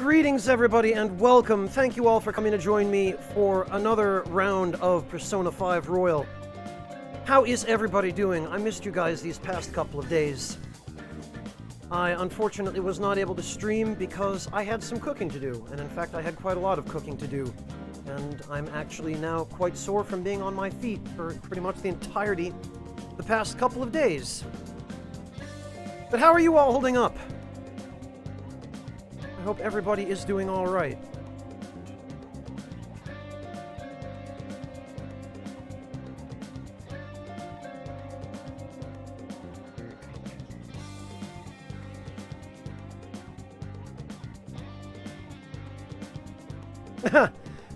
Greetings, everybody, and welcome. Thank you all for coming to join me for another round of Persona 5 Royal. How is everybody doing? I missed you guys these past couple of days. I unfortunately was not able to stream because I had some cooking to do, and in fact I had quite a lot of cooking to do. And I'm actually now quite sore from being on my feet for pretty much the entirety of the past couple of days. But how are you all holding up? I hope everybody is doing all right.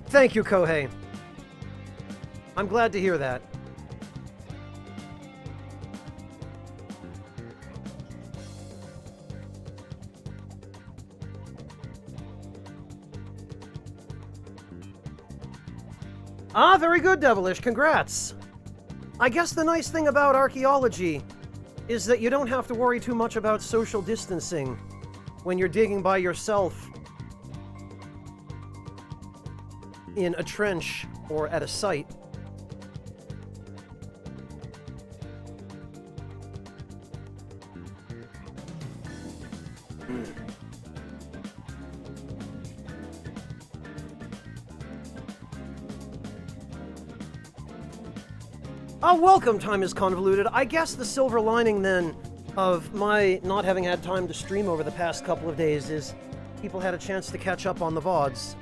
Thank you, Kohei. I'm glad to hear that. Ah, very good, Devilish. Congrats. I guess the nice thing about archaeology is that you don't have to worry too much about social distancing when you're digging by yourself in a trench or at a site. Oh, welcome, Time is Convoluted. I guess the silver lining, then, of my not having had time to stream over the past couple of days is people had a chance to catch up on the VODs.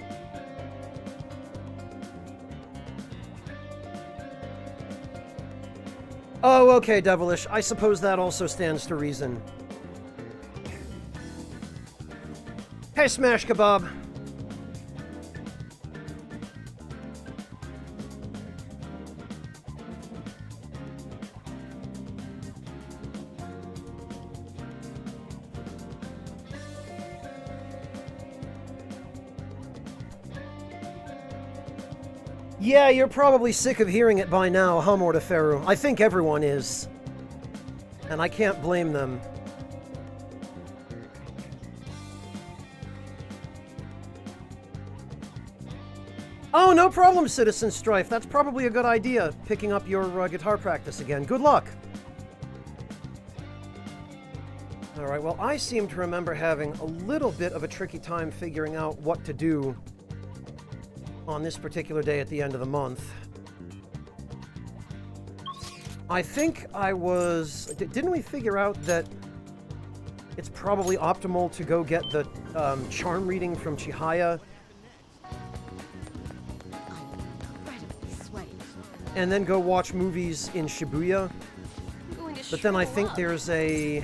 Oh, okay, Devilish. I suppose that also stands to reason. Hey, Smash Kebab. Yeah, you're probably sick of hearing it by now, huh, Morteferu? I think everyone is. And I can't blame them. Oh, no problem, Citizen Strife. That's probably a good idea, picking up your guitar practice again. Good luck. Alright, well, I seem to remember having a little bit of a tricky time figuring out what to do on this particular day at the end of the month. I think I was... Didn't we figure out that it's probably optimal to go get the charm reading from Chihaya? And then go watch movies in Shibuya? But then I think there's a...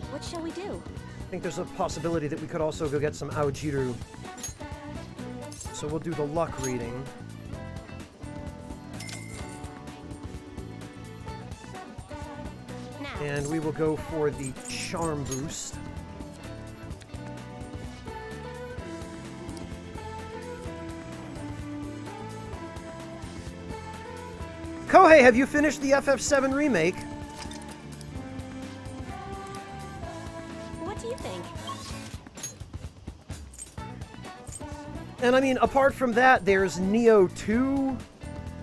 What shall we do? I think there's a possibility that we could also go get some Aojiru. So we'll do the luck reading. And we will go for the charm boost. Kohei, have you finished the FF7 remake? What do you think? And I mean, apart from that, there's Nioh 2,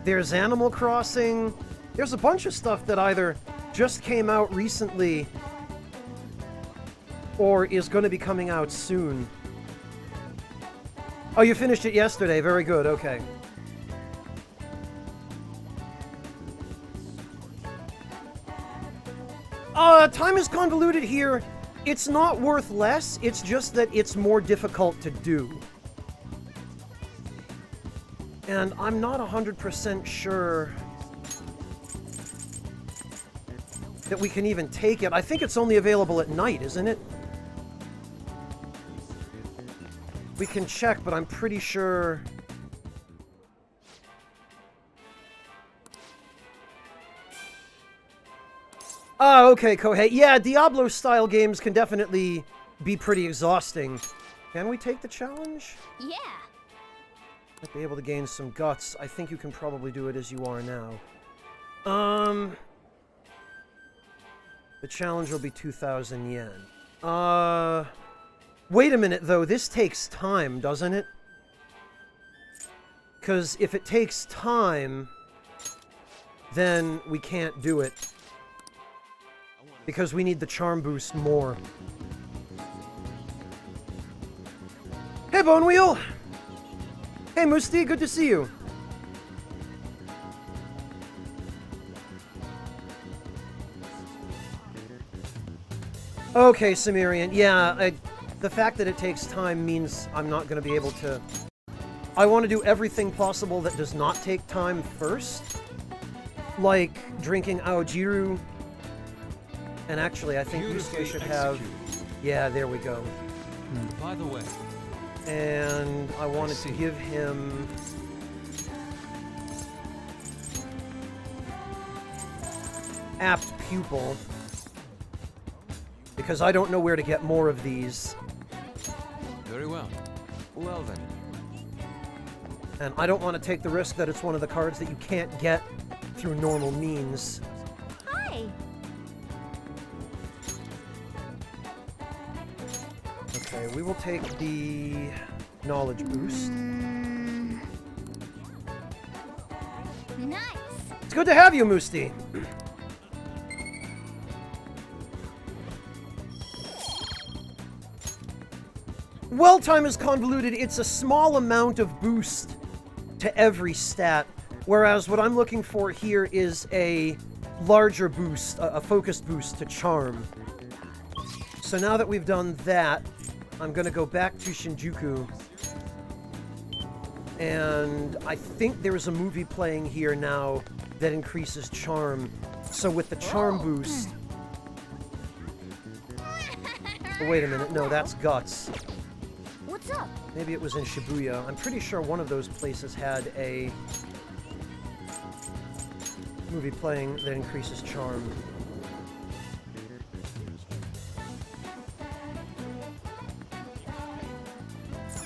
there's Animal Crossing, there's a bunch of stuff that either just came out recently or is going to be coming out soon. Oh, you finished it yesterday. Very good. Okay. Time is Convoluted here. It's not worth less, it's just that it's more difficult to do. And I'm not 100% sure that we can even take it. I think it's only available at night, isn't it? We can check, but I'm pretty sure... Oh, okay, Kohei. Yeah, Diablo-style games can definitely be pretty exhausting. Can we take the challenge? Yeah. Might be able to gain some guts. I think you can probably do it as you are now. The challenge will be 2,000 yen. Wait a minute, though. This takes time, doesn't it? Because if it takes time, then we can't do it. Because we need the charm boost more. Hey, Bone Wheel! Hey, Musti, good to see you. Okay, Cimmerian. Yeah, the fact that it takes time means I'm not going to be able to... I want to do everything possible that does not take time first. Like drinking Aojiru. And actually, I think Yusuke should have... Yeah, there we go. By the way... And I wanted to give him... Apt Pupil. Because I don't know where to get more of these. Very well. Well then. And I don't want to take the risk that it's one of the cards that you can't get through normal means. Hi. Okay, we will take the knowledge boost. Nice. It's good to have you, Musti. Well, time is convoluted. It's a small amount of boost to every stat, whereas what I'm looking for here is a larger boost, a focused boost to charm. So now that we've done that, I'm going to go back to Shinjuku. And I think there's a movie playing here now that increases charm. So with the charm boost... Oh, wait a minute. No, that's Guts. What's up? Maybe it was in Shibuya. I'm pretty sure one of those places had a movie playing that increases charm.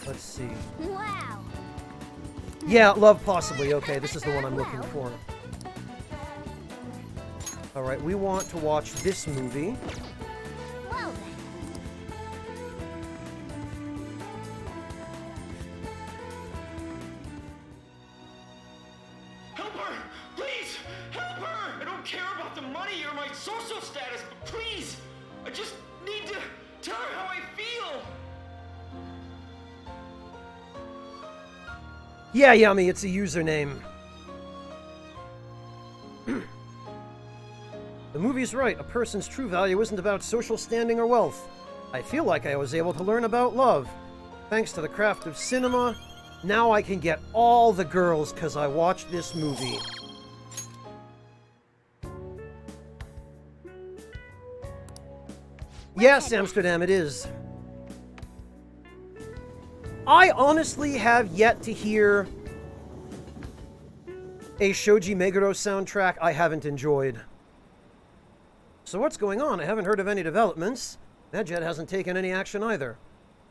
Let's see. Wow. Yeah, Love Possibly. Okay, this is the one I'm looking for. Alright, we want to watch this movie. Well then. Help her! Please! Help her! I don't care about the money or my social status, but please! I just need to tell her how I feel! Yeah, Yummy, it's a username. The movie's right. A person's true value isn't about social standing or wealth. I feel like I was able to learn about love. Thanks to the craft of cinema, now I can get all the girls because I watched this movie. Yes, Amsterdam, it is. I honestly have yet to hear a Shoji Meguro soundtrack I haven't enjoyed. So what's going on? I haven't heard of any developments. Medjed hasn't taken any action either.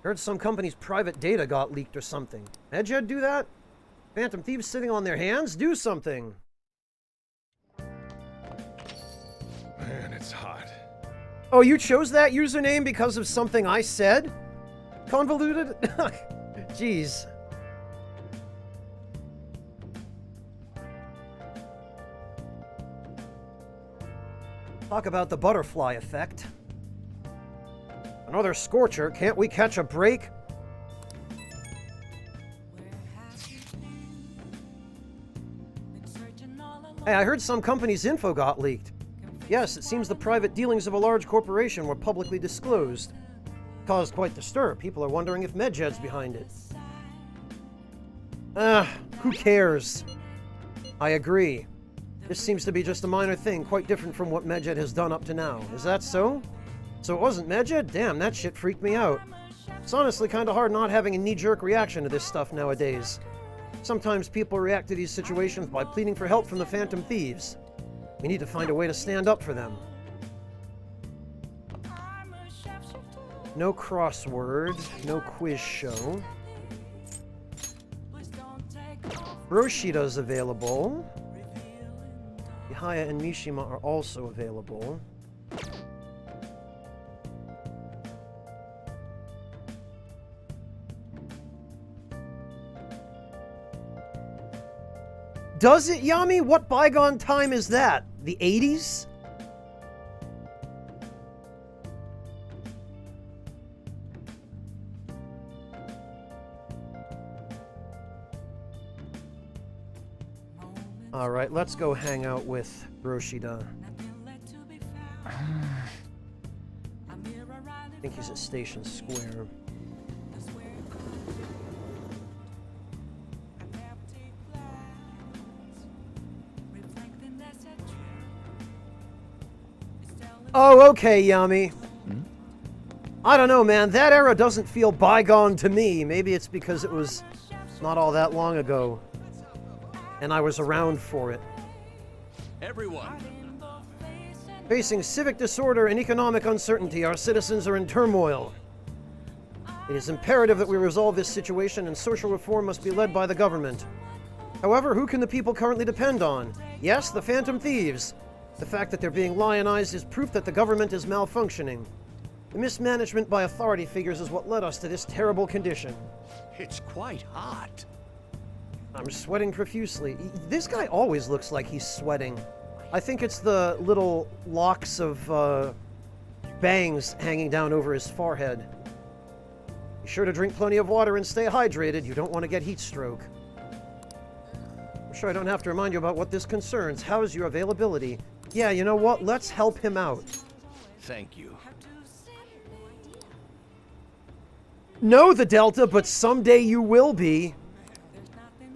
Heard some company's private data got leaked or something. Medjed do that? Phantom Thieves sitting on their hands? Do something. Man, it's hot. Oh, you chose that username because of something I said? Convoluted? Jeez. Talk about the butterfly effect. Another scorcher. Can't we catch a break? Hey, I heard some company's info got leaked. Yes, it seems the private dealings of a large corporation were publicly disclosed. Caused quite the stir. People are wondering if Medjed's behind it. Who cares? I agree. This seems to be just a minor thing, quite different from what Medjed has done up to now. Is that so? So it wasn't Medjed? Damn, that shit freaked me out. It's honestly kind of hard not having a knee-jerk reaction to this stuff nowadays. Sometimes people react to these situations by pleading for help from the Phantom Thieves. We need to find a way to stand up for them. No crossword, no quiz show. Roshida's available. Yahaya and Mishima are also available. does it, Yami? What bygone time is that? The 80s? Alright, let's go hang out with Roshida. I think he's at Station Square. Oh, okay, Yami. I don't know, man. That era doesn't feel bygone to me. Maybe it's because it was not all that long ago. And I was around for it. Everyone. Facing civic disorder and economic uncertainty, our citizens are in turmoil. It is imperative that we resolve this situation, and social reform must be led by the government. However, who can the people currently depend on? Yes, the Phantom Thieves. The fact that they're being lionized is proof that the government is malfunctioning. The mismanagement by authority figures is what led us to this terrible condition. It's quite hot. I'm sweating profusely. This guy always looks like he's sweating. I think it's the little locks of bangs hanging down over his forehead. Be sure to drink plenty of water and stay hydrated. You don't want to get heat stroke. I'm sure I don't have to remind you about what this concerns. How is your availability? Yeah, you know what? Let's help him out. Thank you. No, the Delta, but someday you will be.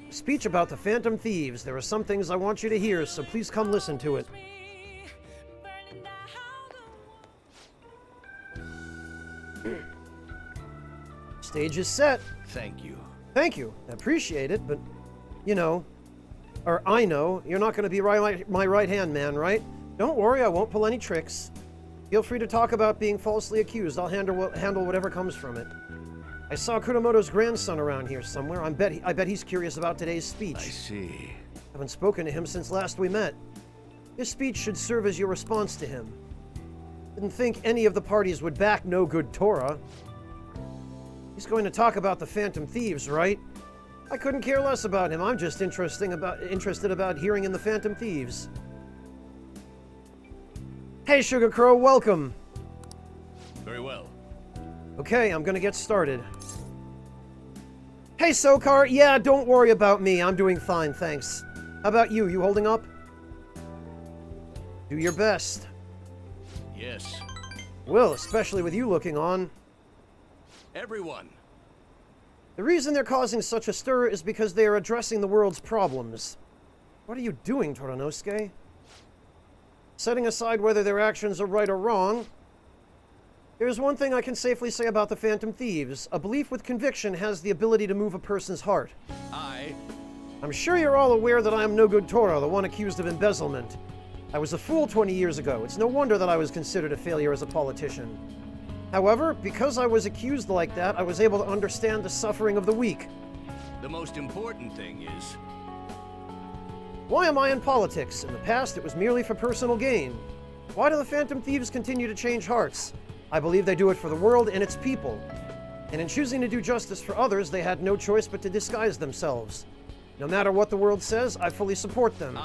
Speech about the Phantom Thieves. There are some things I want you to hear, so please come listen to it. Stage is set. Thank you. Thank you. I appreciate it, but, you know, or I know, you're not going to be my right-hand man, right? Don't worry, I won't pull any tricks. Feel free to talk about being falsely accused. I'll handle whatever comes from it. I saw Kuramoto's grandson around here somewhere. I bet he's curious about today's speech. I see. Haven't spoken to him since last we met. This speech should serve as your response to him. Didn't think any of the parties would back no good Torah. He's going to talk about the Phantom Thieves, right? I couldn't care less about him. I'm just interested about hearing in the Phantom Thieves. Hey, Sugar Crow, welcome. Very well. Okay, I'm gonna get started. Hey, Sokar. Yeah, don't worry about me. I'm doing fine, thanks. How about you? You holding up? Do your best. Yes. Will, especially with you looking on. Everyone. The reason they're causing such a stir is because they are addressing the world's problems. What are you doing, Toranosuke? Setting aside whether their actions are right or wrong, there's one thing I can safely say about the Phantom Thieves. A belief with conviction has the ability to move a person's heart. I'm sure you're all aware that I am no good Toro, the one accused of embezzlement. I was a fool 20 years ago. It's no wonder that I was considered a failure as a politician. However, because I was accused like that, I was able to understand the suffering of the weak. The most important thing is... Why am I in politics? In the past, it was merely for personal gain. Why do the Phantom Thieves continue to change hearts? I believe they do it for the world and its people. And in choosing to do justice for others, they had no choice but to disguise themselves. No matter what the world says, I fully support them.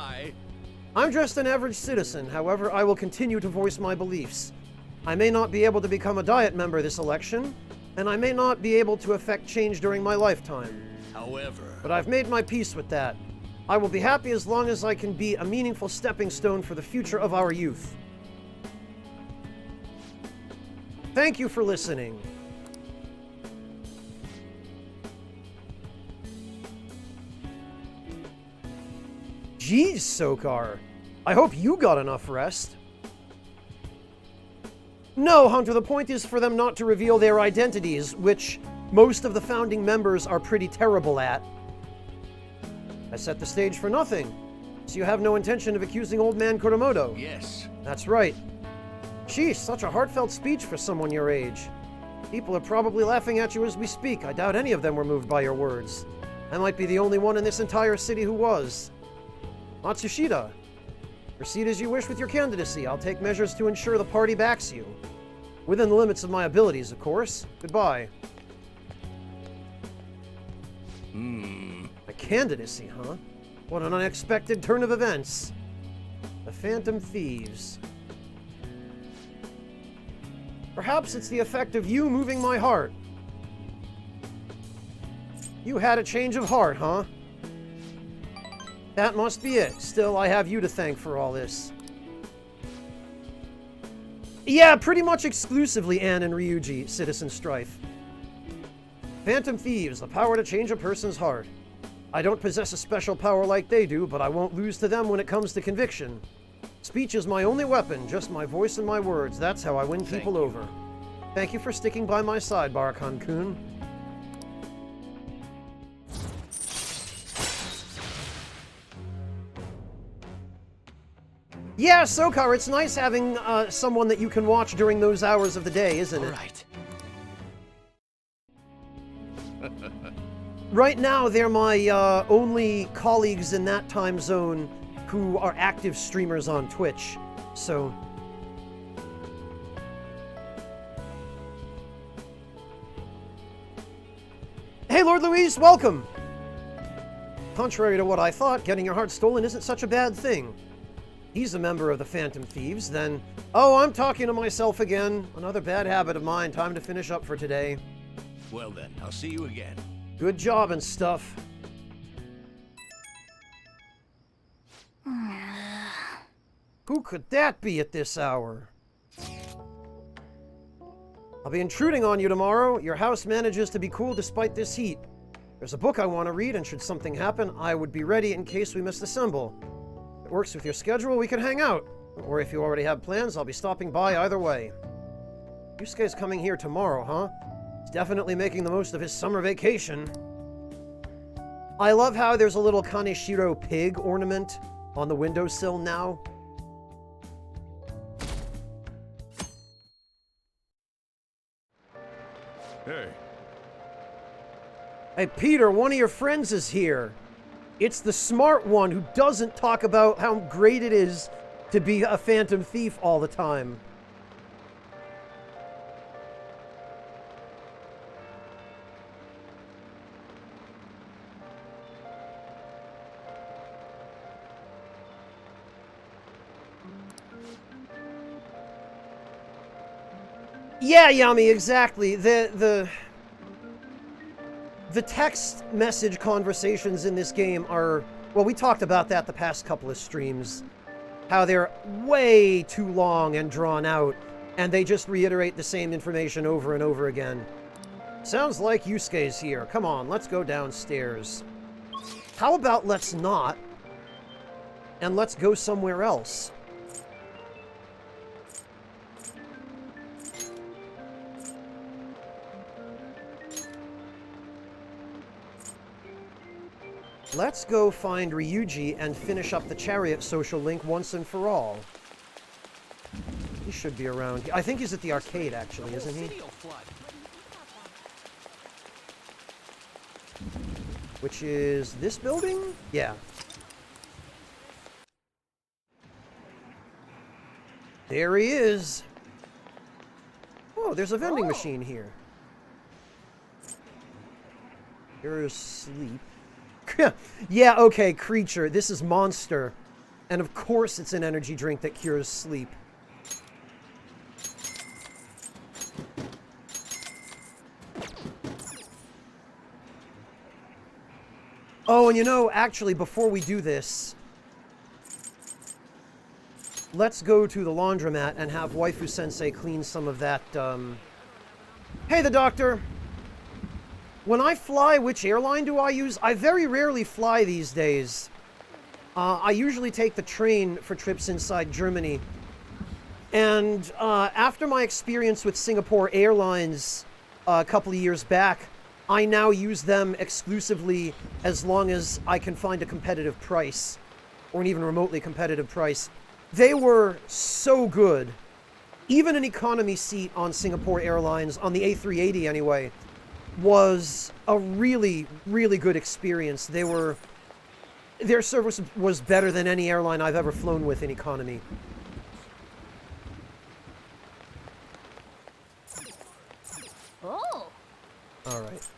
I'm just an average citizen, however, I will continue to voice my beliefs. I may not be able to become a Diet member this election, and I may not be able to effect change during my lifetime. However... But I've made my peace with that. I will be happy as long as I can be a meaningful stepping stone for the future of our youth. Thank you for listening. Jeez, Sokar. I hope you got enough rest. No, Hunter, the point is for them not to reveal their identities, which most of the founding members are pretty terrible at. I set the stage for nothing. So you have no intention of accusing old man Kuramoto? Yes. That's right. Sheesh, such a heartfelt speech for someone your age. People are probably laughing at you as we speak. I doubt any of them were moved by your words. I might be the only one in this entire city who was. Matsushita, proceed as you wish with your candidacy. I'll take measures to ensure the party backs you. Within the limits of my abilities, of course. Goodbye. My candidacy, huh? What an unexpected turn of events. The Phantom Thieves. Perhaps it's the effect of you moving my heart. You had a change of heart, huh? That must be it. Still, I have you to thank for all this. Yeah, pretty much exclusively Anne and Ryuji, Citizen Strife. Phantom Thieves, the power to change a person's heart. I don't possess a special power like they do, but I won't lose to them when it comes to conviction. Speech is my only weapon, just my voice and my words. That's how I win people over. Thank you for sticking by my side, Barakan-kun. Yeah, Sokar, it's nice having someone that you can watch during those hours of the day, isn't it? Right. Right now, they're my only colleagues in that time zone who are active streamers on Twitch, so... Hey, Lord Louise, welcome! Contrary to what I thought, getting your heart stolen isn't such a bad thing. He's a member of the Phantom Thieves, then... Oh, I'm talking to myself again. Another bad habit of mine. Time to finish up for today. Well then, I'll see you again. Good job and stuff. Who could that be at this hour? I'll be intruding on you tomorrow. Your house manages to be cool despite this heat. There's a book I want to read, and should something happen, I would be ready in case we miss the symbol. If it works with your schedule, we can hang out. Or if you already have plans, I'll be stopping by either way. Yusuke's coming here tomorrow, huh? He's definitely making the most of his summer vacation. I love how there's a little Kaneshiro pig ornament on the windowsill now. Hey. Hey, Peter, one of your friends is here. It's the smart one who doesn't talk about how great it is to be a Phantom Thief all the time. Yeah, Yami, exactly. The text message conversations in this game are... Well, we talked about that the past couple of streams. How they're way too long and drawn out, and they just reiterate the same information over and over again. Sounds like Yusuke's here. Come on, let's go downstairs. How about let's not, and let's go somewhere else? Let's go find Ryuji and finish up the Chariot social link once and for all. He should be around. I think he's at the arcade, actually, isn't he? Which is this building? Yeah. There he is. Oh, there's a vending machine here. Here's Sleep. Yeah, okay, Creature. This is Monster. And of course it's an energy drink that cures sleep. Oh, and you know, actually, before we do this, let's go to the laundromat and have Waifu-sensei clean some of that, Hey, the doctor! When I fly, which airline do I use? I very rarely fly these days. I usually take the train for trips inside Germany. And after my experience with Singapore Airlines a couple of years back, I now use them exclusively as long as I can find a competitive price, or an even remotely competitive price. They were so good. Even an economy seat on Singapore Airlines, on the A380 anyway, was a really, really good experience. Their service was better than any airline I've ever flown with in economy. Oh. All right.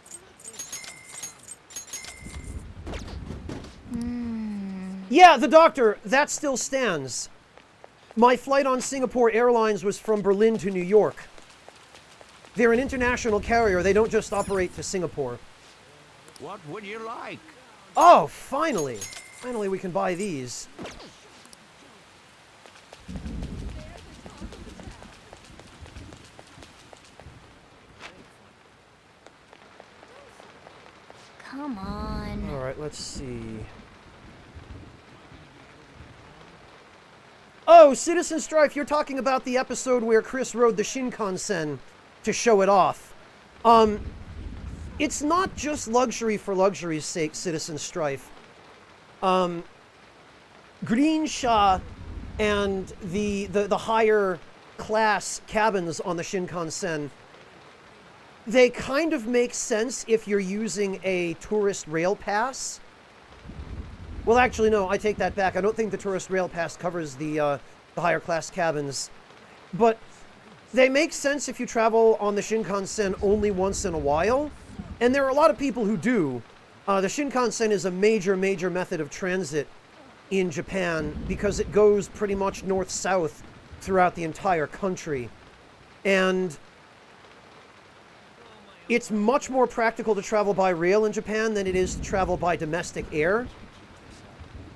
Yeah, the doctor, that still stands. My flight on Singapore Airlines was from Berlin to New York. They're an international carrier. They don't just operate to Singapore. What would you like? Oh, finally. Finally, we can buy these. Come on. All right, let's see. Oh, Citizen Strife, you're talking about the episode where Chris rode the Shinkansen to show it off. It's not just luxury for luxury's sake, Citizen Strife. Greensha and the higher class cabins on the Shinkansen, they kind of make sense if you're using a tourist rail pass. Well, actually, no, I take that back. I don't think the tourist rail pass covers the higher class cabins. But they make sense if you travel on the Shinkansen only once in a while. And there are a lot of people who do. The Shinkansen is a major, major method of transit in Japan because it goes pretty much north-south throughout the entire country. And it's much more practical to travel by rail in Japan than it is to travel by domestic air.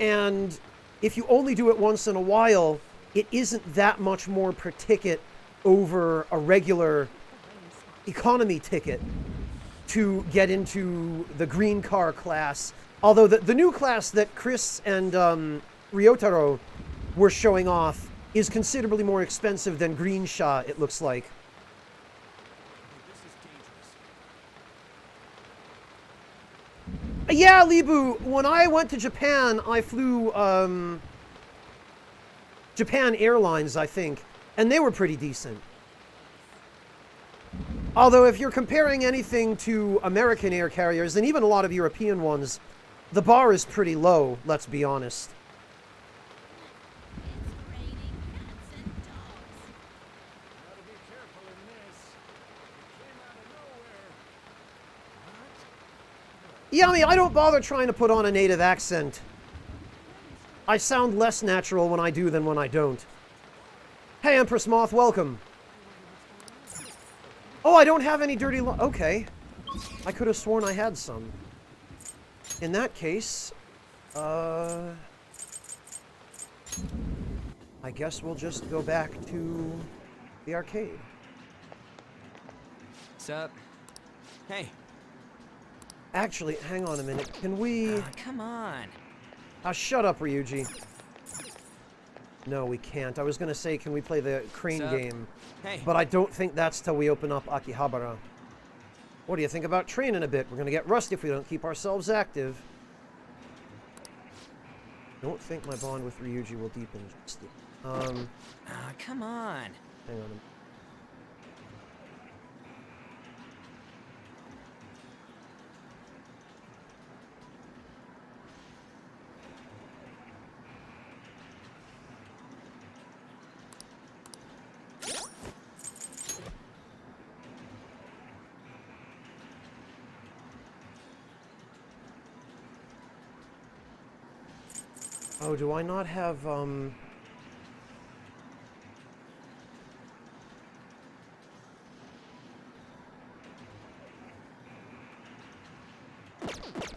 And if you only do it once in a while, it isn't that much more per ticket over a regular economy ticket to get into the green car class. Although the new class that Chris and Ryotaro were showing off is considerably more expensive than Greensha, it looks like. Yeah, Libu, when I went to Japan, I flew Japan Airlines, I think, and they were pretty decent. Although if you're comparing anything to American air carriers, and even a lot of European ones, the bar is pretty low, let's be honest. Yeah, I mean, I don't bother trying to put on a native accent. I sound less natural when I do than when I don't. Hey, Empress Moth, welcome. Oh, I don't have any dirty okay. I could have sworn I had some. In that case, I guess we'll just go back to the arcade. What's up? Hey. Actually, hang on a minute. Can we... come on. Shut up, Ryuji. No, we can't. I was going to say, can we play the crane game? Hey. But I don't think that's till we open up Akihabara. What do you think about training a bit? We're going to get rusty if we don't keep ourselves active. Don't think my bond with Ryuji will deepen just yet. Come on. Hang on a minute. Oh, do I not have, Hang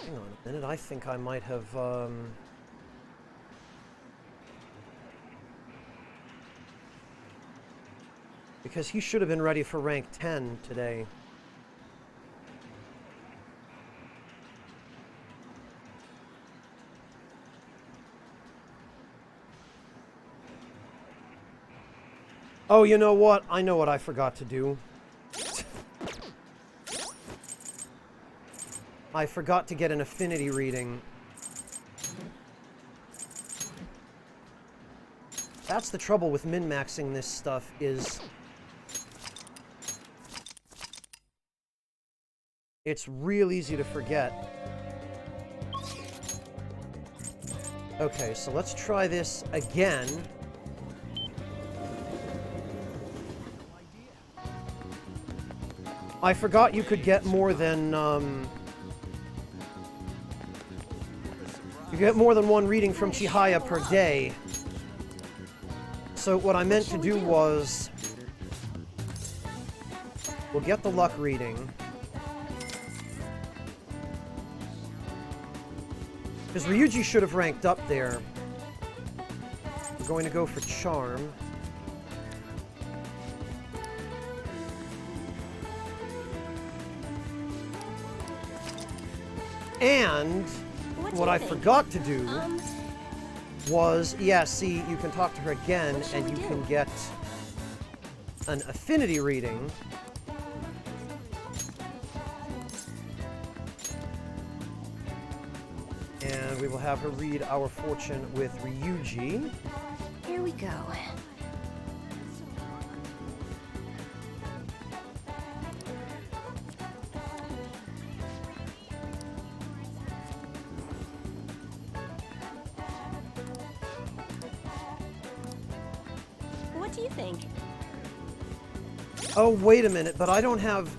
on a minute, I think I might have, because he should have been ready for rank 10 today. Oh, you know what? I know what I forgot to do. I forgot to get an affinity reading. That's the trouble with min-maxing this stuff is... it's real easy to forget. Okay, so let's try this again. I forgot you could get more than, You get more than one reading from Chihaya per day. So what I meant to do was... We'll get the luck reading. Because Ryuji should have ranked up there. We're going to go for Charm. And what I forgot to do was, yeah, see, you can talk to her again, and you can get an affinity reading. And we will have her read our fortune with Ryuji. Here we go. What do you think? Oh, wait a minute, but I don't have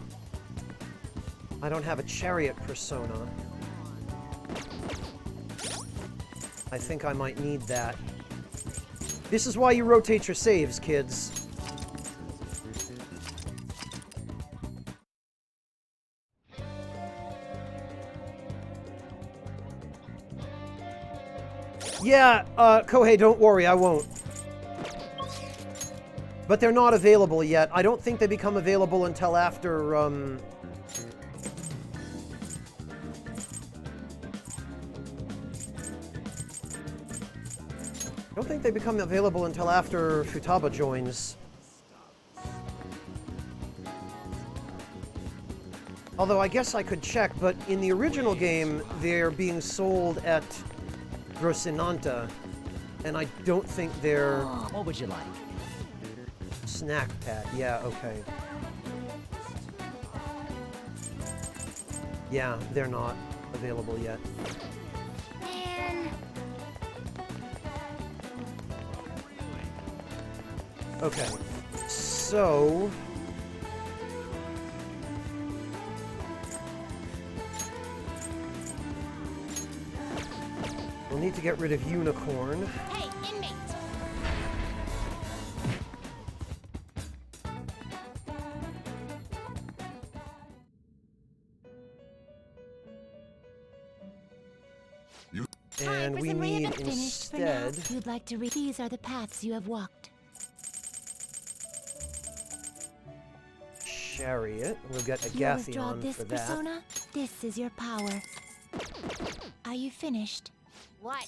a chariot persona. I think I might need that. This is why you rotate your saves, kids. Yeah, Kohei, don't worry, I won't. But they're not available yet. I don't think they become available until after, I don't think they become available until after Futaba joins. Although I guess I could check, but in the original game, they're being sold at Rocinante, and I don't think they're... What would you like? Snack pad, yeah, okay. Yeah, they're not available yet. Man. Okay, so... we'll need to get rid of Unicorn. Hey, inmate. And we need instead... You'd like to read. These are the paths you have walked. Chariot. We'll get You withdraw Agathion this for that. persona. This is your power. Are you finished? What?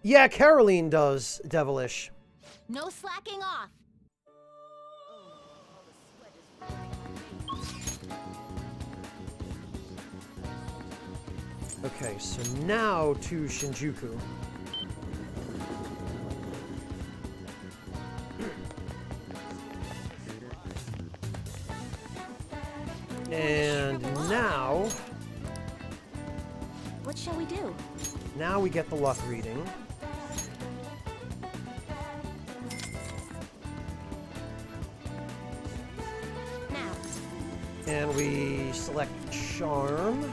Yeah, Caroline does, Devilish. No slacking off. Okay, so now to Shinjuku. And now... What shall we do? now we get the luck reading. Now. And we select Charm.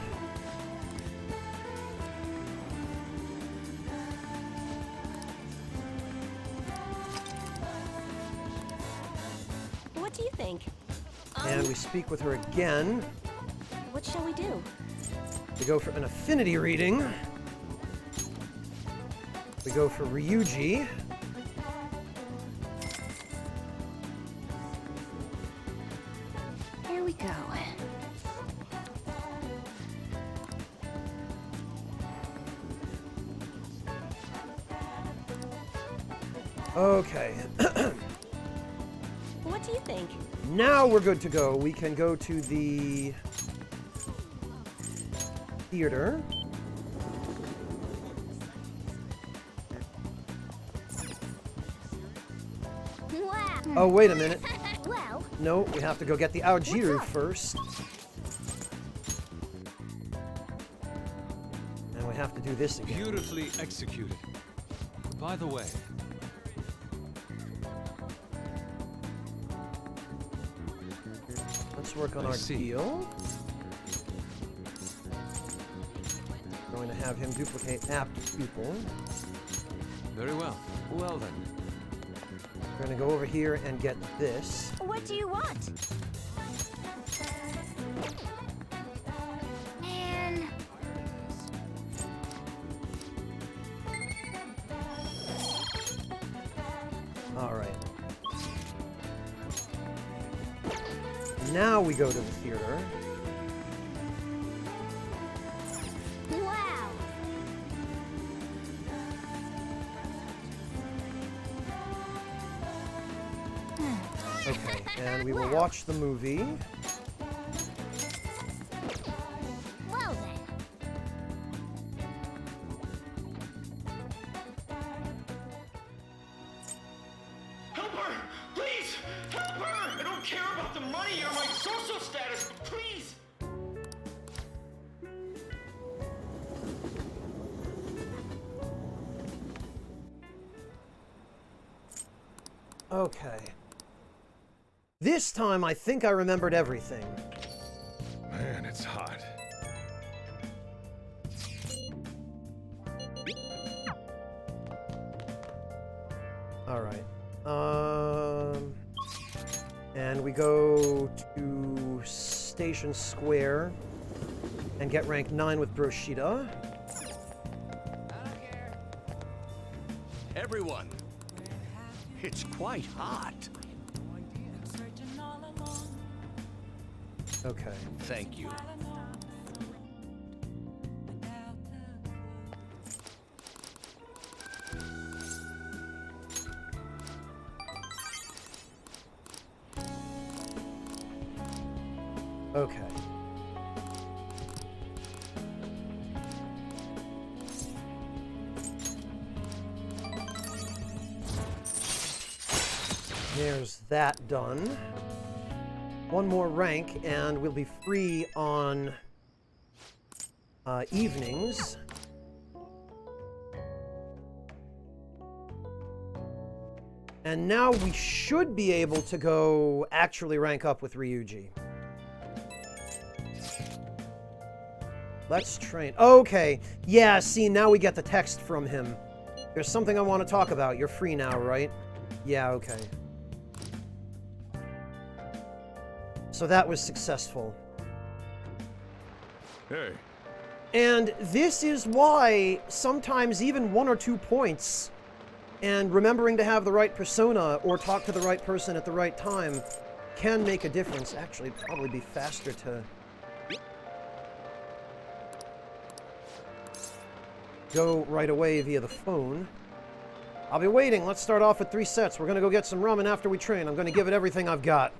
What do you think? And we speak with her again. What shall we do? We go for an affinity reading. We go for Ryuji. Here we go. Okay. What do you think? Now we're good to go. We can go to the theater. Wow. Oh, wait a minute. Well, No, we have to go get the Aojiru first. And we have to do this again. Beautifully executed. By the way, Let's work on I our see. deal. have him duplicate apt pupil. Very well. Well then. We're going to go over here and get this. What do you want? Man. All right. Now we go to the theater. Wow. Okay, and we will watch the movie. Well then. Help her! Please! Help her! I don't care about the money or my social status, but please! Okay. This time, I think I remembered everything. Man, it's hot. All right. And we go to Station Square and get rank 9 with Broshida. Everyone, it's quite hot. Okay. Thank you. Okay. There's that done. One more rank, and we'll be free on evenings. And now we should be able to go actually rank up with Ryuji. Let's train. Okay. Yeah, see, now we get the text from him. There's something I want to talk about. You're free now, right? Yeah, okay. So that was successful. Hey, And this is why sometimes even 1 or 2 points and remembering to have the right persona or talk to the right person at the right time can make a difference. Actually, it'd probably be faster to go right away via the phone. I'll be waiting. Let's start off with 3 sets. We're going to go get some ramen after we train. I'm going to give it everything I've got.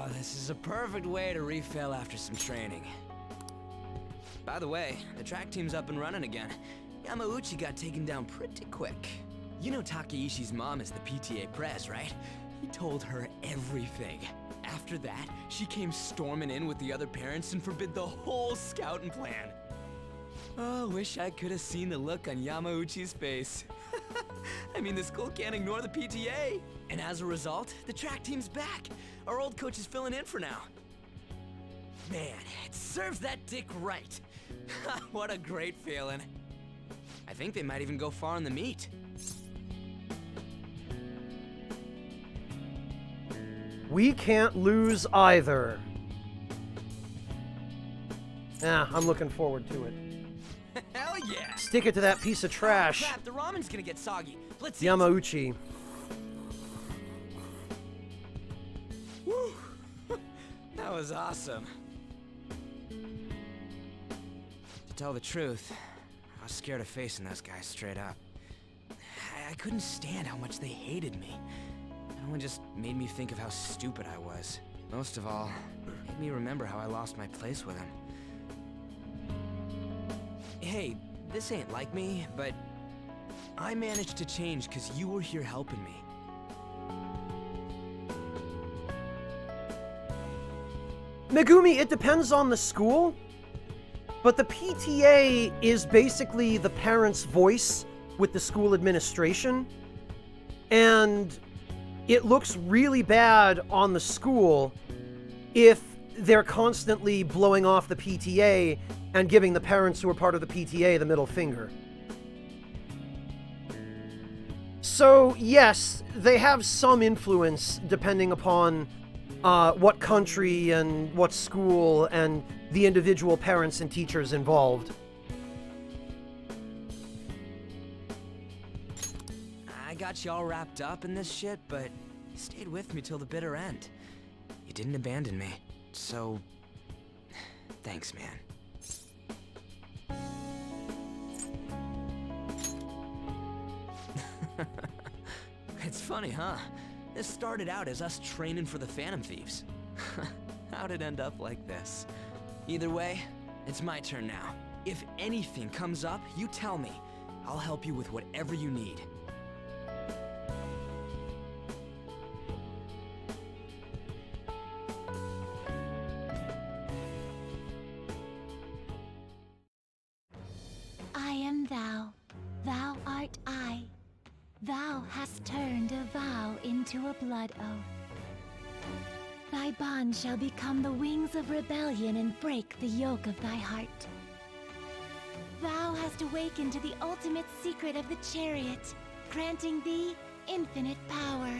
This is a perfect way to refill after some training. By the way, the track team's up and running again. Yamauchi got taken down pretty quick. You know Takeishi's mom is the PTA press, right? He told her everything. After that, she came storming in with the other parents and forbid the whole scouting plan. Oh, wish I could have seen the look on Yamauchi's face. I mean, the school can't ignore the PTA. And as a result, the track team's back. Our old coach is filling in for now. Man, it serves that dick right. What a great feeling. I think they might even go far in the meet. We can't lose either. Yeah, I'm looking forward to it. Hell yeah! Stick it to that piece of trash. Oh, crap, the ramen's gonna get soggy. Let's eat. Yamauchi. Woo. That was awesome. To tell the truth, I was scared of facing those guys straight up. I couldn't stand how much they hated me. It only just made me think of how stupid I was. Most of all, it made me remember how I lost my place with them. Hey, this ain't like me, but I managed to change because you were here helping me. Megumi, it depends on the school, but the PTA is basically the parents' voice with the school administration, and it looks really bad on the school if they're constantly blowing off the PTA and giving the parents who are part of the PTA the middle finger. So, yes, they have some influence depending upon what country and what school and the individual parents and teachers involved. I got you all wrapped up in this shit, but you stayed with me till the bitter end. You didn't abandon me, so thanks, man. It's funny, huh? This started out as us training for the Phantom Thieves. How'd it end up like this? Either way, it's my turn now. If anything comes up, you tell me. I'll help you with whatever you need. I am thou, thou art I. Thou hast turned a vow into a blood oath. Thy bond shall become the wings of rebellion and break the yoke of thy heart. Thou hast awakened to the ultimate secret of the chariot, granting thee infinite power.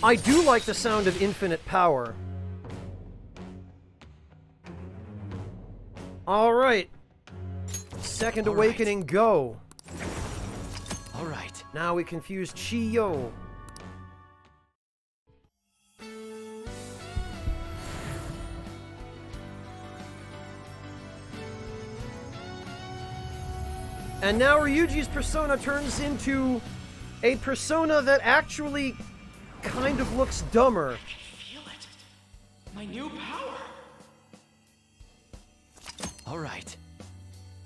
I do like the sound of infinite power. Alright. Second awakening, go. All right. Now we confuse Chi-Yo. And now Ryuji's persona turns into a persona that actually kind of looks dumber. Feel it. My new power. All right.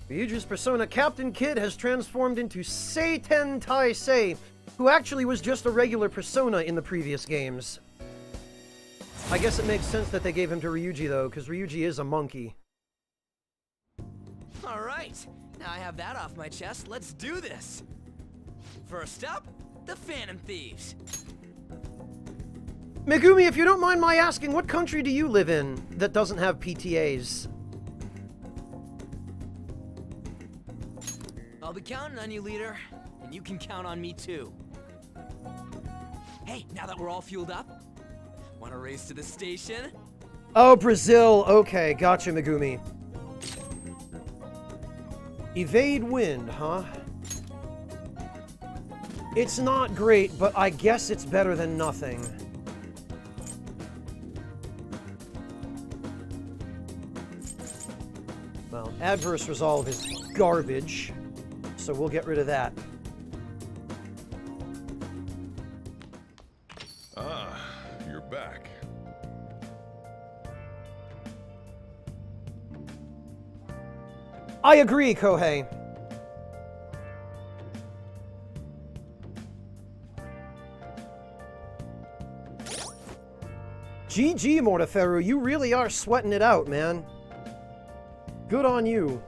Ryuji's persona, Captain Kid, has transformed into Seiten Taisei, who actually was just a regular persona in the previous games. I guess it makes sense that they gave him to Ryuji, though, because Ryuji is a monkey. All right. Now I have that off my chest. Let's do this. First up, the Phantom Thieves. Megumi, if you don't mind my asking, what country do you live in that doesn't have PTAs? I'll be counting on you, leader. And you can count on me, too. Hey, now that we're all fueled up, wanna race to the station? Oh, Brazil. Okay, gotcha, Megumi. Evade wind, huh? It's not great, but I guess it's better than nothing. Well, adverse resolve is garbage, so we'll get rid of that. Ah, you're back. I agree, Kohei. GG, Morteferu, you really are sweating it out, man. Good on you.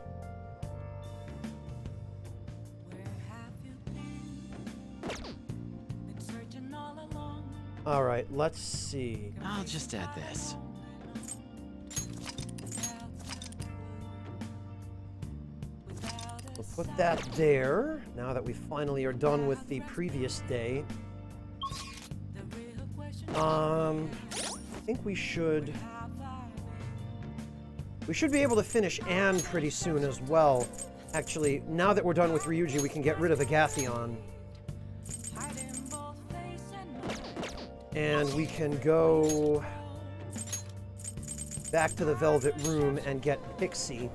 Alright, let's see. I'll just add this. We'll put that there, now that we finally are done with the previous day. I think we should be able to finish Anne pretty soon as well. Actually, now that we're done with Ryuji, we can get rid of Agathion. And we can go back to the Velvet Room and get Pixie.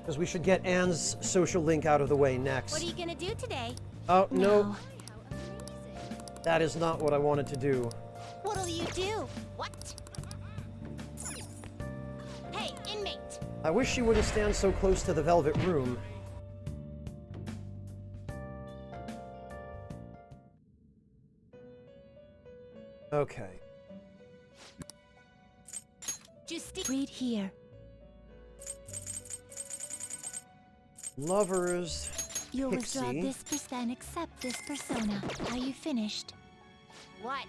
Because we should get Anne's social link out of the way next. What are you gonna do today? Oh, no. No. That is not what I wanted to do. What'll you do? What? Hey, inmate! I wish she wouldn't stand so close to the Velvet Room. Okay. Just Read here. Lovers. You'll withdraw Pixie. this and accept this persona. Are you finished? What?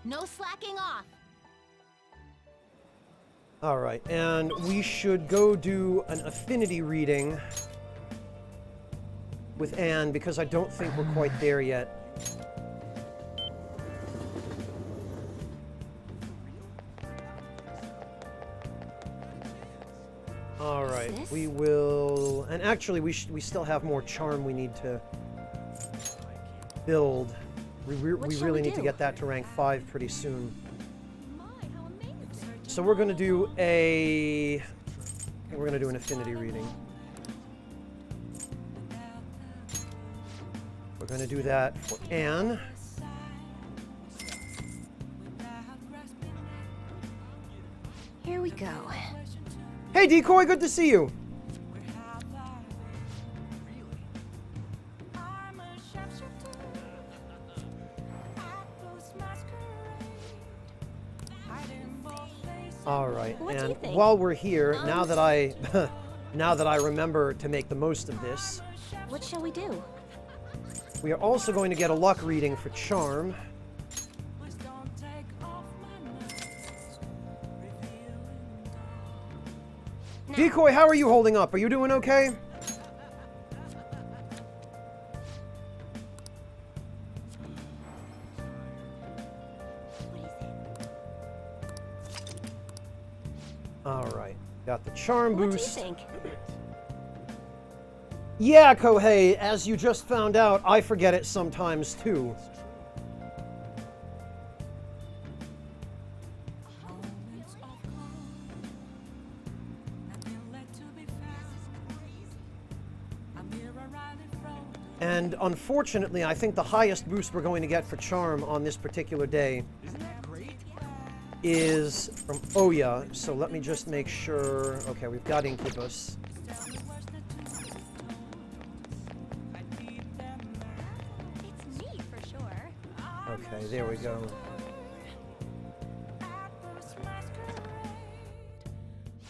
No slacking off. Alright, and we should go do an affinity reading with Anne because I don't think we're quite there yet. Alright, This? we will... And actually, we still have more charm we need to build. We shall really we need to do? get that to rank 5 pretty soon. So we're going to do a... We're going to do an affinity reading. We're going to do that for Anne. Here we go. Hey, Decoy, good to see you. All right, What do you and think? while we're here, now that I now that I remember to make the most of this, What shall we do? we are also going to get a luck reading for charm. Decoy, how are you holding up? Are you doing okay? All right, got the charm What do you boost. think? Yeah, Kohei, as you just found out, I forget it sometimes too. And unfortunately, I think the highest boost we're going to get for charm on this particular day is from Oya. So let me just make sure. Okay, we've got Incubus. It's me for sure. Okay, there we go.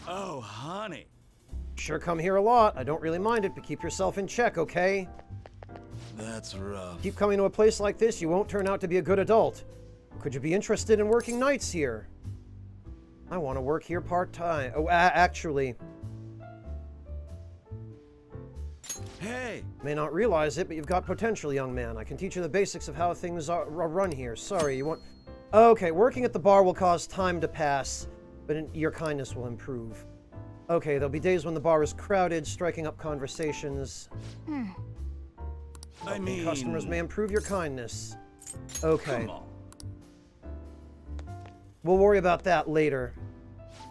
Oh, honey. Sure come here a lot. I don't really mind it, but keep yourself in check, okay? That's rough. Keep coming to a place like this, you won't turn out to be a good adult. Could you be interested in working nights here? I want to work here part-time. Oh, actually, Hey! may not realize it, but you've got potential, young man. I can teach you the basics of how things are run here. Sorry, you want... Okay, working at the bar will cause time to pass, but your kindness will improve. Okay, there'll be days when the bar is crowded, striking up conversations. I mean... Customers may improve your kindness. Okay. Come on. We'll worry about that later.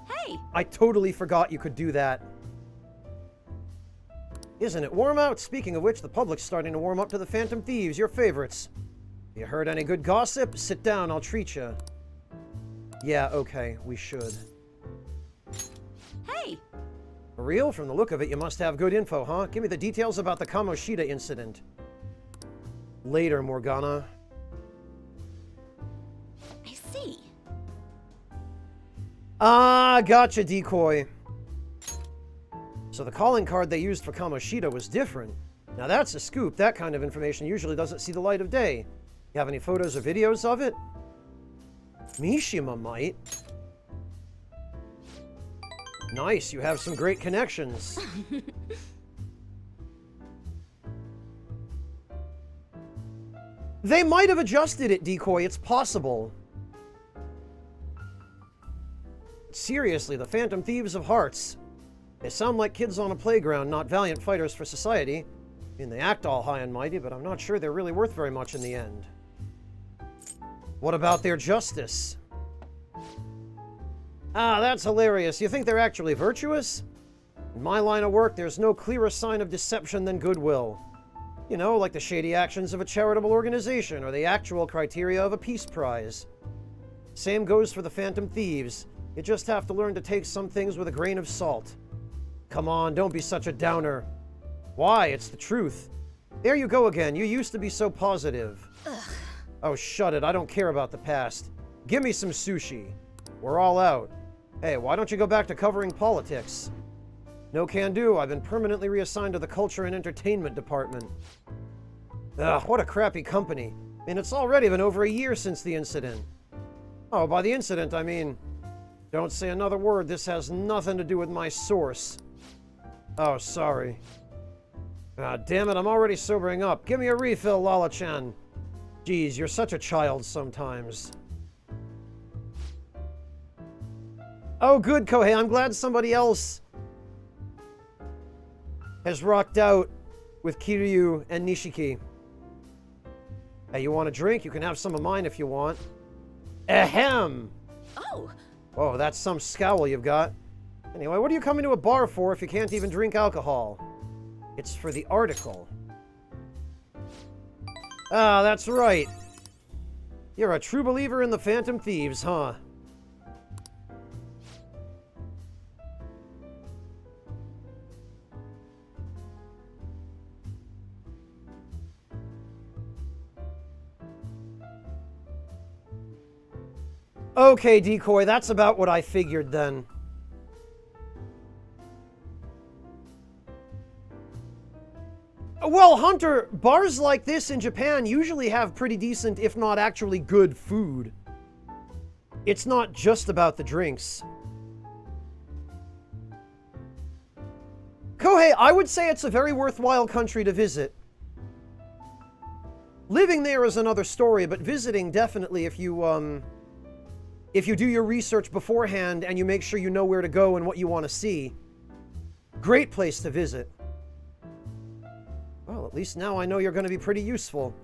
Hey! I totally forgot you could do that. Isn't it warm out? Speaking of which, the public's starting to warm up to the Phantom Thieves, your favorites. You heard any good gossip? Sit down, I'll treat you. Yeah, okay, we should. Hey! For real? From the look of it, you must have good info, huh? Give me the details about the Kamoshida incident. Later, Morgana. I see. Ah, gotcha, Decoy. So the calling card they used for Kamoshida was different. Now that's a scoop. That kind of information usually doesn't see the light of day. You have any photos or videos of it? Mishima might. Nice, you have some great connections. They might have adjusted it, Decoy. It's possible. Seriously, the Phantom Thieves of Hearts. They sound like kids on a playground, not valiant fighters for society. I mean, they act all high and mighty, but I'm not sure they're really worth very much in the end. What about their justice? Ah, that's hilarious. You think they're actually virtuous? In my line of work, there's no clearer sign of deception than goodwill. You know, like the shady actions of a charitable organization or the actual criteria of a peace prize. Same goes for the Phantom Thieves. You just have to learn to take some things with a grain of salt. Come on, don't be such a downer. Why? It's the truth. There you go again. You used to be so positive. Oh, shut it. I don't care about the past. Give me some sushi. We're all out. Hey, why don't you go back to covering politics? No can do. I've been permanently reassigned to the Culture and Entertainment Department. Ugh, what a crappy company. I mean, it's already been over a year since the incident. Oh, by the incident, I mean... Don't say another word. This has nothing to do with my source. Oh, sorry. Ah, damn it, I'm already sobering up. Give me a refill, Lala-chan. Geez, you're such a child sometimes. Oh, good, Kohei. I'm glad somebody else has rocked out with Kiryu and Nishiki. Hey, you want a drink? You can have some of mine if you want. Ahem! Oh! Oh, that's some scowl you've got. Anyway, what are you coming to a bar for if you can't even drink alcohol? It's for the article. Ah, that's right. You're a true believer in the Phantom Thieves, huh? Okay, Decoy, that's about what I figured then. Well, Hunter, bars like this in Japan usually have pretty decent, if not actually good, food. It's not just about the drinks. Kohei, I would say it's a very worthwhile country to visit. Living there is another story, but visiting definitely if you do your research beforehand and you make sure you know where to go and what you want to see. Great place to visit. Well, at least now I know you're going to be pretty useful.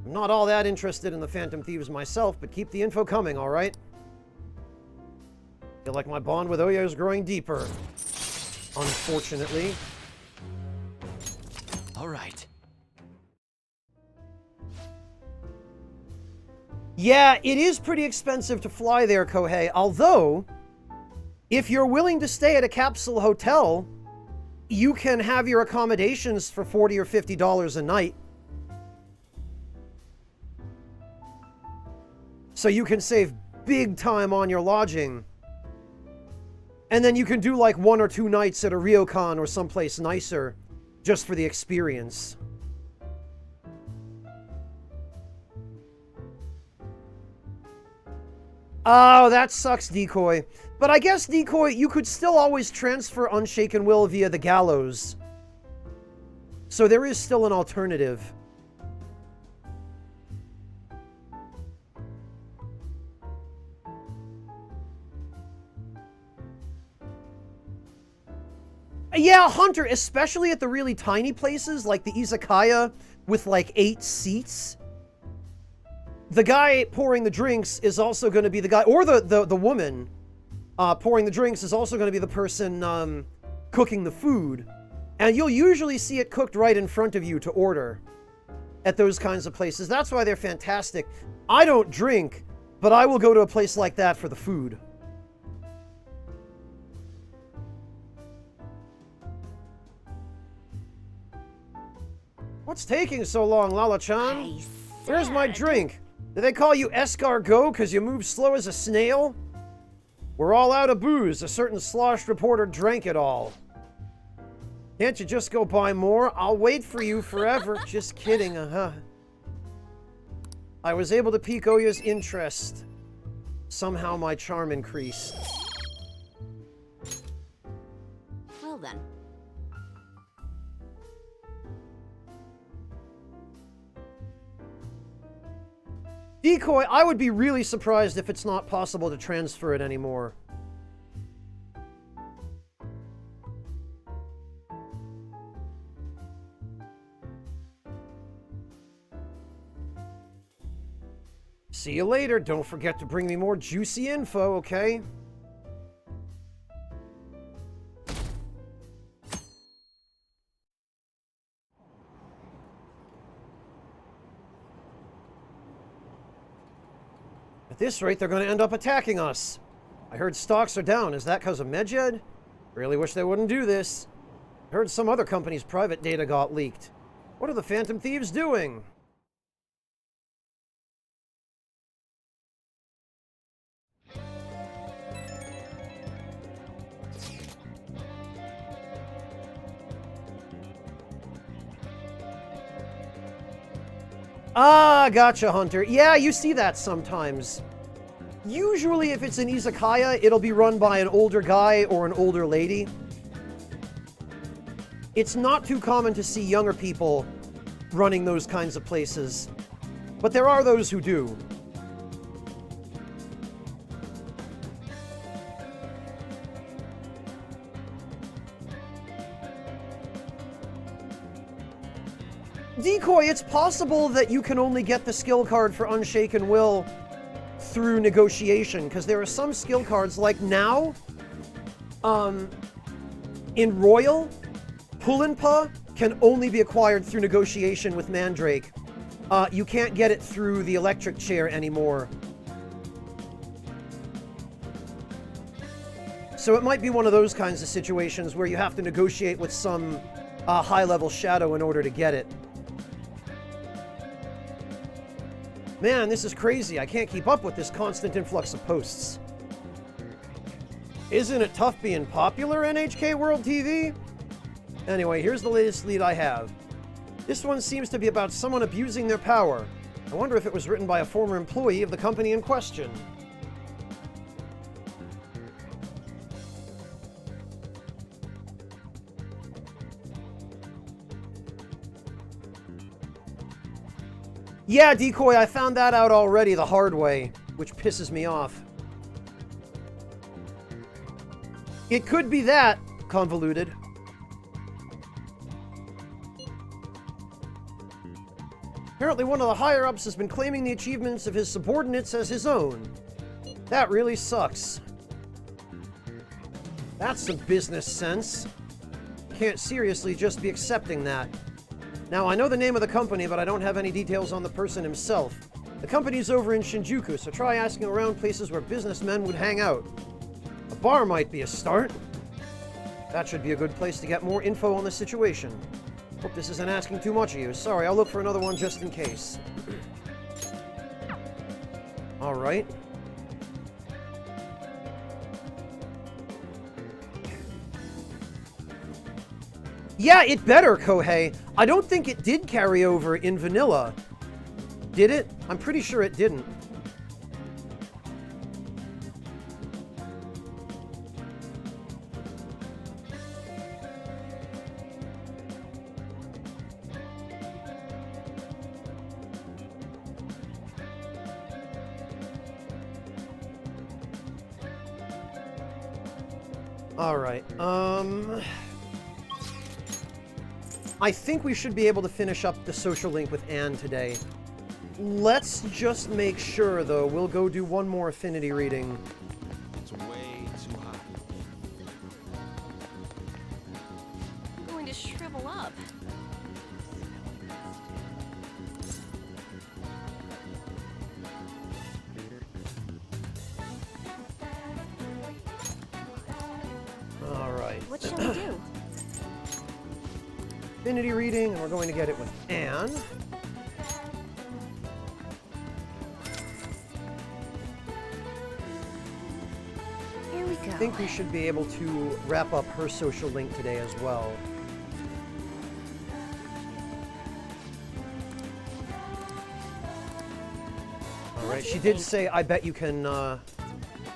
I'm not all that interested in the Phantom Thieves myself, but keep the info coming, alright? Feel like my bond with Oya is growing deeper. Unfortunately. Alright. Yeah, it is pretty expensive to fly there, Kohei, although, if you're willing to stay at a capsule hotel, you can have your accommodations for $40 or $50 a night. So you can save big time on your lodging. And then you can do like 1 or 2 nights at a ryokan or someplace nicer, just for the experience. Oh, that sucks, Decoy. But I guess, Decoy, you could still always transfer Unshaken Will via the gallows. So there is still an alternative. Yeah, Hunter, especially at the really tiny places, like the izakaya with like 8 seats. The guy pouring the drinks is also going to be the guy, or the woman pouring the drinks is also going to be the person cooking the food. And you'll usually see it cooked right in front of you to order at those kinds of places. That's why they're fantastic. I don't drink, but I will go to a place like that for the food. What's taking so long, Lala-chan? Where's my drink? Do they call you escargot because you move slow as a snail? We're all out of booze. A certain sloshed reporter drank it all. Can't you just go buy more? I'll wait for you forever. Just kidding, I was able to pique Oya's interest. Somehow my charm increased. Well then. Decoy, I would be really surprised if it's not possible to transfer it anymore. See you later. Don't forget to bring me more juicy info, okay? At this rate, they're going to end up attacking us. I heard stocks are down. Is that because of Medjed? Really wish they wouldn't do this. I heard some other company's private data got leaked. What are the Phantom Thieves doing? Ah, gotcha, Hunter. Yeah, you see that sometimes. Usually, if it's an izakaya, it'll be run by an older guy or an older lady. It's not too common to see younger people running those kinds of places, but there are those who do. Decoy, it's possible that you can only get the skill card for Unshaken Will through negotiation, because there are some skill cards, like now, in Royal, Pulinpa can only be acquired through negotiation with Mandrake. You can't get it through the electric chair anymore. So it might be one of those kinds of situations where you have to negotiate with some high-level shadow in order to get it. Man, this is crazy. I can't keep up with this constant influx of posts. Isn't it tough being popular, NHK World TV? Anyway, here's the latest lead I have. This one seems to be about someone abusing their power. I wonder if it was written by a former employee of the company in question. Yeah, Decoy, I found that out already the hard way, which pisses me off. It could be that, Convoluted. Apparently one of the higher-ups has been claiming the achievements of his subordinates as his own. That really sucks. That's some business sense. Can't seriously just be accepting that. Now, I know the name of the company, but I don't have any details on the person himself. The company's over in Shinjuku, so try asking around places where businessmen would hang out. A bar might be a start. That should be a good place to get more info on the situation. Hope this isn't asking too much of you. Sorry, I'll look for another one just in case. Alright. Yeah, it better, Kohei. I don't think it did carry over in vanilla. Did it? I'm pretty sure it didn't. All right. I think we should be able to finish up the social link with Anne today. Let's just make sure, though. We'll go do one more affinity reading. It's way too hot. I'm going to shrivel up. All right. What shall we do? Affinity reading, and we're going to get it with Anne. Here we go. I think we should be able to wrap up her social link today as well. All right, she did say, I bet you can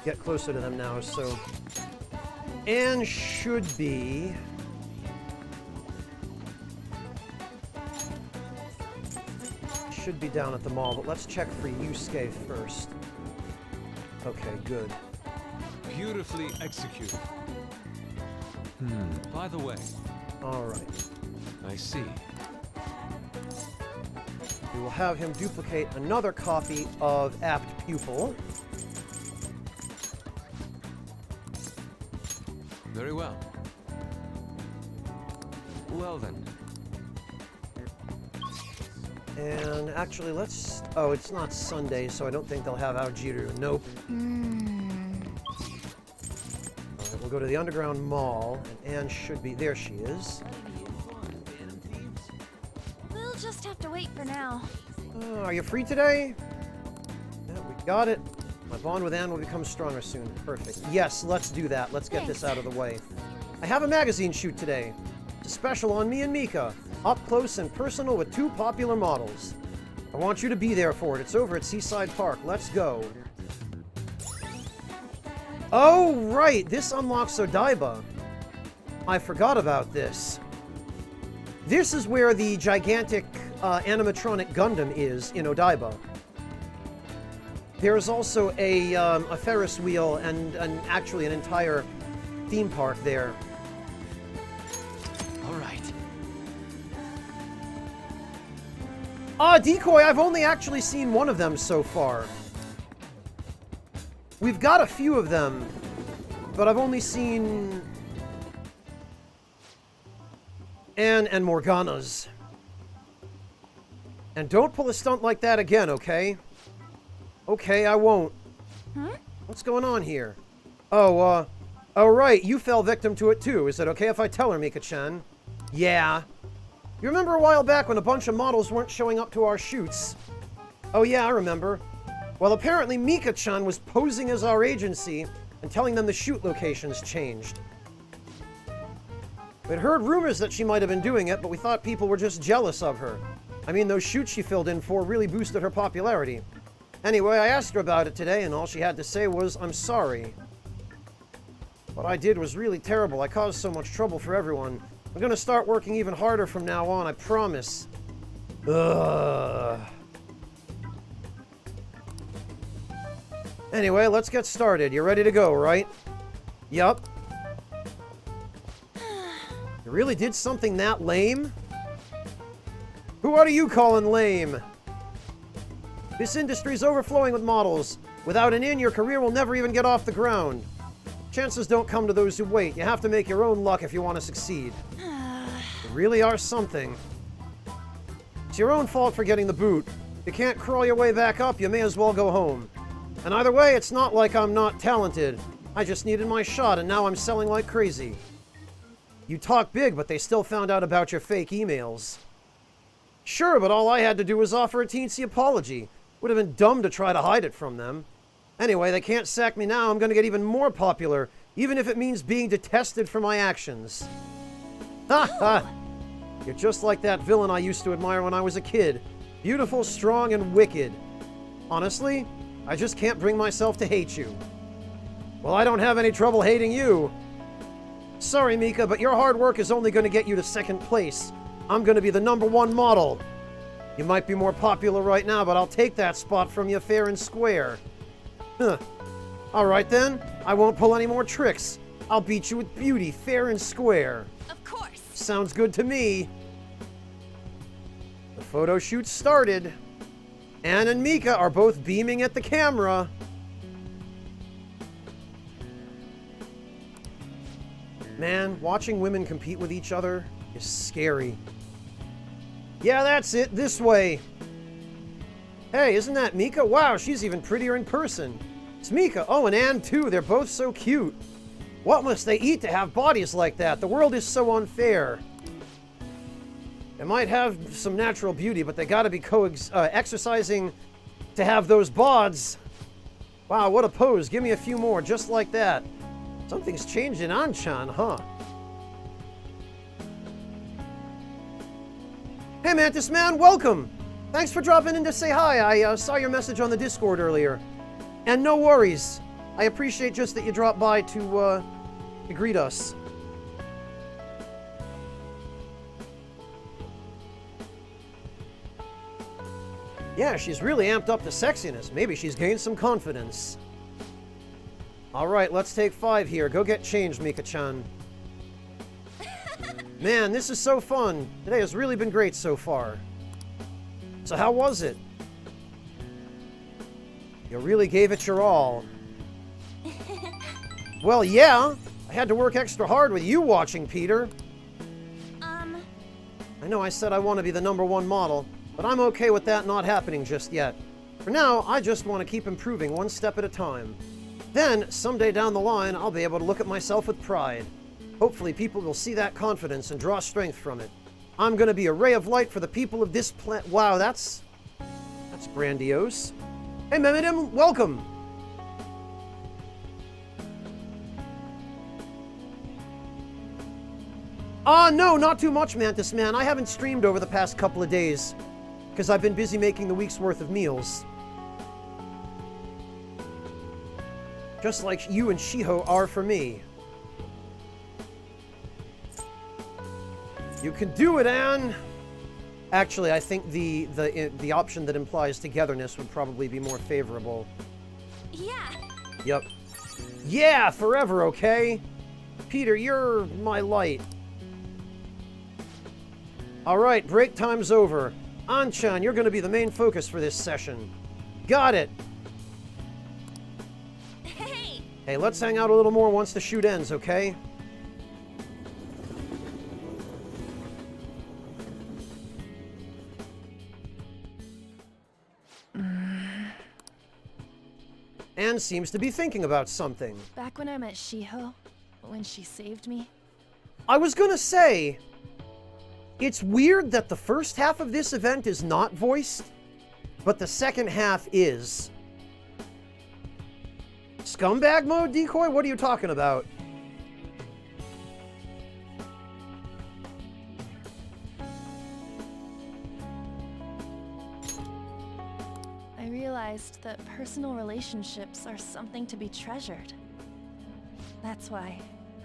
get closer to them now, so... Anne should be... should be down at the mall, but let's check for Yusuke first. Okay, good. Beautifully executed. By the way, All right. I see. We will have him duplicate another copy of Apt Pupil. Very well. Well then. And actually, let's... Oh, it's not Sunday, so I don't think they'll have Aojiru. Nope. All right, we'll go to the Underground Mall, and Anne should be... There she is. We'll just have to wait for now. Are you free today? Yeah, we got it. My bond with Anne will become stronger soon. Perfect. Yes, let's do that. Let's get this out of the way. I have a magazine shoot today. It's a special on me and Mika. Up close and personal with two popular models. I want you to be there for it. It's over at Seaside Park. Let's go. Oh, right. This unlocks Odaiba. I forgot about this. This is where the gigantic animatronic Gundam is in Odaiba. There's also a Ferris wheel and actually an entire theme park there. All right. Decoy, I've only actually seen one of them so far. We've got a few of them, but I've only seen Anne and Morgana's. And don't pull a stunt like that again, okay? Okay, I won't. What's going on here? Oh, right, you fell victim to it too. Is it okay if I tell her, Mika-chan? Yeah. You remember a while back when a bunch of models weren't showing up to our shoots? Oh yeah, I remember. Well, apparently Mika-chan was posing as our agency and telling them the shoot locations changed. We'd heard rumors that she might have been doing it, but we thought people were just jealous of her. I mean, those shoots she filled in for really boosted her popularity. Anyway, I asked her about it today, and all she had to say was, "I'm sorry. What I did was really terrible. I caused so much trouble for everyone. I'm gonna start working even harder from now on, I promise." Ugh. Anyway, let's get started. You ready to go, right? Yup. You really did something that lame? Who are you calling lame? This industry's overflowing with models. Without an in, your career will never even get off the ground. Chances don't come to those who wait. You have to make your own luck if you want to succeed. You really are something. It's your own fault for getting the boot. If you can't crawl your way back up, you may as well go home. And either way, it's not like I'm not talented. I just needed my shot, and now I'm selling like crazy. You talk big, but they still found out about your fake emails. Sure, but all I had to do was offer a teensy apology. Would have been dumb to try to hide it from them. Anyway, they can't sack me now. I'm going to get even more popular, even if it means being detested for my actions. Ha ha! You're just like that villain I used to admire when I was a kid. Beautiful, strong, and wicked. Honestly, I just can't bring myself to hate you. Well, I don't have any trouble hating you. Sorry, Mika, but your hard work is only going to get you to second place. I'm going to be the #1 model. You might be more popular right now, but I'll take that spot from you fair and square. Huh. Alright then, I won't pull any more tricks. I'll beat you with beauty, fair and square. Of course. Sounds good to me. The photo shoot started. Anne and Mika are both beaming at the camera. Man, watching women compete with each other is scary. Yeah, that's it. This way. Hey, isn't that Mika? Wow, she's even prettier in person. It's Mika. Oh, and Anne, too. They're both so cute. What must they eat to have bodies like that? The world is so unfair. They might have some natural beauty, but they gotta be exercising to have those bods. Wow, what a pose. Give me a few more, just like that. Something's changed in Anchan, huh? Hey, Mantis Man, welcome! Thanks for dropping in to say hi. I saw your message on the Discord earlier. And no worries. I appreciate just that you dropped by to greet us. Yeah, she's really amped up the sexiness. Maybe she's gained some confidence. Alright, let's take 5 here. Go get changed, Mika-chan. Man, this is so fun. Today has really been great so far. So how was it? You really gave it your all. Well, yeah. I had to work extra hard with you watching, Peter. I know I said I want to be the #1 model, but I'm okay with that not happening just yet. For now, I just want to keep improving one step at a time. Then, someday down the line, I'll be able to look at myself with pride. Hopefully people will see that confidence and draw strength from it. I'm going to be a ray of light for the people of this planet. Wow, that's grandiose. Hey, Memidim, welcome. No, not too much, Mantis Man. I haven't streamed over the past couple of days. because I've been busy making the week's worth of meals. Just like you and Shiho are for me. You can do it, Anne! Actually, I think the option that implies togetherness would probably be more favorable. Yeah. Yep. Yeah, forever, okay? Peter, you're my light. Alright, break time's over. An-chan, you're gonna be the main focus for this session. Got it! Hey! Hey, let's hang out a little more once the shoot ends, okay? Anne seems to be thinking about something. Back when I met Shiho, when she saved me, I was gonna say, it's weird that the first half of this event is not voiced, but the second half is. Scumbag mode, Decoy? What are you talking about? I realized that personal relationships are something to be treasured. That's why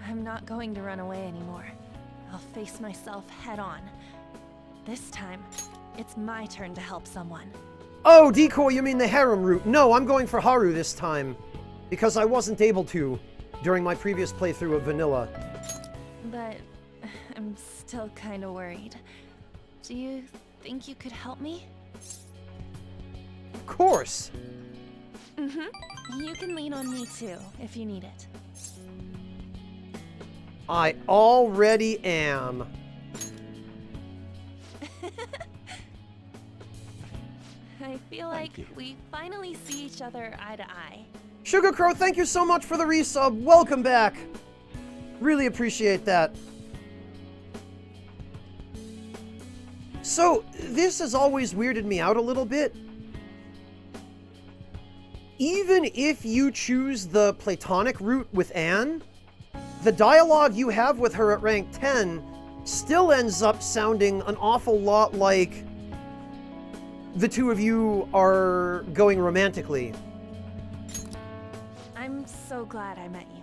I'm not going to run away anymore. I'll face myself head on. This time, it's my turn to help someone. Oh, Decoy, you mean the harem route. No, I'm going for Haru this time, because I wasn't able to during my previous playthrough of Vanilla. But I'm still kind of worried. Do you think you could help me? Of course. Mm-hmm. You can lean on me too, if you need it. I already am. I feel like we finally see each other eye to eye. Sugar Crow, thank you so much for the resub. Welcome back. Really appreciate that. So, this has always weirded me out a little bit. Even if you choose the platonic route with Anne, the dialogue you have with her at rank 10 still ends up sounding an awful lot like the two of you are going romantically. I'm so glad I met you.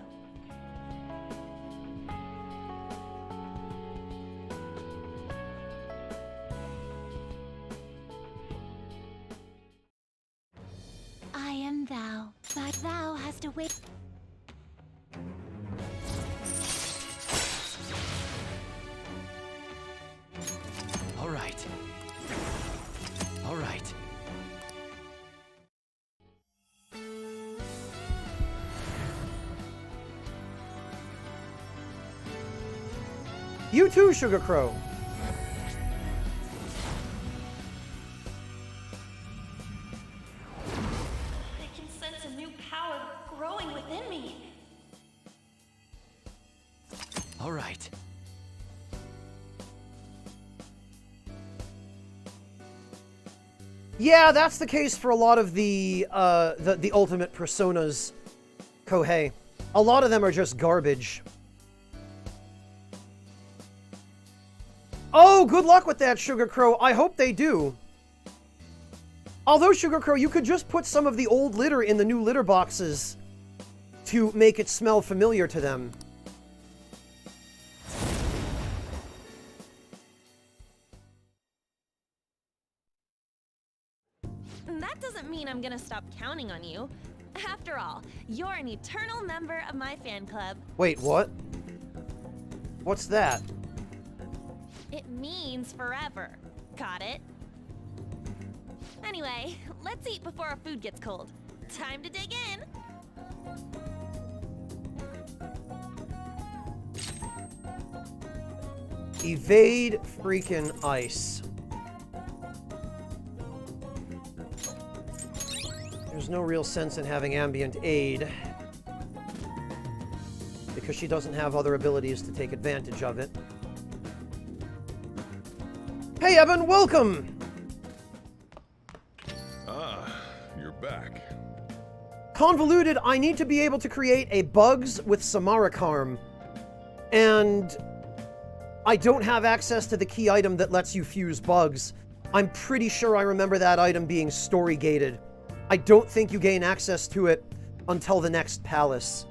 I am thou, but thou hast to wait. All right. All right. You too, Sugar Crow. I can sense a new power growing within me. All right. Yeah, that's the case for a lot of the ultimate personas, Kohei. A lot of them are just garbage. Oh, good luck with that, Sugar Crow. I hope they do. Although, Sugar Crow, you could just put some of the old litter in the new litter boxes to make it smell familiar to them. That doesn't mean I'm gonna stop counting on you. After all, you're an eternal member of my fan club. Wait, what? What's that? It means forever. Got it? Anyway, let's eat before our food gets cold. Time to dig in. Evade freaking ice. There's no real sense in having ambient aid, because she doesn't have other abilities to take advantage of it. Hey Evan, welcome! Ah, you're back. Convoluted, I need to be able to create a bugs with Samarakarm, and I don't have access to the key item that lets you fuse bugs. I'm pretty sure I remember that item being story gated. I don't think you gain access to it until the next palace.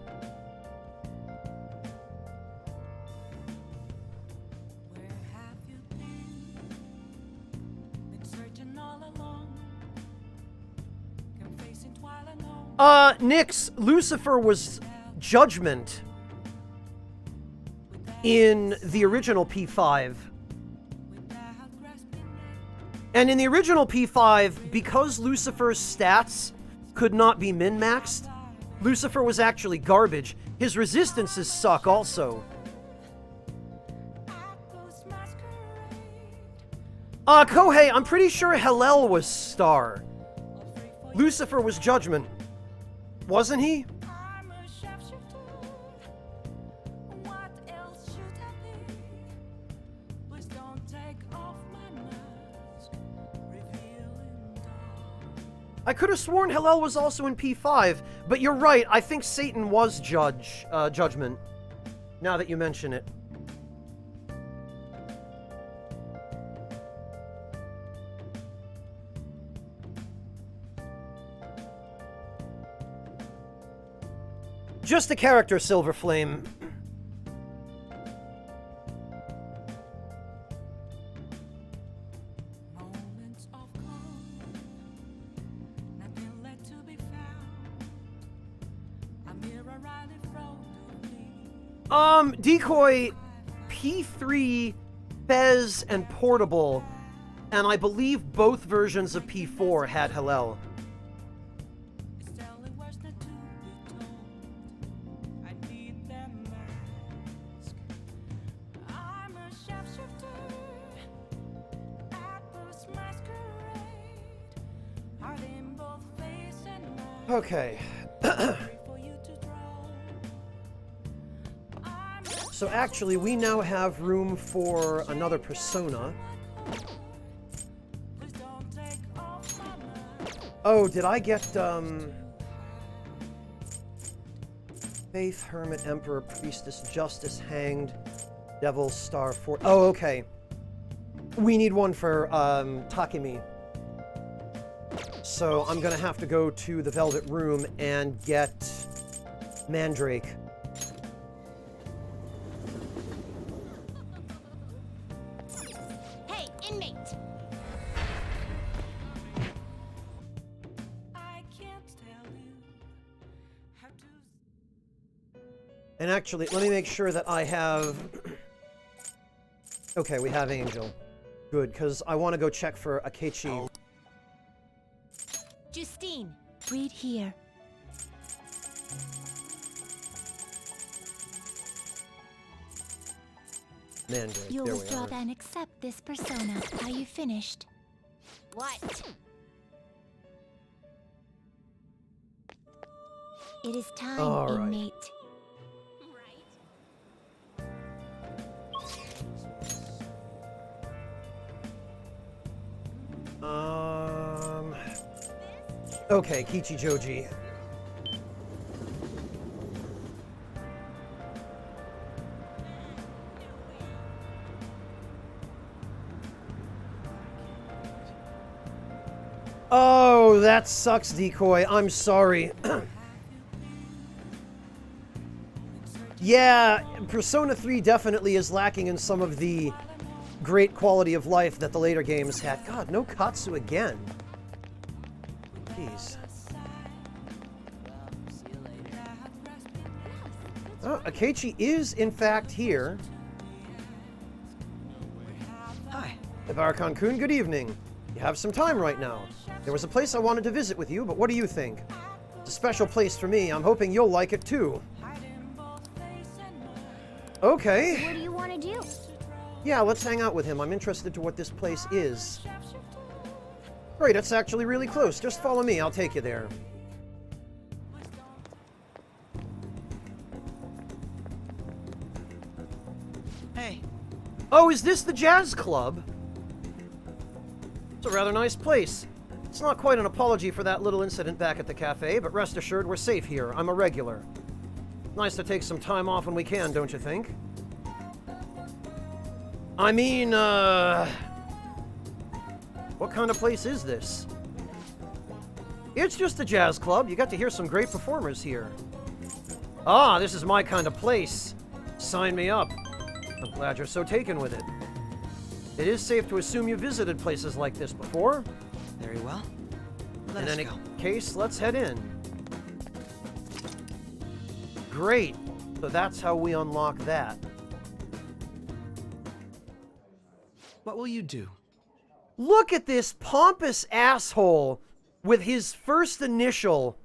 Nyx, Lucifer was Judgment in the original P5. And in the original P5, because Lucifer's stats could not be min-maxed, Lucifer was actually garbage. His resistances suck also. Kohei, I'm pretty sure Hillel was Star. Lucifer was Judgment. Wasn't he? I could have sworn Hillel was also in P5, but you're right, I think Satan was Judgment, now that you mention it. Just a character, Silver Flame. Decoy, P3, Fez, and Portable, and I believe both versions of P4 had Hillel. Okay. So actually, we now have room for another persona. Oh, did I get, Faith, Hermit, Emperor, Priestess, Justice, Hanged, Devil, Star, Fort... Oh, okay. We need one for, Takemi. So I'm gonna have to go to the Velvet Room and get Mandrake. Hey, inmate! And actually, let me make sure that I have... Okay, we have Angel. Good, because I want to go check for Akechi. Justine, read here. Mandrake, You'll there we withdraw are. and accept this persona. Are you finished? What? It is time, All right. inmate. Okay, Kichijoji. Oh, that sucks, Decoy. I'm sorry. Yeah, Persona 3 definitely is lacking in some of the great quality of life that the later games had. God, no Katsu again. Jeez. Oh, Akechi is, in fact, here. Hi. Ibarkon-kun, good evening. You have some time right now. There was a place I wanted to visit with you, but what do you think? It's a special place for me. I'm hoping you'll like it, too. Okay. What do you want to do? Yeah, let's hang out with him. I'm interested to what this place is. Great, it's actually really close. Just follow me. I'll take you there. Hey. Oh, is this the jazz club? It's a rather nice place. It's not quite an apology for that little incident back at the cafe, but rest assured we're safe here. I'm a regular. Nice to take some time off when we can, don't you think? I mean, What kind of place is this? It's just a jazz club. You got to hear some great performers here. Ah, this is my kind of place. Sign me up. I'm glad you're so taken with it. It is safe to assume you visited places like this before. Very well. Let In us any go. case, let's head in. Great. So that's how we unlock that. What will you do? Look at this pompous asshole with his first initial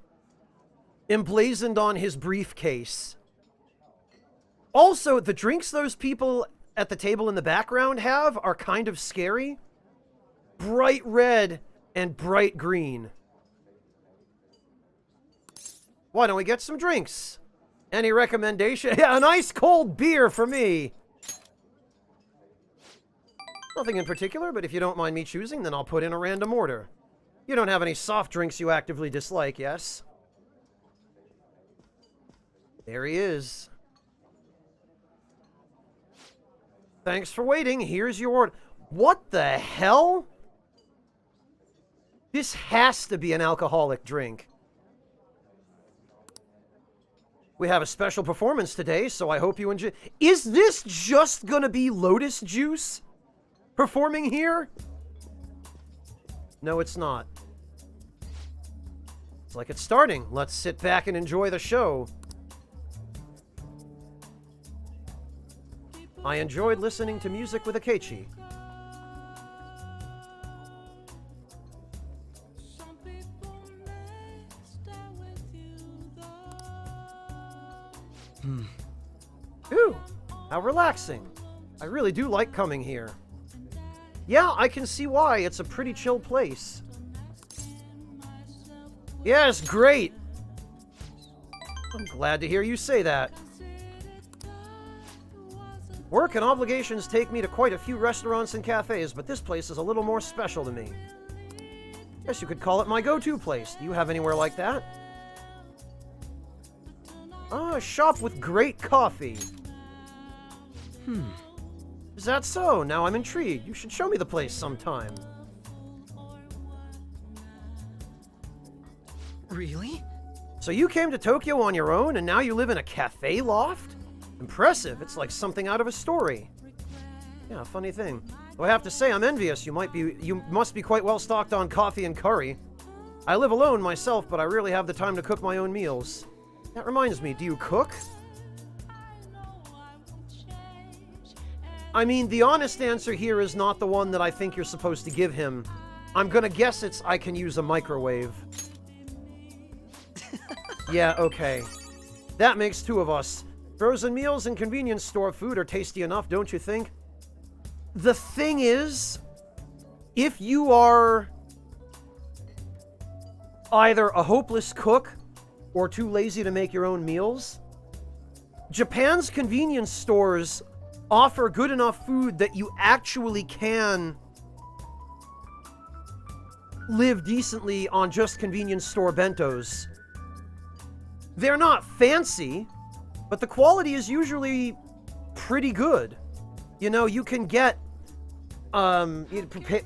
emblazoned on his briefcase. Also, the drinks those people at the table in the background have are kind of scary. Bright red and bright green. Why don't we get some drinks? Any recommendation? Yeah, an ice cold beer for me. Nothing in particular, but if you don't mind me choosing, then I'll put in a random order. You don't have any soft drinks you actively dislike, yes? There he is. Thanks for waiting. Here's your order. What the hell? This has to be an alcoholic drink. We have a special performance today, so I hope you enjoy. Is this just gonna be Lotus Juice performing here? No, it's not. It's like it's starting. Let's sit back and enjoy the show. I enjoyed listening to music with Akechi. Ooh, how relaxing. I really do like coming here. Yeah, I can see why. It's a pretty chill place. Yes, great. I'm glad to hear you say that. Work and obligations take me to quite a few restaurants and cafes, but this place is a little more special to me. Guess you could call it my go-to place. Do you have anywhere like that? Ah, a shop with great coffee. Is that so? Now I'm intrigued. You should show me the place sometime. Really? So you came to Tokyo on your own, and now you live in a cafe loft? Impressive. It's like something out of a story. Yeah, funny thing. Though I have to say, I'm envious. You must be quite well stocked on coffee and curry. I live alone myself, but I rarely have the time to cook my own meals. That reminds me, do you cook? I mean, the honest answer here is not the one that I think you're supposed to give him. I'm gonna guess it's I can use a microwave. Yeah, okay. That makes two of us. Frozen meals and convenience store food are tasty enough, don't you think? The thing is, if you are either a hopeless cook or too lazy to make your own meals, Japan's convenience stores offer good enough food that you actually can live decently on just convenience store bentos. They're not fancy, but the quality is usually pretty good. You know, you can get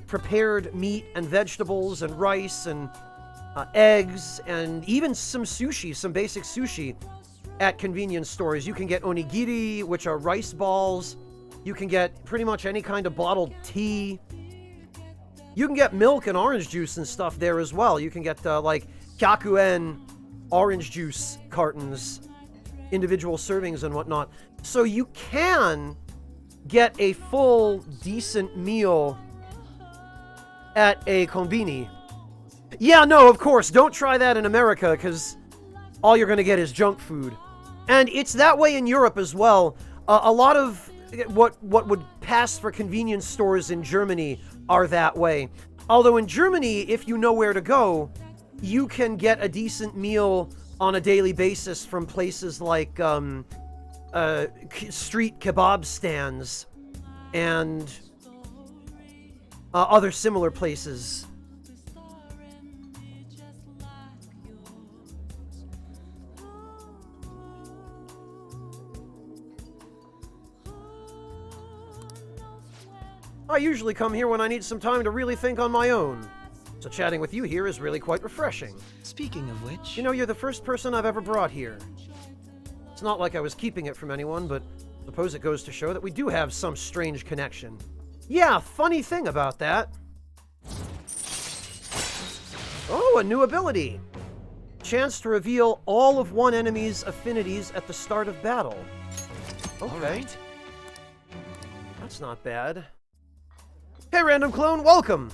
prepared meat and vegetables and rice and eggs and even some sushi, some basic sushi at convenience stores. You can get onigiri, which are rice balls. You can get pretty much any kind of bottled tea. You can get milk and orange juice and stuff there as well. You can get like 100 orange juice cartons, individual servings and whatnot. So you can get a full, decent meal at a konbini. Yeah, no, of course, don't try that in America, because all you're going to get is junk food. And it's that way in Europe as well. A lot of what would pass for convenience stores in Germany are that way. Although in Germany, if you know where to go, you can get a decent meal on a daily basis from places like street kebab stands and other similar places. Oh usually come here when I need some time to really think on my own. So chatting with you here is really quite refreshing. Speaking of which... You know, you're the first person I've ever brought here. It's not like I was keeping it from anyone, but I suppose it goes to show that we do have some strange connection. Yeah, funny thing about that. Oh, a new ability. Chance to reveal all of one enemy's affinities at the start of battle. Okay. All right. That's not bad. Hey, Random Clone, welcome!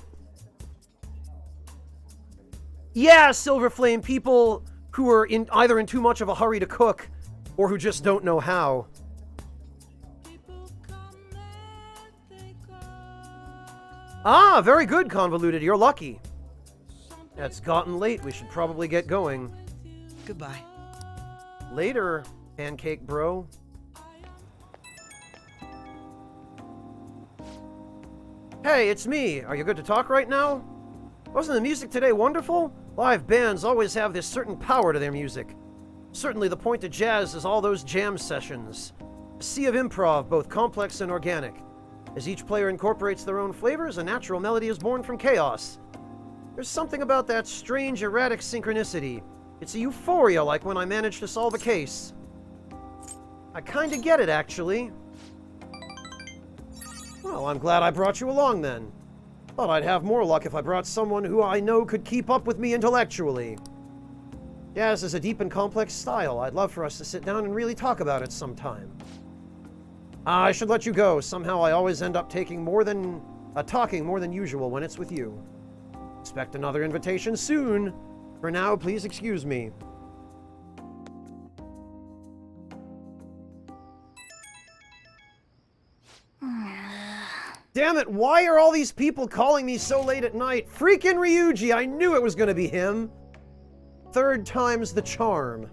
Yeah, Silver Flame, people who are either in too much of a hurry to cook, or who just don't know how. Ah, very good, Convoluted, you're lucky. It's gotten late, we should probably get going. Goodbye. Later, Pancake Bro. Hey, it's me. Are you good to talk right now? Wasn't the music today wonderful? Live bands always have this certain power to their music. Certainly the point of jazz is all those jam sessions. A sea of improv, both complex and organic. As each player incorporates their own flavors, a natural melody is born from chaos. There's something about that strange, erratic synchronicity. It's a euphoria like when I managed to solve a case. I kinda get it, actually. Well, I'm glad I brought you along then. Thought I'd have more luck if I brought someone who I know could keep up with me intellectually. Jazz is a deep and complex style. I'd love for us to sit down and really talk about it sometime. I should let you go. Somehow I always end up talking more than usual when it's with you. Expect another invitation soon. For now, please excuse me. Damn it, why are all these people calling me so late at night? Freaking Ryuji, I knew it was gonna be him. Third time's the charm.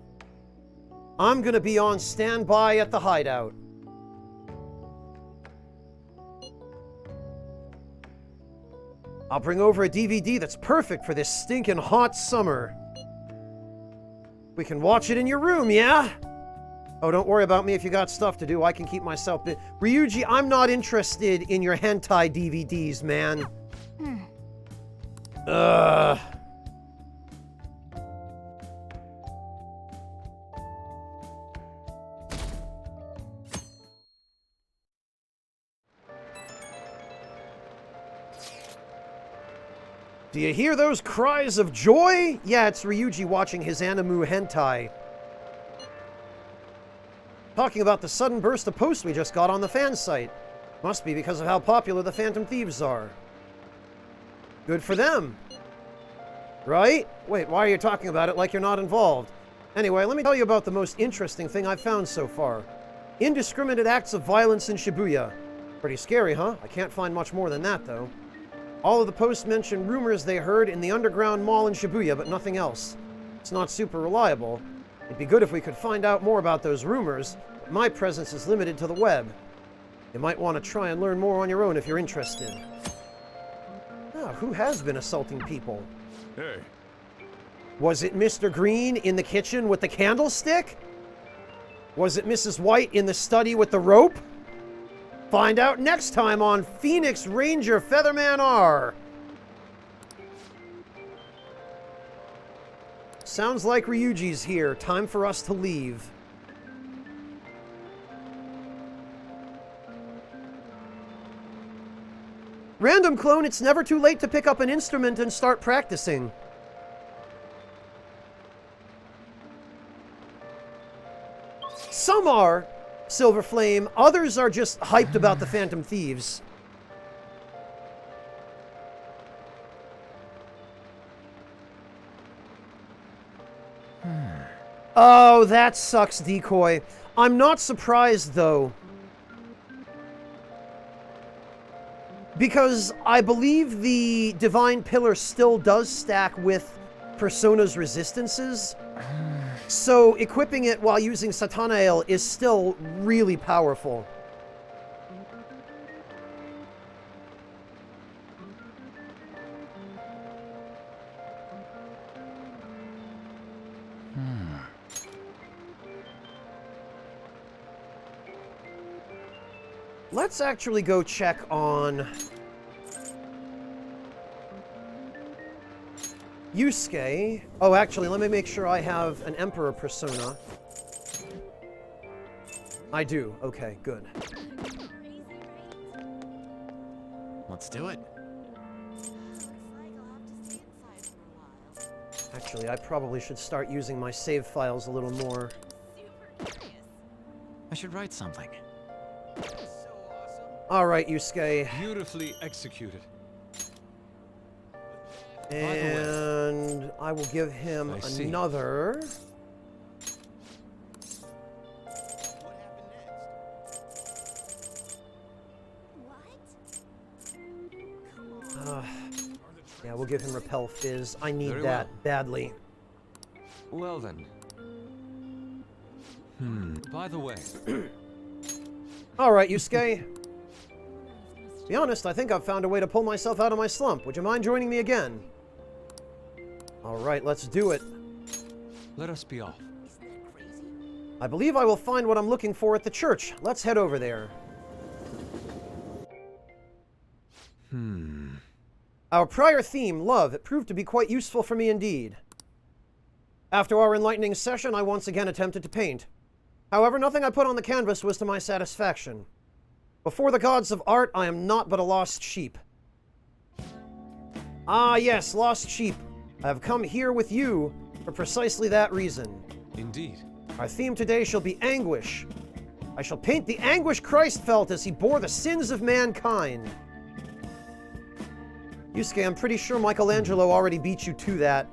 I'm gonna be on standby at the hideout. I'll bring over a DVD that's perfect for this stinking hot summer. We can watch it in your room, yeah? Oh, don't worry about me if you got stuff to do. I can keep myself busy. Ryuji, I'm not interested in your hentai DVDs, man. Do you hear those cries of joy? Yeah, it's Ryuji watching his Animu hentai. Talking about the sudden burst of posts we just got on the fan site. Must be because of how popular the Phantom Thieves are. Good for them. Right? Wait, why are you talking about it like you're not involved? Anyway, let me tell you about the most interesting thing I've found so far. Indiscriminate acts of violence in Shibuya. Pretty scary, huh? I can't find much more than that, though. All of the posts mention rumors they heard in the underground mall in Shibuya, but nothing else. It's not super reliable. It'd be good if we could find out more about those rumors, but my presence is limited to the web. You might want to try and learn more on your own if you're interested. Ah, who has been assaulting people? Hey. Was it Mr. Green in the kitchen with the candlestick? Was it Mrs. White in the study with the rope? Find out next time on Phoenix Ranger Featherman R. Sounds like Ryuji's here. Time for us to leave. Random Clone, it's never too late to pick up an instrument and start practicing. Some are, Silver Flame. Others are just hyped about the Phantom Thieves. Oh, that sucks, Decoy. I'm not surprised, though. Because I believe the Divine Pillar still does stack with Persona's resistances. So equipping it while using Satanael is still really powerful. Let's actually go check on Yusuke. Oh, actually, let me make sure I have an Emperor persona. I do. Okay, good. Let's do it. Actually, I probably should start using my save files a little more. I should write something. All right, Yusuke. Beautifully executed. And I will give him I see. another. Yeah, we'll give him Repel Fizz. I need Very that well. badly. Well then. By the way, All right, Yusuke. To be honest, I think I've found a way to pull myself out of my slump. Would you mind joining me again? All right, let's do it. let us be off. I believe I will find what I'm looking for at the church. Let's head over there. Our prior theme, love, it proved to be quite useful for me indeed. After our enlightening session, I once again attempted to paint. However, nothing I put on the canvas was to my satisfaction. Before the gods of art, I am naught but a lost sheep. Ah, yes, lost sheep. I have come here with you for precisely that reason. Indeed. Our theme today shall be anguish. I shall paint the anguish Christ felt as he bore the sins of mankind. Yusuke, I'm pretty sure Michelangelo already beat you to that.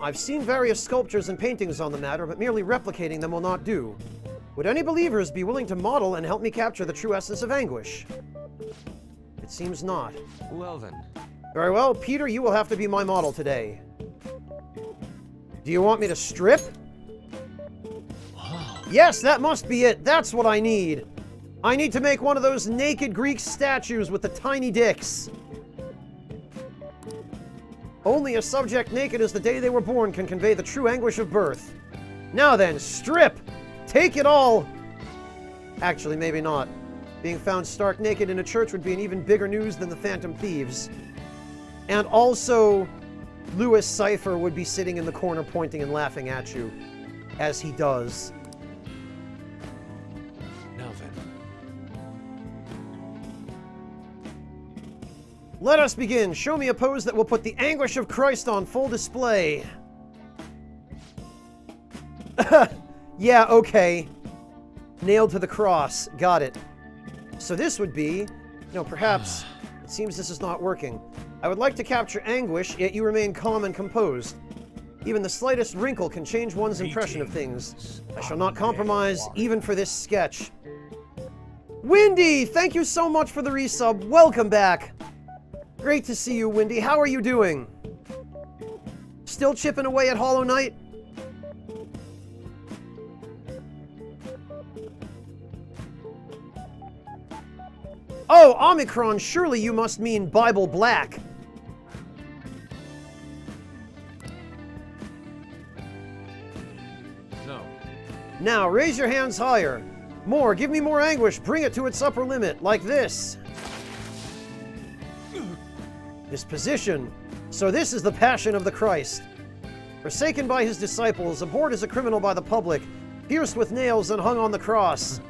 I've seen various sculptures and paintings on the matter, but merely replicating them will not do. Would any believers be willing to model and help me capture the true essence of anguish? It seems not. Well then. Very well, Peter, you will have to be my model today. Do you want me to strip? Yes, that must be it. That's what I need. I need to make one of those naked Greek statues with the tiny dicks. Only a subject naked as the day they were born can convey the true anguish of birth. Now then, strip! Take it all! Actually, maybe not. Being found stark naked in a church would be an even bigger news than the Phantom Thieves. And also, Louis Cypher would be sitting in the corner pointing and laughing at you, as he does. Now then. Let us begin. Show me a pose that will put the anguish of Christ on full display. Yeah, okay. Nailed to the cross. Got it. So this would be... No, perhaps... It seems this is not working. I would like to capture anguish, yet you remain calm and composed. Even the slightest wrinkle can change one's impression of things. I shall not compromise, even for this sketch. Windy! Thank you so much for the resub. Welcome back. Great to see you, Windy. How are you doing? Still chipping away at Hollow Knight? Oh, Omicron, surely you must mean Bible Black. No. Now, raise your hands higher. More, give me more anguish. Bring it to its upper limit, like this. This position. So this is the passion of the Christ. Forsaken by his disciples, abhorred as a criminal by the public, pierced with nails and hung on the cross.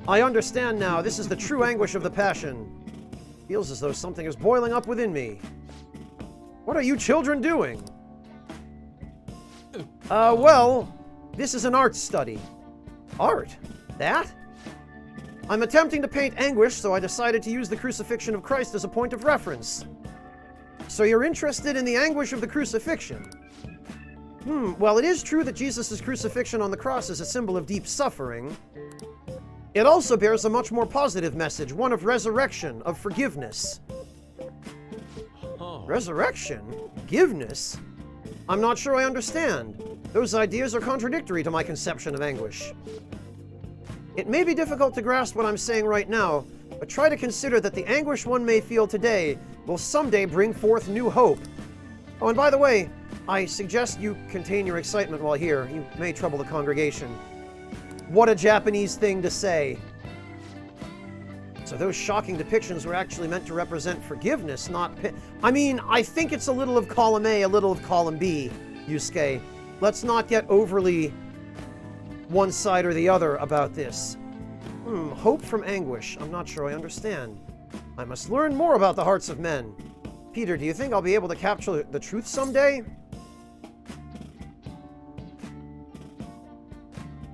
I understand now, this is the true anguish of the passion. Feels as though something is boiling up within me. What are you children doing? Well, this is an art study. Art? That? I'm attempting to paint anguish, so I decided to use the crucifixion of Christ as a point of reference. So you're interested in the anguish of the crucifixion? Well, it is true that Jesus' crucifixion on the cross is a symbol of deep suffering. It also bears a much more positive message, one of resurrection, of forgiveness. Oh. Resurrection? Forgiveness? I'm not sure I understand. Those ideas are contradictory to my conception of anguish. It may be difficult to grasp what I'm saying right now, but try to consider that the anguish one may feel today will someday bring forth new hope. Oh, and by the way, I suggest you contain your excitement while here. You may trouble the congregation. What a Japanese thing to say. So those shocking depictions were actually meant to represent forgiveness, not I mean, I think it's a little of column A, a little of column B, Yusuke. Let's not get overly one side or the other about this. Hope from anguish. I'm not sure I understand. I must learn more about the hearts of men. Peter, do you think I'll be able to capture the truth someday?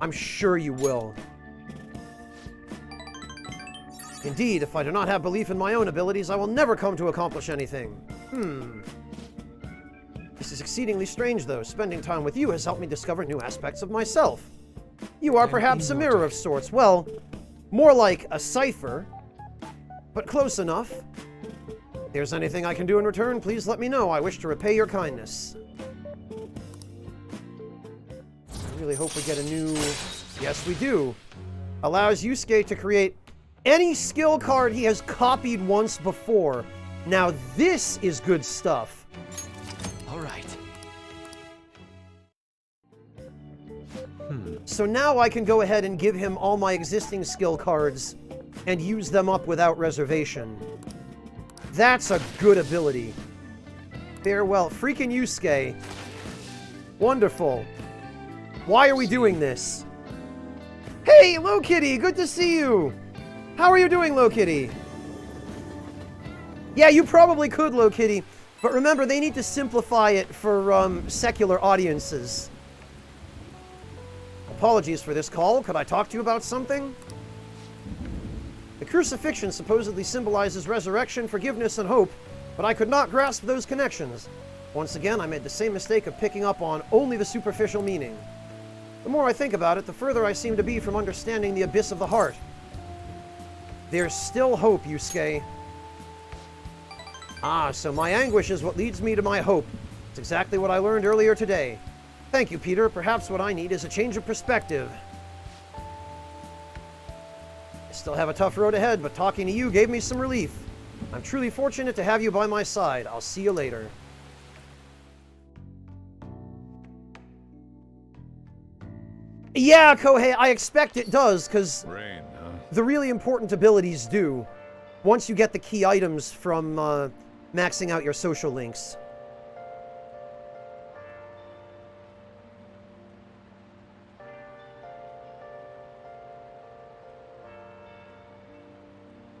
I'm sure you will. Indeed, if I do not have belief in my own abilities, I will never come to accomplish anything. This is exceedingly strange, though. Spending time with you has helped me discover new aspects of myself. You are perhaps a mirror of sorts. Well, more like a cipher, but close enough. If there's anything I can do in return, please let me know. I wish to repay your kindness. I really hope we get a new... Yes, we do. Allows Yusuke to create any skill card he has copied once before. Now this is good stuff. All right. So now I can go ahead and give him all my existing skill cards and use them up without reservation. That's a good ability. Farewell. Freaking Yusuke. Wonderful. Why are we doing this? Hey, Low Kitty, good to see you. How are you doing, Low Kitty? Yeah, you probably could, Low Kitty, but remember, they need to simplify it for secular audiences. Apologies for this call. Could I talk to you about something? The crucifixion supposedly symbolizes resurrection, forgiveness, and hope, but I could not grasp those connections. Once again, I made the same mistake of picking up on only the superficial meaning. The more I think about it, the further I seem to be from understanding the abyss of the heart. There's still hope, Yusuke. Ah, so my anguish is what leads me to my hope. It's exactly what I learned earlier today. Thank you, Peter. Perhaps what I need is a change of perspective. I still have a tough road ahead, but talking to you gave me some relief. I'm truly fortunate to have you by my side. I'll see you later. Yeah, Kohei, I expect it does, because Rain, huh? the really important abilities do, once you get the key items from maxing out your social links.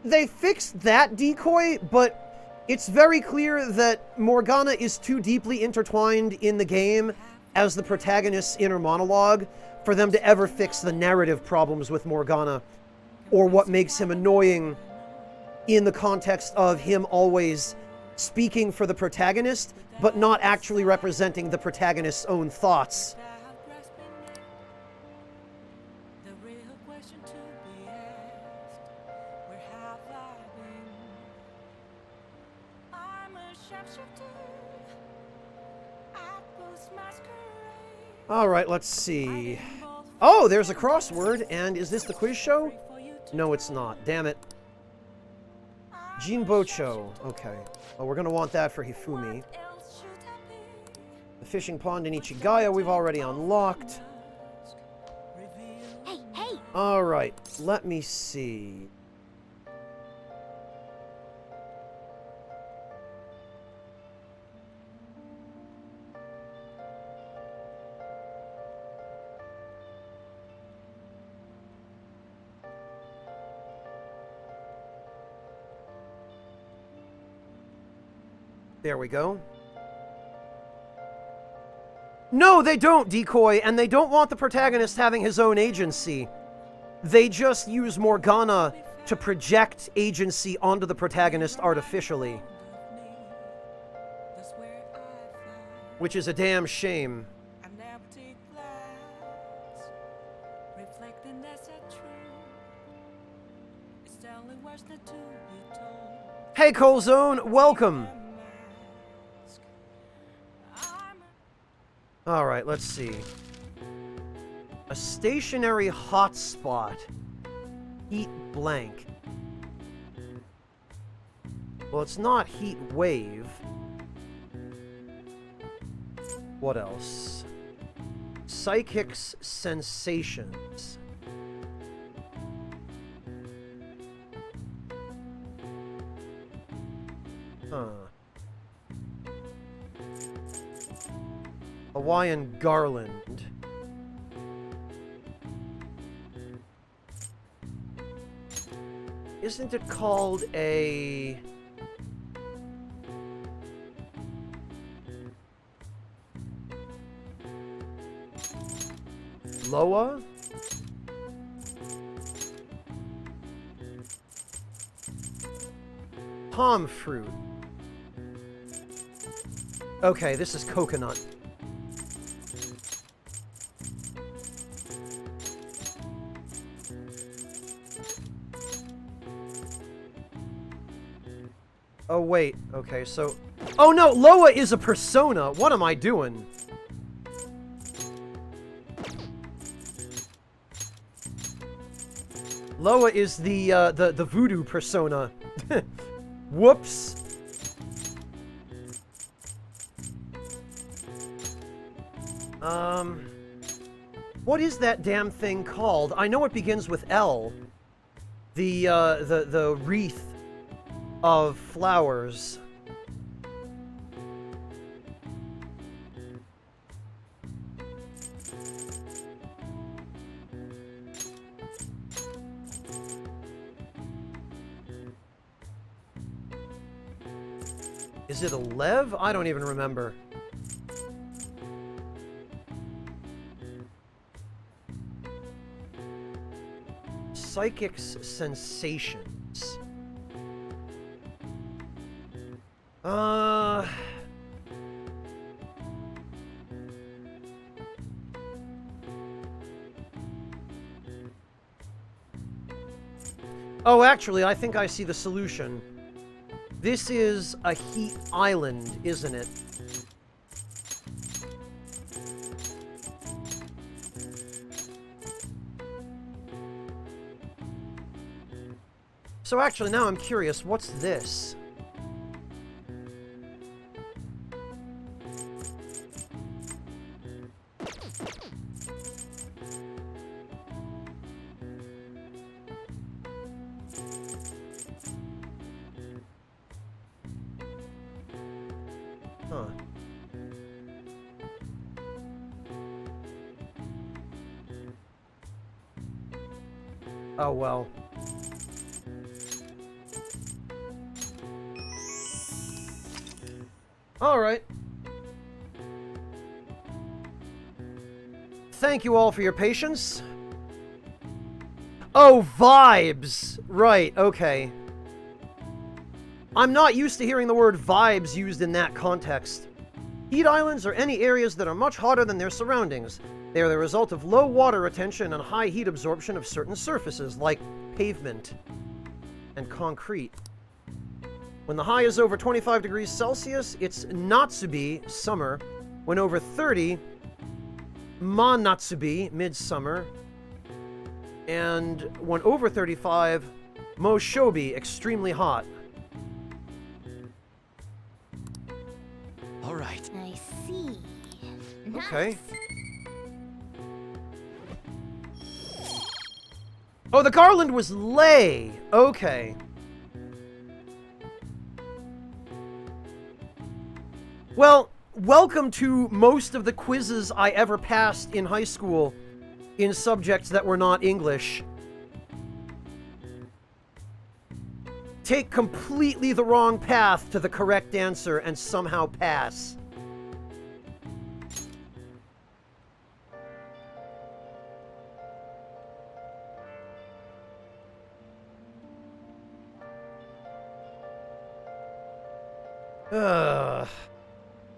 They fixed that decoy, but it's very clear that Morgana is too deeply intertwined in the game as the protagonist's inner monologue for them to ever fix the narrative problems with Morgana, or what makes him annoying in the context of him always speaking for the protagonist, but not actually representing the protagonist's own thoughts. Alright, let's see. Oh, there's a crossword, and is this the quiz show? No, it's not. Damn it. Jinbocho. Okay. Well, we're gonna want that for Hifumi. The fishing pond in Ichigaya we've already unlocked. Hey, hey! Alright, let me see. There we go. No, they don't, Decoy, and they don't want the protagonist having his own agency. They just use Morgana to project agency onto the protagonist artificially. Which is a damn shame. Hey, Colzone, welcome! Alright, let's see. A stationary hotspot. Heat blank. Well, it's not heat wave. What else? Psychic's sensations. Hawaiian garland. Isn't it called a... Loa? Palm fruit. Okay, this is coconut. Oh, wait. Okay, so... Oh, no! Loa is a persona! What am I doing? Loa is the voodoo persona. Whoops. What is that damn thing called? I know it begins with L. The wreath of flowers. Is it a Lev? I don't even remember. Psychic's sensations. Oh, actually, I think I see the solution. This is a heat island, isn't it? So actually, now I'm curious, what's this? Huh. Oh, well. All right. Thank you all for your patience. Oh, vibes! Right, okay. I'm not used to hearing the word vibes used in that context. Heat islands are any areas that are much hotter than their surroundings. They are the result of low water retention and high heat absorption of certain surfaces, like pavement and concrete. When the high is over 25 degrees Celsius, it's Natsubi, summer. When over 30, Ma-Natsubi, midsummer. And when over 35, Moshobi, extremely hot. All right. I see. Okay. Oh, the garland was lei. Okay. Well, welcome to most of the quizzes I ever passed in high school in subjects that were not English. Take completely the wrong path to the correct answer and somehow pass.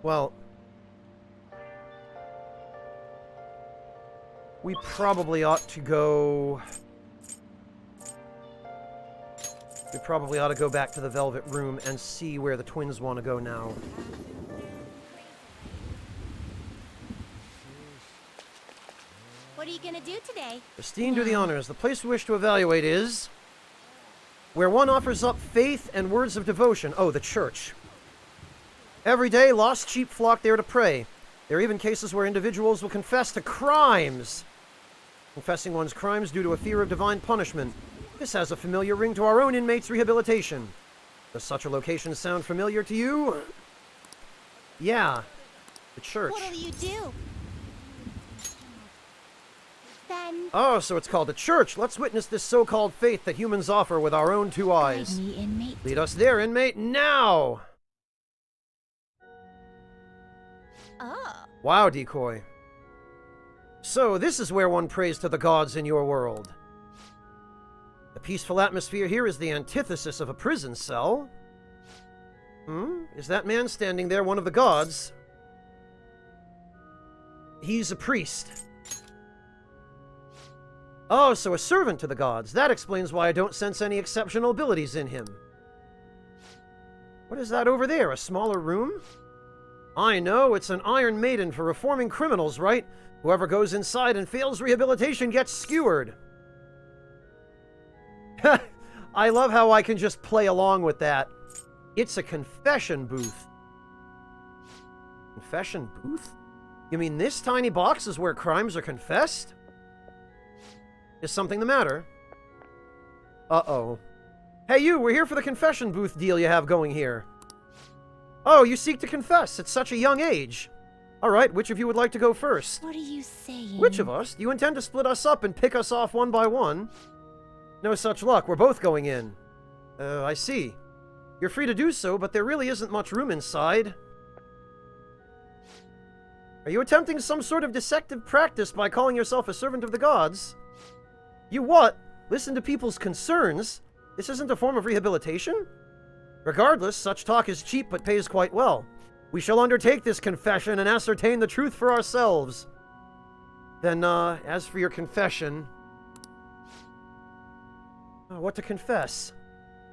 Well, we probably ought to go... We probably ought to go back to the Velvet Room and see where the twins want to go now. What are you gonna do today? Christine, do the honors. The place we wish to evaluate is... where one offers up faith and words of devotion. Oh, the church. Every day, lost sheep flock there to pray. There are even cases where individuals will confess to crimes. Confessing one's crimes due to a fear of divine punishment. This has a familiar ring to our own inmates' rehabilitation. Does such a location sound familiar to you? Yeah. The church. What'll you do? Then Oh, so it's called a church. Let's witness this so-called faith that humans offer with our own two guide eyes. me, inmate. Lead us there, inmate, now! Oh. Wow, Decoy. So, this is where one prays to the gods in your world. The peaceful atmosphere here is the antithesis of a prison cell. Is that man standing there one of the gods? He's a priest. Oh, so a servant to the gods. That explains why I don't sense any exceptional abilities in him. What is that over there? A smaller room? I know, it's an Iron Maiden for reforming criminals, right? Whoever goes inside and fails rehabilitation gets skewered. I love how I can just play along with that. It's a confession booth. Confession booth? You mean this tiny box is where crimes are confessed? Is something the matter? Uh-oh. Hey you, we're here for the confession booth deal you have going here. Oh, you seek to confess at such a young age. Alright, which of you would like to go first? What are you saying? Which of us? Do you intend to split us up and pick us off one by one? No such luck, we're both going in. I see. You're free to do so, but there really isn't much room inside. Are you attempting some sort of deceptive practice by calling yourself a servant of the gods? You what? Listen to people's concerns? This isn't a form of rehabilitation? Regardless, such talk is cheap but pays quite well. We shall undertake this confession and ascertain the truth for ourselves. Then, as for your confession... what to confess?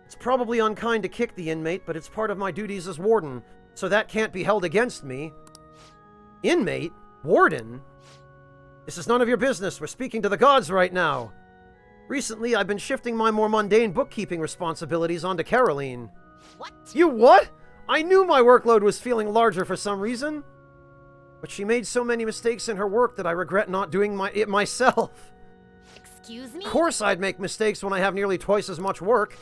It's probably unkind to kick the inmate, but it's part of my duties as warden, so that can't be held against me. Inmate? Warden? This is none of your business. We're speaking to the gods right now. Recently, I've been shifting my more mundane bookkeeping responsibilities onto Caroline. What? You what? I knew my workload was feeling larger for some reason. But she made so many mistakes in her work that I regret not doing it myself. Excuse me? Of course I'd make mistakes when I have nearly twice as much work.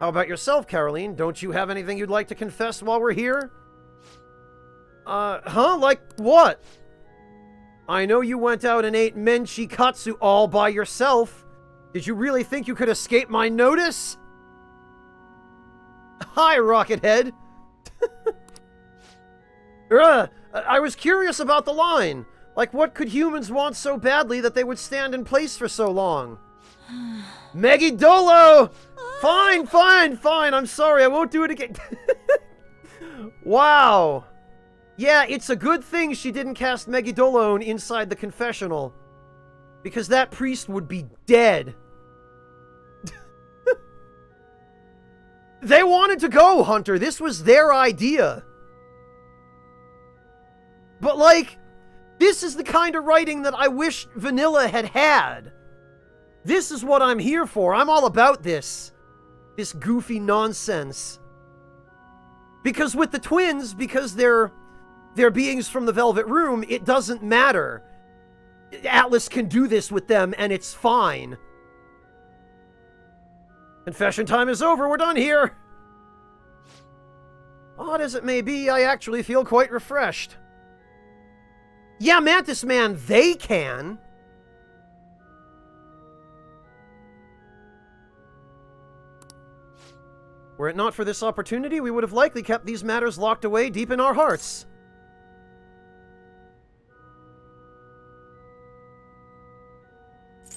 How about yourself, Caroline? Don't you have anything you'd like to confess while we're here? Like what? I know you went out and ate menchikatsu all by yourself. Did you really think you could escape my notice? Hi, Rockethead. I was curious about the line. Like, what could humans want so badly that they would stand in place for so long? Megidolo! Fine, fine, fine. I'm sorry. I won't do it again. Wow. Yeah, it's a good thing she didn't cast Megidolone inside the confessional. Because that priest would be dead. They wanted to go, Hunter. This was their idea. But, like, this is the kind of writing that I wish Vanilla had had. This is what I'm here for. I'm all about this. This goofy nonsense. Because with the twins, because they're beings from the Velvet Room, it doesn't matter. Atlas can do this with them, and it's fine. Confession time is over. We're done here. Odd as it may be, I actually feel quite refreshed. Yeah, Mantis Man, they can. Were it not for this opportunity, we would have likely kept these matters locked away deep in our hearts.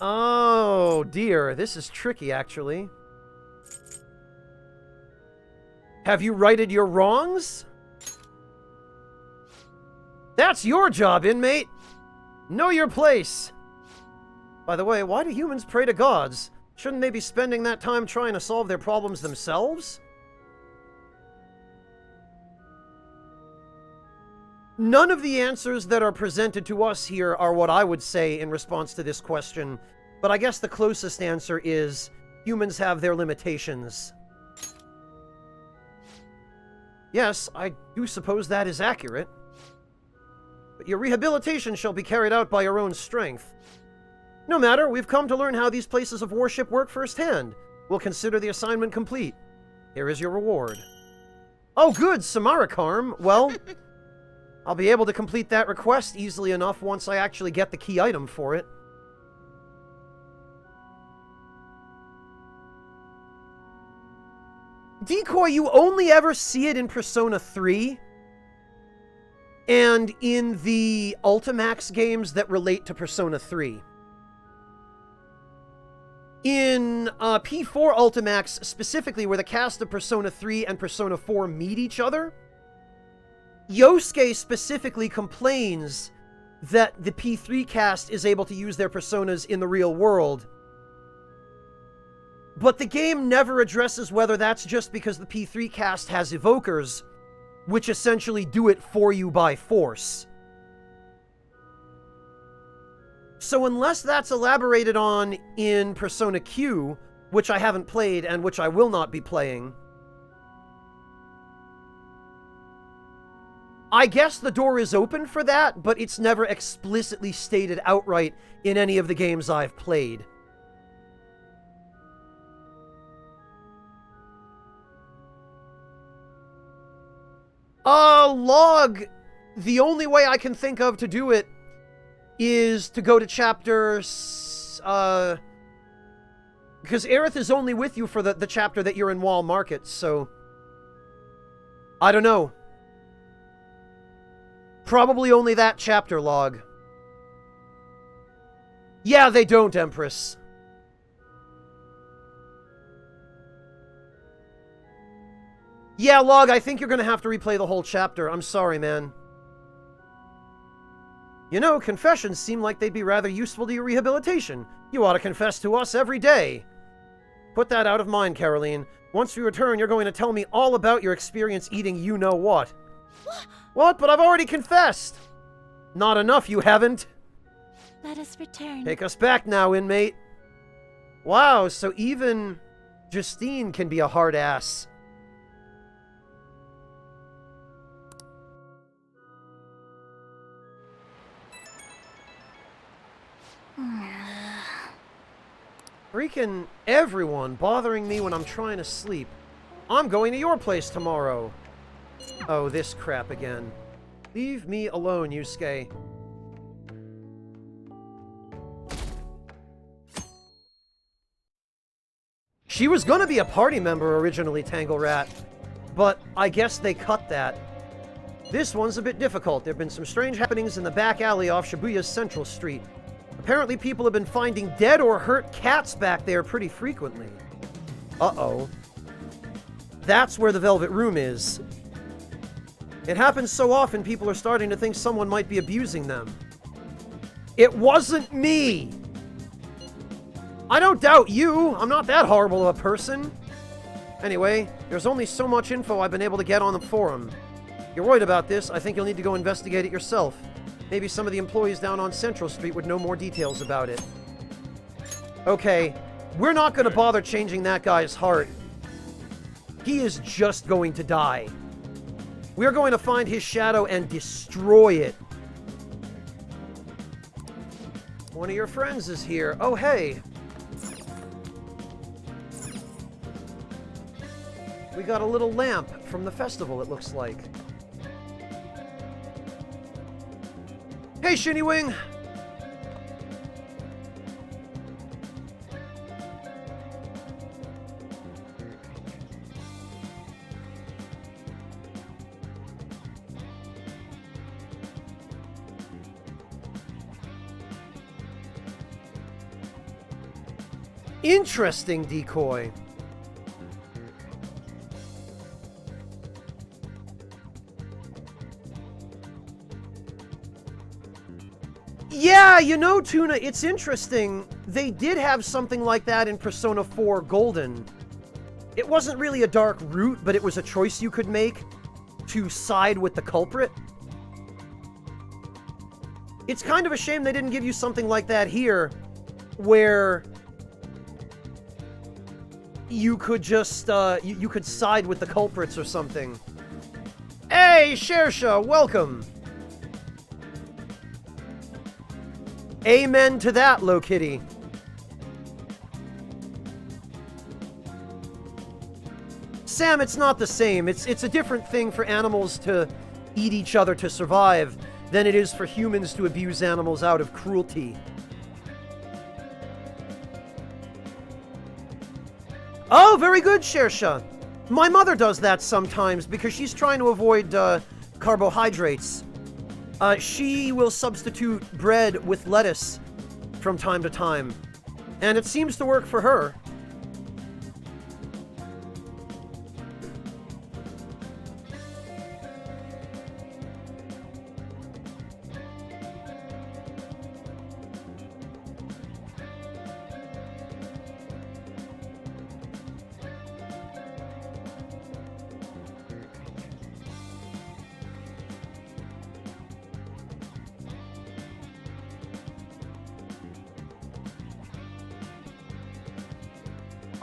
Oh, dear. This is tricky, actually. Have you righted your wrongs? That's your job, inmate. Know your place. By the way, why do humans pray to gods? Shouldn't they be spending that time trying to solve their problems themselves? None of the answers that are presented to us here are what I would say in response to this question, but I guess the closest answer is humans have their limitations. Yes, I do suppose that is accurate. But your rehabilitation shall be carried out by your own strength. No matter, we've come to learn how these places of worship work firsthand. We'll consider the assignment complete. Here is your reward. Oh good, Samarakarm. Well, I'll be able to complete that request easily enough once I actually get the key item for it. Decoy, you only ever see it in Persona 3 and in the Ultimax games that relate to Persona 3. In P4 Ultimax, specifically where the cast of Persona 3 and Persona 4 meet each other, Yosuke specifically complains that the P3 cast is able to use their personas in the real world. But the game never addresses whether that's just because the P3 cast has evokers, which essentially do it for you by force. So unless that's elaborated on in Persona Q, which I haven't played and which I will not be playing, I guess the door is open for that, but it's never explicitly stated outright in any of the games I've played. Log, the only way I can think of to do it is to go to chapter, because Aerith is only with you for the chapter that you're in Wall Market, so I don't know. Probably only that chapter, Log. Yeah, they don't, Empress. Yeah, Log, I think you're gonna have to replay the whole chapter. I'm sorry, man. You know, confessions seem like they'd be rather useful to your rehabilitation. You ought to confess to us every day. Put that out of mind, Caroline. Once we return, you're going to tell me all about your experience eating you-know-what. What? But I've already confessed! Not enough, you haven't. Let us return. Take us back now, inmate. Wow, so even Justine can be a hard ass. Freaking everyone bothering me when I'm trying to sleep. I'm going to your place tomorrow. Oh, this crap again. Leave me alone, Yusuke. She was gonna be a party member originally, Tangle Rat, but I guess they cut that. This one's a bit difficult. There have been some strange happenings in the back alley off Shibuya's Central Street. Apparently people have been finding dead or hurt cats back there pretty frequently. Uh-oh. That's where the Velvet Room is. It happens so often people are starting to think someone might be abusing them. It wasn't me! I don't doubt you! I'm not that horrible of a person! Anyway, there's only so much info I've been able to get on the forum. You're worried about this, I think you'll need to go investigate it yourself. Maybe some of the employees down on Central Street would know more details about it. Okay, we're not gonna bother changing that guy's heart. He is just going to die. We're going to find his shadow and destroy it. One of your friends is here. Oh, hey. We got a little lamp from the festival, it looks like. Hey, Shinny Wing! Interesting, Decoy. Yeah, you know, Tuna, it's interesting. They did have something like that in Persona 4 Golden. It wasn't really a dark route, but it was a choice you could make to side with the culprit. It's kind of a shame they didn't give you something like that here, where you could just, you could side with the culprits or something. Hey, Shersha, welcome! Amen to that, Low Kitty. Sam, it's not the same. It's a different thing for animals to eat each other to survive than it is for humans to abuse animals out of cruelty. Oh, very good, Shersha. My mother does that sometimes because she's trying to avoid carbohydrates. She will substitute bread with lettuce from time to time, and it seems to work for her.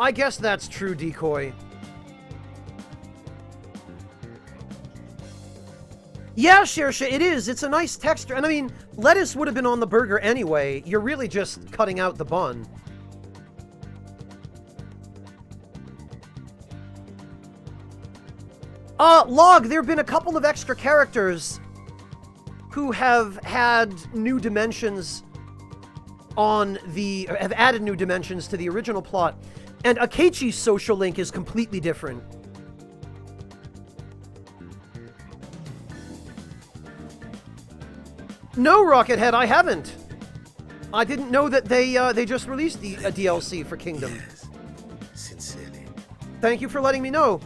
I guess that's true, Decoy. Yeah, Shersha, it is. It's a nice texture. And I mean, lettuce would have been on the burger anyway. You're really just cutting out the bun. Log, there have been a couple of extra characters who have had new dimensions have added new dimensions to the original plot. And Akechi's social link is completely different. No, Rockethead, I haven't. I didn't know that they just released a DLC for Kingdom. Yes, sincerely. Thank you for letting me know.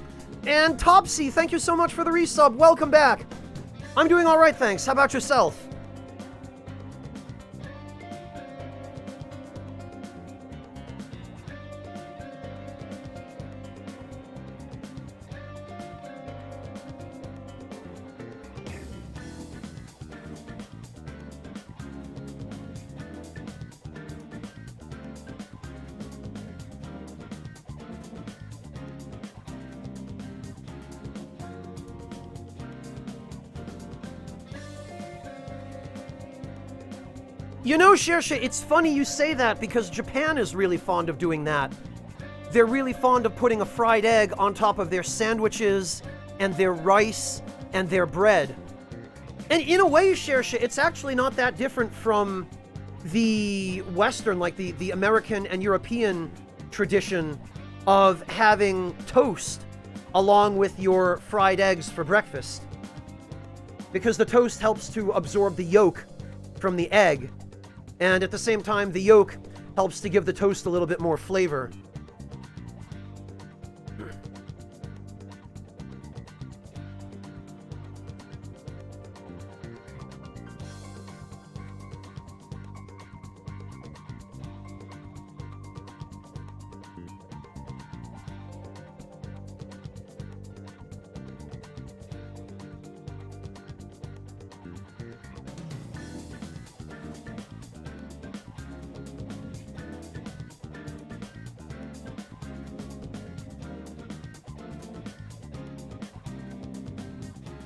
And Topsy, thank you so much for the resub. Welcome back. I'm doing all right, thanks. How about yourself? You know, Shersha, it's funny you say that because Japan is really fond of doing that. They're really fond of putting a fried egg on top of their sandwiches and their rice and their bread. And in a way, Shersha, it's actually not that different from the Western, like the American and European tradition of having toast along with your fried eggs for breakfast. Because the toast helps to absorb the yolk from the egg. And at the same time, the yolk helps to give the toast a little bit more flavor.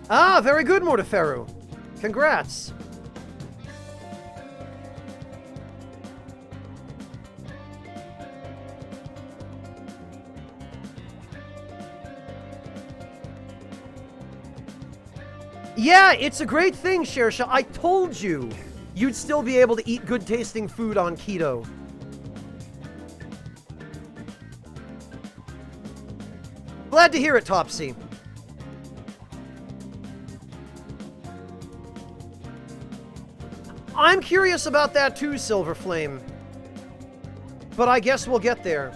Ah, very good, Mortiferu. Congrats. Yeah, it's a great thing, Shersha. I told you you'd still be able to eat good-tasting food on keto. Glad to hear it, Topsy. I'm curious about that too, Silverflame. But I guess we'll get there.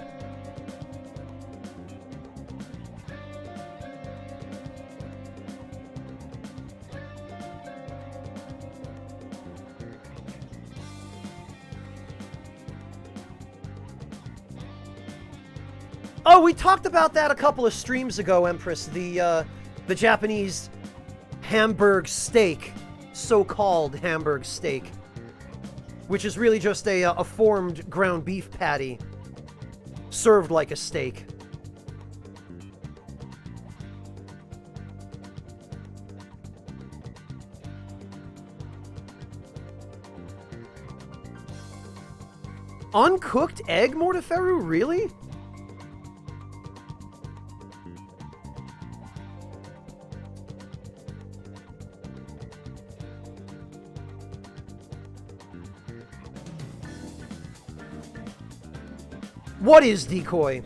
Oh, we talked about that a couple of streams ago, Empress. The Japanese Hamburg steak. So-called Hamburg steak, which is really just a formed ground beef patty served like a steak. Uncooked egg, Mortiferu? Really? What is decoy?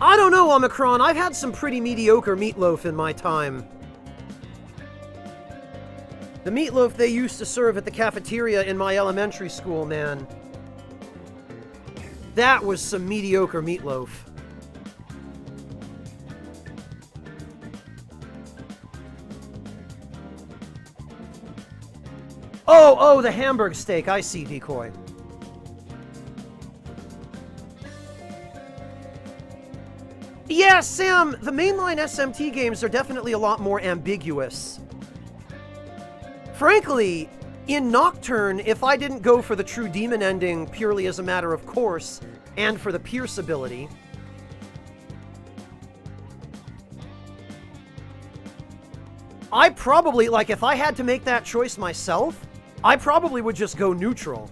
I don't know, Omicron. I've had some pretty mediocre meatloaf in my time. The meatloaf they used to serve at the cafeteria in my elementary school, man. That was some mediocre meatloaf. Oh, the Hamburg steak. I see, decoy. Yeah, Sam, the mainline SMT games are definitely a lot more ambiguous. Frankly, in Nocturne, if I didn't go for the true demon ending purely as a matter of course, and for the Pierce ability, I probably, like, if I had to make that choice myself, I probably would just go neutral.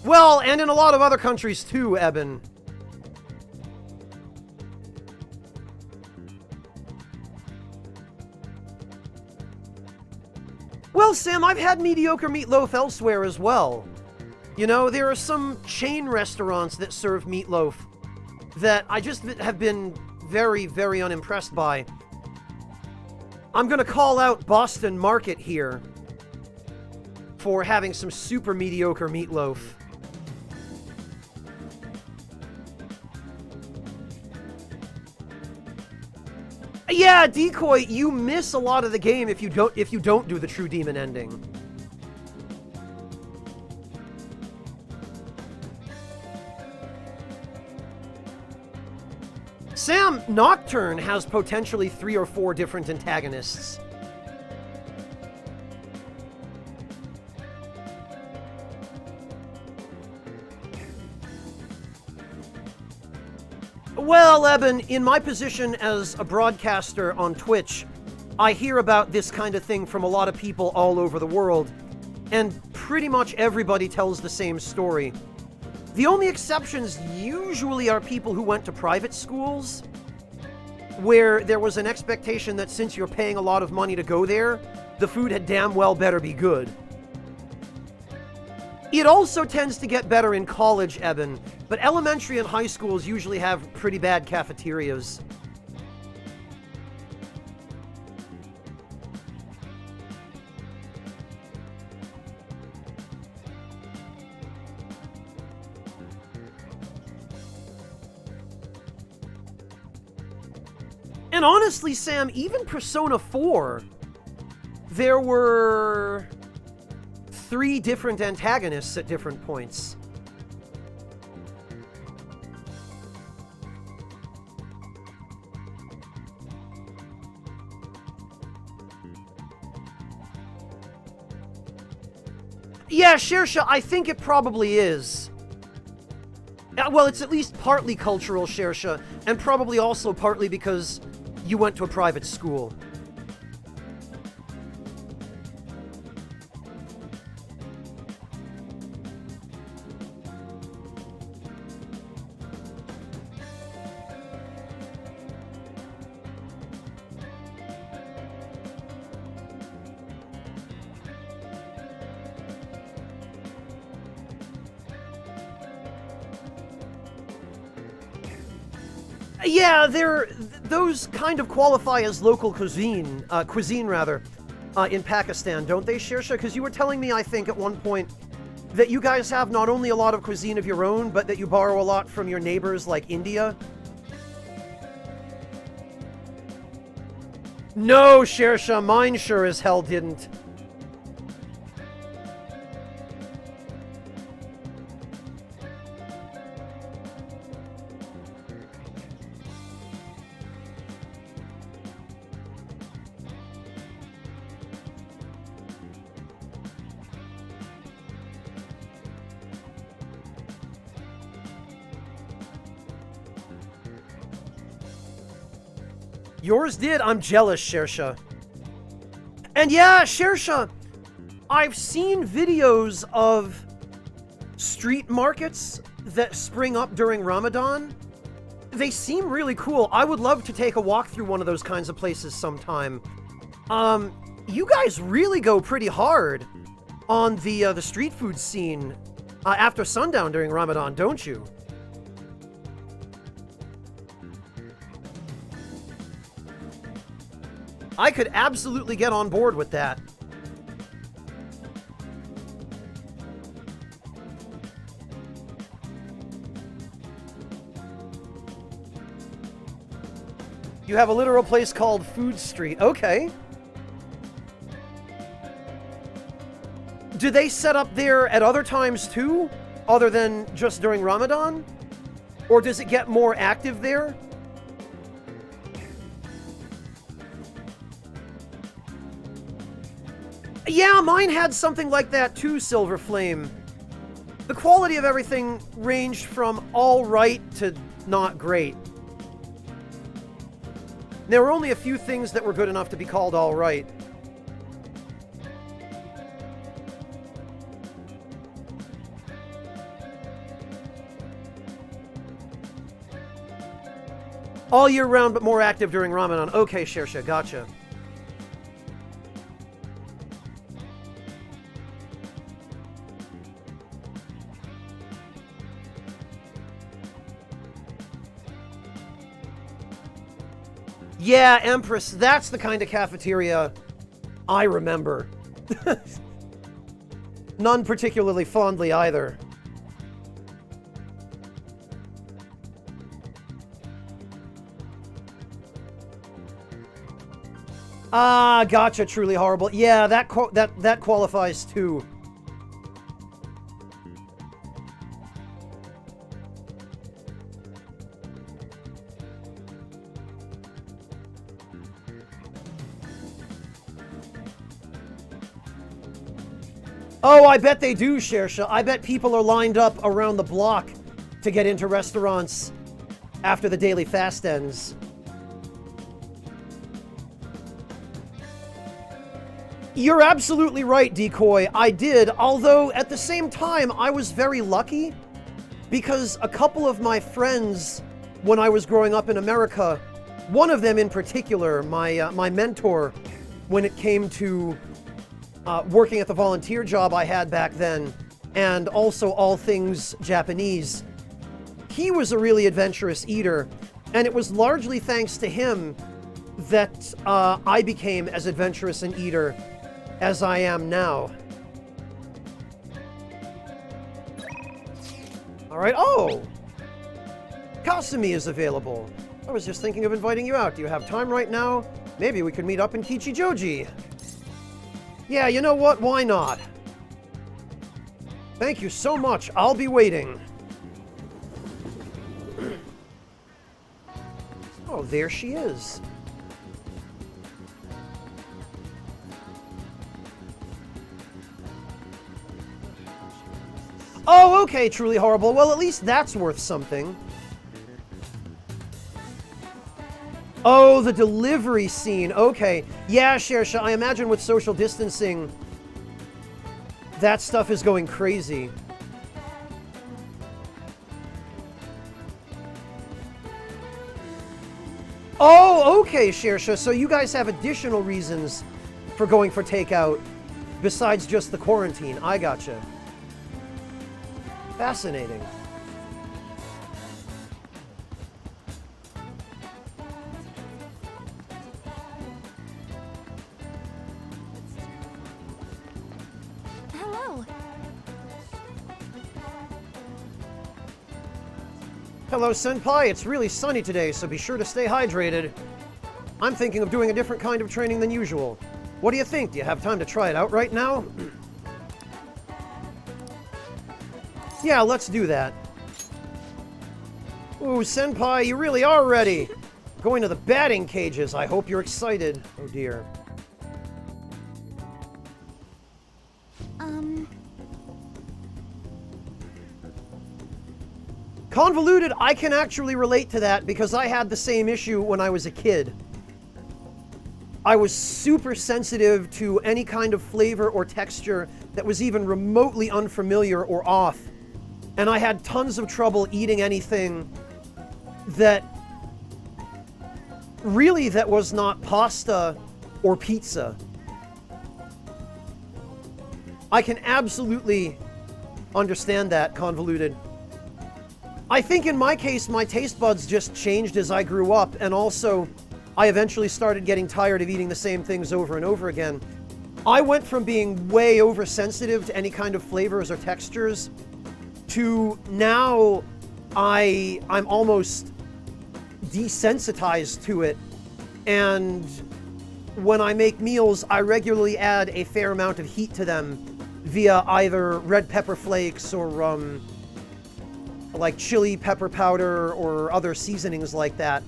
Well, and in a lot of other countries too, Eben. Well, Sam, I've had mediocre meatloaf elsewhere as well. You know, there are some chain restaurants that serve meatloaf that I just have been very, very unimpressed by. I'm gonna call out Boston Market here for having some super mediocre meatloaf. Yeah, Decoy, you miss a lot of the game if you don't do the true demon ending. Sam, Nocturne has potentially 3 or 4 different antagonists. Well, Eben, in my position as a broadcaster on Twitch, I hear about this kind of thing from a lot of people all over the world, and pretty much everybody tells the same story. The only exceptions usually are people who went to private schools, where there was an expectation that since you're paying a lot of money to go there, the food had damn well better be good. It also tends to get better in college, Eben, but elementary and high schools usually have pretty bad cafeterias. And honestly, Sam, even Persona 4, there were 3 different antagonists at different points. Yeah, Shersha, I think it probably is. Well, it's at least partly cultural, Shersha, and probably also partly because you went to a private school. Yeah, those kind of qualify as local cuisine, in Pakistan, don't they, Shersha? Because you were telling me, I think, at one point, that you guys have not only a lot of cuisine of your own, but that you borrow a lot from your neighbors, like India. No, Shersha, mine sure as hell didn't. Yours did? I'm jealous, Shersha. And yeah, Shersha, I've seen videos of street markets that spring up during Ramadan, they seem really cool. I would love to take a walk through one of those kinds of places sometime. You guys really go pretty hard on the street food scene after sundown during Ramadan, don't you? I could absolutely get on board with that. You have a literal place called Food Street. Okay. Do they set up there at other times too, other than just during Ramadan? Or does it get more active there? Yeah, mine had something like that too, Silver Flame. The quality of everything ranged from all right to not great. There were only a few things that were good enough to be called all right. All year round, but more active during Ramadan. Okay, Shersha, gotcha. Yeah, Empress, that's the kind of cafeteria I remember. None particularly fondly either. Ah, gotcha, Truly Horrible. Yeah, that qualifies too. Oh, I bet they do, Shersha. I bet people are lined up around the block to get into restaurants after the daily fast ends. You're absolutely right, Decoy. I did, although at the same time, I was very lucky because a couple of my friends, when I was growing up in America, one of them in particular, my mentor, when it came to working at the volunteer job I had back then, and also all things Japanese, he was a really adventurous eater, and it was largely thanks to him that I became as adventurous an eater as I am now. All right. Oh! Kasumi is available. I was just thinking of inviting you out. Do you have time right now? Maybe we could meet up in Kichijoji. Yeah, you know what? Why not? Thank you so much. I'll be waiting. Oh, there she is. Oh, okay, Truly Horrible. Well, at least that's worth something. Oh, the delivery scene. Okay. Yeah, Shersha, I imagine with social distancing, that stuff is going crazy. Oh, okay, Shersha. So you guys have additional reasons for going for takeout besides just the quarantine. I gotcha. Fascinating. Hello. Hello, Senpai. It's really sunny today, so be sure to stay hydrated. I'm thinking of doing a different kind of training than usual. What do you think? Do you have time to try it out right now? Yeah, let's do that. Ooh, Senpai, you really are ready. Going to the batting cages. I hope you're excited. Oh, dear. Convoluted, I can actually relate to that because I had the same issue when I was a kid. I was super sensitive to any kind of flavor or texture that was even remotely unfamiliar or off. And I had tons of trouble eating anything that really that was not pasta or pizza. I can absolutely understand that, Convoluted. I think in my case, my taste buds just changed as I grew up, and also I eventually started getting tired of eating the same things over and over again. I went from being way oversensitive to any kind of flavors or textures to now I'm almost desensitized to it, and when I make meals, I regularly add a fair amount of heat to them via either red pepper flakes or like chili pepper powder or other seasonings like that,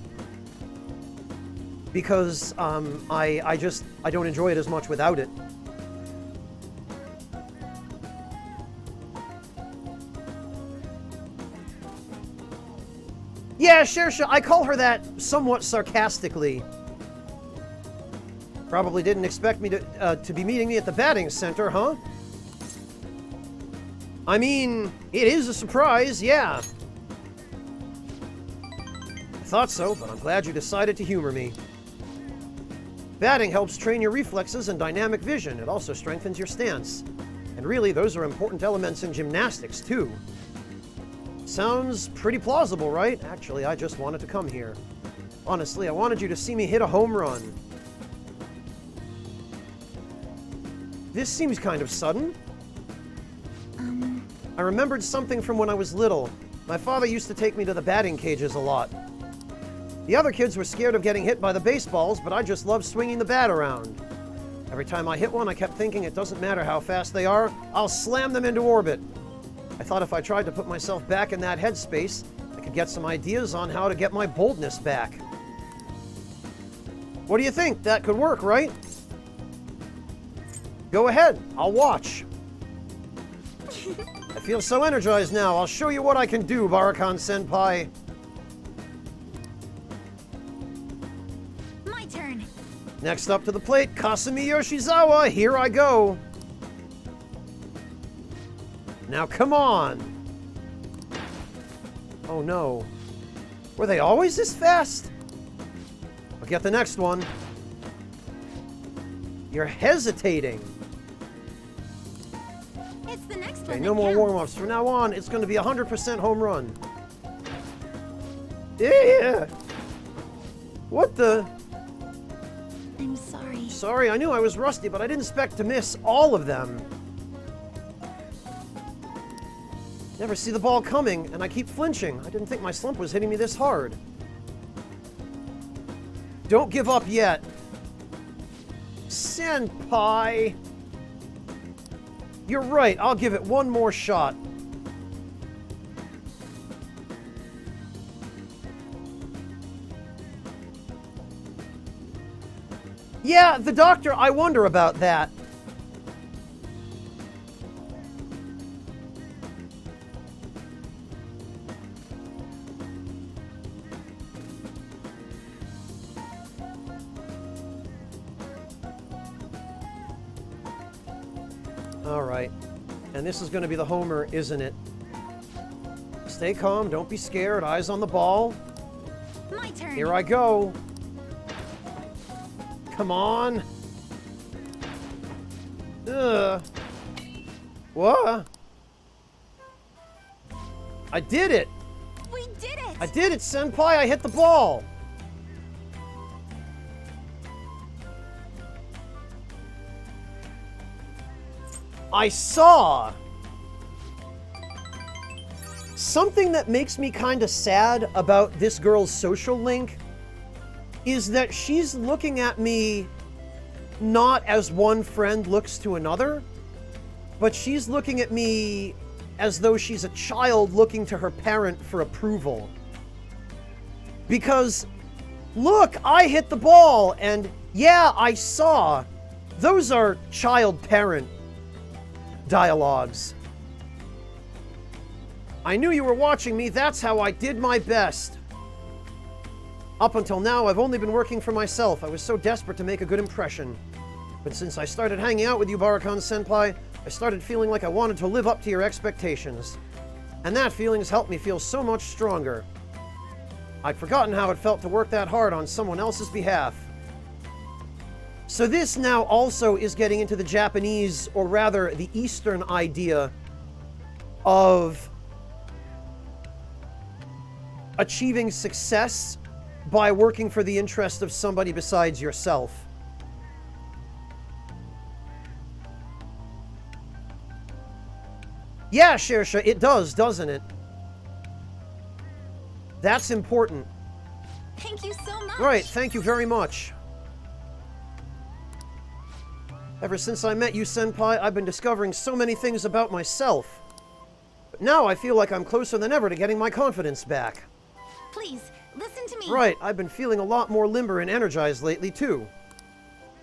because I don't enjoy it as much without it. Yeah, Shersha, I call her that somewhat sarcastically. Probably didn't expect me to be meeting me at the batting center, huh? I mean, it is a surprise, yeah. I thought so, but I'm glad you decided to humor me. Batting helps train your reflexes and dynamic vision. It also strengthens your stance. And really, those are important elements in gymnastics, too. Sounds pretty plausible, right? Actually, I just wanted to come here. Honestly, I wanted you to see me hit a home run. This seems kind of sudden. I remembered something from when I was little. My father used to take me to the batting cages a lot. The other kids were scared of getting hit by the baseballs, but I just loved swinging the bat around. Every time I hit one, I kept thinking it doesn't matter how fast they are, I'll slam them into orbit. I thought if I tried to put myself back in that headspace, I could get some ideas on how to get my boldness back. What do you think? That could work, right? Go ahead, I'll watch. I feel so energized now. I'll show you what I can do, Barakan-senpai. My turn. Next up to the plate, Kasumi Yoshizawa. Here I go. Now come on. Oh no. Were they always this fast? I'll get the next one. You're hesitating. It's the next Okay, one. no that more counts. warm-ups. From now on, it's going to be 100% home run. Yeah. What the? I'm sorry. Sorry, I knew I was rusty, but I didn't expect to miss all of them. Never see the ball coming, and I keep flinching. I didn't think my slump was hitting me this hard. Don't give up yet. Senpai! You're right, I'll give it one more shot. Yeah, the doctor, I wonder about that. All right. And this is going to be the homer, isn't it? Stay calm, don't be scared, eyes on the ball. My turn. Here I go. Come on. What? I did it. We did it. I did it, Senpai. I hit the ball. I saw something that makes me kind of sad about this girl's social link is that she's looking at me not as one friend looks to another, but she's looking at me as though she's a child looking to her parent for approval. Because, look, I hit the ball, and yeah, I saw. Those are child-parent dialogues. I knew you were watching me, that's how I did my best. Up until now, I've only been working for myself. I was so desperate to make a good impression. But since I started hanging out with you, Barakan-senpai, I started feeling like I wanted to live up to your expectations. And that feeling's helped me feel so much stronger. I'd forgotten how it felt to work that hard on someone else's behalf. So this now also is getting into the Japanese, or rather the Eastern idea of achieving success by working for the interest of somebody besides yourself. Yeah, Shersha, it does, doesn't it? That's important. Thank you so much. Right, thank you very much. Ever since I met you, Senpai, I've been discovering so many things about myself. But now I feel like I'm closer than ever to getting my confidence back. Please, listen to me. Right, I've been feeling a lot more limber and energized lately, too.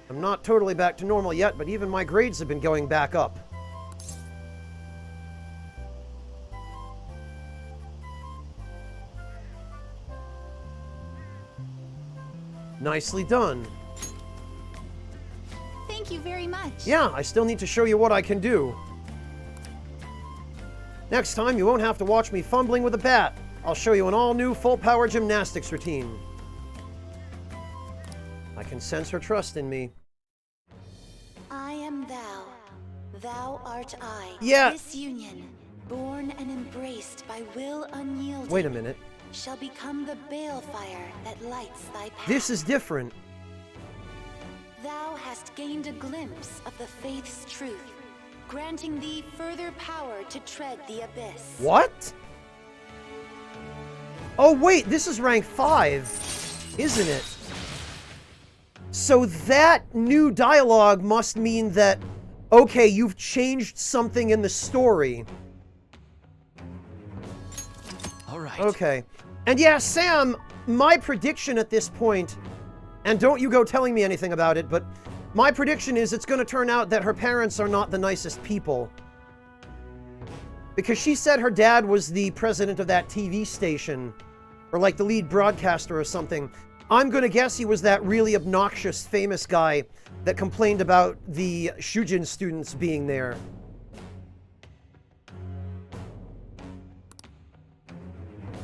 I'm not totally back to normal yet, but even my grades have been going back up. Nicely done. Thank you very much. Yeah, I still need to show you what I can do. Next time, you won't have to watch me fumbling with a bat. I'll show you an all-new full-power gymnastics routine. I can sense her trust in me. I am thou. Thou art I. Yeah. This union, born and embraced by will unyielding, Wait a minute. shall become the balefire that lights thy path. This is different. Thou hast gained a glimpse of the faith's truth, granting thee further power to tread the abyss. What? Oh, wait, this is rank 5, isn't it? So that new dialogue must mean that, okay, you've changed something in the story. All right. Okay. And yeah, Sam, my prediction at this point, and don't you go telling me anything about it, but my prediction is it's going to turn out that her parents are not the nicest people. Because she said her dad was the president of that TV station, or like the lead broadcaster or something. I'm going to guess he was that really obnoxious, famous guy that complained about the Shujin students being there.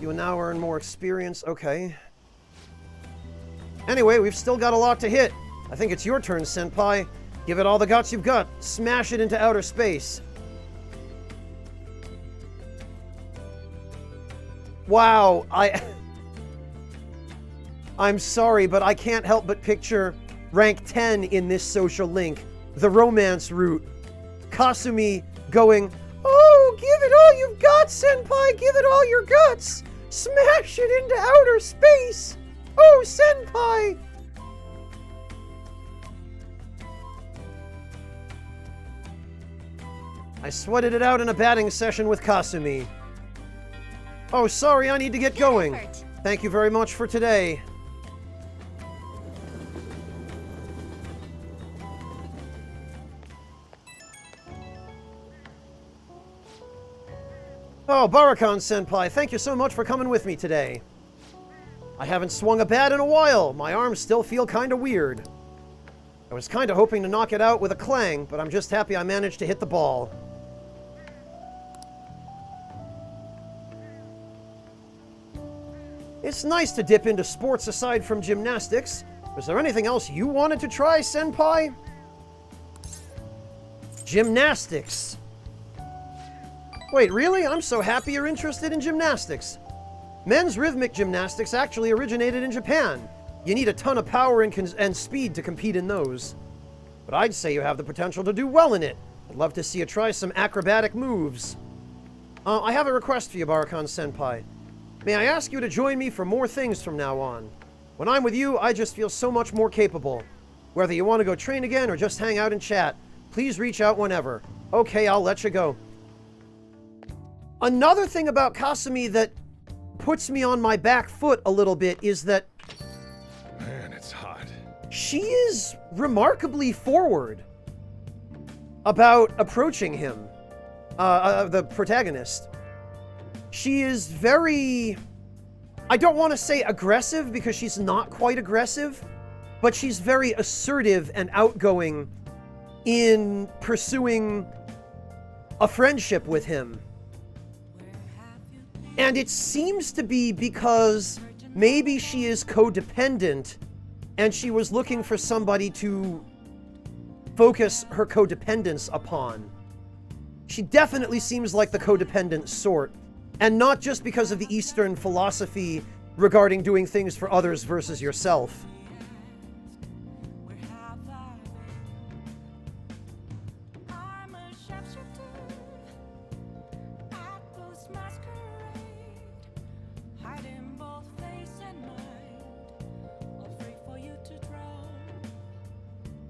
You will now earn more experience. Okay. Anyway, we've still got a lot to hit. I think it's your turn, Senpai. Give it all the guts you've got. Smash it into outer space. Wow, I'm sorry, but I can't help but picture rank 10 in this social link. The romance route. Kasumi going, "Oh, give it all you've got, Senpai! Give it all your guts! Smash it into outer space! Oh, Senpai!" I sweated it out in a batting session with Kasumi. Oh, sorry, I need to get going. effort. Thank you very much for today. Oh, Barakan-senpai, thank you so much for coming with me today. I haven't swung a bat in a while. My arms still feel kinda weird. I was kinda hoping to knock it out with a clang, but I'm just happy I managed to hit the ball. It's nice to dip into sports aside from gymnastics. Was there anything else you wanted to try, Senpai? Gymnastics. Wait, really? I'm so happy you're interested in gymnastics. Men's rhythmic gymnastics actually originated in Japan. You need a ton of power and speed to compete in those. But I'd say you have the potential to do well in it. I'd love to see you try some acrobatic moves. I have a request for you, Barakan-senpai. May I ask you to join me for more things from now on? When I'm with you, I just feel so much more capable. Whether you want to go train again or just hang out and chat, please reach out whenever. Okay, I'll let you go. Another thing about Kasumi that puts me on my back foot a little bit is that Man, it's hot. she is remarkably forward about approaching him, the protagonist. She is very, I don't want to say aggressive because she's not quite aggressive, but she's very assertive and outgoing in pursuing a friendship with him. And it seems to be because maybe she is codependent and she was looking for somebody to focus her codependence upon. She definitely seems like the codependent sort. And not just because of the Eastern philosophy regarding doing things for others versus yourself.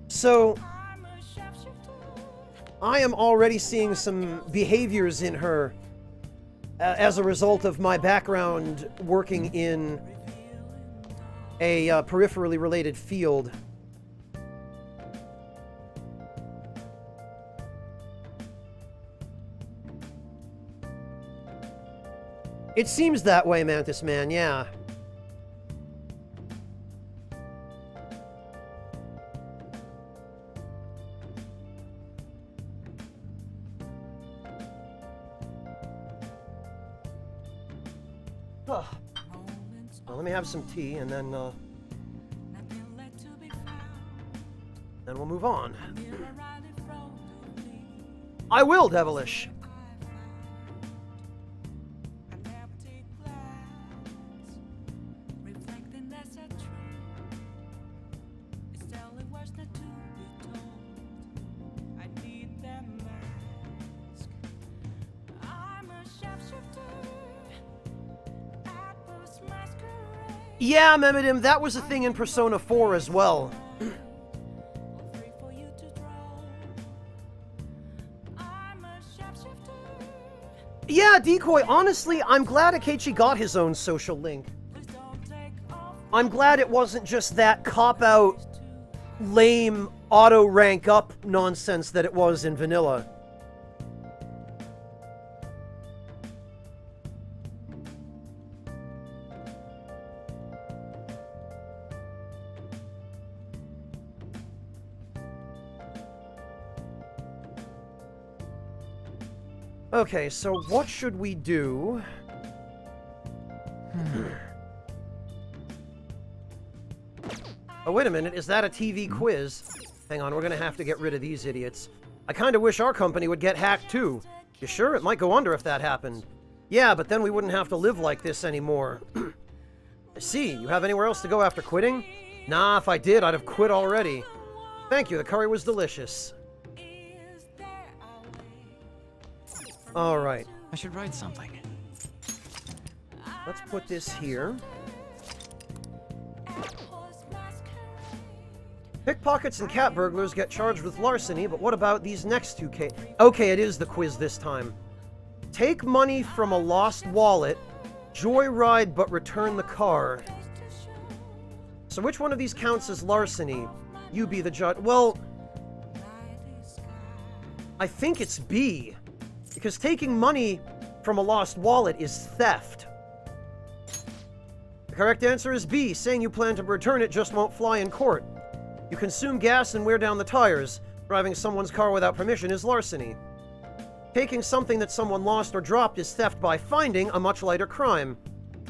So, I am already seeing some behaviors in her as a result of my background working in a peripherally related field. It seems that way, Mantis Man, yeah. Well, let me have some tea, and then we'll move on. I will, Devilish. Yeah, Memidim, that was a thing in Persona 4 as well. Yeah, Decoy, honestly, I'm glad Akechi got his own social link. I'm glad it wasn't just that cop-out, lame, auto-rank-up nonsense that it was in vanilla. Okay, so what should we do? Oh, wait a minute, is that a TV quiz? Hang on, we're gonna have to get rid of these idiots. I kinda wish our company would get hacked too. You sure? It might go under if that happened. Yeah, but then we wouldn't have to live like this anymore. I see, you have anywhere else to go after quitting? Nah, if I did, I'd have quit already. Thank you, the curry was delicious. Alright. I should write something. Let's put this here. Pickpockets and cat burglars get charged with larceny, but what about these next two cases? Okay, it is the quiz this time. Take money from a lost wallet, joyride but return the car. So which one of these counts as larceny? You be the judge. Well, I think it's B. Because taking money from a lost wallet is theft. The correct answer is B. Saying you plan to return it just won't fly in court. You consume gas and wear down the tires. Driving someone's car without permission is larceny. Taking something that someone lost or dropped is theft by finding, a much lighter crime.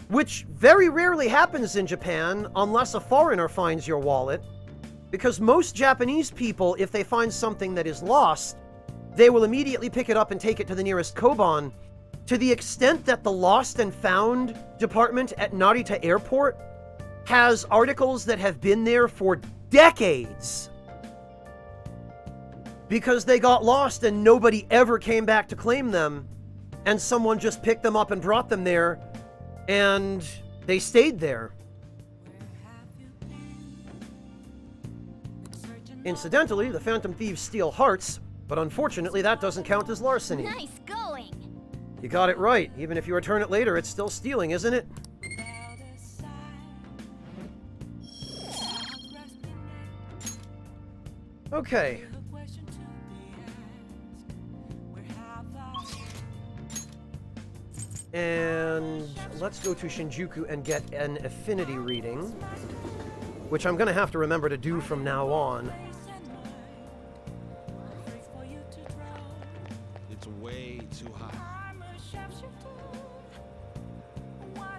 Which very rarely happens in Japan unless a foreigner finds your wallet. Because most Japanese people, if they find something that is lost, they will immediately pick it up and take it to the nearest Koban, to the extent that the Lost and Found department at Narita Airport has articles that have been there for decades. Because they got lost and nobody ever came back to claim them, and someone just picked them up and brought them there, and they stayed there. Incidentally, the Phantom Thieves steal hearts, but unfortunately that doesn't count as larceny. Nice going! You got it right. Even if you return it later, it's still stealing, isn't it? Okay. And let's go to Shinjuku and get an affinity reading, which I'm going to have to remember to do from now on. It's way too hot.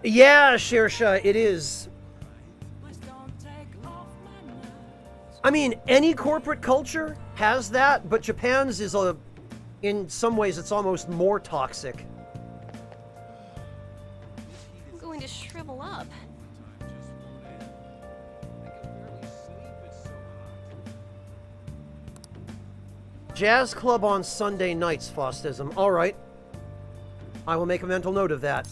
Yeah, Shersha, it is. I mean, any corporate culture has that, but Japan's is in some ways, it's almost more toxic. I'm going to shrivel up. Jazz club on Sunday nights, Fostism. All right. I will make a mental note of that.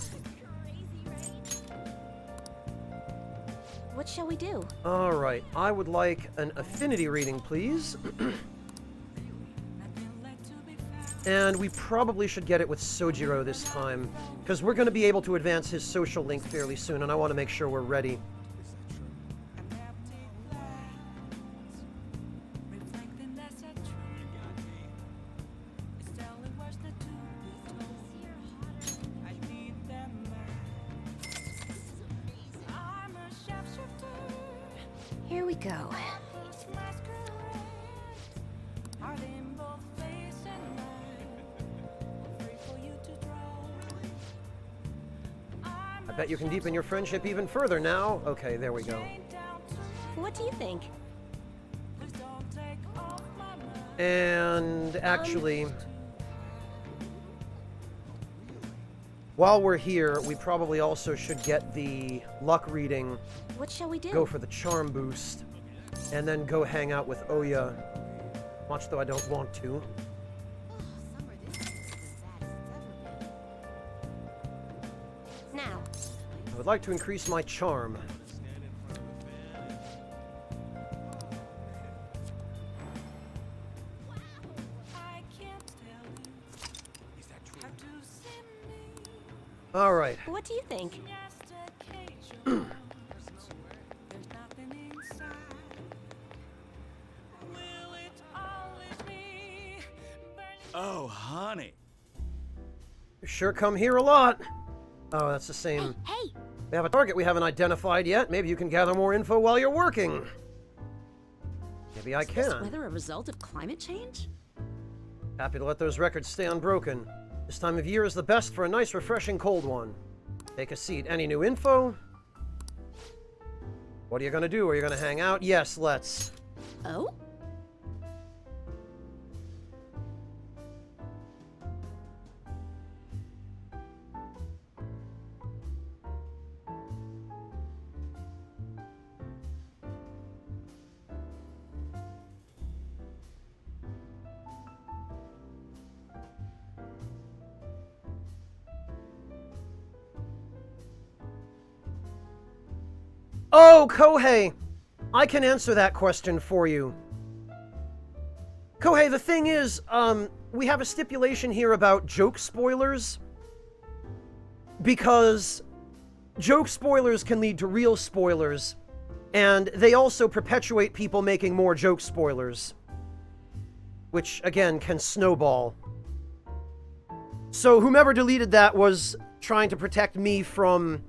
What shall we do? All right. I would like an affinity reading, please. And we probably should get it with Sojiro this time, because we're going to be able to advance his social link fairly soon, and I want to make sure we're ready. Here we go. I bet you can deepen your friendship even further now. Okay, there we go. What do you think? And actually, while we're here, we probably also should get the luck reading. What shall we do? Go for the charm boost, and then go hang out with Oya. Much though I don't want to. Now. I would like to increase my charm. All right. What do you think? Oh, honey. You sure come here a lot. Oh, that's the same. Hey! We have a target we haven't identified yet. Maybe you can gather more info while you're working. Maybe I Is this can. weather a result of climate change? Happy to let those records stay unbroken. This time of year is the best for a nice, refreshing cold one. Take a seat. Any new info? What are you gonna do? Are you gonna hang out? Yes, let's. Oh? Oh, Kohei! I can answer that question for you. Kohei, the thing is, we have a stipulation here about joke spoilers. Because joke spoilers can lead to real spoilers, and they also perpetuate people making more joke spoilers. Which, again, can snowball. So whomever deleted that was trying to protect me from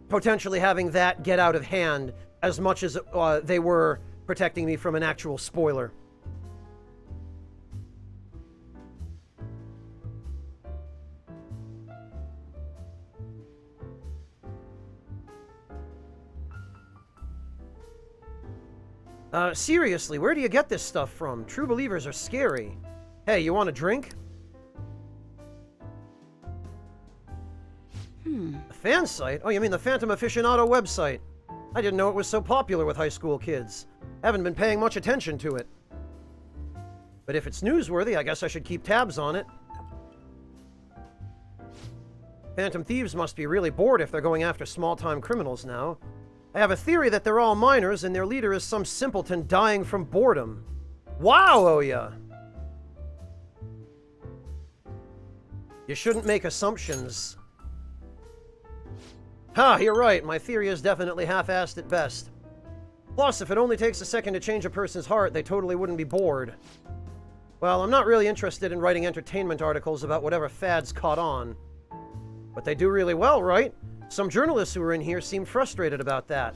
potentially having that get out of hand as much as they were protecting me from an actual spoiler. Seriously, where do you get this stuff from? True believers are scary. Hey, you want a drink? A fan site? Oh, you mean the Phantom Aficionado website? I didn't know it was so popular with high school kids. Haven't been paying much attention to it. But if it's newsworthy, I guess I should keep tabs on it. Phantom thieves must be really bored if they're going after small-time criminals now. I have a theory that they're all minors and their leader is some simpleton dying from boredom. Wow, Oya! You shouldn't make assumptions. Ha, you're right. My theory is definitely half-assed at best. Plus, if it only takes a second to change a person's heart, they totally wouldn't be bored. Well, I'm not really interested in writing entertainment articles about whatever fads caught on. But they do really well, right? Some journalists who were in here seem frustrated about that.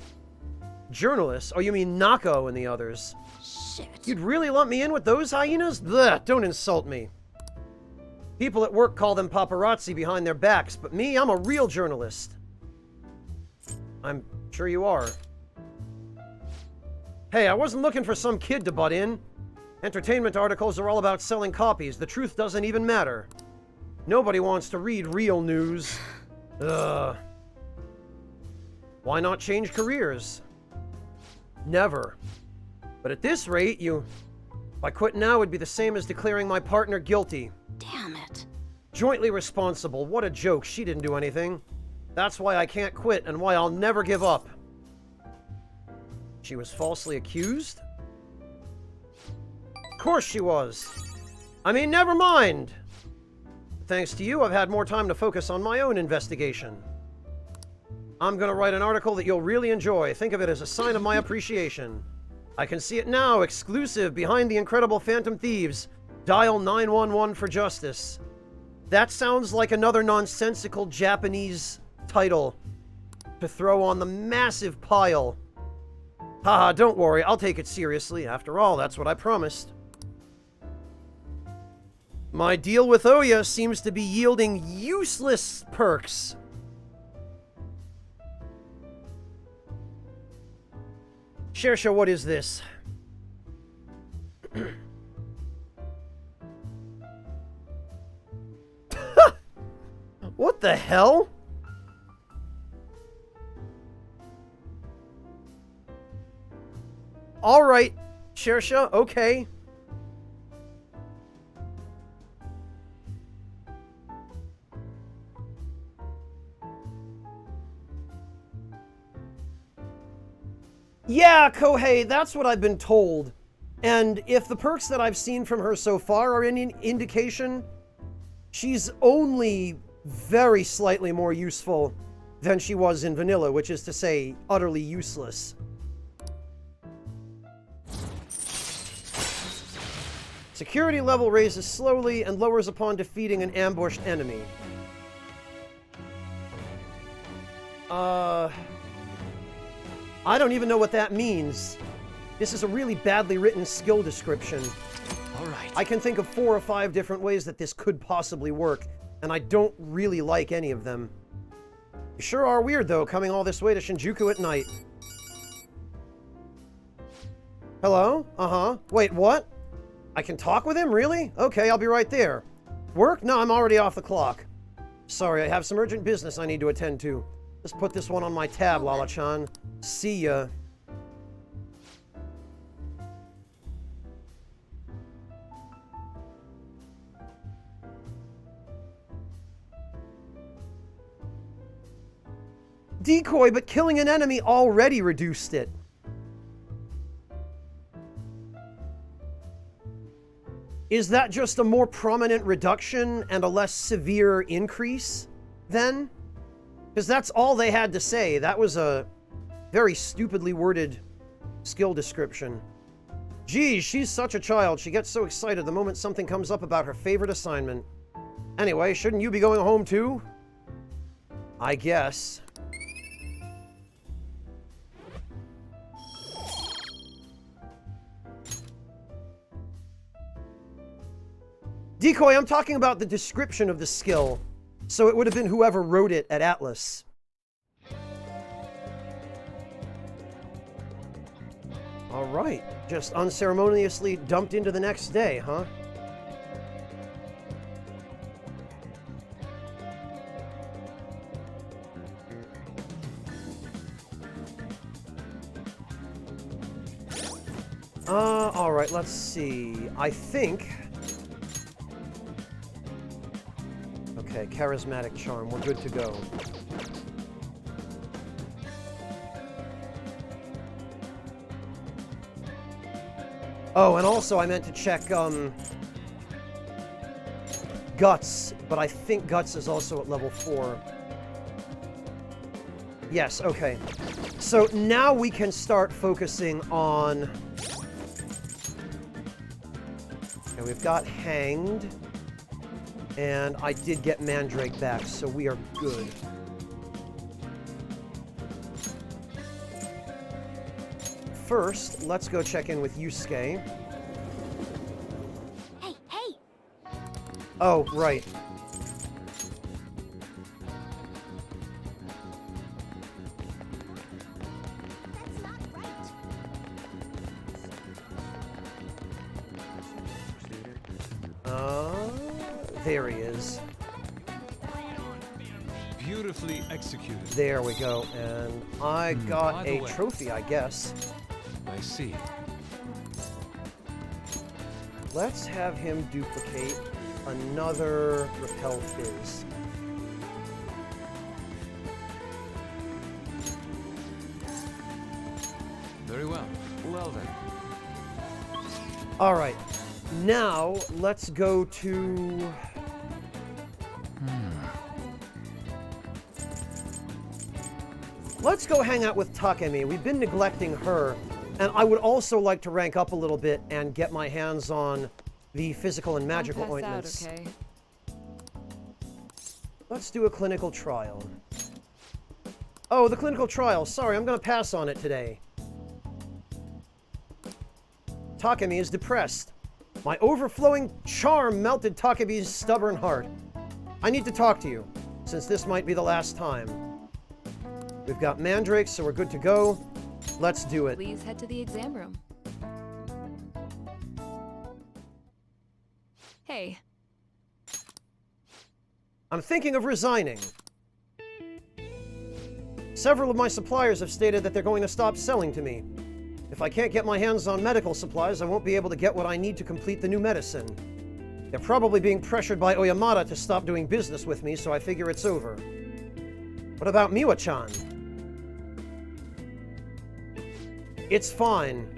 Journalists? Oh, you mean Nako and the others. Shit. You'd really lump me in with those hyenas? Blech, don't insult me. People at work call them paparazzi behind their backs, but me, I'm a real journalist. I'm sure you are. Hey, I wasn't looking for some kid to butt in. Entertainment articles are all about selling copies. The truth doesn't even matter. Nobody wants to read real news. Ugh. Why not change careers? Never. But at this rate, if I quit now, would be the same as declaring my partner guilty. Damn it. Jointly responsible. What a joke. She didn't do anything. That's why I can't quit and why I'll never give up. She was falsely accused? Of course she was. I mean, never mind. Thanks to you, I've had more time to focus on my own investigation. I'm gonna write an article that you'll really enjoy. Think of it as a sign of my appreciation. I can see it now, exclusive, behind the incredible Phantom Thieves. Dial 911 for justice. That sounds like another nonsensical Japanese title to throw on the massive pile. Haha, don't worry, I'll take it seriously. After all, that's what I promised. My deal with Oya seems to be yielding useless perks. Shersha, what is this? What the hell? Alright, Shersha, okay. Yeah, Kohei, that's what I've been told. And if the perks that I've seen from her so far are any indication, she's only very slightly more useful than she was in vanilla, which is to say, utterly useless. Security level raises slowly and lowers upon defeating an ambushed enemy. I don't even know what that means. This is a really badly written skill description. All right. I can think of 4 or 5 different ways that this could possibly work, and I don't really like any of them. You sure are weird, though, coming all this way to Shinjuku at night. Hello? Uh-huh. Wait, what? I can talk with him? Really? Okay, I'll be right there. Work? No, I'm already off the clock. Sorry, I have some urgent business I need to attend to. Just put this one on my tab, Lala-chan. See ya. Decoy, but killing an enemy already reduced it. Is that just a more prominent reduction and a less severe increase, then? Because that's all they had to say. That was a very stupidly worded skill description. Geez, she's such a child. She gets so excited the moment something comes up about her favorite assignment. Anyway, shouldn't you be going home too? I guess. Decoy, I'm talking about the description of the skill. So it would have been whoever wrote it at Atlas. Alright, just unceremoniously dumped into the next day, huh? Alright, let's see. I think... Okay, charismatic charm. We're good to go. Oh, and also I meant to check, Guts, but I think Guts is also at level 4. Yes, okay. So now we can start focusing on... Okay, we've got Hanged. And I did get Mandrake back, so we are good. First, let's go check in with Yusuke. Hey, hey! Oh, right. There he is. Beautifully executed. There we go. And I got by the a way. trophy, I guess. I see. Let's have him duplicate another repel fizz. Very well. Well then. All right. Now, let's go to... Let's go hang out with Takemi. We've been neglecting her. And I would also like to rank up a little bit and get my hands on the physical and magical ointments. okay? Let's do a clinical trial. Oh, the clinical trial. Sorry, I'm going to pass on it today. Takemi is depressed. My overflowing charm melted Takemi's stubborn heart. I need to talk to you, since this might be the last time. We've got mandrakes, so we're good to go. Let's do it. Please head to the exam room. Hey. I'm thinking of resigning. Several of my suppliers have stated that they're going to stop selling to me. If I can't get my hands on medical supplies, I won't be able to get what I need to complete the new medicine. They're probably being pressured by Oyamata to stop doing business with me, so I figure it's over. What about Miwa-chan? It's fine.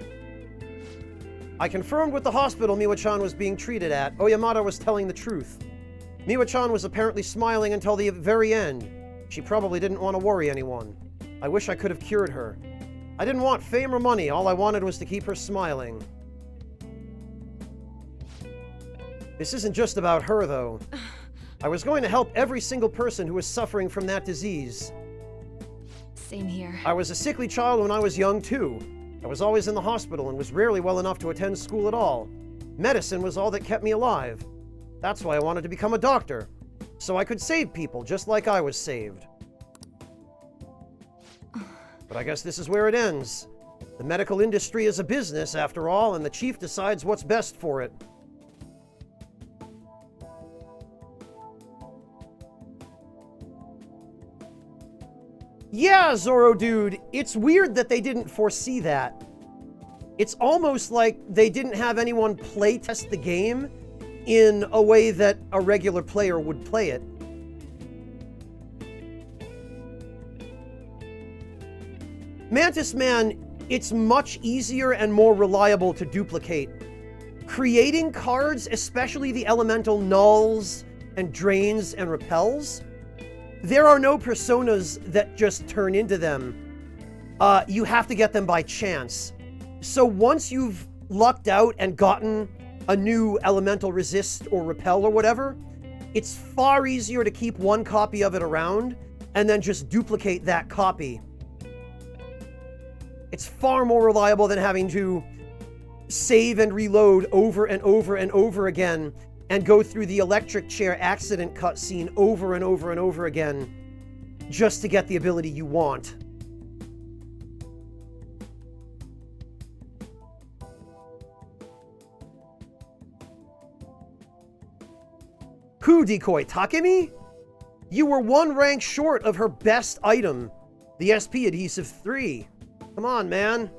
I confirmed with the hospital Miwa-chan was being treated at. Oyamata was telling the truth. Miwa-chan was apparently smiling until the very end. She probably didn't want to worry anyone. I wish I could have cured her. I didn't want fame or money. All I wanted was to keep her smiling. This isn't just about her, though. I was going to help every single person who was suffering from that disease. Same here. I was a sickly child when I was young, too. I was always in the hospital and was rarely well enough to attend school at all. Medicine was all that kept me alive. That's why I wanted to become a doctor, so I could save people just like I was saved. But I guess this is where it ends. The medical industry is a business, after all, and the chief decides what's best for it. Yeah, Zoro dude, it's weird that they didn't foresee that. It's almost like they didn't have anyone play test the game in a way that a regular player would play it. Mantis Man, it's much easier and more reliable to duplicate. Creating cards, especially the elemental nulls and drains and repels, there are no personas that just turn into them. You have to get them by chance. So once you've lucked out and gotten a new elemental resist or repel or whatever, it's far easier to keep one copy of it around and then just duplicate that copy. It's far more reliable than having to save and reload over and over and over again and go through the electric chair accident cutscene over and over and over again just to get the ability you want. Who, Decoy? Takemi? You were one rank short of her best item, the SP Adhesive 3. Come on, man.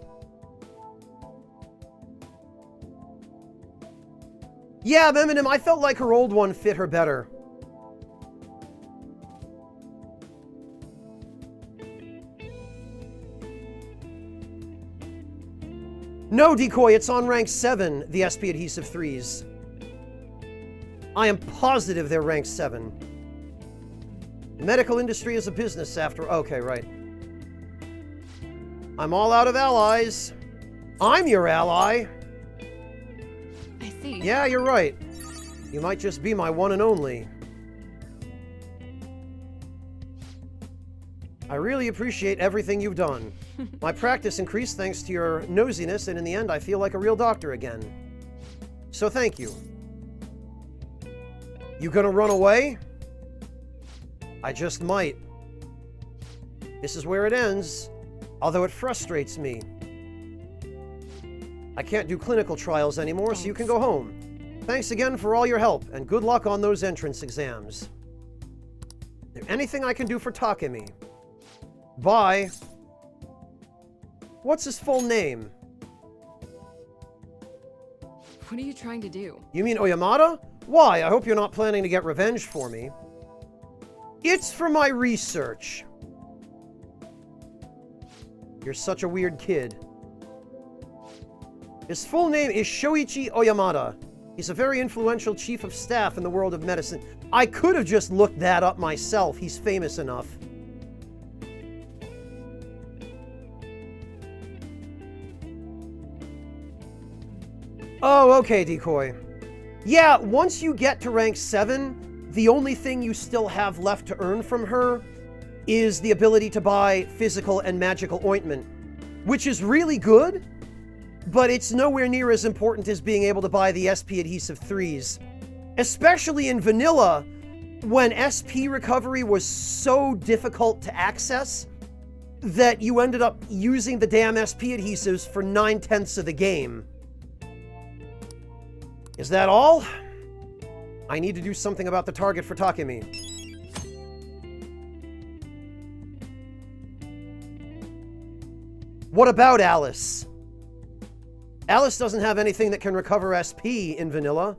Yeah, Eminem, I felt like her old one fit her better. No, Decoy, it's on rank 7, the SP Adhesive 3s. I am positive they're rank 7. The medical industry is a business after... Okay, right. I'm all out of allies. I'm your ally. I see. Yeah, you're right. You might just be my one and only. I really appreciate everything you've done. My practice increased thanks to your nosiness, and in the end, I feel like a real doctor again. So thank you. You gonna run away? I just might. This is where it ends, although it frustrates me. I can't do clinical trials anymore, so you can go home. Thanks again for all your help, and good luck on those entrance exams. Is there anything I can do for Takemi? Bye. What's his full name? What are you trying to do? You mean Oyamada? Why? I hope you're not planning to get revenge for me. It's for my research. You're such a weird kid. His full name is Shoichi Oyamada. He's a very influential chief of staff in the world of medicine. I could have just looked that up myself. He's famous enough. Oh, okay, Decoy. Yeah, once you get to rank 7, the only thing you still have left to earn from her is the ability to buy physical and magical ointment, which is really good, but it's nowhere near as important as being able to buy the SP adhesive 3s. Especially in vanilla, when SP recovery was so difficult to access that you ended up using the damn SP adhesives for 9/10 of the game. Is that all? I need to do something about the target for Takemi. What about Alice? Alice doesn't have anything that can recover SP in vanilla.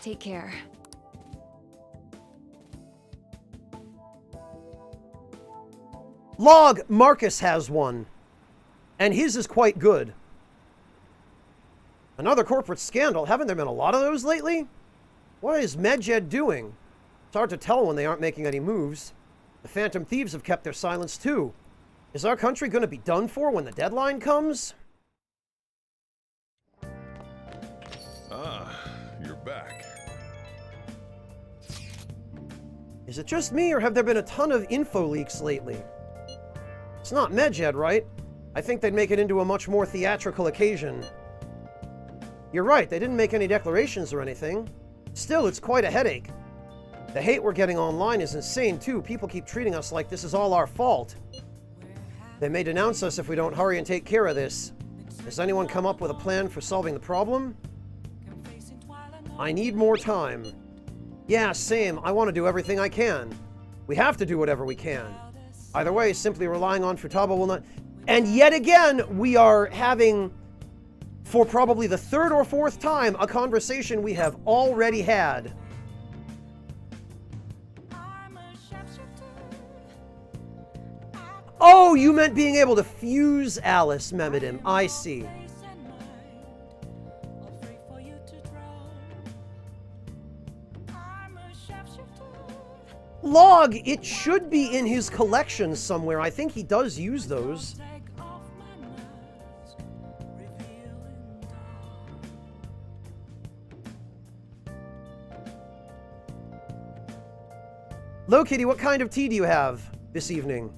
Take care. Log, Marcus has one. And his is quite good. Another corporate scandal. Haven't there been a lot of those lately? What is Medjed doing? It's hard to tell when they aren't making any moves. The Phantom Thieves have kept their silence too. Is our country going to be done for when the deadline comes? Ah, you're back. Is it just me, or have there been a ton of info leaks lately? It's not Medjed, right? I think they'd make it into a much more theatrical occasion. You're right, they didn't make any declarations or anything. Still, it's quite a headache. The hate we're getting online is insane, too. People keep treating us like this is all our fault. They may denounce us if we don't hurry and take care of this. Has anyone come up with a plan for solving the problem? I need more time. Yeah, same. I want to do everything I can. We have to do whatever we can. Either way, simply relying on Futaba will not... And yet again, we are having, for probably the 3rd or 4th time, a conversation we have already had. Oh, you meant being able to fuse Alice, Mehmedim. I see. Log, it should be in his collection somewhere. I think he does use those. Lokitty, what kind of tea do you have this evening?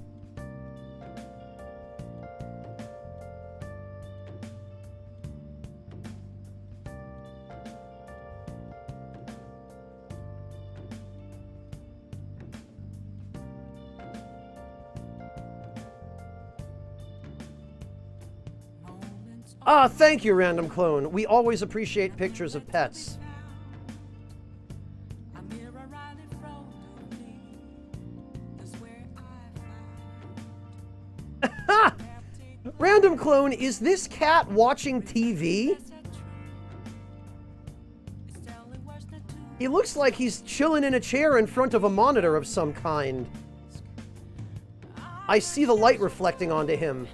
Ah, thank you, Random Clone. We always appreciate pictures of pets. Random Clone, is this cat watching TV? He looks like he's chilling in a chair in front of a monitor of some kind. I see the light reflecting onto him.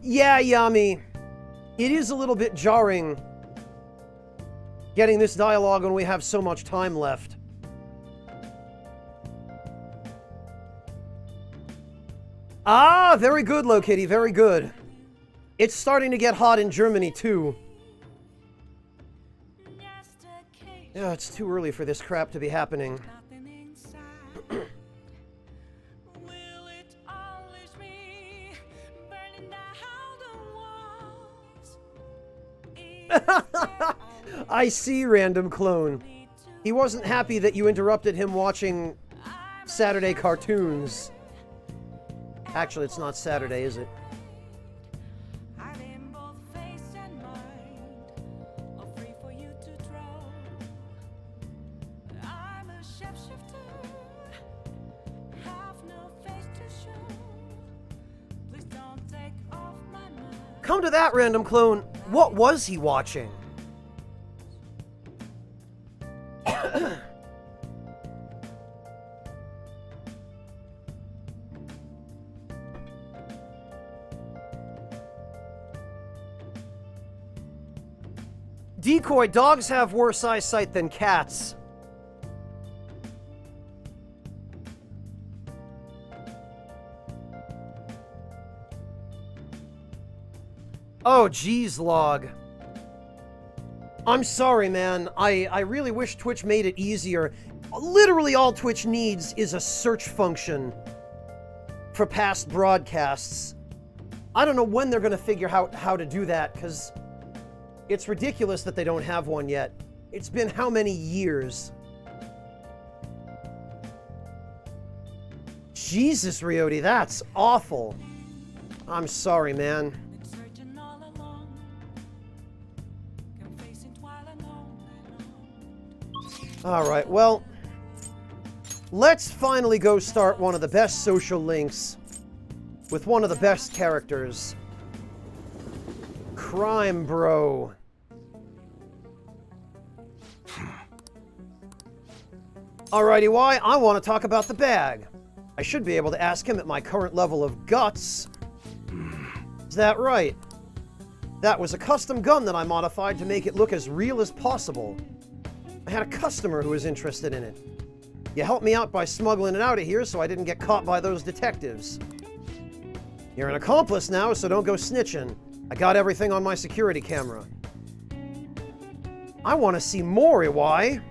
Yeah, Yami. It is a little bit jarring getting this dialogue when we have so much time left. Ah, very good, Lokitty, very good. It's starting to get hot in Germany, too. Yeah, it's too early for this crap to be happening. I see, Random Clone. He wasn't happy that you interrupted him watching Saturday cartoons. Actually, it's not Saturday, is it? Come to that, Random Clone. What was he watching? Decoy, dogs have worse eyesight than cats. Oh, geez, Log. I'm sorry, man. I really wish Twitch made it easier. Literally all Twitch needs is a search function for past broadcasts. I don't know when they're going to figure out how to do that, because it's ridiculous that they don't have one yet. It's been how many years? Jesus, Ryoti, that's awful. I'm sorry, man. Alright, well, let's finally go start one of the best social links with one of the best characters. Crime Bro. Alrighty, why? I want to talk about the bag. I should be able to ask him at my current level of guts. Is that right? That was a custom gun that I modified to make it look as real as possible. I had a customer who was interested in it. You helped me out by smuggling it out of here so I didn't get caught by those detectives. You're an accomplice now, so don't go snitching. I got everything on my security camera. I want to see more, Iwai.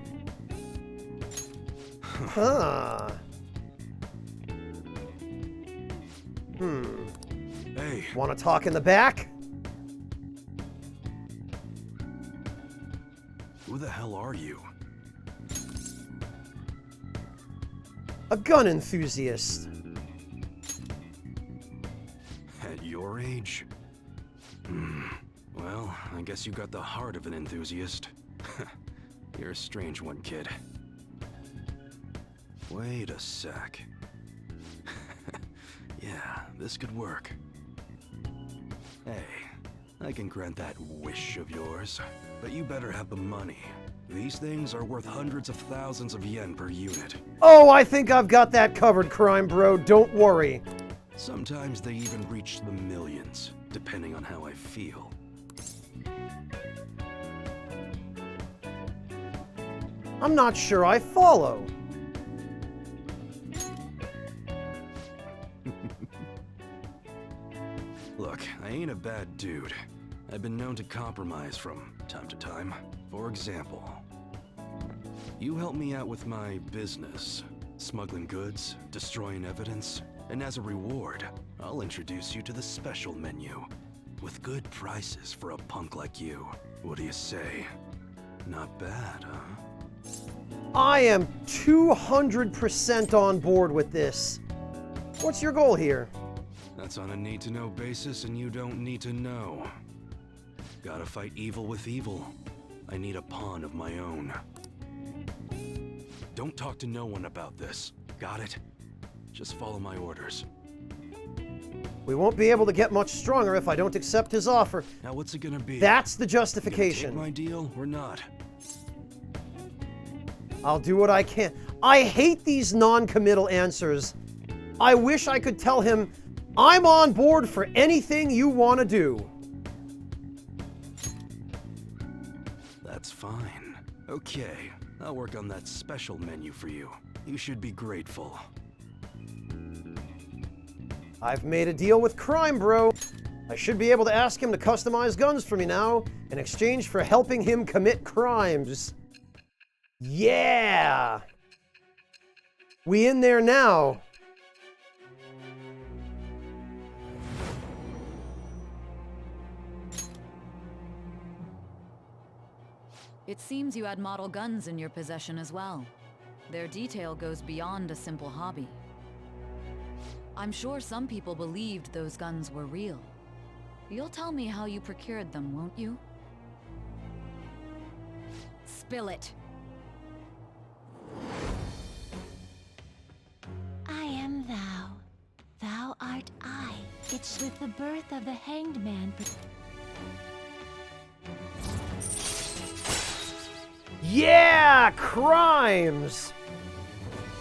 Huh. Hey. Want to talk in the back? Who the hell are you? A gun enthusiast. At your age? Well, I guess you got the heart of an enthusiast. You're a strange one, kid. Wait a sec. Yeah, this could work. Hey, I can grant that wish of yours, but you better have the money. These things are worth hundreds of thousands of yen per unit. Oh, I think I've got that covered, Crime Bro. Don't worry. Sometimes they even reach the millions, depending on how I feel. I'm not sure I follow. Look, I ain't a bad dude. I've been known to compromise from time to time. For example, you help me out with my business, smuggling goods, destroying evidence, and as a reward, I'll introduce you to the special menu, with good prices for a punk like you. What do you say? Not bad, huh? I am 200% on board with this. What's your goal here? That's on a need-to-know basis, and you don't need to know. Gotta fight evil with evil. I need a pawn of my own. Don't talk to no one about this. Got it? Just follow my orders. We won't be able to get much stronger if I don't accept his offer. Now what's it gonna be? That's the You gonna justification. take my deal or not? I'll do what I can. I hate these non-committal answers. I wish I could tell him I'm on board for anything you want to do. That's fine. Okay, I'll work on that special menu for you. You should be grateful. I've made a deal with Crime Bro. I should be able to ask him to customize guns for me now in exchange for helping him commit crimes. Yeah! We in there now. It seems you had model guns in your possession as well. Their detail goes beyond a simple hobby. I'm sure some people believed those guns were real. You'll tell me how you procured them, won't you? Spill it. I am thou. Thou art I. It's with the birth of the hanged man. Yeah! Crimes!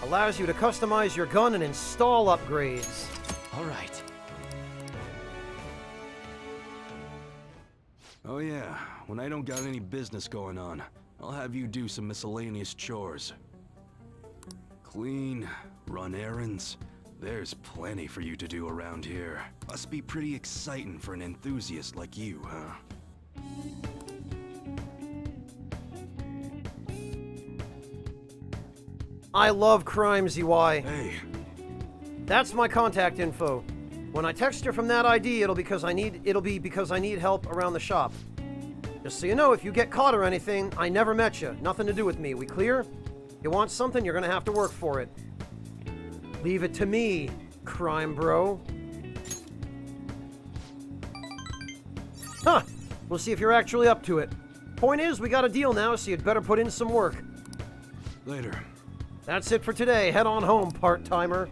Allows you to customize your gun and install upgrades. All right. Oh yeah, when I don't got any business going on, I'll have you do some miscellaneous chores. Clean, run errands. There's plenty for you to do around here. Must be pretty exciting for an enthusiast like you, huh? I love Crimes UI. Hey. That's my contact info. When I text you from that ID, it'll be because I need help around the shop. Just so you know, if you get caught or anything, I never met you. Nothing to do with me. We clear? You want something, you're gonna have to work for it. Leave it to me, Crime Bro. Huh! We'll see if you're actually up to it. Point is, we got a deal now, so you'd better put in some work. Later. That's it for today. Head on home, part-timer.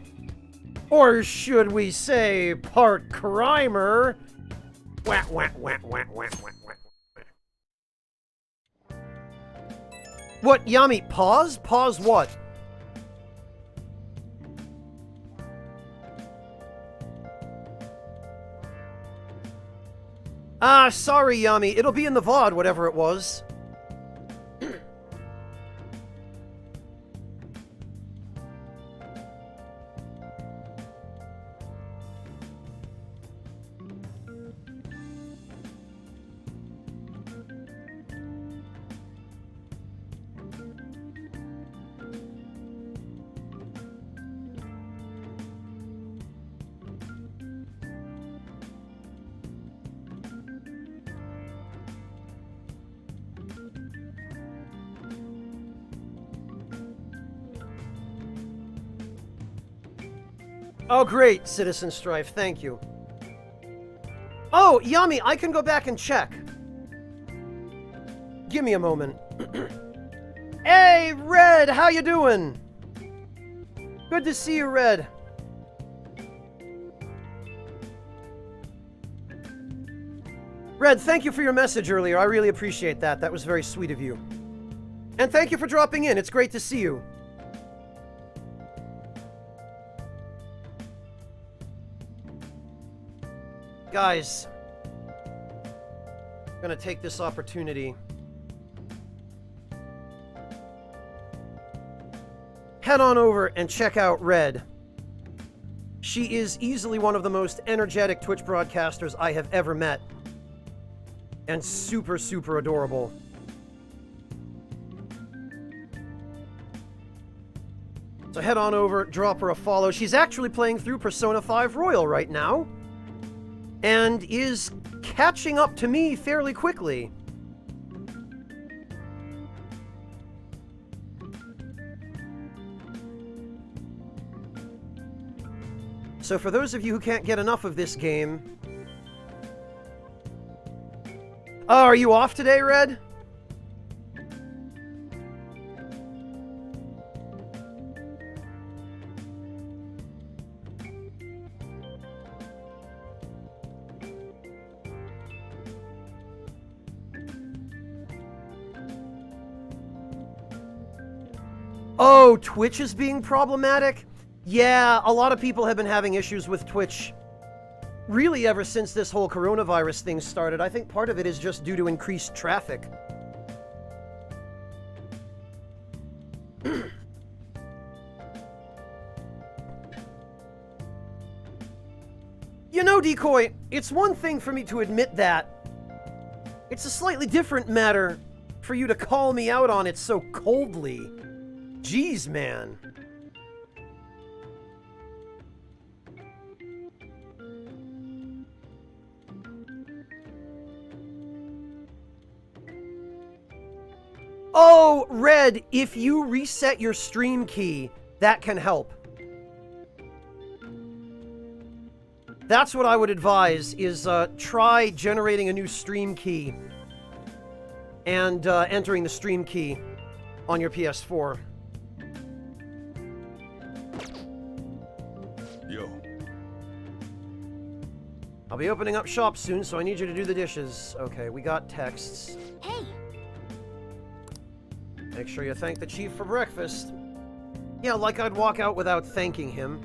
Or should we say, part-crimer? Wah, wah, wah, wah, wah, wah, wah. What, Yami? Pause? Pause what? Ah, sorry, Yami. It'll be in the VOD, whatever it was. Oh, great, Citizen Strife. Thank you. Oh, Yami, I can go back and check. Give me a moment. Hey, Red, how you doing? Good to see you, Red. Red, thank you for your message earlier. I really appreciate that. That was very sweet of you. And thank you for dropping in. It's great to see you. Guys, I'm gonna take this opportunity. Head on over and check out Red. She is easily one of the most energetic Twitch broadcasters I have ever met. And super, super adorable. So head on over, drop her a follow. She's actually playing through Persona 5 Royal right now. And is catching up to me fairly quickly. So for those of you who can't get enough of this game... Oh, are you off today, Red? Oh, Twitch is being problematic? Yeah, a lot of people have been having issues with Twitch really, ever since this whole coronavirus thing started, I think part of it is just due to increased traffic. You know, Decoy, it's one thing for me to admit that. It's a slightly different matter for you to call me out on it so coldly. Jeez, man. Oh, Red, if you reset your stream key, that can help. That's what I would advise, is try generating a new stream key and entering the stream key on your PS4. Yo. I'll be opening up shop soon, so I need you to do the dishes. Okay, we got texts. Hey! Make sure you thank the chief for breakfast. Yeah, like I'd walk out without thanking him.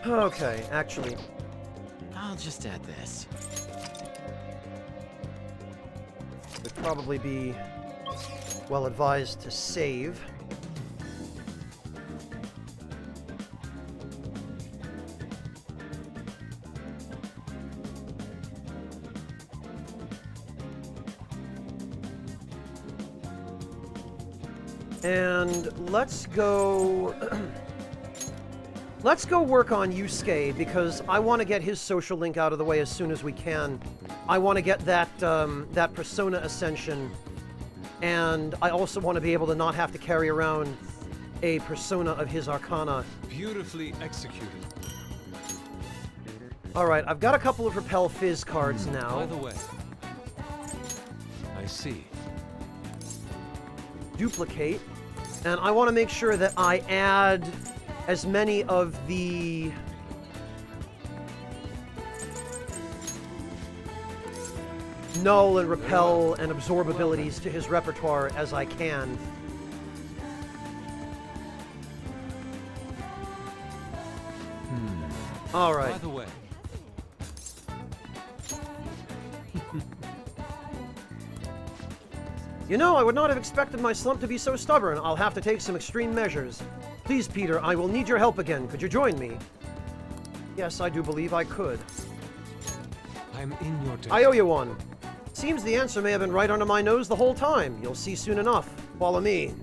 Okay, actually, I'll just add this. would probably be well advised to save. And let's go... let's go work on Yusuke, because I want to get his social link out of the way as soon as we can. I want to get that, that Persona Ascension, and I also want to be able to not have to carry around a Persona of his Arcana. Beautifully executed. Alright, I've got a couple of Repel Fizz cards now. By the way, I see. Duplicate, and I want to make sure that I add as many of the null and repel and absorb abilities to his repertoire as I can. All right. By the way, You know, I would not have expected my slump to be so stubborn. I'll have to take some extreme measures. Please, Peter, I will need your help again. Could you join me? Yes, I do believe I could. I'm in your debt. I owe you one. Seems the answer may have been right under my nose the whole time. You'll see soon enough. Follow me.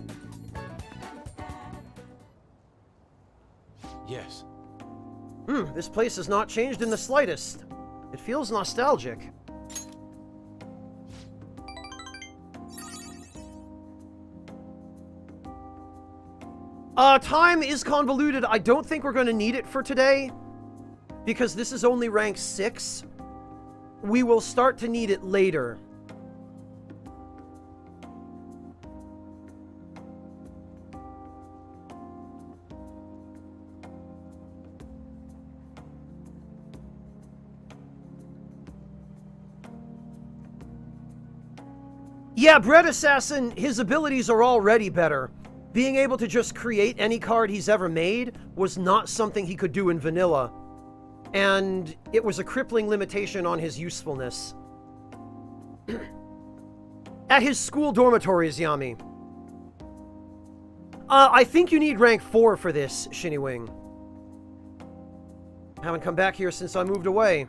Yes. This place has not changed in the slightest. It feels nostalgic. Time is convoluted. I don't think we're going to need it for today, because this is only rank 6. We will start to need it later. Yeah, Bread Assassin, his abilities are already better. Being able to just create any card he's ever made was not something he could do in vanilla. And it was a crippling limitation on his usefulness. At his school dormitories, Yami. I think you need rank 4 for this, Shiniwing. Haven't come back here since I moved away.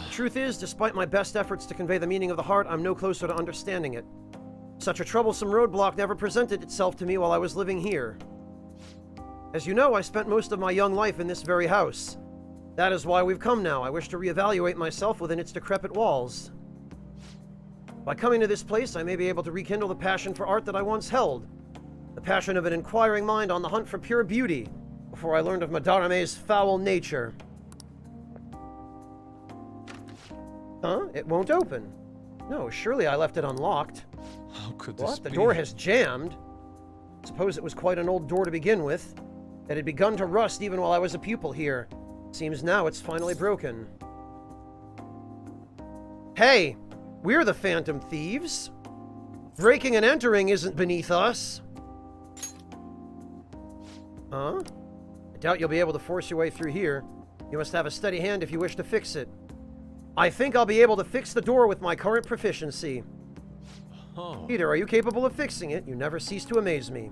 Truth is, despite my best efforts to convey the meaning of the heart, I'm no closer to understanding it. Such a troublesome roadblock never presented itself to me while I was living here. As you know, I spent most of my young life in this very house. That is why we've come now. I wish to reevaluate myself within its decrepit walls. By coming to this place, I may be able to rekindle the passion for art that I once held. The passion of an inquiring mind on the hunt for pure beauty, before I learned of Madarame's foul nature. Huh? It won't open. No, surely I left it unlocked. How could this What? The be? door has jammed. Suppose it was quite an old door to begin with. It had begun to rust even while I was a pupil here. Seems now it's finally broken. Hey! We're the Phantom Thieves. Breaking and entering isn't beneath us. Huh? I doubt you'll be able to force your way through here. You must have a steady hand if you wish to fix it. I think I'll be able to fix the door with my current proficiency. Oh. Peter, are you capable of fixing it? You never cease to amaze me.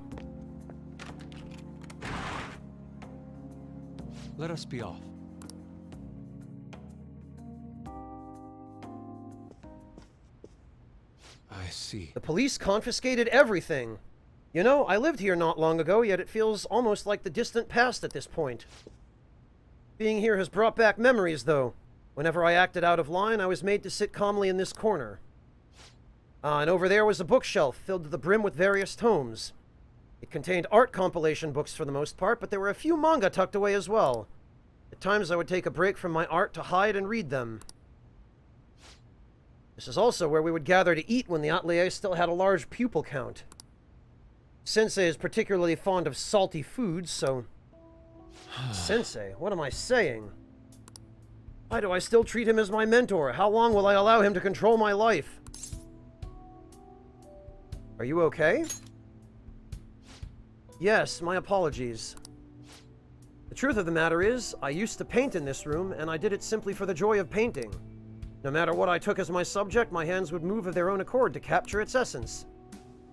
Let us be off. I see. The police confiscated everything. You know, I lived here not long ago, yet it feels almost like the distant past at this point. Being here has brought back memories, though. Whenever I acted out of line, I was made to sit calmly in this corner. And over there was a bookshelf filled to the brim with various tomes. It contained art compilation books for the most part, but there were a few manga tucked away as well. At times I would take a break from my art to hide and read them. This is also where we would gather to eat when the atelier still had a large pupil count. Sensei is particularly fond of salty foods, so... Sensei? What am I saying? Why do I still treat him as my mentor? How long will I allow him to control my life? Are you okay? Yes, my apologies. The truth of the matter is, I used to paint in this room, and I did it simply for the joy of painting. No matter what I took as my subject, my hands would move of their own accord to capture its essence.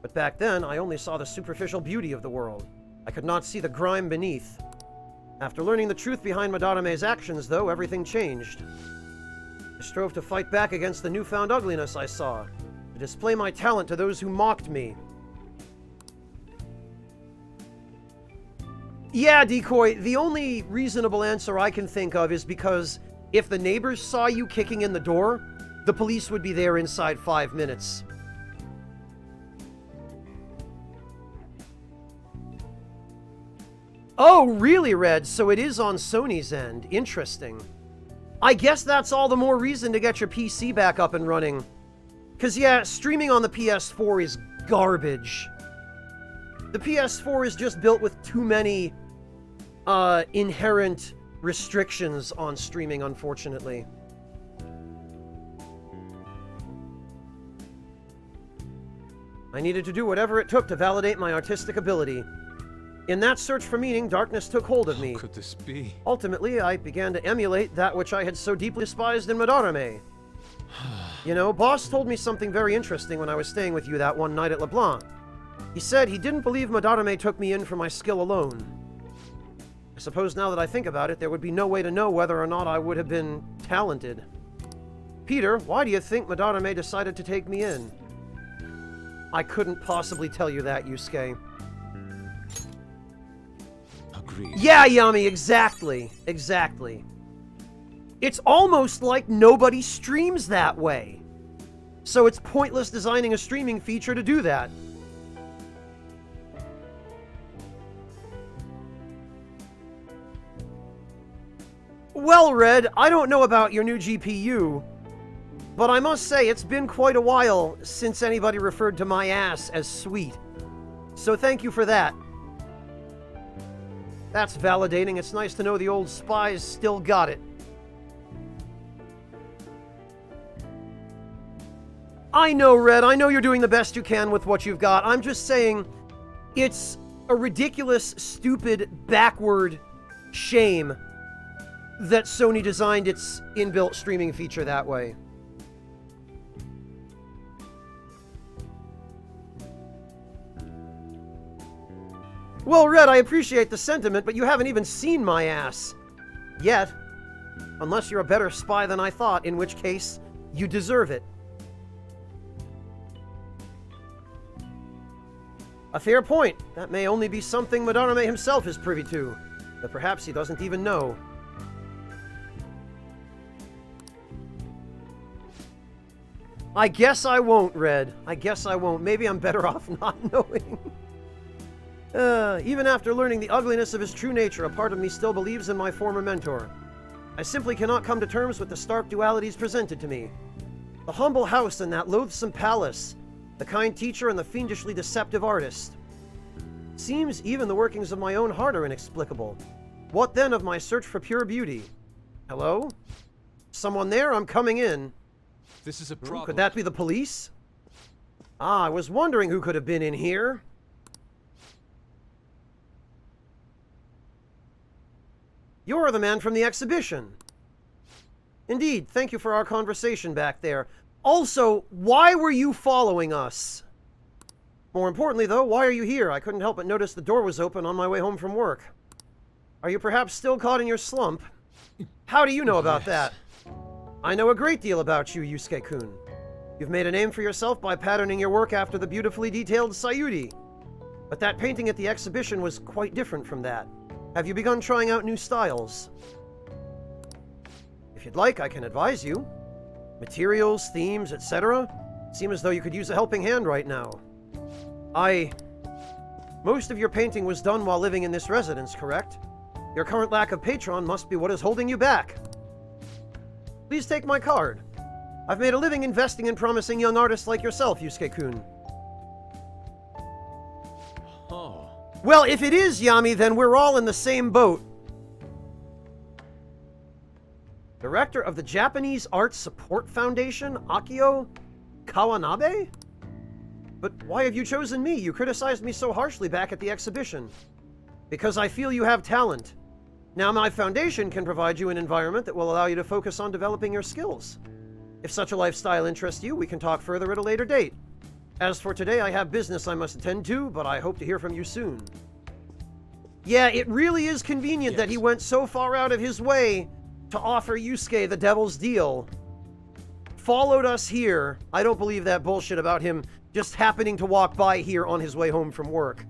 But back then, I only saw the superficial beauty of the world. I could not see the grime beneath. After learning the truth behind Madarame's actions, though, everything changed. I strove to fight back against the newfound ugliness I saw, to display my talent to those who mocked me. Yeah, Decoy, the only reasonable answer I can think of is because if the neighbors saw you kicking in the door, the police would be there inside 5 minutes. Oh, really, Red? So it is on Sony's end. Interesting. I guess that's all the more reason to get your PC back up and running. Because, yeah, streaming on the PS4 is garbage. The PS4 is just built with too many inherent restrictions on streaming, unfortunately. I needed to do whatever it took to validate my artistic ability. In that search for meaning, darkness took hold of me. How could this be? Ultimately, I began to emulate that which I had so deeply despised in Madarame. You know, Boss told me something very interesting when I was staying with you that one night at LeBlanc. He said he didn't believe Madarame took me in for my skill alone. I suppose now that I think about it, there would be no way to know whether or not I would have been talented. Peter, why do you think Madarame decided to take me in? I couldn't possibly tell you that, Yusuke. Agreed. Yeah, Yami, exactly. Exactly. It's almost like nobody streams that way. So it's pointless designing a streaming feature to do that. Well, Red, I don't know about your new GPU, but I must say it's been quite a while since anybody referred to my ass as sweet. So thank you for that. That's validating. It's nice to know the old spies still got it. I know, Red. I know you're doing the best you can with what you've got. I'm just saying, it's a ridiculous, stupid, backward shame that Sony designed its inbuilt streaming feature that way. Well, Red, I appreciate the sentiment, but you haven't even seen my ass. Yet. Unless you're a better spy than I thought, in which case, you deserve it. A fair point. That may only be something Madarame himself is privy to, but perhaps he doesn't even know. I guess I won't, Red. I guess I won't. Maybe I'm better off not knowing. Even after learning the ugliness of his true nature, a part of me still believes in my former mentor. I simply cannot come to terms with the stark dualities presented to me. The humble house and that loathsome palace, the kind teacher and the fiendishly deceptive artist. Seems even the workings of my own heart are inexplicable. What then of my search for pure beauty? Hello? Someone there? I'm coming in. This is a problem. Could that be the police? Ah, I was wondering who could have been in here. You're the man from the exhibition. Indeed, thank you for our conversation back there. Also, why were you following us? More importantly, though, why are you here? I couldn't help but notice the door was open on my way home from work. Are you perhaps still caught in your slump? How do you know about that? I know a great deal about you, Yusuke-kun. You've made a name for yourself by patterning your work after the beautifully detailed Sayuri. But that painting at the exhibition was quite different from that. Have you begun trying out new styles? If you'd like, I can advise you. Materials, themes, etc. seem as though you could use a helping hand right now. Most of your painting was done while living in this residence, correct? Your current lack of patron must be what is holding you back. Please take my card. I've made a living investing in promising young artists like yourself, Yusuke-kun. Oh. Well, if it is Yami, then we're all in the same boat. Director of the Japanese Arts Support Foundation, Akio Kawanabe? But why have you chosen me? You criticized me so harshly back at the exhibition. Because I feel you have talent. Now my foundation can provide you an environment that will allow you to focus on developing your skills. If such a lifestyle interests you, we can talk further at a later date. As for today, I have business I must attend to, but I hope to hear from you soon. Yeah, it really is convenient that he went so far out of his way to offer Yusuke the devil's deal. Followed us here. I don't believe that bullshit about him just happening to walk by here on his way home from work.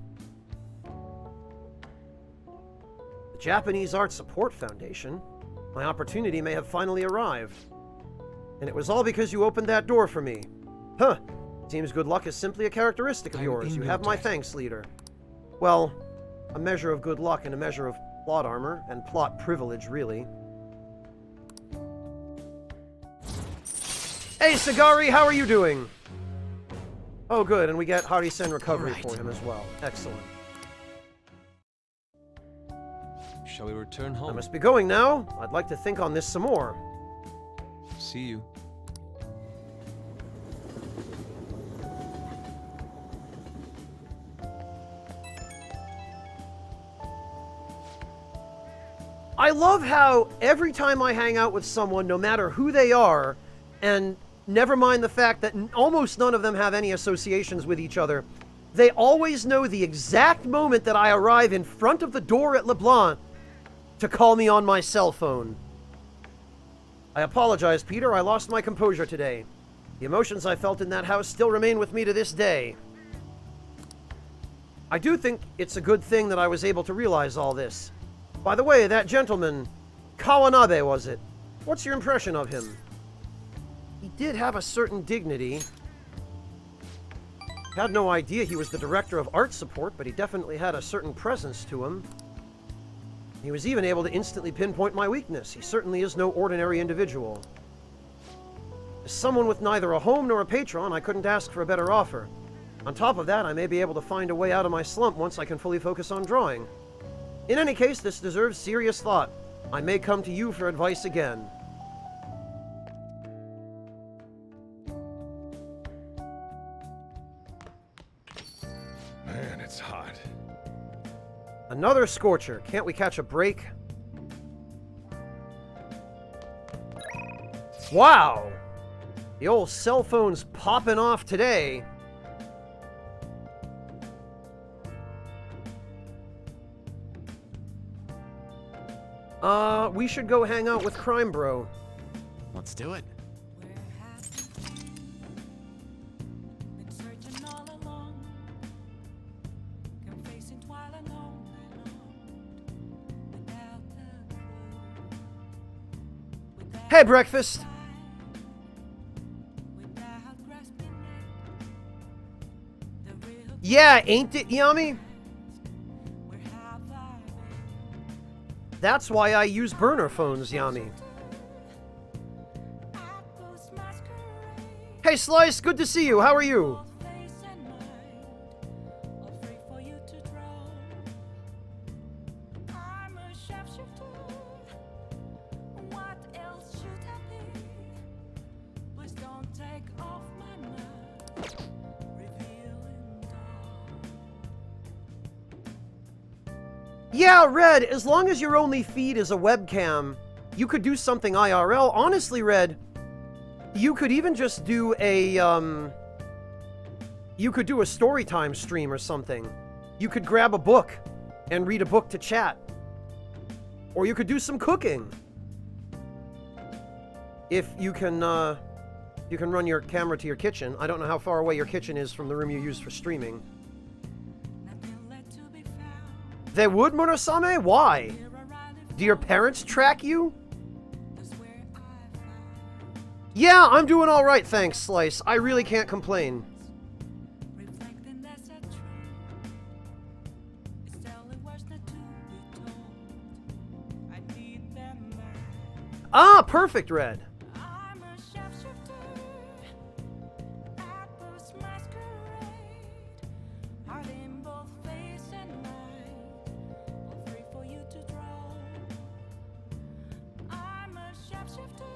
The Japanese Art Support Foundation? My opportunity may have finally arrived. And it was all because you opened that door for me. Huh. Seems good luck is simply a characteristic of yours. You have my thanks, leader. Well, a measure of good luck and a measure of plot armor, and plot privilege, really. Hey, Sagari, how are you doing? Oh, good, and we get Harisen recovery for him as well. Excellent. Shall we return home? I must be going now. I'd like to think on this some more. See you. I love how every time I hang out with someone, no matter who they are, and never mind the fact that almost none of them have any associations with each other, they always know the exact moment that I arrive in front of the door at LeBlanc to call me on my cell phone. I apologize, Peter. I lost my composure today. The emotions I felt in that house still remain with me to this day. I do think it's a good thing that I was able to realize all this. By the way, that gentleman, Kawanabe, was it? What's your impression of him? He did have a certain dignity. Had no idea he was the director of art support, but he definitely had a certain presence to him. He was even able to instantly pinpoint my weakness. He certainly is no ordinary individual. As someone with neither a home nor a patron, I couldn't ask for a better offer. On top of that, I may be able to find a way out of my slump once I can fully focus on drawing. In any case, this deserves serious thought. I may come to you for advice again. Man, it's hot. Another scorcher. Can't we catch a break? Wow! The old cell phone's popping off today. We should go hang out with Crime Bro. Let's do it. Hey, breakfast! Yeah, ain't it, Yami? That's why I use burner phones, Yami. Hey, Slice, good to see you. How are you? Yeah, Red, as long as your only feed is a webcam, you could do something IRL. Honestly, Red, you could even just do a, you could do a storytime stream or something. You could grab a book and read a book to chat. Or you could do some cooking. If you can run your camera to your kitchen. I don't know how far away your kitchen is from the room you use for streaming. They would, Murasame? Why? Do your parents track you? Yeah, I'm doing alright, thanks, Slice. I really can't complain. Ah, perfect, Red.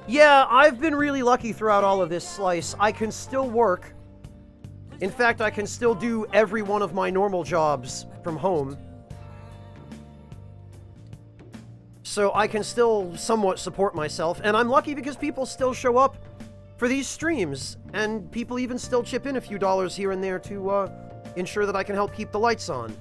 Yeah, I've been really lucky throughout all of this, Slice. I can still work. In fact, I can still do every one of my normal jobs from home. So I can still somewhat support myself, and I'm lucky because people still show up for these streams, and people even still chip in a few dollars here and there to ensure that I can help keep the lights on.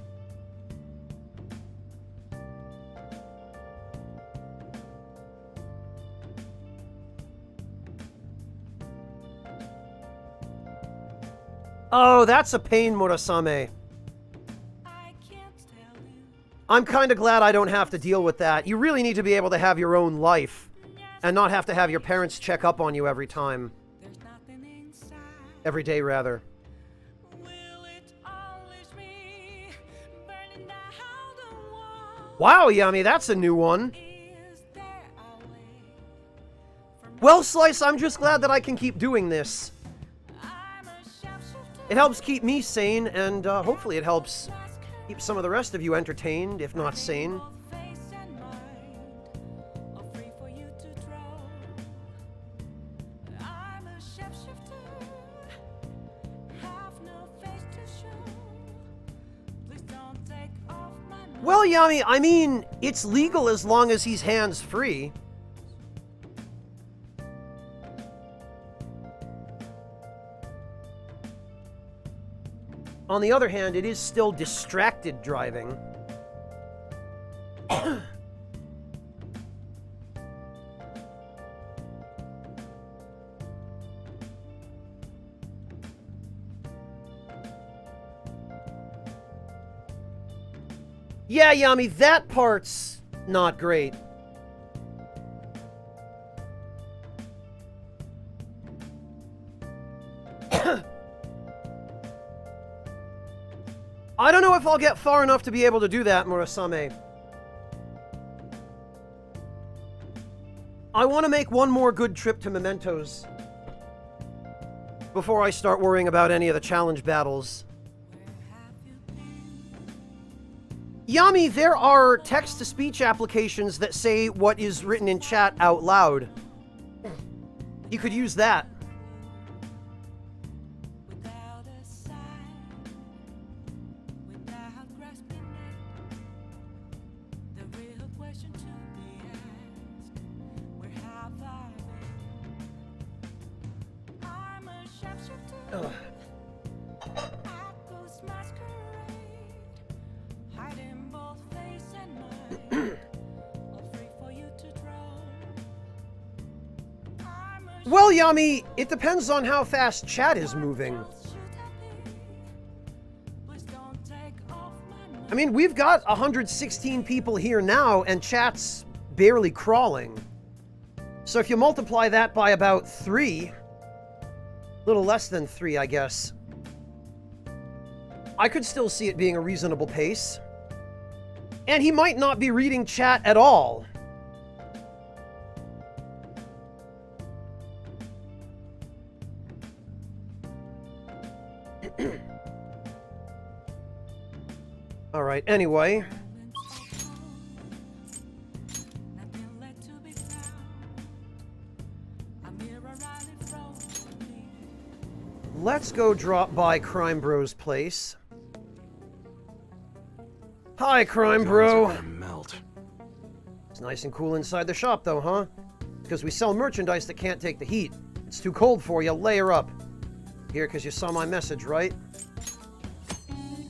Oh, that's a pain, Murasame. I'm kind of glad I don't have to deal with that. You really need to be able to have your own life and not have to have your parents check up on you every time. Every day, rather. Wow, Yummy, that's a new one. Well, Slice, I'm just glad that I can keep doing this. It helps keep me sane, and hopefully it helps keep some of the rest of you entertained, if not sane. Well, Yami, I mean, it's legal as long as he's hands-free. On the other hand, it is still distracted driving. Yeah, Yami, that part's not great. I don't know if I'll get far enough to be able to do that, Murasame. I want to make one more good trip to Mementos before I start worrying about any of the challenge battles. Yami, there are text-to-speech applications that say what is written in chat out loud. You could use that. Well, Yami, it depends on how fast chat is moving. I mean, we've got 116 people here now, and chat's barely crawling. So if you multiply that by about 3, a little less than 3, I guess, I could still see it being a reasonable pace. And he might not be reading chat at all. All right, anyway. Let's go drop by Crime Bros' place. Hi, crime Guns bro. are gonna melt. It's nice and cool inside the shop, though, huh? Because we sell merchandise that can't take the heat. It's too cold for you. Layer up. Here, because you saw my message, right?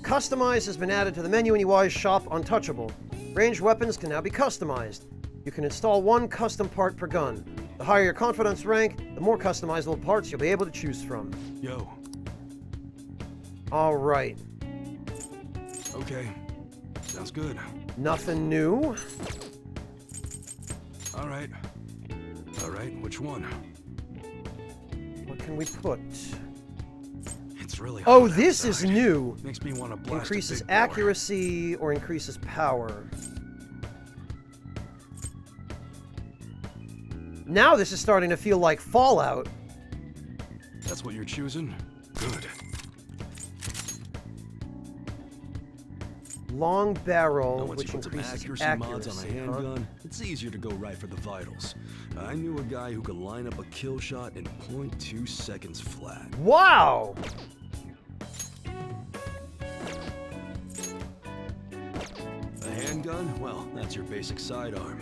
Customize has been added to the menu in EY's shop Untouchable. Ranged weapons can now be customized. You can install one custom part per gun. The higher your confidence rank, the more customizable parts you'll be able to choose from. Yo. All right. Okay. Sounds good. Nothing new. All right. All right, which one? What can we put? It's really Oh, hot this is outside. new. Makes me want to blast Increases a big bore. accuracy or increases power. Now this is starting to feel like Fallout. That's what you're choosing? Good. Long barrel, Now, once which you put some increases accuracy mods on a accuracy, huh? handgun, it's easier to go right for the vitals. I knew a guy who could line up a kill shot in 0.2 seconds flat. Wow! A handgun? Well, that's your basic sidearm.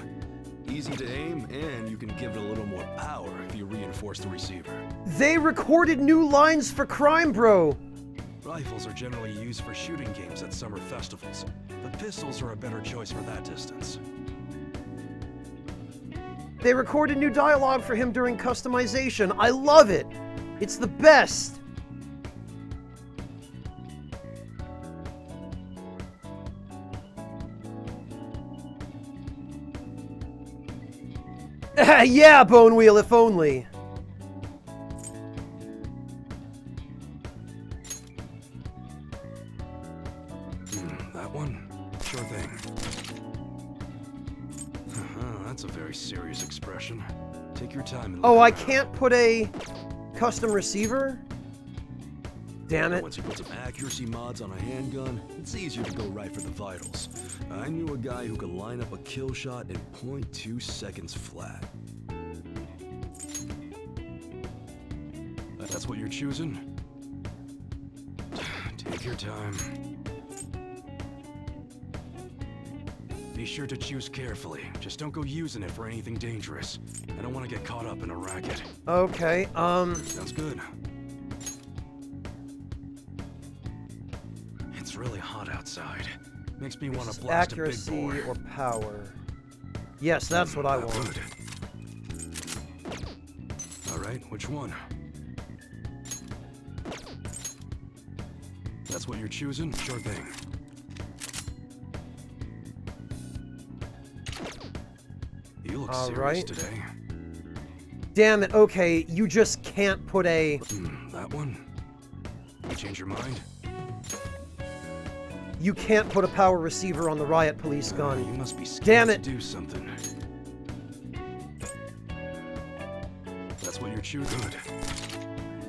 Easy to aim, and you can give it a little more power if you reinforce the receiver. They recorded new lines for Crime Bro! Rifles are generally used for shooting games at summer festivals, but pistols are a better choice for that distance. They recorded new dialogue for him during customization. I love it! It's the best! Yeah, Bone Wheel, if only. That one? Sure thing. That's a very serious expression. Take your time and look Oh, I around. can't put a custom receiver? Damn it. Once you put some accuracy mods on a handgun, it's easier to go right for the vitals. I knew a guy who could line up a kill shot in 0.2 seconds flat. That's what you're choosing? Take your time. Be sure to choose carefully. Just don't go using it for anything dangerous. I don't want to get caught up in a racket. Okay, Sounds good. It's really hot outside. Makes me want to blast a big accuracy bore. or power. Yes, that's what I want. Good. All right, which one? That's what you're choosing? Sure thing. You look All serious right. today. Damn it, okay, you just can't put a... That one? You change your mind? You can't put a power receiver on the Riot Police gun. You must be scared Damn to it! do something. That's what you're choosing? Good.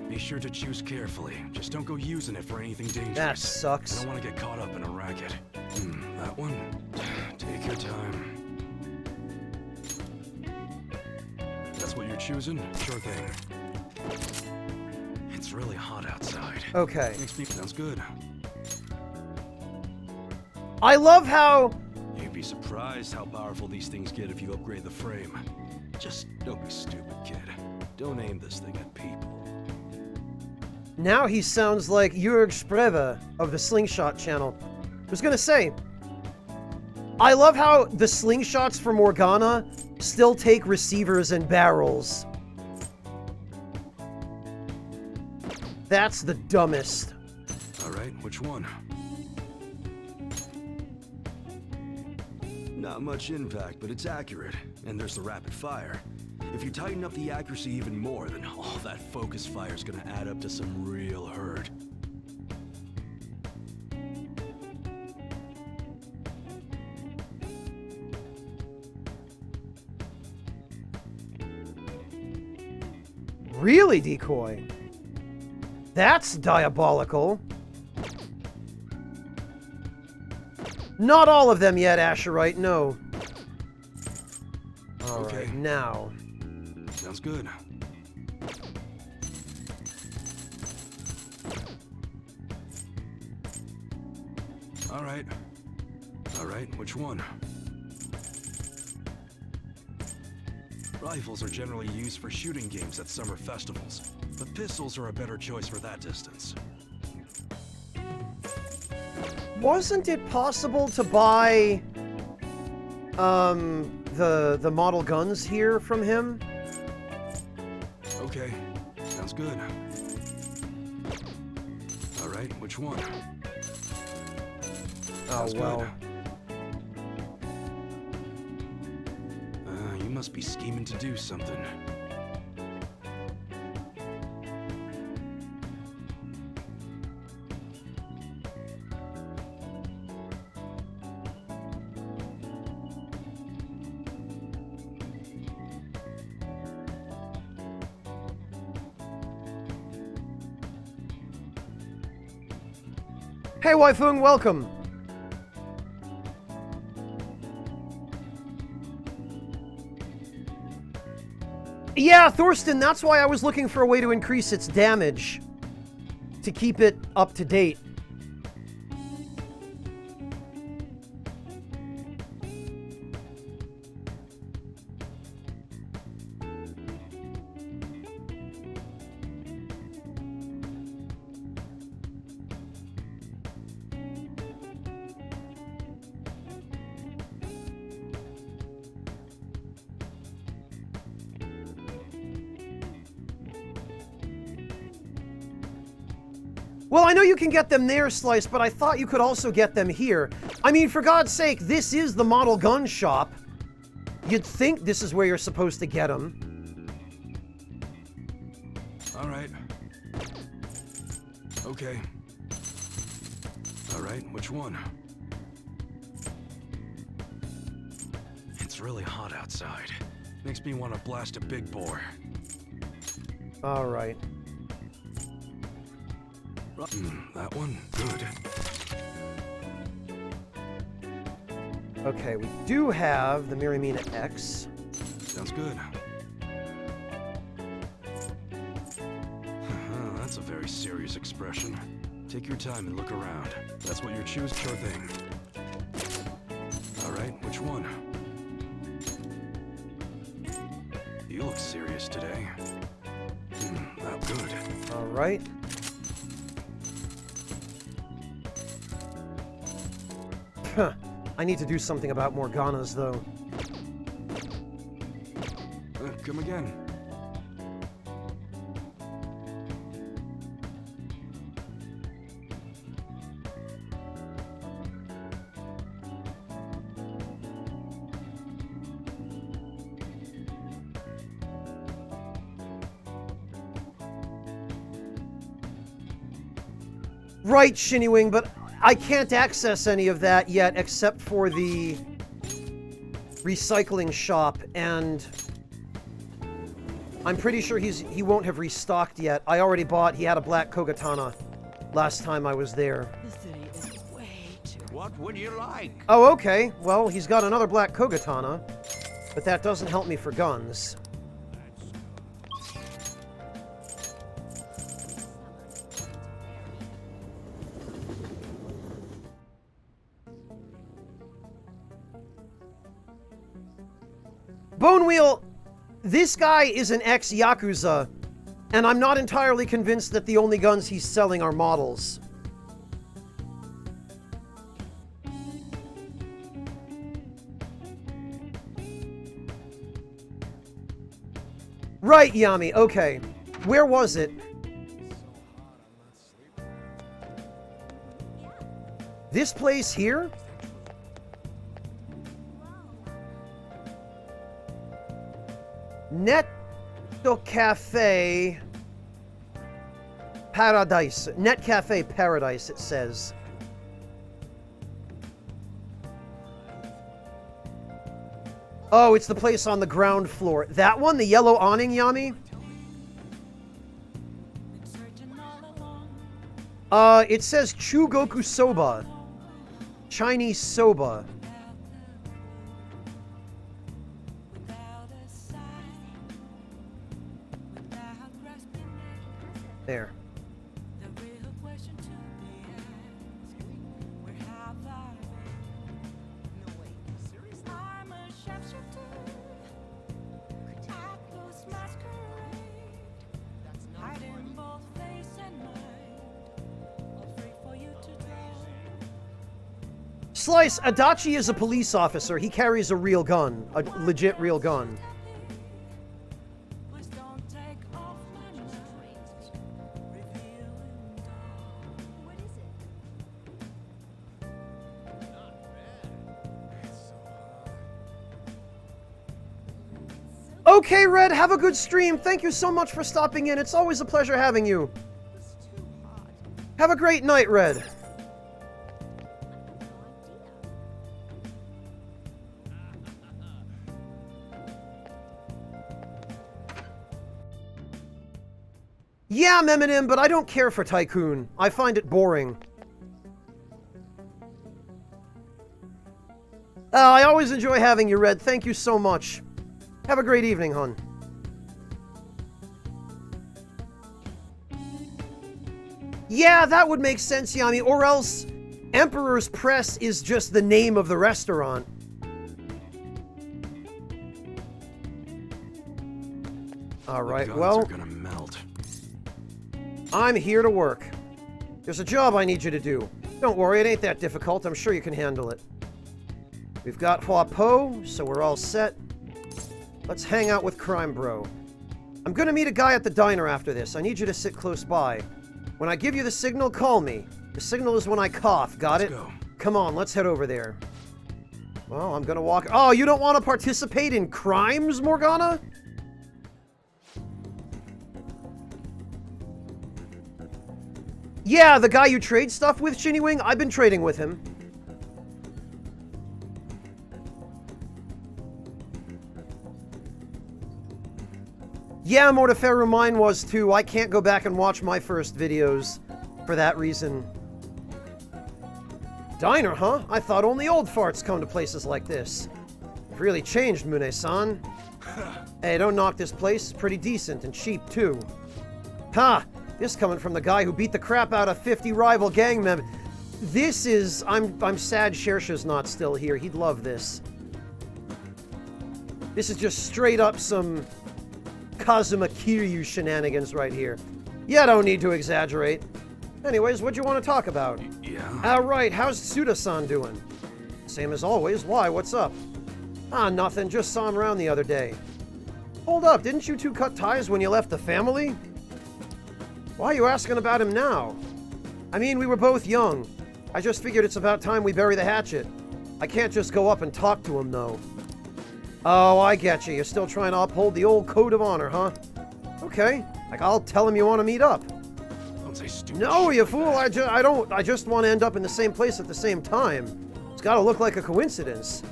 Be sure to choose carefully. Just don't go using it for anything dangerous. That sucks. I don't want to get caught up in a racket. That one? Take your time. That's what you're choosing? Sure thing. It's really hot outside. Okay. Makes me sounds good. I love how... You'd be surprised how powerful these things get if you upgrade the frame. Just don't be stupid, kid. Don't aim this thing at people. Now he sounds like Jurg Spreve of the Slingshot channel. I was gonna say, I love how the slingshots for Morgana still take receivers and barrels. That's the dumbest. Alright, which one? Not much impact, but it's accurate. And there's the rapid fire. If you tighten up the accuracy even more, then all that focus fire's gonna add up to some real hurt. Really, Decoy? That's diabolical. Not all of them yet, Asherite, no. Alright, Okay. now. Sounds good. Alright, which one? Rifles are generally used for shooting games at summer festivals, but pistols are a better choice for that distance. Wasn't it possible to buy the model guns here from him? Okay, sounds good. Alright, which one? Sounds well. good. You must be scheming to do something. Hey, Waifung, welcome. Yeah, Thorsten, that's why I was looking for a way to increase its damage. To keep it up to date. Well, I know you can get them there, Slice, but I thought you could also get them here. I mean, for God's sake, this is the model gun shop. You'd think this is where you're supposed to get them. All right. Okay. All right, which one? It's really hot outside. Makes me want to blast a big bore. All right. That one? Good. Okay, we do have the Miramina X. Sounds good. That's a very serious expression. Take your time and look around. That's what you're choosing. Sure thing. All right, which one? You look serious today. Not good. All right. Huh. I need to do something about Morganas, though. Come again. Right, Shinywing, but I can't access any of that yet except for the recycling shop, and I'm pretty sure he won't have restocked yet. I already bought, he had a black Kogatana last time I was there. The city is way too... What would you like? Oh, okay. Well, he's got another black Kogatana, but that doesn't help me for guns. Bonewheel, this guy is an ex-Yakuza, and I'm not entirely convinced that the only guns he's selling are models. Right, Yami, okay. Where was it? This place here? Netto Cafe Paradise. Net Cafe Paradise, it says. Oh, it's the place on the ground floor. That one? The yellow awning, Yami? It says Chugoku Soba. Chinese soba. There. Slice, Adachi is a police officer. He carries a real gun. A legit real gun. Okay, Red, have a good stream. Thank you so much for stopping in. It's always a pleasure having you. Have a great night, Red. Yeah, I'm Eminem, but I don't care for Tycoon. I find it boring. I always enjoy having you, Red. Thank you so much. Have a great evening, hon. Yeah, that would make sense, Yami. Or else, Emperor's Press is just the name of the restaurant. Alright, well, are gonna melt. I'm here to work. There's a job I need you to do. Don't worry, it ain't that difficult. I'm sure you can handle it. We've got Hua Po, so we're all set. Let's hang out with Crime Bro. I'm gonna meet a guy at the diner after this. I need you to sit close by. When I give you the signal, call me. The signal is when I cough, got it? Let's go. Come on, let's head over there. Well, I'm gonna walk... Oh, you don't want to participate in crimes, Morgana? Yeah, the guy you trade stuff with, Shinny Wing? I've been trading with him. Yeah, Mortiferum, mine was too. I can't go back and watch my first videos for that reason. Diner, huh? I thought only old farts come to places like this. You've really changed, Mune-san. Hey, don't knock this place. It's pretty decent and cheap, too. Ha! This coming from the guy who beat the crap out of 50 rival gang members. This is... I'm sad Shersha's not still here. He'd love this. This is just straight up some... Kazuma Kiryu shenanigans right here. Yeah, don't need to exaggerate. Anyways, what'd you want to talk about? Yeah? Alright, how's Tsuda-san doing? Same as always. Why? What's up? Ah, nothing. Just saw him around the other day. Hold up, didn't you two cut ties when you left the family? Why are you asking about him now? I mean, we were both young. I just figured it's about time we bury the hatchet. I can't just go up and talk to him, though. Oh, I get you. You're still trying to uphold the old code of honor, huh? Okay. Like, I'll tell him you want to meet up. Don't say stupid No, shit you like fool. that. I just want to end up in the same place at the same time. It's got to look like a coincidence.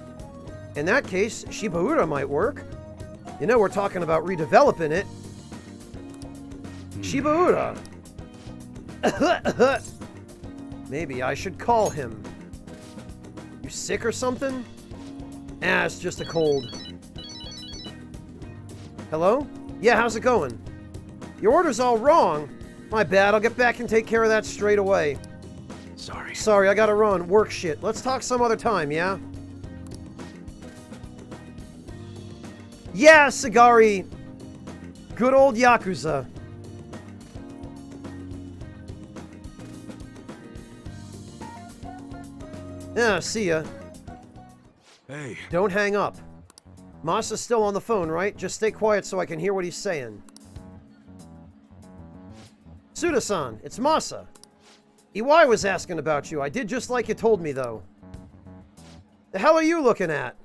In that case, Shibaura might work. You know we're talking about redeveloping it. Shibaura. Maybe I should call him. You sick or something? Ah, it's just a cold. Hello? Yeah, how's it going? Your order's all wrong. My bad, I'll get back and take care of that straight away. Sorry. Sorry, I gotta run. Work shit. Let's talk some other time, yeah? Yeah, Sagari. Good old Yakuza. Yeah, see ya. Hey. Don't hang up. Masa's still on the phone, right? Just stay quiet so I can hear what he's saying. Tsuda-san, it's Masa. Iwai was asking about you. I did just like you told me, though. The hell are you looking at?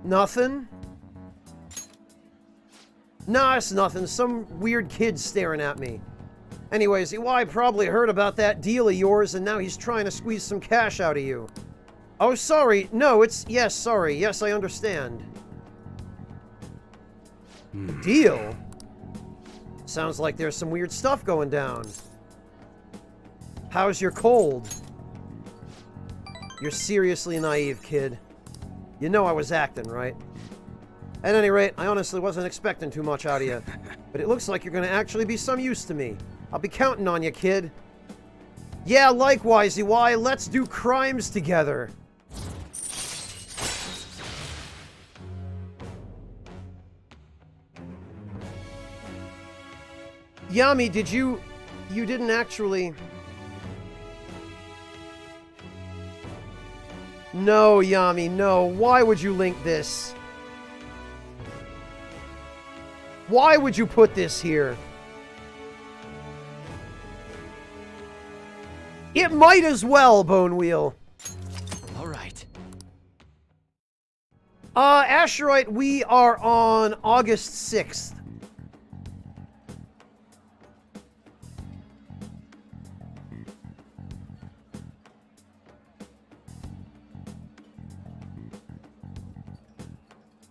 Nothing? Nah, it's nothing. Some weird kid staring at me. Anyways, Iwai probably heard about that deal of yours, and now he's trying to squeeze some cash out of you. Oh, sorry. No, it's... Yes, sorry. Yes, I understand. Deal? Sounds like there's some weird stuff going down. How's your cold? You're seriously naive, kid. You know I was acting, right? At any rate, I honestly wasn't expecting too much out of you. But it looks like you're gonna actually be some use to me. I'll be counting on you, kid. Yeah, likewise, Iwai. Let's do crimes together. Yami, did you... You didn't actually... No, Yami, no. Why would you link this? Why would you put this here? It might as well, Bone Wheel. All right. Asherite, we are on August 6th.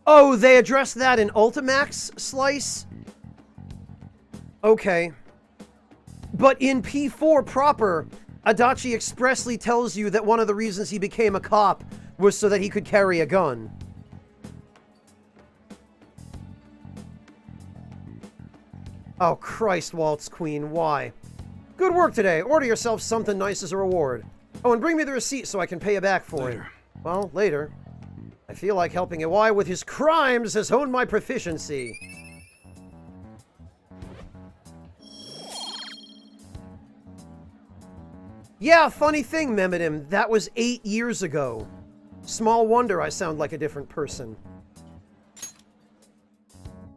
Oh, they addressed that in Ultimax Slice? Okay. But in P4 proper, Adachi expressly tells you that one of the reasons he became a cop was so that he could carry a gun. Oh, Christ, Waltz Queen, why? Good work today. Order yourself something nice as a reward. Oh, and bring me the receipt so I can pay you back for it. Well, later. I feel like helping Iwai with his crimes has honed my proficiency. Yeah, funny thing, Memidim, that was 8 years ago. Small wonder I sound like a different person.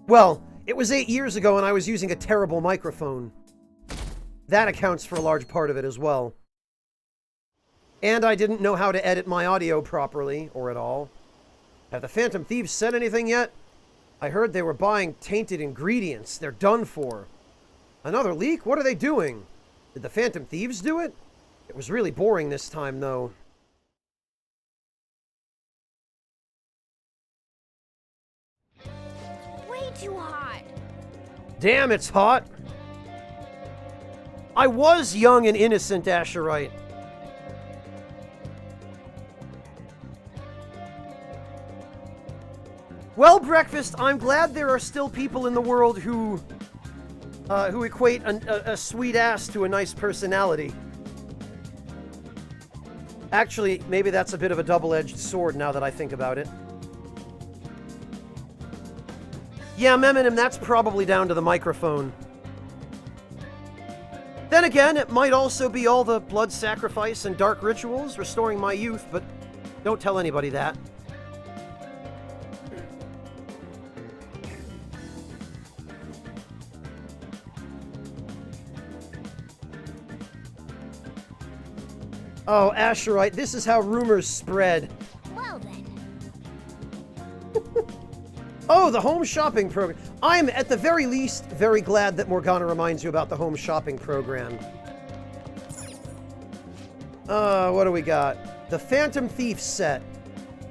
Well, it was 8 years ago and I was using a terrible microphone. That accounts for a large part of it as well. And I didn't know how to edit my audio properly, or at all. Have the Phantom Thieves said anything yet? I heard they were buying tainted ingredients. They're done for. Another leak? What are they doing? Did the Phantom Thieves do it? It was really boring this time, though. Way too hot. Damn, it's hot. I was young and innocent, Asherite. Well, Breakfast, I'm glad there are still people in the world who equate a sweet ass to a nice personality. Actually, maybe that's a bit of a double-edged sword now that I think about it. Yeah, Meminim, that's probably down to the microphone. Then again, it might also be all the blood sacrifice and dark rituals restoring my youth, but don't tell anybody that. Oh, Asherite, this is how rumors spread. Well then. Oh, the home shopping program. I'm, at the very least, very glad that Morgana reminds you about the home shopping program. What do we got? The Phantom Thief set.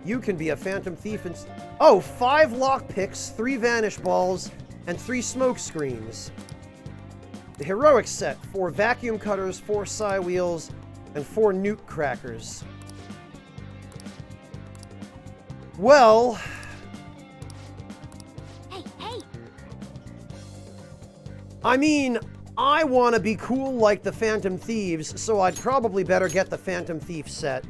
You can be a Phantom Thief and... Oh, 5 lockpicks, 3 vanish balls, and 3 smoke screens. The Heroic set. 4 vacuum cutters, 4 psi wheels, and 4 nuke crackers. Well... Hey! I mean, I want to be cool like the Phantom Thieves, so I'd probably better get the Phantom Thief set.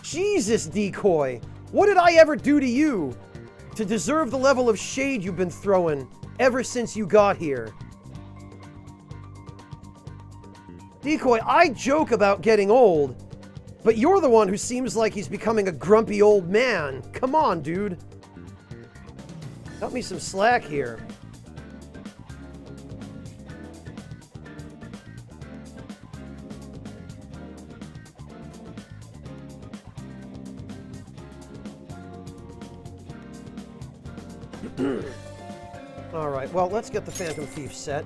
Jesus, Decoy! What did I ever do to you to deserve the level of shade you've been throwing ever since you got here? Decoy, I joke about getting old, but you're the one who seems like he's becoming a grumpy old man. Come on, dude. Cut me some slack here. Alright, well, let's get the Phantom Thief set.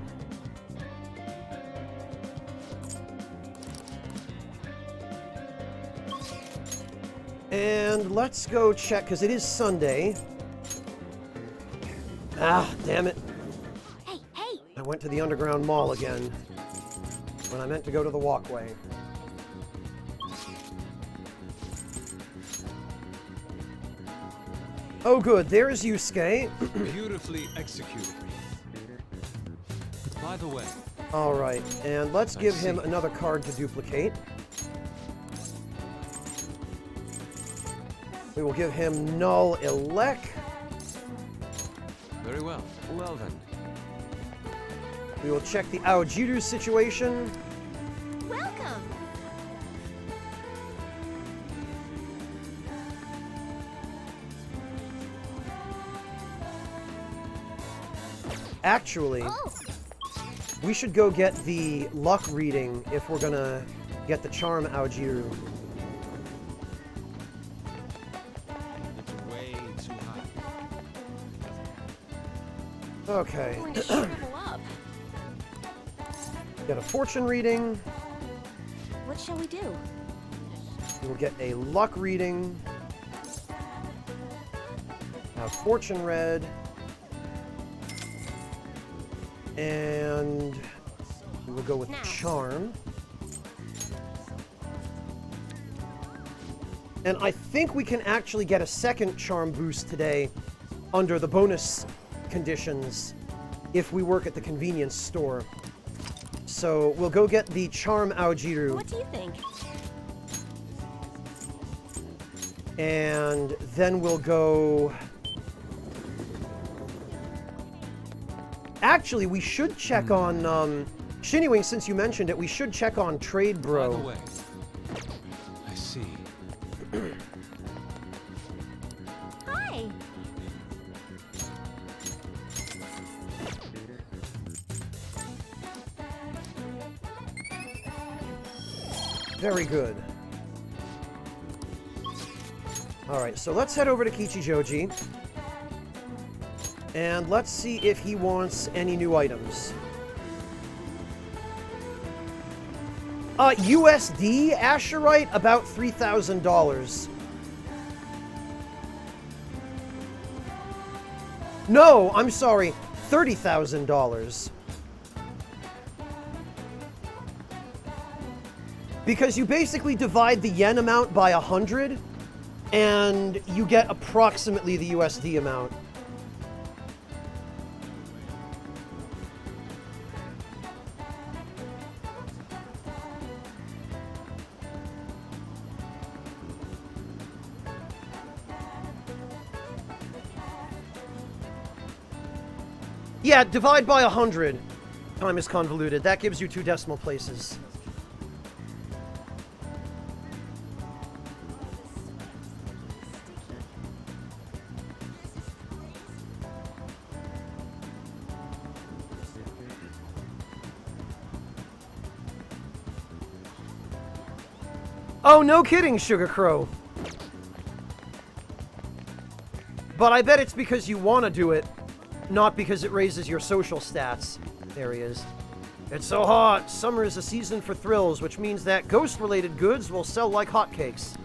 And let's go check, because it is Sunday. Ah, damn it. Hey! I went to the Underground Mall again, when I meant to go to the walkway. Oh good, there's Yusuke. Beautifully executed. By the way... Alright, and let's give him another card to duplicate. We will give him Null Elec. Very well. Well then. We will check the Aojiru situation. Welcome! actually, we should go get the luck reading if we're gonna get the charm Aojiru. Way too high. Okay. I'm going to shrivel up. Get a fortune reading. What shall we do? We'll get a luck reading. Have fortune read. And we will go with charm. And I think we can actually get a second charm boost today under the bonus conditions if we work at the convenience store. So we'll go get the charm Aojiru. What do you think? And then we'll go... Actually, we should check on... Shinywing, since you mentioned it, we should check on Trade Bro. By the way, I see. Hi. Very good. Alright, so let's head over to Kichijoji. And let's see if he wants any new items. USD Asherite, about $3,000. No, I'm sorry, $30,000. Because you basically divide the yen amount by 100, and you get approximately the USD amount. Yeah, divide by 100. Time is convoluted. That gives you 2 decimal places. Oh, no kidding, Sugar Crow. But I bet it's because you want to do it, not because it raises your social stats. There he is. It's so hot. Summer is a season for thrills, which means that ghost-related goods will sell like hotcakes.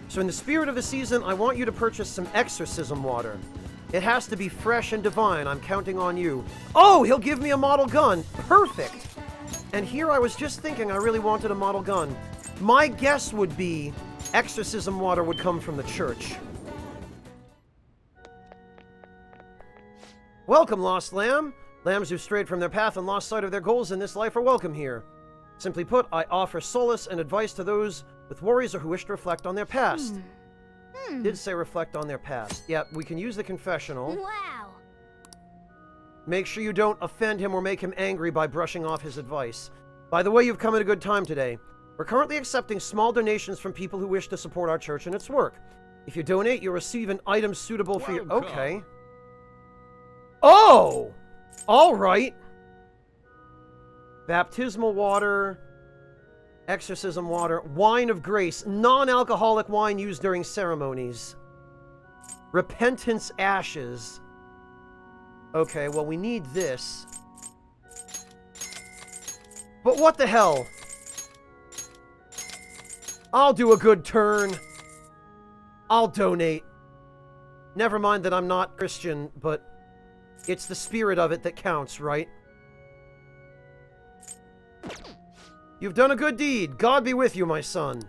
So in the spirit of the season, I want you to purchase some exorcism water. It has to be fresh and divine. I'm counting on you. Oh, he'll give me a model gun. Perfect. And here I was just thinking I really wanted a model gun. My guess would be exorcism water would come from the church. Welcome, Lost Lamb. Lambs who strayed from their path and lost sight of their goals in this life are welcome here. Simply put, I offer solace and advice to those with worries or who wish to reflect on their past. Did say reflect on their past. Yeah, we can use the confessional. Wow. Make sure you don't offend him or make him angry by brushing off his advice. By the way, you've come at a good time today. We're currently accepting small donations from people who wish to support our church and its work. If you donate, you'll receive an item suitable for your... Okay. Oh! Alright. Baptismal water. Exorcism water. Wine of grace. Non-alcoholic wine used during ceremonies. Repentance ashes. Okay, well, we need this. But what the hell? I'll do a good turn. I'll donate. Never mind that I'm not Christian, but it's the spirit of it that counts, right? You've done a good deed. God be with you, my son.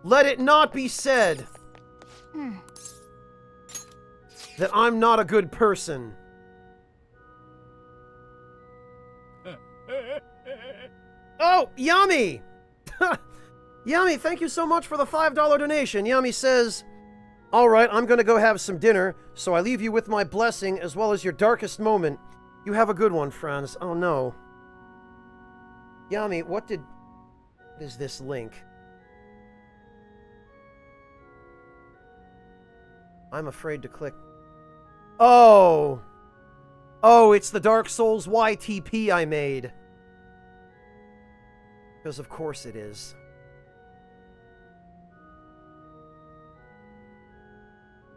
Let it not be said that I'm not a good person. Oh, Yummy! Yummy, thank you so much for the $5 donation. Yummy says, alright, I'm gonna go have some dinner, so I leave you with my blessing as well as your darkest moment. You have a good one, friends. Oh no. Yummy, what is this link? I'm afraid to click. Oh! Oh, it's the Dark Souls YTP I made. Because of course it is.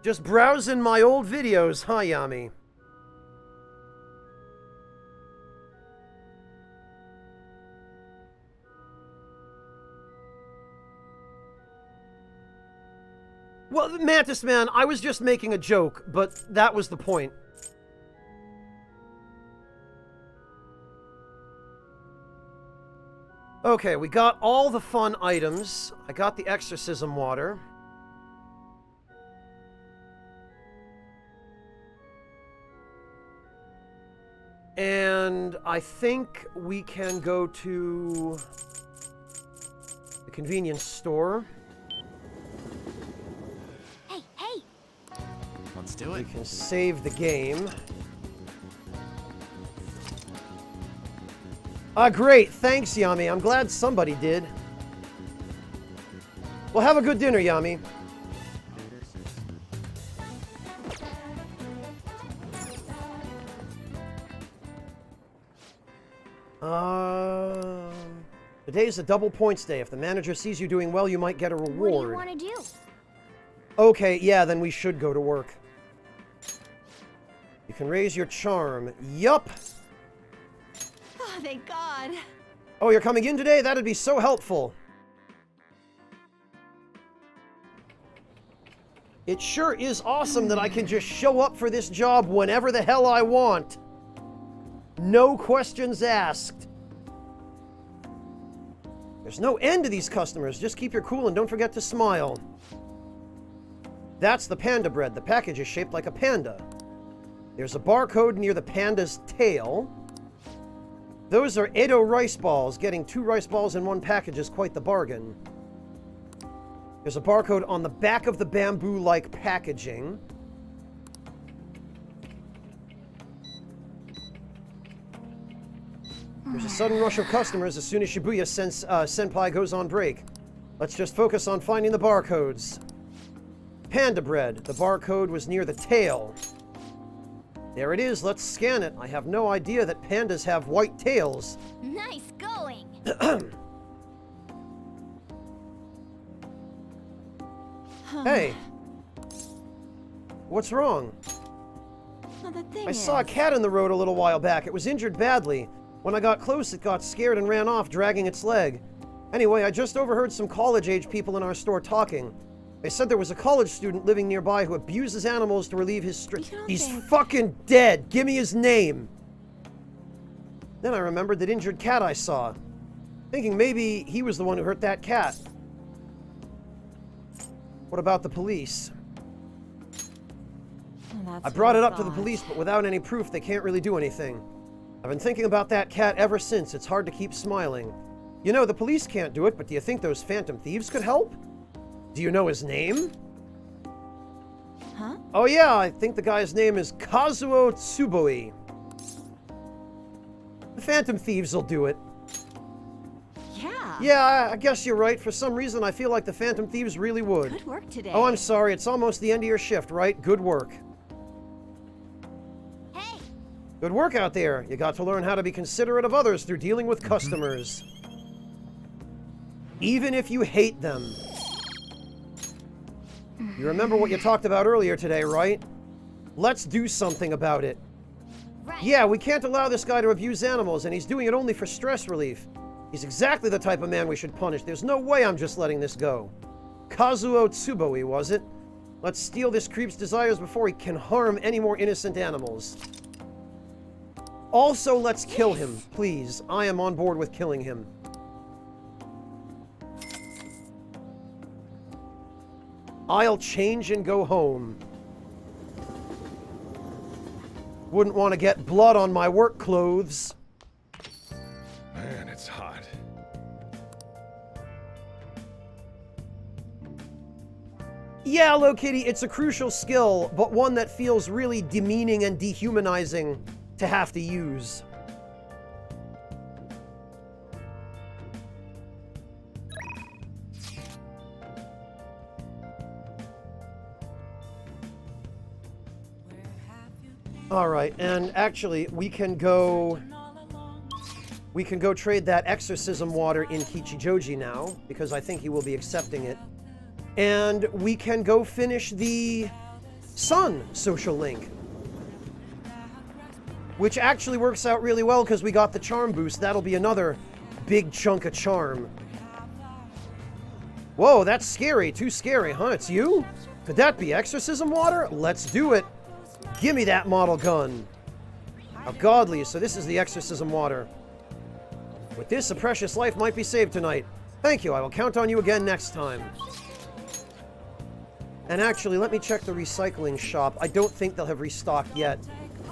Just browsing my old videos, huh, Yami? Well, Mantis Man, I was just making a joke, but that was the point. Okay, we got all the fun items. I got the exorcism water. And I think we can go to the convenience store. Hey, hey! Let's do it. We can save the game. Great. Thanks, Yami. I'm glad somebody did. Well, have a good dinner, Yami. Today's a double points day. If the manager sees you doing well, you might get a reward. What do you want to do? Okay, yeah, then we should go to work. You can raise your charm. Yup. Oh, thank God. Oh, you're coming in today? That'd be so helpful. It sure is awesome that I can just show up for this job whenever the hell I want. No questions asked. There's no end to these customers. Just keep your cool and don't forget to smile. That's the panda bread. The package is shaped like a panda. There's a barcode near the panda's tail. Those are Edo rice balls. Getting 2 rice balls in one package is quite the bargain. There's a barcode on the back of the bamboo-like packaging. There's a sudden rush of customers as soon as Shibuya Senpai goes on break. Let's just focus on finding the barcodes. Panda bread. The barcode was near the tail. There it is. Let's scan it. I have no idea that pandas have white tails. Nice going! Hey. What's wrong? Well, the thing I saw a cat in the road a little while back. It was injured badly. When I got close, it got scared and ran off, dragging its leg. Anyway, I just overheard some college-age people in our store talking. They said there was a college student living nearby who abuses animals to relieve his stress. He's fucking dead! Give me his name! Then I remembered that injured cat I saw. Thinking maybe he was the one who hurt that cat. What about the police? I brought it up to the police, but without any proof, they can't really do anything. I've been thinking about that cat ever since. It's hard to keep smiling. You know, the police can't do it, but do you think those phantom thieves could help? Do you know his name? Huh? Oh yeah, I think the guy's name is Kazuo Tsuboi. The phantom thieves will do it. Yeah. Yeah, I guess you're right. For some reason, I feel like the phantom thieves really would. Good work today. Oh, I'm sorry. It's almost the end of your shift, right? Good work. Hey! Good work out there. You got to learn how to be considerate of others through dealing with customers. Even if you hate them. You remember what you talked about earlier today, right? Let's do something about it. Right. Yeah, we can't allow this guy to abuse animals, and he's doing it only for stress relief. He's exactly the type of man we should punish. There's no way I'm just letting this go. Kazuo Tsuboi, was it? Let's steal this creep's desires before he can harm any more innocent animals. Also, let's kill him, please. I am on board with killing him. I'll change and go home. Wouldn't want to get blood on my work clothes. Man, it's hot. Yeah, Hello Kitty, it's a crucial skill, but one that feels really demeaning and dehumanizing to have to use. Alright, and actually, we can go trade that exorcism water in Kichijoji now, because I think he will be accepting it. And we can go finish the Sun social link. Which actually works out really well because we got the charm boost. That'll be another big chunk of charm. Whoa, that's scary. Too scary, huh? It's you? Could that be exorcism water? Let's do it. Give me that model gun. How godly. So this is the exorcism water. With this, a precious life might be saved tonight. Thank you. I will count on you again next time. And actually, let me check the recycling shop. I don't think they'll have restocked yet.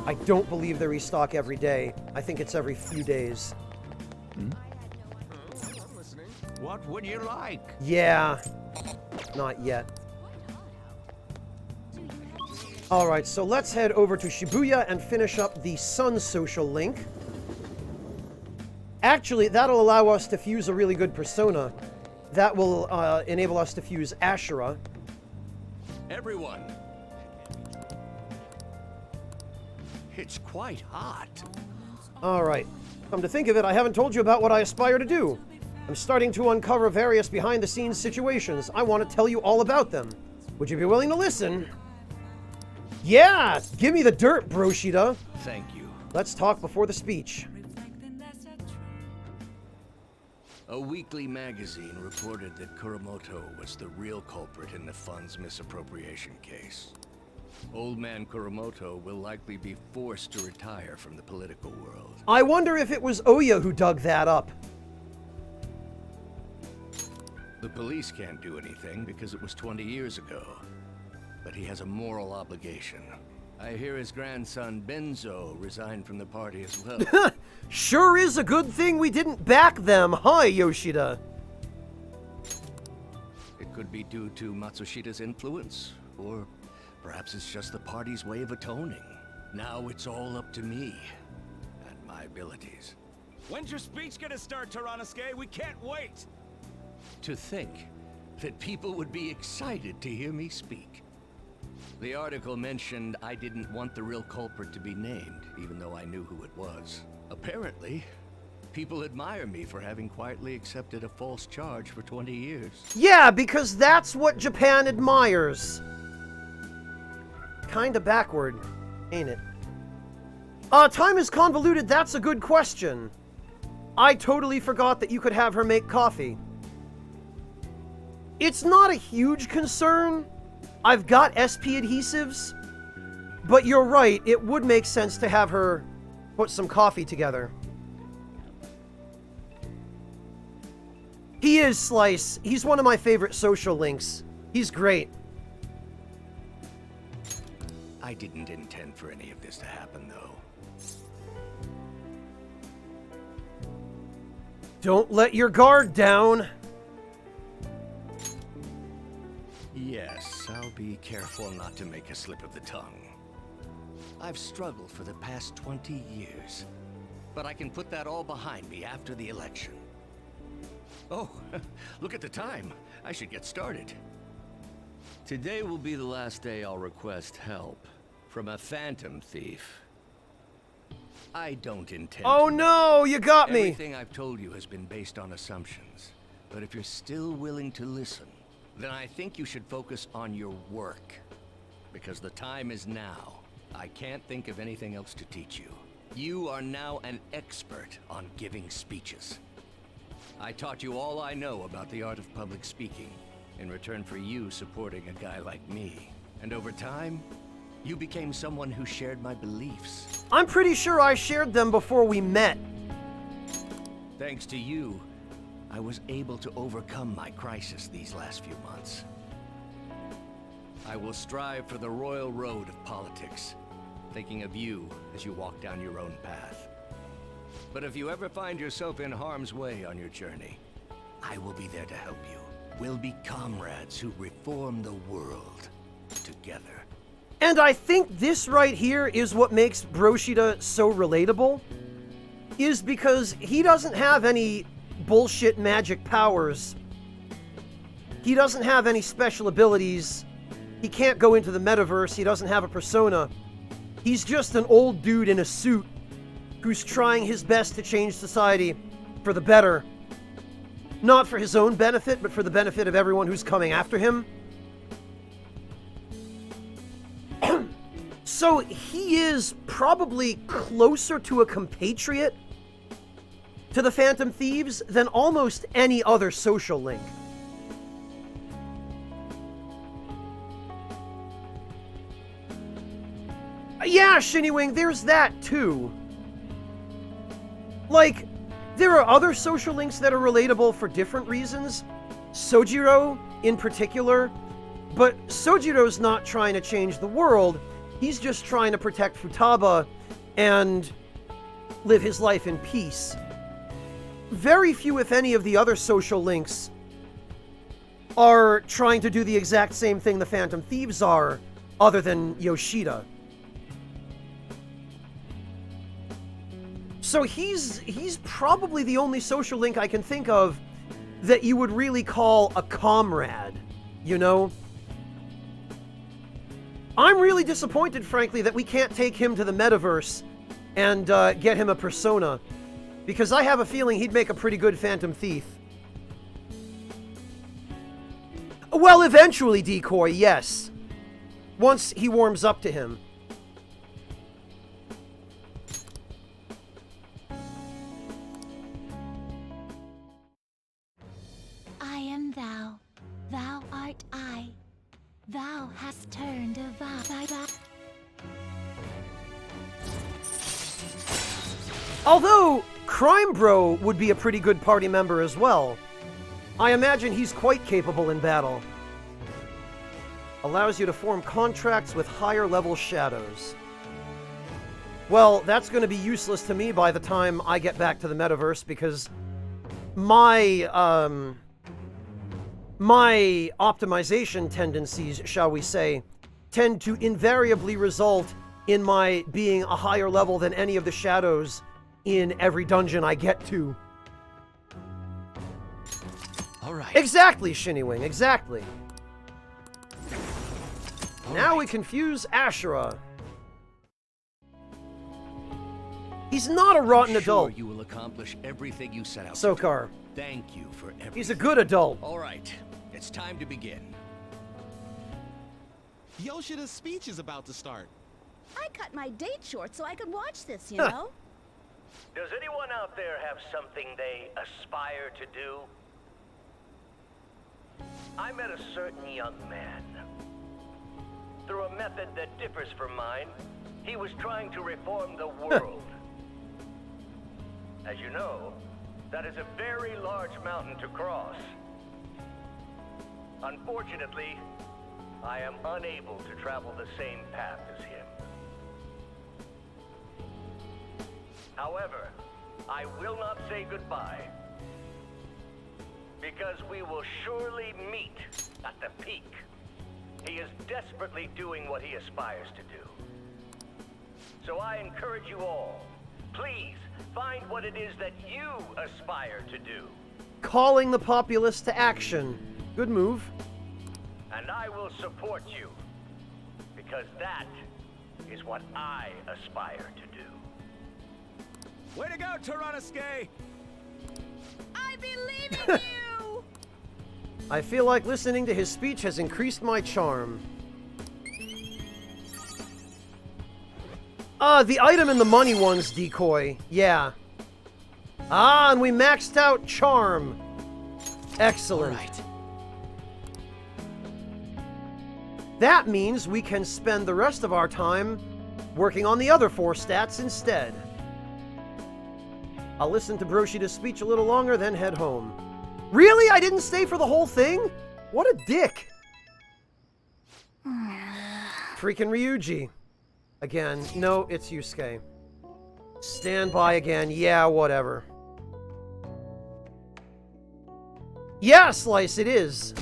I don't believe they restock every day. I think it's every few days. What would you like? Yeah. Not yet. Alright, so let's head over to Shibuya and finish up the Sun social link. Actually, that'll allow us to fuse a really good persona. That will enable us to fuse Ashura. Everyone. It's quite hot. Alright. Come to think of it, I haven't told you about what I aspire to do. I'm starting to uncover various behind-the-scenes situations. I want to tell you all about them. Would you be willing to listen? Yeah! Give me the dirt, Broshida. Thank you. Let's talk before the speech. A weekly magazine reported that Kuramoto was the real culprit in the fund's misappropriation case. Old man Kuramoto will likely be forced to retire from the political world. I wonder if it was Oya who dug that up. The police can't do anything because it was 20 years ago. But he has a moral obligation. I hear his grandson Benzo resigned from the party as well. Sure is a good thing we didn't back them, huh, Yoshida? It could be due to Matsushida's influence, or perhaps it's just the party's way of atoning. Now it's all up to me and my abilities. When's your speech gonna start, Tyranosuke? We can't wait! To think that people would be excited to hear me speak. The article mentioned I didn't want the real culprit to be named, even though I knew who it was. Apparently, people admire me for having quietly accepted a false charge for 20 years. Yeah, because that's what Japan admires. Kinda backward, ain't it? Time is convoluted, that's a good question. I totally forgot that you could have her make coffee. It's not a huge concern. I've got SP adhesives, but you're right, it would make sense to have her put some coffee together. He is Slice. He's one of my favorite social links. He's great. I didn't intend for any of this to happen, though. Don't let your guard down. Yes, I'll be careful not to make a slip of the tongue. I've struggled for the past 20 years, but I can put that all behind me after the election. Oh, look at the time. I should get started. Today will be the last day I'll request help from a phantom thief. I don't intend Oh no, you got me! Everything I've told you has been based on assumptions, but if you're still willing to listen, then I think you should focus on your work. Because the time is now. I can't think of anything else to teach you. You are now an expert on giving speeches. I taught you all I know about the art of public speaking, in return for you supporting a guy like me. And over time, you became someone who shared my beliefs. I'm pretty sure I shared them before we met. Thanks to you, I was able to overcome my crisis these last few months. I will strive for the royal road of politics, thinking of you as you walk down your own path. But if you ever find yourself in harm's way on your journey, I will be there to help you. We'll be comrades who reform the world together. And I think this right here is what makes Broshida so relatable, is because he doesn't have any bullshit magic powers. He doesn't have any special abilities. He can't go into the metaverse. He doesn't have a persona. He's just an old dude in a suit who's trying his best to change society for the better. Not for his own benefit, but for the benefit of everyone who's coming after him. So he is probably closer to a compatriot to the Phantom Thieves than almost any other social link. Yeah, Shinnywing, there's that too. Like, there are other social links that are relatable for different reasons. Sojiro, in particular. But Sojiro's not trying to change the world. He's just trying to protect Futaba and live his life in peace. Very few, if any, of the other social links are trying to do the exact same thing the Phantom Thieves are, other than Yoshida. So he's probably the only social link I can think of that you would really call a comrade, you know? I'm really disappointed, frankly, that we can't take him to the metaverse and get him a persona, because I have a feeling he'd make a pretty good Phantom Thief. Well, eventually, Decoy, yes. Once he warms up to him. I am thou, thou art I. Thou hast turned a vow. Although, Crime Bro would be a pretty good party member as well. I imagine he's quite capable in battle. Allows you to form contracts with higher level shadows. Well, that's going to be useless to me by the time I get back to the metaverse, because my optimization tendencies, shall we say, tend to invariably result in my being a higher level than any of the shadows in every dungeon I get to. All right. Exactly, Shinnywing, exactly. Now we confuse Ashura. He's not a rotten adult. You will accomplish everything you set out to Sokar. do. Thank you for everything. He's a good adult. All right, it's time to begin. Yoshida's speech is about to start. I cut my date short so I could watch this, you know? Does anyone out there have something they aspire to do? I met a certain young man. Through a method that differs from mine, he was trying to reform the world. As you know, that is a very large mountain to cross. Unfortunately, I am unable to travel the same path as him. However, I will not say goodbye, because we will surely meet at the peak. He is desperately doing what he aspires to do. So I encourage you all, please find what it is that you aspire to do. Calling the populace to action. Good move. And I will support you, because that is what I aspire to do. Way to go, Tyranosuke! I believe in you! I feel like listening to his speech has increased my charm. The item in the money ones, Decoy. Yeah. Ah, and we maxed out charm. Excellent. Right. That means we can spend the rest of our time working on the other 4 stats instead. I'll listen to Broshida's speech a little longer, then head home. Really? I didn't stay for the whole thing? What a dick. Freaking Ryuji. Again. No, it's Yusuke. Stand by again. Yeah, whatever. Yeah, Slice, it is.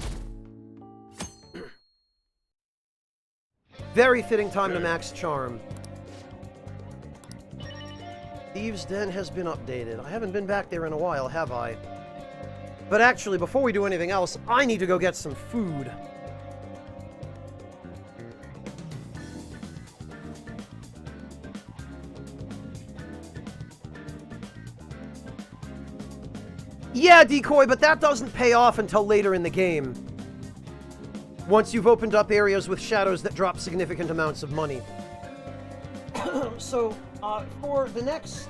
Very fitting time to max charm. Thieves' Den has been updated. I haven't been back there in a while, have I? But actually, before we do anything else, I need to go get some food. Yeah, Decoy, but that doesn't pay off until later in the game. Once you've opened up areas with shadows that drop significant amounts of money. So, for the next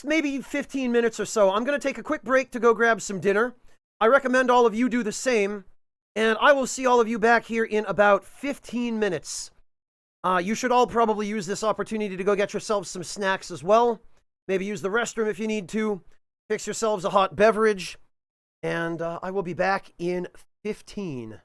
maybe 15 minutes or so, I'm going to take a quick break to go grab some dinner. I recommend all of you do the same, and I will see all of you back here in about 15 minutes. You should all probably use this opportunity to go get yourselves some snacks as well. Maybe use the restroom if you need to. Fix yourselves a hot beverage. And I will be back in 15.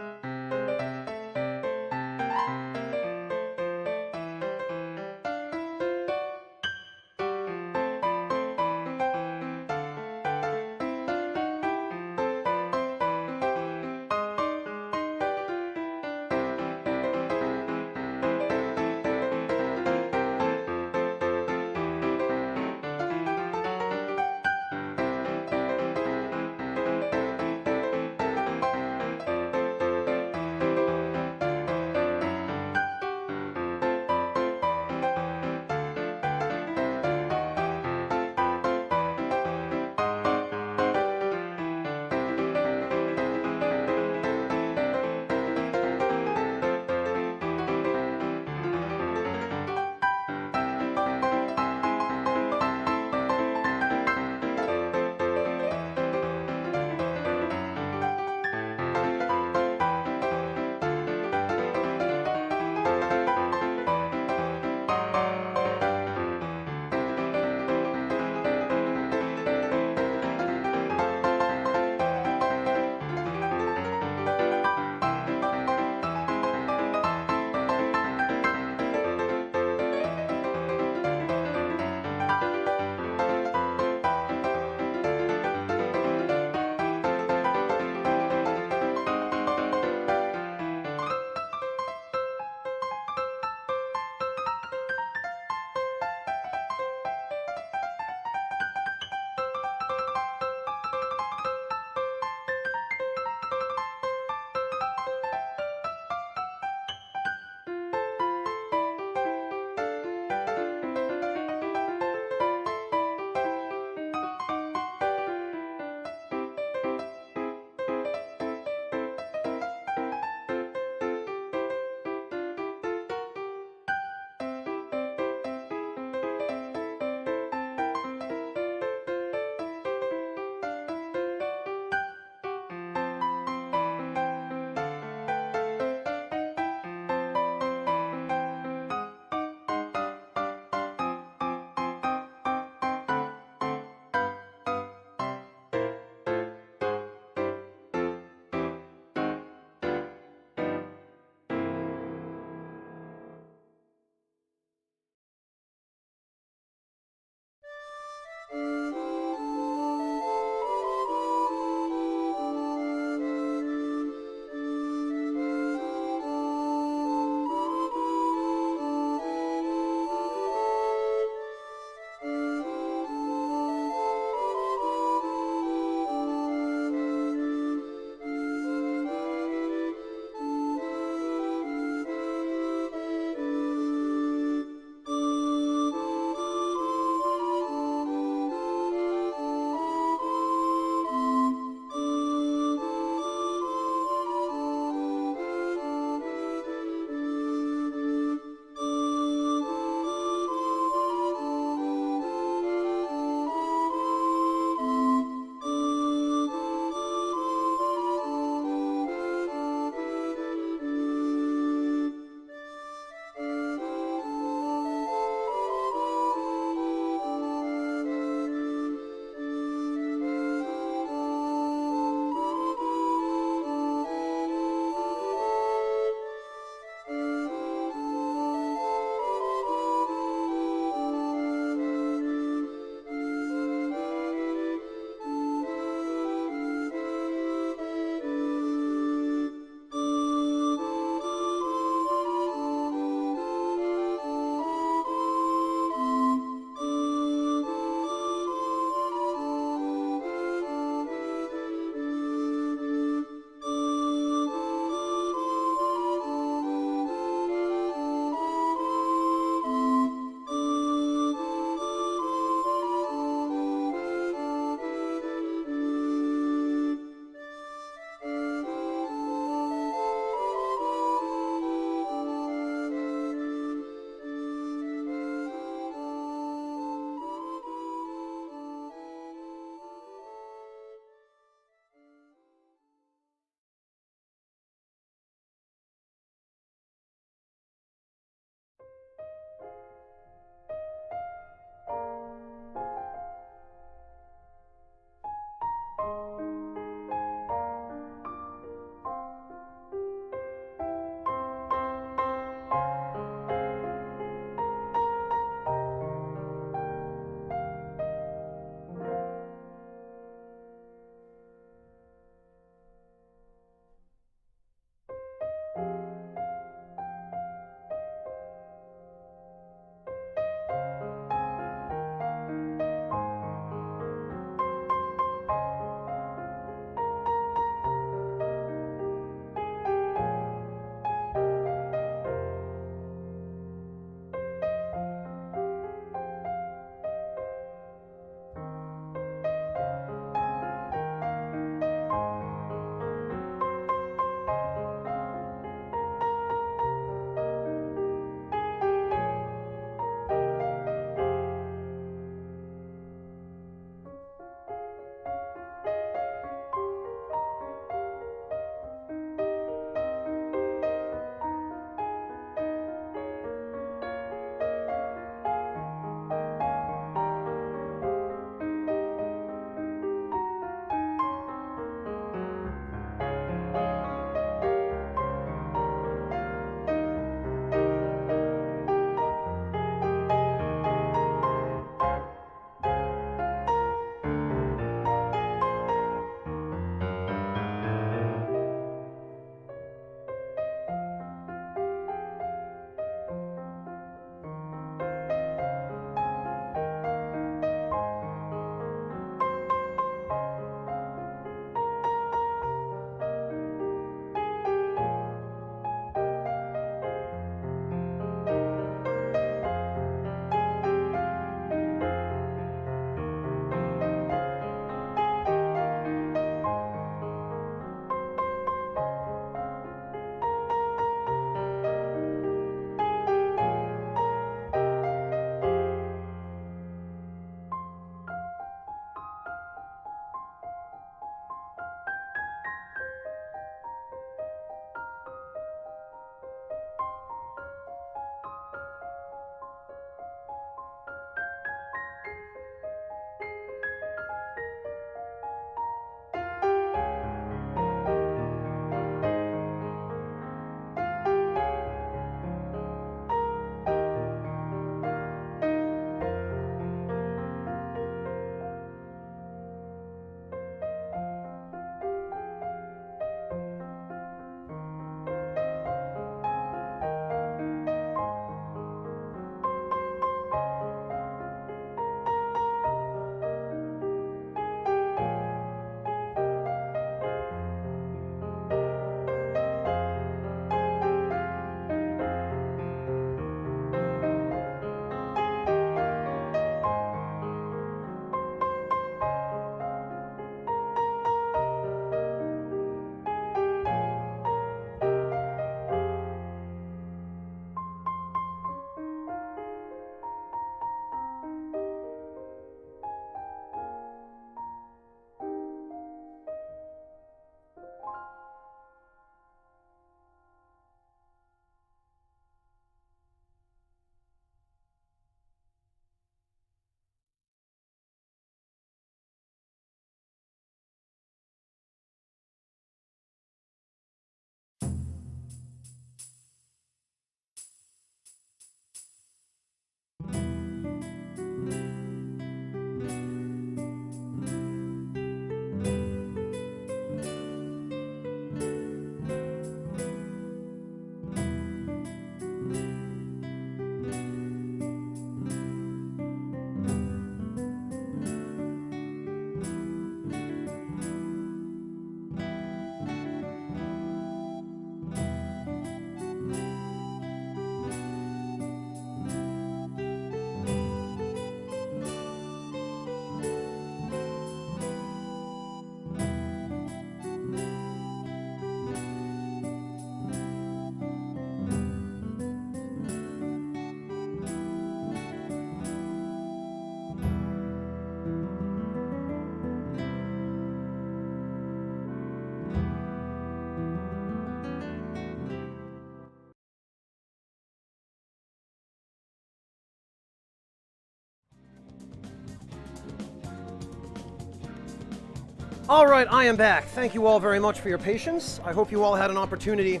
All right, I am back. Thank you all very much for your patience. I hope you all had an opportunity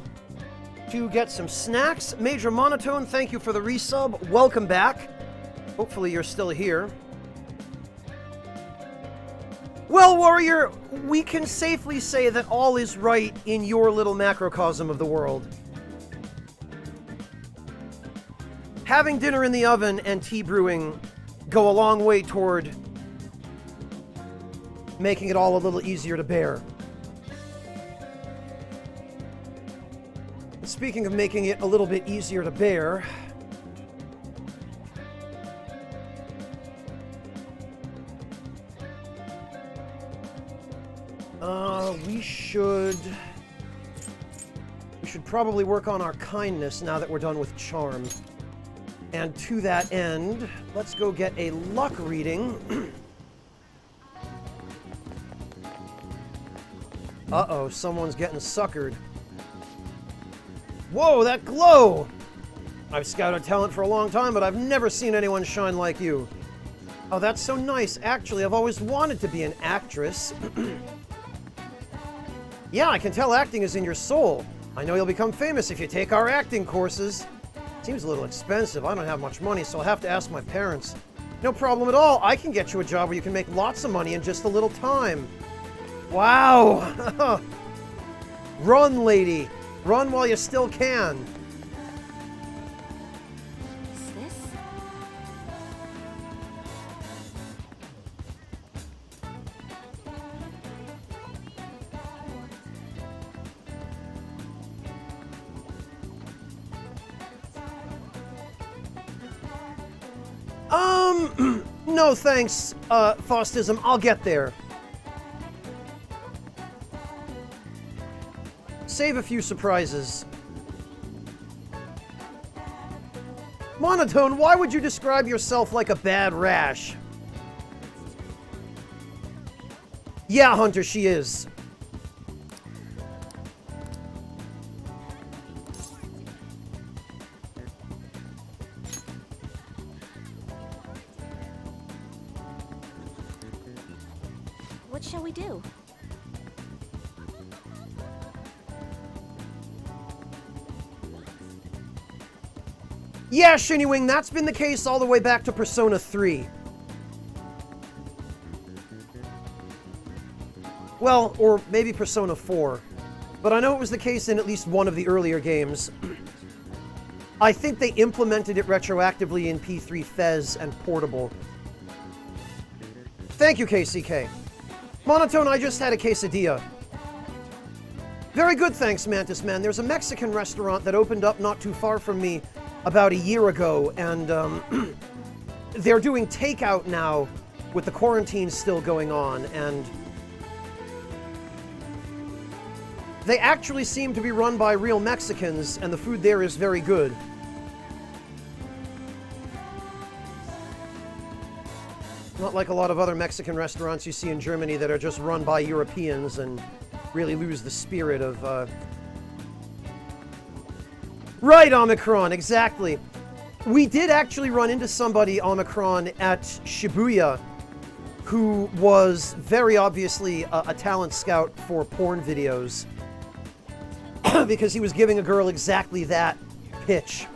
to get some snacks. Major Monotone, thank you for the resub. Welcome back. Hopefully you're still here. Well, Warrior, we can safely say that all is right in your little macrocosm of the world. Having dinner in the oven and tea brewing go a long way toward making it all a little easier to bear. Speaking of making it a little bit easier to bear, we should probably work on our kindness now that we're done with charm. And to that end, let's go get a luck reading. Uh-oh, someone's getting suckered. Whoa, that glow! I've scouted talent for a long time, but I've never seen anyone shine like you. Oh, that's so nice. Actually, I've always wanted to be an actress. Yeah, I can tell acting is in your soul. I know you'll become famous if you take our acting courses. Seems a little expensive. I don't have much money, so I'll have to ask my parents. No problem at all. I can get you a job where you can make lots of money in just a little time. Wow! Run, lady. Run while you still can. Is this? No thanks, Faustism. I'll get there. Save a few surprises. Monotone, why would you describe yourself like a bad rash? Yeah, Hunter, she is. What shall we do? Yeah, Shinywing, that's been the case all the way back to Persona 3. Well, or maybe Persona 4. But I know it was the case in at least one of the earlier games. I think they implemented it retroactively in P3 Fez and Portable. Thank you, KCK. Monotone, I just had a quesadilla. Very good, thanks, Mantis Man. There's a Mexican restaurant that opened up not too far from me about a year ago, and they're doing takeout now with the quarantine still going on, and they actually seem to be run by real Mexicans, and the food there is very good. Not like a lot of other Mexican restaurants you see in Germany that are just run by Europeans and really lose the spirit of... Right, Omicron, exactly. We did actually run into somebody, Omicron, at Shibuya who was very obviously a talent scout for porn videos because he was giving a girl exactly that pitch.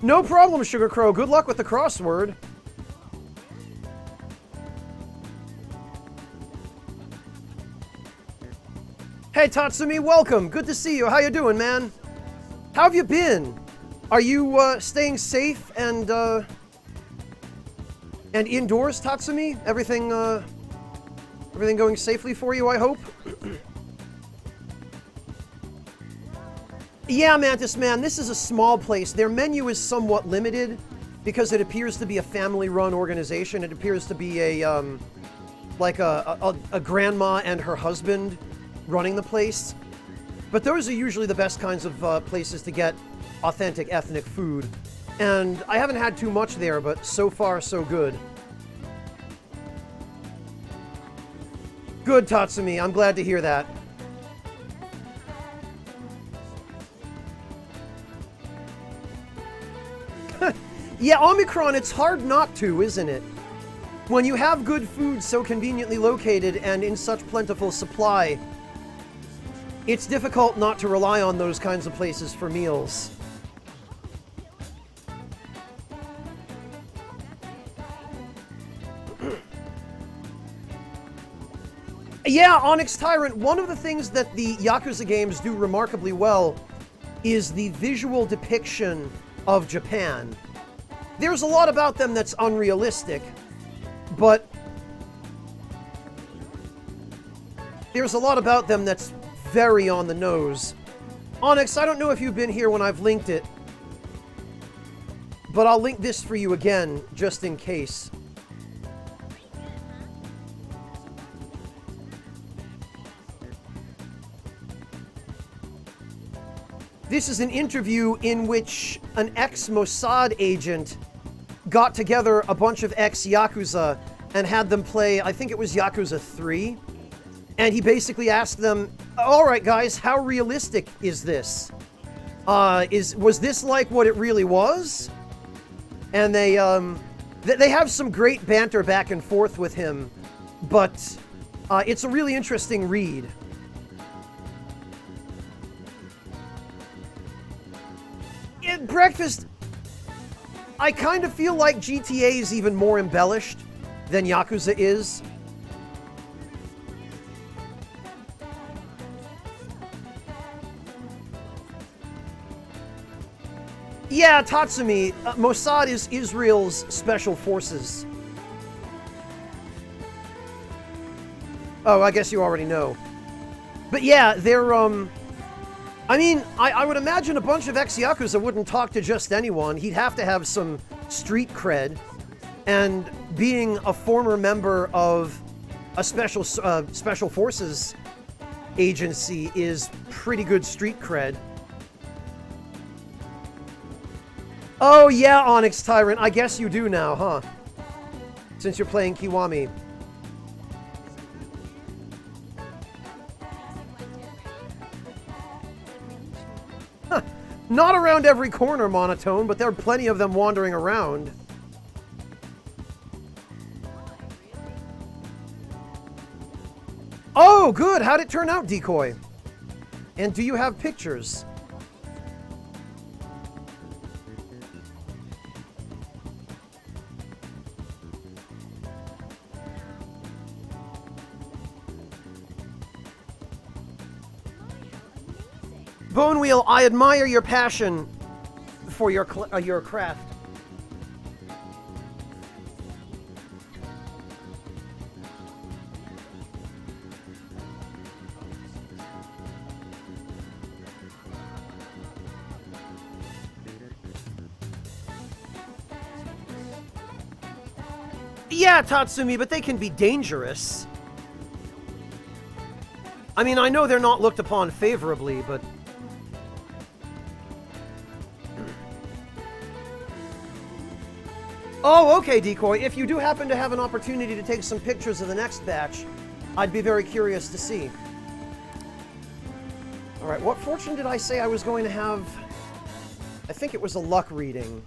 No problem, Sugar Crow. Good luck with the crossword. Hey, Tatsumi, welcome. Good to see you. How you doing, man? How have you been? Are you staying safe and indoors, Tatsumi? Everything going safely for you, I hope? Yeah, Mantis Man, this is a small place. Their menu is somewhat limited because it appears to be a family-run organization. It appears to be a grandma and her husband running the place. But those are usually the best kinds of places to get authentic ethnic food. And I haven't had too much there, but so far, so good. Good, Tatsumi. I'm glad to hear that. Yeah, Omicron, it's hard not to, isn't it? When you have good food so conveniently located and in such plentiful supply, it's difficult not to rely on those kinds of places for meals. Yeah, Onyx Tyrant, one of the things that the Yakuza games do remarkably well is the visual depiction of Japan. There's a lot about them that's unrealistic, but there's a lot about them that's very on the nose. Onyx, I don't know if you've been here when I've linked it, but I'll link this for you again, just in case. This is an interview in which an ex-Mossad agent got together a bunch of ex-Yakuza and had them play, I think it was Yakuza 3. And he basically asked them, all right, guys, how realistic is this? Was this like what it really was? And they have some great banter back and forth with him, but it's a really interesting read. At Breakfast, I kind of feel like GTA is even more embellished than Yakuza is. Yeah, Tatsumi, Mossad is Israel's special forces. Oh, I guess you already know. But yeah, they're, I mean, I would imagine a bunch of ex-Yakuza wouldn't talk to just anyone. He'd have to have some street cred. And being a former member of a special forces agency is pretty good street cred. Oh yeah, Onyx Tyrant, I guess you do now, huh? Since you're playing Kiwami. Huh. Not around every corner, Monotone, but there are plenty of them wandering around. Oh, good! How'd it turn out, Decoy? And do you have pictures? Bonewheel, I admire your passion for your craft. Yeah, Tatsumi, but they can be dangerous. I mean, I know they're not looked upon favorably, but... Oh, okay, Decoy. If you do happen to have an opportunity to take some pictures of the next batch, I'd be very curious to see. Alright, what fortune did I say I was going to have? I think it was a luck reading.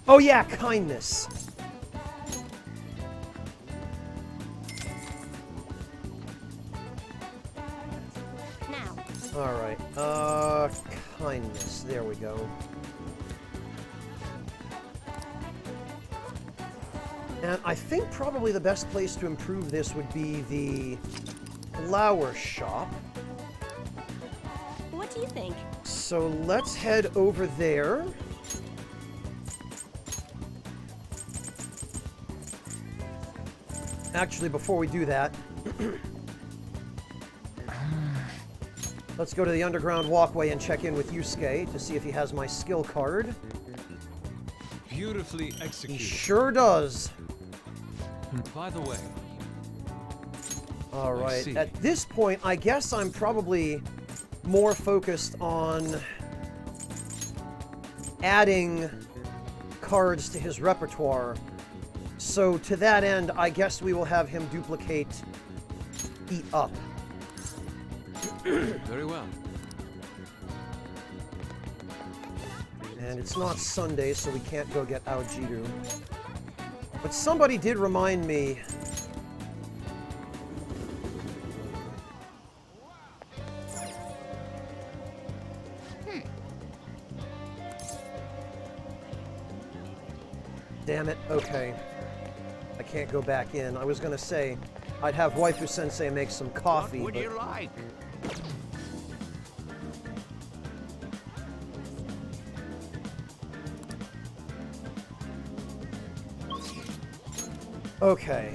Oh yeah, kindness. Now. Alright, kindness. There we go. And I think probably the best place to improve this would be the flower shop. What do you think? So let's head over there. Actually, before we do that, let's go to the underground walkway and check in with Yusuke to see if he has my skill card. Beautifully executed. He sure does. By the way. Alright, at this point, I guess I'm probably more focused on adding cards to his repertoire. So to that end, I guess we will have him duplicate Eat Up. Very well. And it's not Sunday, so we can't go get Aojiru. But somebody did remind me... Damn it, okay. I can't go back in. I was gonna say, I'd have Waifu-sensei make some coffee, What would but... you like? Okay.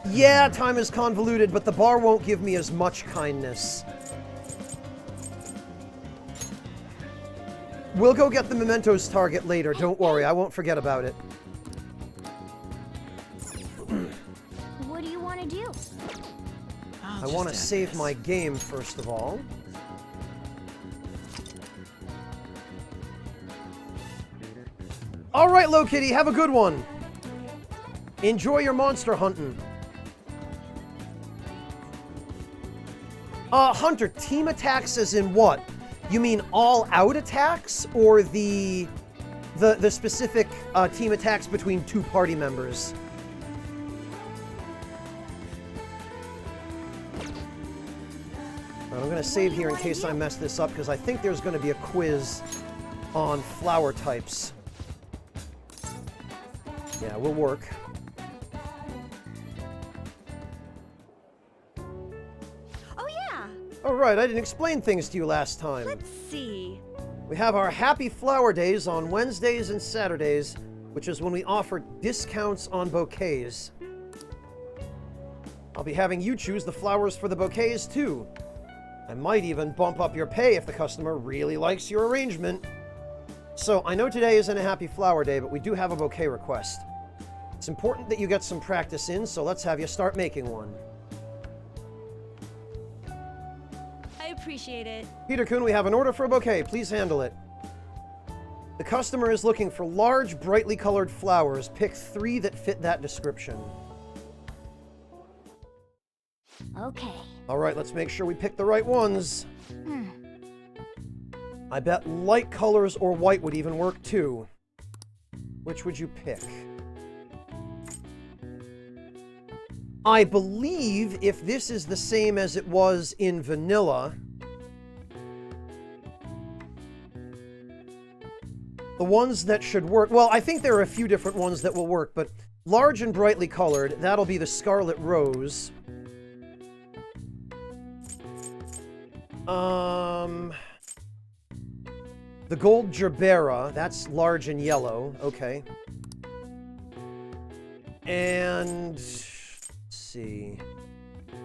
Yeah, time is convoluted, but the bar won't give me as much kindness. We'll go get the mementos target later, don't worry, I won't forget about it. What do you want to do? I want to save my game, first of all. Alright, Low Kitty, have a good one! Enjoy your monster hunting. Hunter, team attacks as in what? You mean all-out attacks, or the specific team attacks between two party members? I'm going to save here in case I mess this up, because I think there's going to be a quiz on flower types. Yeah, we'll work. Oh, yeah. All right, I didn't explain things to you last time. Let's see. We have our Happy Flower Days on Wednesdays and Saturdays, which is when we offer discounts on bouquets. I'll be having you choose the flowers for the bouquets, too. I might even bump up your pay if the customer really likes your arrangement. So, I know today isn't a Happy Flower Day, but we do have a bouquet request. It's important that you get some practice in, so let's have you start making one. I appreciate it. Peter-kun, we have an order for a bouquet. Please handle it. The customer is looking for large, brightly colored flowers. Pick 3 that fit that description. Okay. All right, let's make sure we pick the right ones. I bet light colors or white would even work too. Which would you pick? I believe if this is the same as it was in vanilla, the ones that should work, well, I think there are a few different ones that will work, but large and brightly colored, that'll be the Scarlet Rose. The Gold Gerbera, that's large and yellow, okay. And, let's see,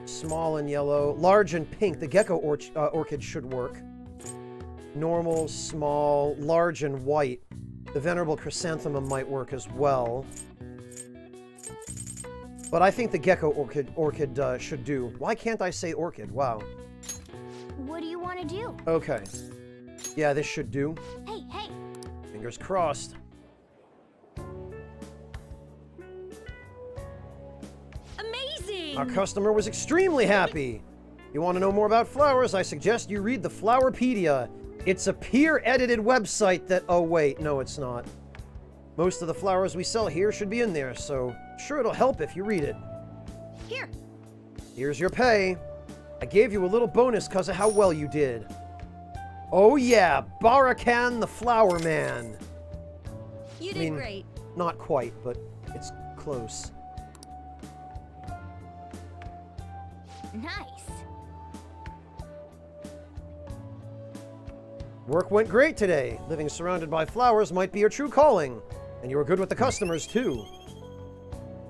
small and yellow, large and pink, the Gecko Orchid should work. Normal, small, large and white, the Venerable Chrysanthemum might work as well. But I think the Gecko Orchid should do. Why can't I say orchid? Wow. What do you want to do? Okay. Yeah, this should do. Hey, hey. Fingers crossed. Amazing! Our customer was extremely happy. You want to know more about flowers? I suggest you read the Flowerpedia. It's a peer-edited website that... Oh, wait. No, it's not. Most of the flowers we sell here should be in there, so sure it'll help if you read it. Here. Here's your pay. I gave you a little bonus because of how well you did. Oh yeah, Barakan the Flower Man. You did great. Not quite, but it's close. Nice. Work went great today. Living surrounded by flowers might be your true calling. And you were good with the customers, too.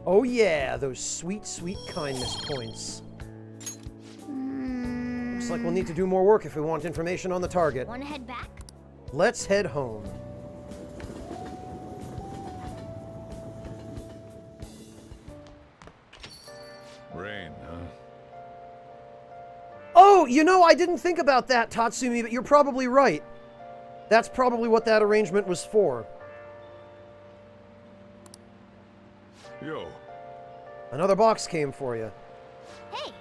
Oh yeah, those sweet, sweet kindness points. Looks like we'll need to do more work if we want information on the target. Want to head back? Let's head home. Rain, huh? Oh, you know, I didn't think about that, Tatsumi, but you're probably right. That's probably what that arrangement was for. Yo. Another box came for you. Hey.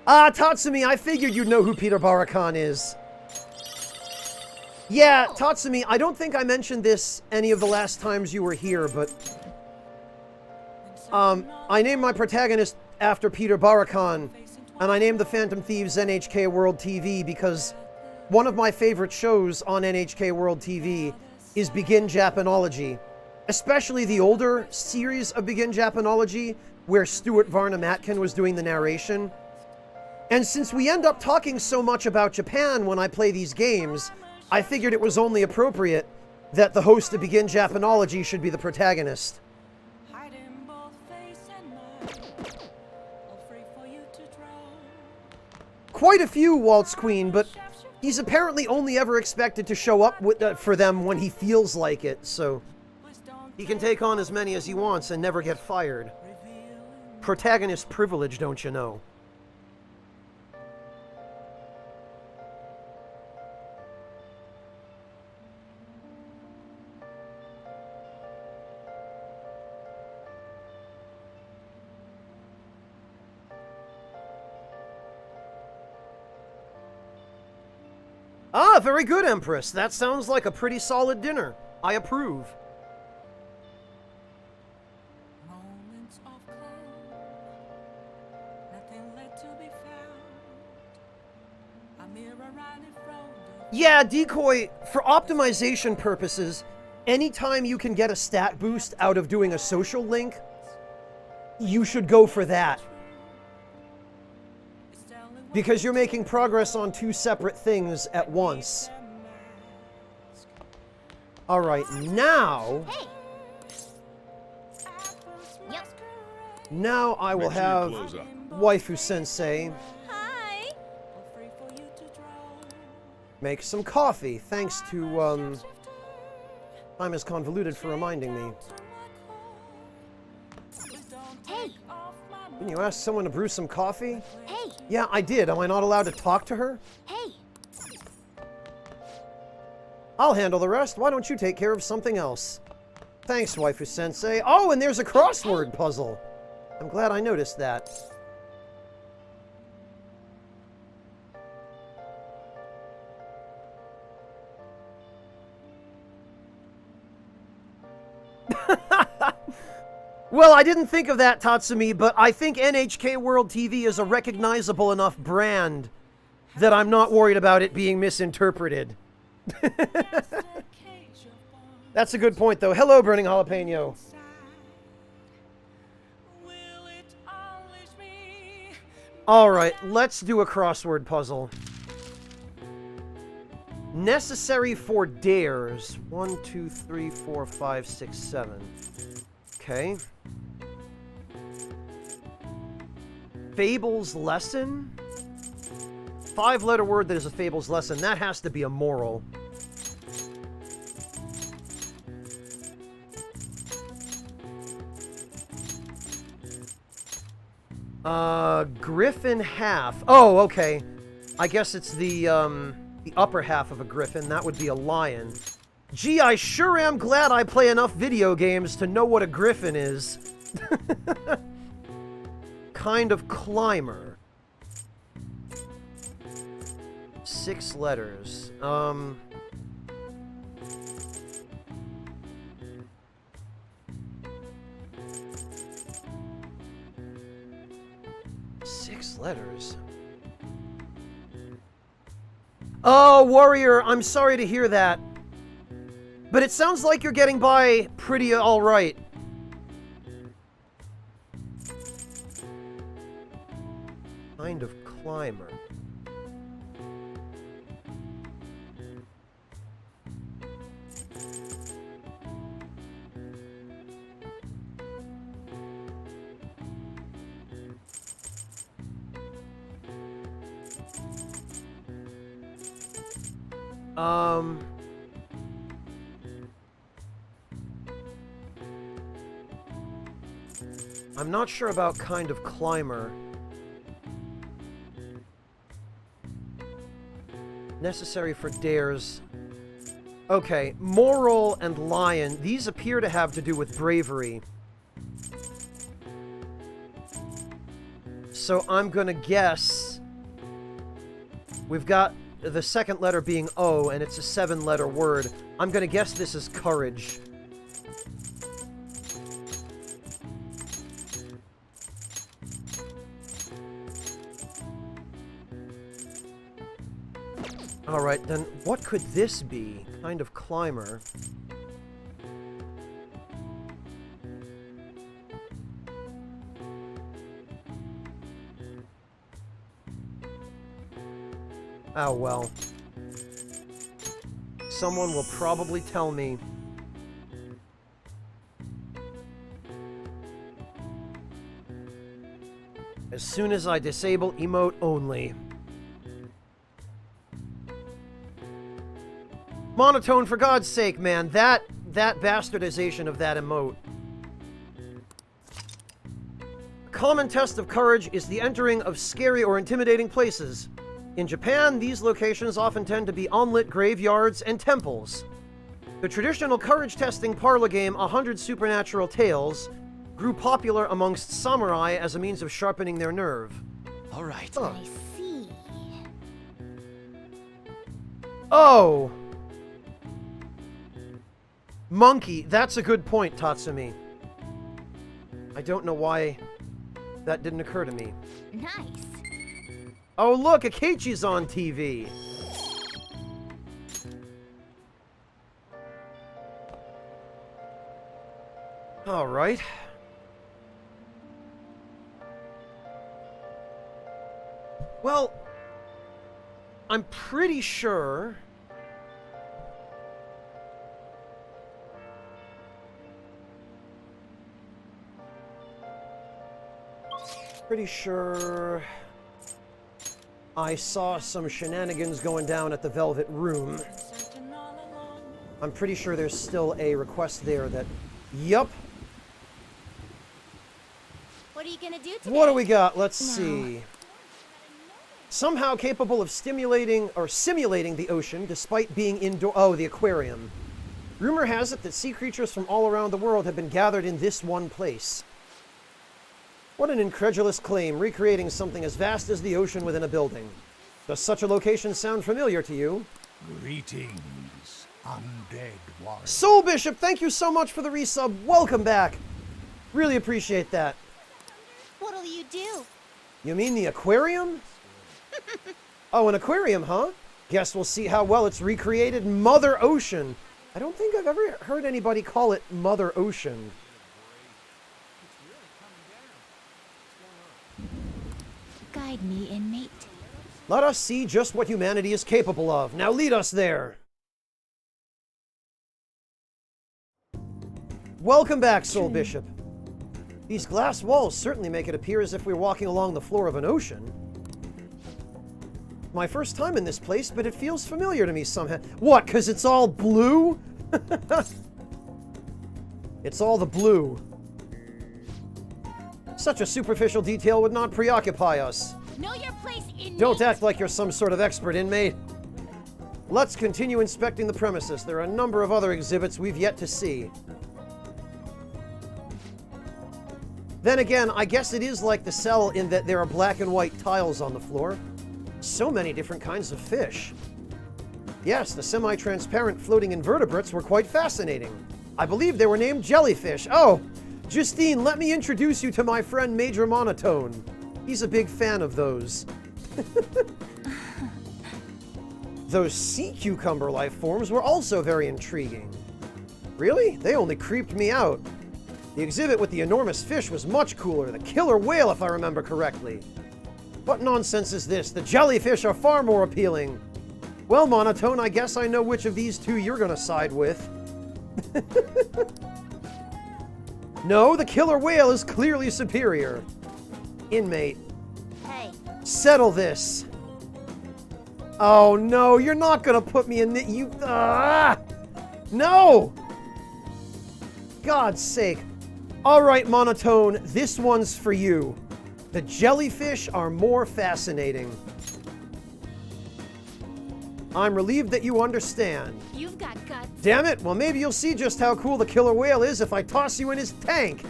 Ah, Tatsumi, I figured you'd know who Peter Barakan is. Yeah, Tatsumi, I don't think I mentioned this any of the last times you were here, but... I named my protagonist after Peter Barakan, and I named the Phantom Thieves NHK World TV because one of my favorite shows on NHK World TV is Begin Japanology. Especially the older series of Begin Japanology, where Stuart Varnum Atkin was doing the narration. And since we end up talking so much about Japan when I play these games, I figured it was only appropriate that the host of Begin Japanology should be the protagonist. Quite a few, Waltz Queen, but he's apparently only ever expected to show up for them when he feels like it, so he can take on as many as he wants and never get fired. Protagonist privilege, don't you know? Ah, very good, Empress. That sounds like a pretty solid dinner. I approve. Yeah, Decoy, for optimization purposes, anytime you can get a stat boost out of doing a social link, you should go for that. Because you're making progress on two separate things at once. Alright, now... Hey. Yep. Now I will have Waifu Sensei make some coffee, thanks to, Time is Convoluted for reminding me. Hey! Didn't you ask someone to brew some coffee? Hey! Yeah, I did. Am I not allowed to talk to her? Hey! I'll handle the rest. Why don't you take care of something else? Thanks, Waifu Sensei. Oh, and there's a crossword puzzle. I'm glad I noticed that. Well, I didn't think of that, Tatsumi, but I think NHK World TV is a recognizable enough brand that I'm not worried about it being misinterpreted. That's a good point, though. Hello, Burning Jalapeno. Alright, let's do a crossword puzzle. Necessary for dares. 1, 2, 3, 4, 5, 6, 7. Okay. Fables lesson? 5-letter word that is a fables lesson. That has to be a moral. Griffin half. Oh, okay. I guess it's the upper half of a griffin. That would be a lion. Gee, I sure am glad I play enough video games to know what a griffin is. Kind of climber. 6 letters. 6 letters. Oh, Warrior, I'm sorry to hear that. But it sounds like you're getting by pretty alright. Kind of climber. I'm not sure about kind of climber. Necessary for dares. Okay, moral and lion. These appear to have to do with bravery. So I'm gonna guess We've got the second letter being O, and it's a 7-letter word. I'm gonna guess this is courage. Alright, then what could this be? Kind of climber. Oh well. Someone will probably tell me. As soon as I disable emote only. Monotone, for God's sake, man. That bastardization of that emote. A common test of courage is the entering of scary or intimidating places. In Japan, these locations often tend to be unlit graveyards and temples. The traditional courage-testing parlor game 100 Supernatural Tales grew popular amongst samurai as a means of sharpening their nerve. All right. Huh. I see. Oh! Monkey. That's a good point, Tatsumi. I don't know why that didn't occur to me. Nice. Oh, look! Akechi's on TV! Alright. Well, I'm pretty sure... I saw some shenanigans going down at the Velvet Room. I'm pretty sure there's still a request there that... Yup. What are you gonna do today? What do we got? Let's see. Somehow capable of simulating the ocean despite being indoor... Oh, the aquarium. Rumor has it that sea creatures from all around the world have been gathered in this one place. What an incredulous claim, recreating something as vast as the ocean within a building. Does such a location sound familiar to you? Greetings, undead warrior. Soul Bishop, thank you so much for the resub. Welcome back. Really appreciate that. What'll you do? You mean the aquarium? Oh, an aquarium, huh? Guess we'll see how well it's recreated Mother Ocean. I don't think I've ever heard anybody call it Mother Ocean. Guide me, inmate. Let us see just what humanity is capable of. Now lead us there. Welcome back, Soul Bishop. These glass walls certainly make it appear as if we're walking along the floor of an ocean. My first time in this place, but it feels familiar to me somehow. What, 'cause it's all blue? It's all the blue. Such a superficial detail would not preoccupy us. Know your place, inmate. Don't act like you're some sort of expert, inmate. Let's continue inspecting the premises. There are a number of other exhibits we've yet to see. Then again, I guess it is like the cell in that there are black and white tiles on the floor. So many different kinds of fish. Yes, the semi-transparent floating invertebrates were quite fascinating. I believe they were named jellyfish. Oh, Justine, let me introduce you to my friend Major Monotone. He's a big fan of those. Those sea cucumber life forms were also very intriguing. Really? They only creeped me out. The exhibit with the enormous fish was much cooler. The killer whale, if I remember correctly. What nonsense is this? The jellyfish are far more appealing. Well, Monotone, I guess I know which of these two you're gonna side with. No, the killer whale is clearly superior. Inmate. Hey. Settle this. Oh no, you're not gonna put me in the... You... No! God's sake. Alright, Monotone, this one's for you. The jellyfish are more fascinating. I'm relieved that you understand. You've got guts. Damn it! Well, maybe you'll see just how cool the killer whale is if I toss you in his tank.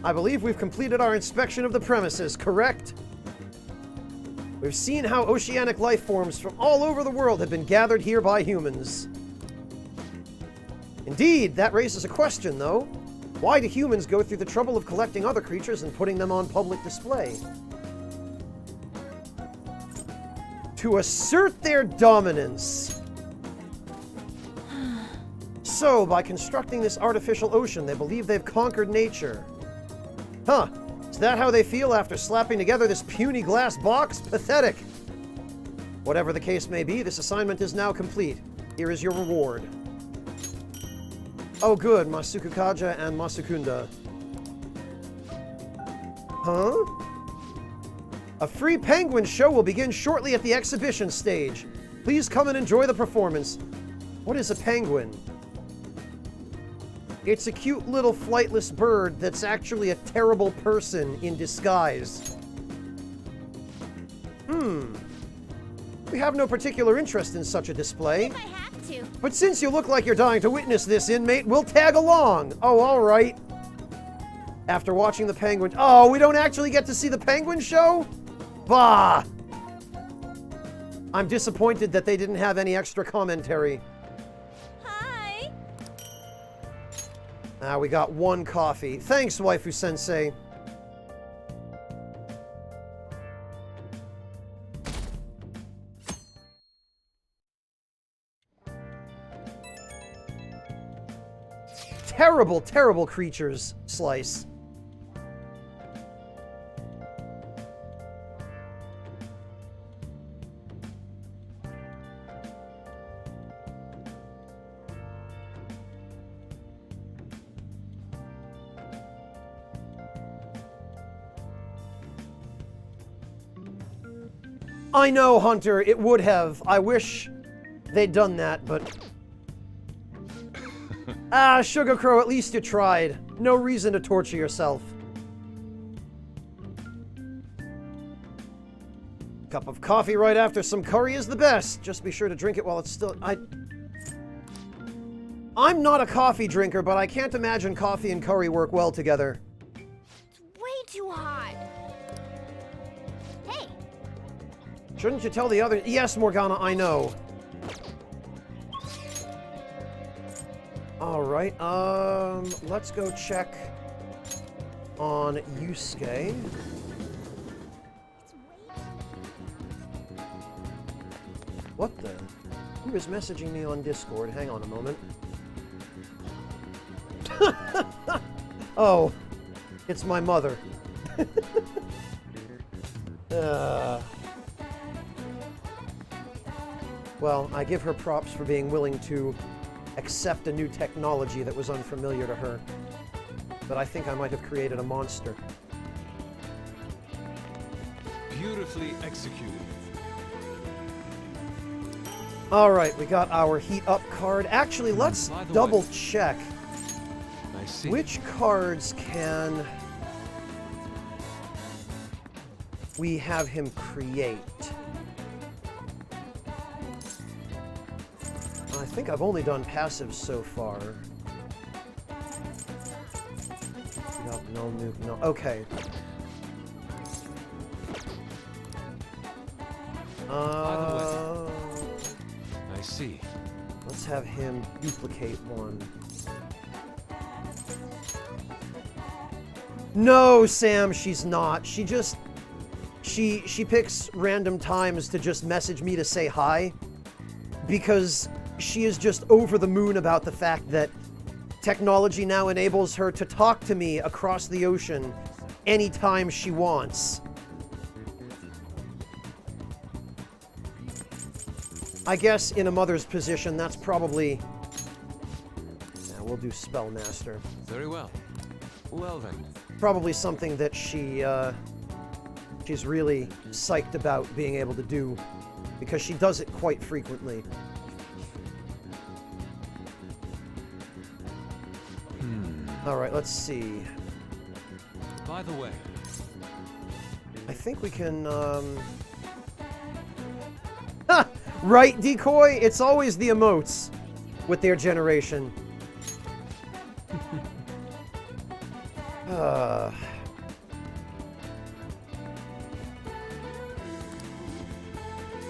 I believe we've completed our inspection of the premises, correct? We've seen how oceanic life forms from all over the world have been gathered here by humans. Indeed, that raises a question, though. Why do humans go through the trouble of collecting other creatures and putting them on public display? To assert their dominance. So, by constructing this artificial ocean, they believe they've conquered nature. Huh. Is that how they feel after slapping together this puny glass box? Pathetic. Whatever the case may be, this assignment is now complete. Here is your reward. Oh good, Masukukaja and Masukunda. Huh? A free penguin show will begin shortly at the exhibition stage. Please come and enjoy the performance. What is a penguin? It's a cute little flightless bird that's actually a terrible person in disguise. We have no particular interest in such a display. If I have to. But since you look like you're dying to witness this, inmate, we'll tag along. Oh, all right. After watching the penguin... Oh, we don't actually get to see the penguin show? Bah! I'm disappointed that they didn't have any extra commentary. Hi. We got one coffee. Thanks, waifu-sensei. Terrible, terrible creatures, Slice. I know, Hunter, it would have. I wish they'd done that, but... Sugar Crow, at least you tried. No reason to torture yourself. Cup of coffee right after some curry is the best. Just be sure to drink it while it's still... I'm not a coffee drinker, but I can't imagine coffee and curry work well together. It's way too hot. Hey. Shouldn't you tell the other... Yes, Morgana, I know. Alright, let's go check on Yusuke. What the? Who is messaging me on Discord? Hang on a moment. Oh, it's my mother. Well, I give her props for being willing to accept a new technology that was unfamiliar to her. But I think I might have created a monster. Beautifully executed. Alright, we got our heat up card. Actually, let's double check. I see. Which cards can we have him create? I think I've only done passives so far. No, no. Okay. I see. Let's have him duplicate one. No, Sam, she's not. She just... She picks random times to just message me to say hi. Because she is just over the moon about the fact that technology now enables her to talk to me across the ocean anytime she wants. I guess in a mother's position, that's probably... Yeah, we'll do Spellmaster. Very well. Well then. Probably something that she's really psyched about being able to do, because she does it quite frequently. Alright, let's see. By the way, I think we can, Ha! Right, Decoy? It's always the emotes with their generation.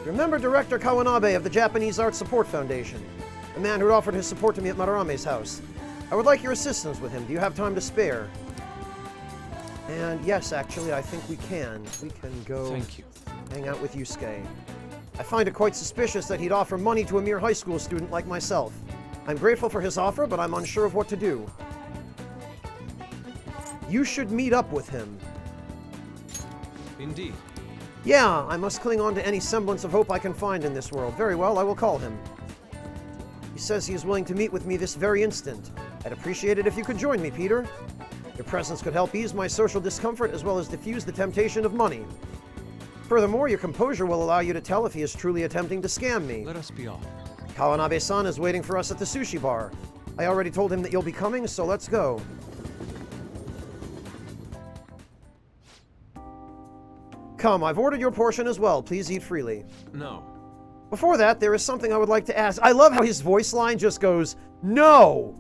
Remember Director Kawanabe of the Japanese Art Support Foundation, the man who offered his support to me at Madarame's house. I would like your assistance with him. Do you have time to spare? And yes, actually, I think we can. We can go Thank you. hang out with Yusuke. I find it quite suspicious that he'd offer money to a mere high school student like myself. I'm grateful for his offer, but I'm unsure of what to do. You should meet up with him. Indeed. Yeah, I must cling on to any semblance of hope I can find in this world. Very well, I will call him. He says he is willing to meet with me this very instant. I'd appreciate it if you could join me, Peter. Your presence could help ease my social discomfort as well as diffuse the temptation of money. Furthermore, your composure will allow you to tell if he is truly attempting to scam me. Let us be off. Kawanabe-san is waiting for us at the sushi bar. I already told him that you'll be coming, so let's go. Come, I've ordered your portion as well. Please eat freely. No. Before that, there is something I would like to ask. I love how his voice line just goes, no!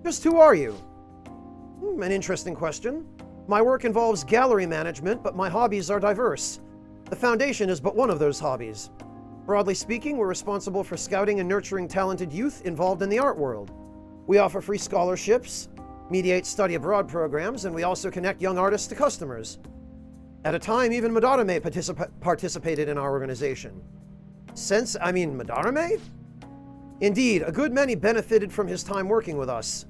Just who are you? An interesting question. My work involves gallery management, but my hobbies are diverse. The Foundation is but one of those hobbies. Broadly speaking, we're responsible for scouting and nurturing talented youth involved in the art world. We offer free scholarships, mediate study abroad programs, and we also connect young artists to customers. At a time, even Madarame participated in our organization. Madarame? Indeed, a good many benefited from his time working with us.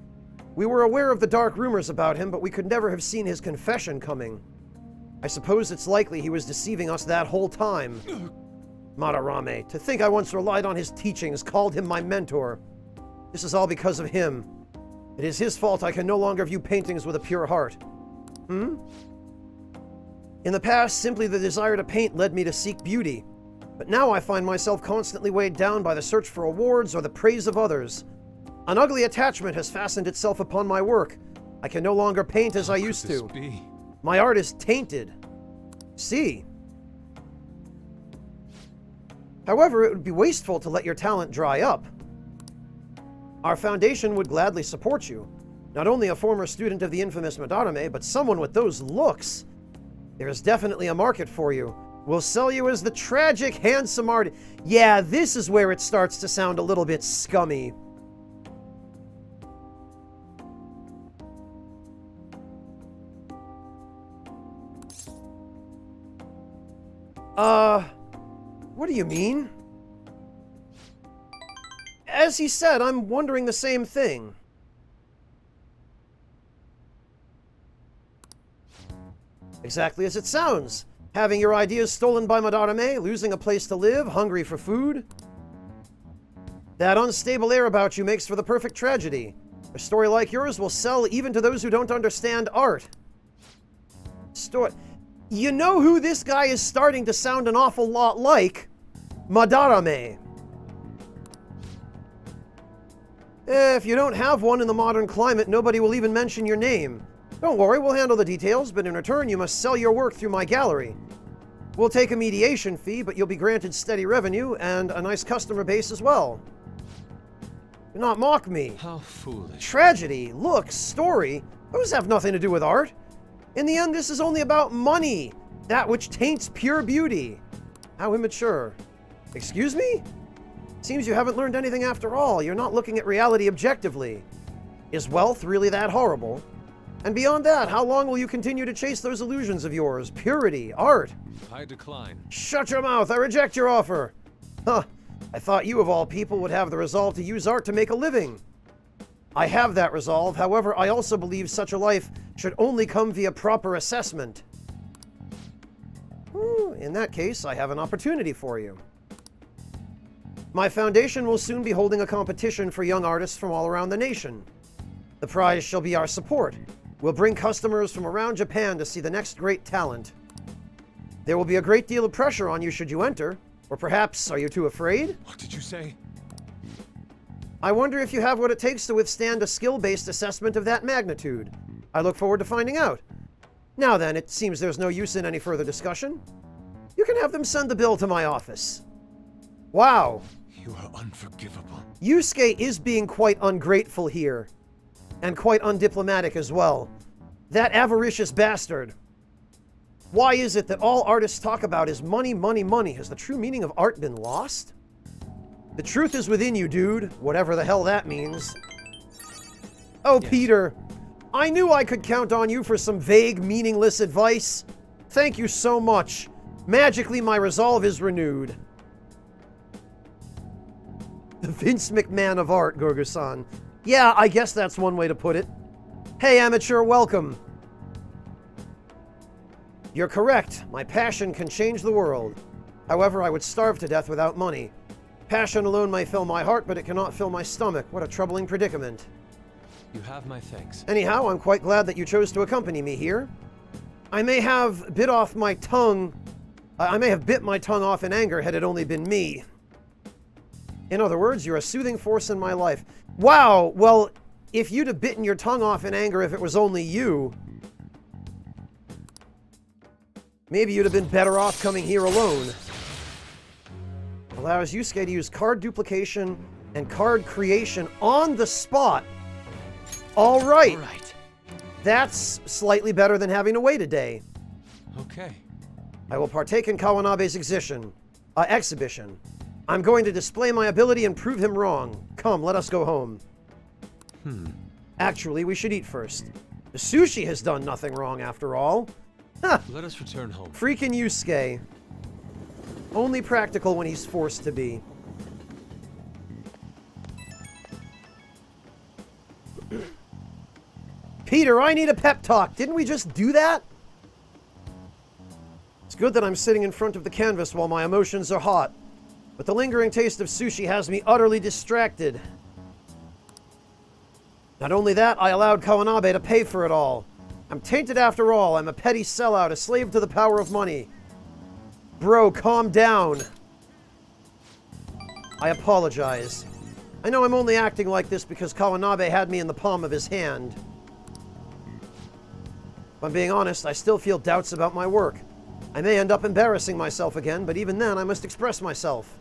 We were aware of the dark rumors about him, but we could never have seen his confession coming. I suppose it's likely he was deceiving us that whole time. Madarame, to think I once relied on his teachings, called him my mentor. This is all because of him. It is his fault I can no longer view paintings with a pure heart. In the past, simply the desire to paint led me to seek beauty. But now I find myself constantly weighed down by the search for awards or the praise of others. An ugly attachment has fastened itself upon my work. I can no longer paint as I used to. My art is tainted. See? However, it would be wasteful to let your talent dry up. Our foundation would gladly support you. Not only a former student of the infamous Madarame, but someone with those looks. There is definitely a market for you. We'll sell you as the tragic, handsome artist. Yeah, this is where it starts to sound a little bit scummy. What do you mean? As he said, I'm wondering the same thing. Exactly as it sounds. Having your ideas stolen by Madarame, losing a place to live, hungry for food. That unstable air about you makes for the perfect tragedy. A story like yours will sell even to those who don't understand art. You know who this guy is starting to sound an awful lot like? Madarame. If you don't have one in the modern climate, nobody will even mention your name. Don't worry, we'll handle the details, but in return, you must sell your work through my gallery. We'll take a mediation fee, but you'll be granted steady revenue and a nice customer base as well. Do not mock me. How foolish. Tragedy, looks, story, those have nothing to do with art. In the end, this is only about money, that which taints pure beauty. How immature. Excuse me? Seems you haven't learned anything after all. You're not looking at reality objectively. Is wealth really that horrible? And beyond that, how long will you continue to chase those illusions of yours? Purity, art. I decline. Shut your mouth, I reject your offer. Huh, I thought you of all people would have the resolve to use art to make a living. I have that resolve, however, I also believe such a life should only come via proper assessment. In that case, I have an opportunity for you. My foundation will soon be holding a competition for young artists from all around the nation. The prize shall be our support. We'll bring customers from around Japan to see the next great talent. There will be a great deal of pressure on you should you enter. Or perhaps, are you too afraid? What did you say? I wonder if you have what it takes to withstand a skill-based assessment of that magnitude. I look forward to finding out. Now then, it seems there's no use in any further discussion. You can have them send the bill to my office. Wow. You are unforgivable. Yusuke is being quite ungrateful here. And quite undiplomatic as well. That avaricious bastard. Why is it that all artists talk about is money, money, money? Has the true meaning of art been lost? The truth is within you, dude. Whatever the hell that means. Oh, yes. Peter. I knew I could count on you for some vague, meaningless advice. Thank you so much. Magically, my resolve is renewed. The Vince McMahon of art, Gorgo-san. Yeah, I guess that's one way to put it. Hey, amateur, welcome. You're correct. My passion can change the world. However, I would starve to death without money. Passion alone may fill my heart, but it cannot fill my stomach. What a troubling predicament. You have my thanks. Anyhow, I'm quite glad that you chose to accompany me here. I may have bit my tongue off in anger had it only been me. In other words, you're a soothing force in my life. Wow, well, if you'd have bitten your tongue off in anger if it was only you, maybe you'd have been better off coming here alone. Allows Yusuke to use card duplication and card creation on the spot. All right. That's slightly better than having to wait a day. Okay. I will partake in Kawanabe's exhibition. I'm going to display my ability and prove him wrong. Come, let us go home. Actually, we should eat first. The sushi has done nothing wrong after all. Let us return home. Freaking Yusuke. Only practical when he's forced to be. Peter, I need a pep talk. Didn't we just do that? It's good that I'm sitting in front of the canvas while my emotions are hot. But the lingering taste of sushi has me utterly distracted. Not only that, I allowed Kawanabe to pay for it all. I'm tainted after all. I'm a petty sellout, a slave to the power of money. Bro, calm down. I apologize. I know I'm only acting like this because Kawanabe had me in the palm of his hand. If I'm being honest, I still feel doubts about my work. I may end up embarrassing myself again, but even then I must express myself.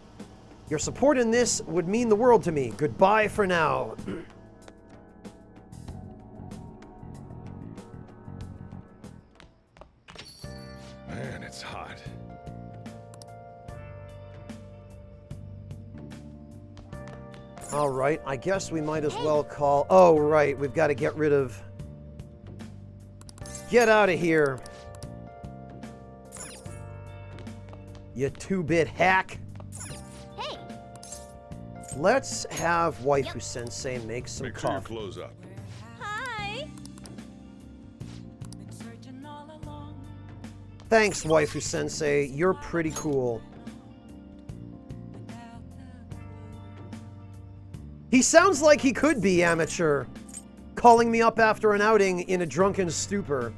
Your support in this would mean the world to me. Goodbye for now. Man, it's hot. All right, I guess we might as well call... Oh, right, we've got to get rid of... Get out of here. You two-bit hack. Hey. Let's have Waifu-sensei make some Make sure your coffee. clothes up. Hi. Thanks, Waifu-sensei. You're pretty cool. He sounds like he could be amateur, calling me up after an outing in a drunken stupor.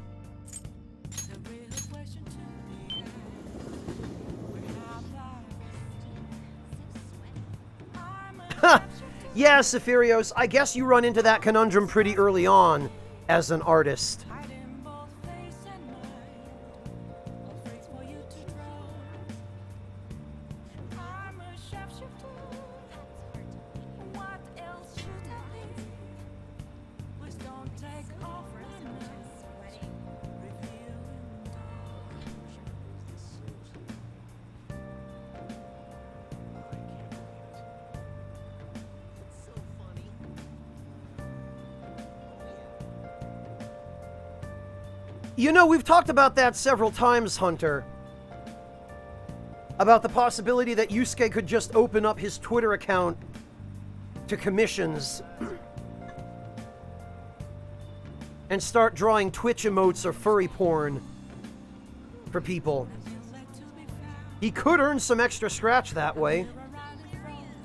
Yeah, Sephirios, I guess you run into that conundrum pretty early on as an artist. You know, we've talked about that several times, Hunter. About the possibility that Yusuke could just open up his Twitter account to commissions and start drawing Twitch emotes or furry porn for people. He could earn some extra scratch that way.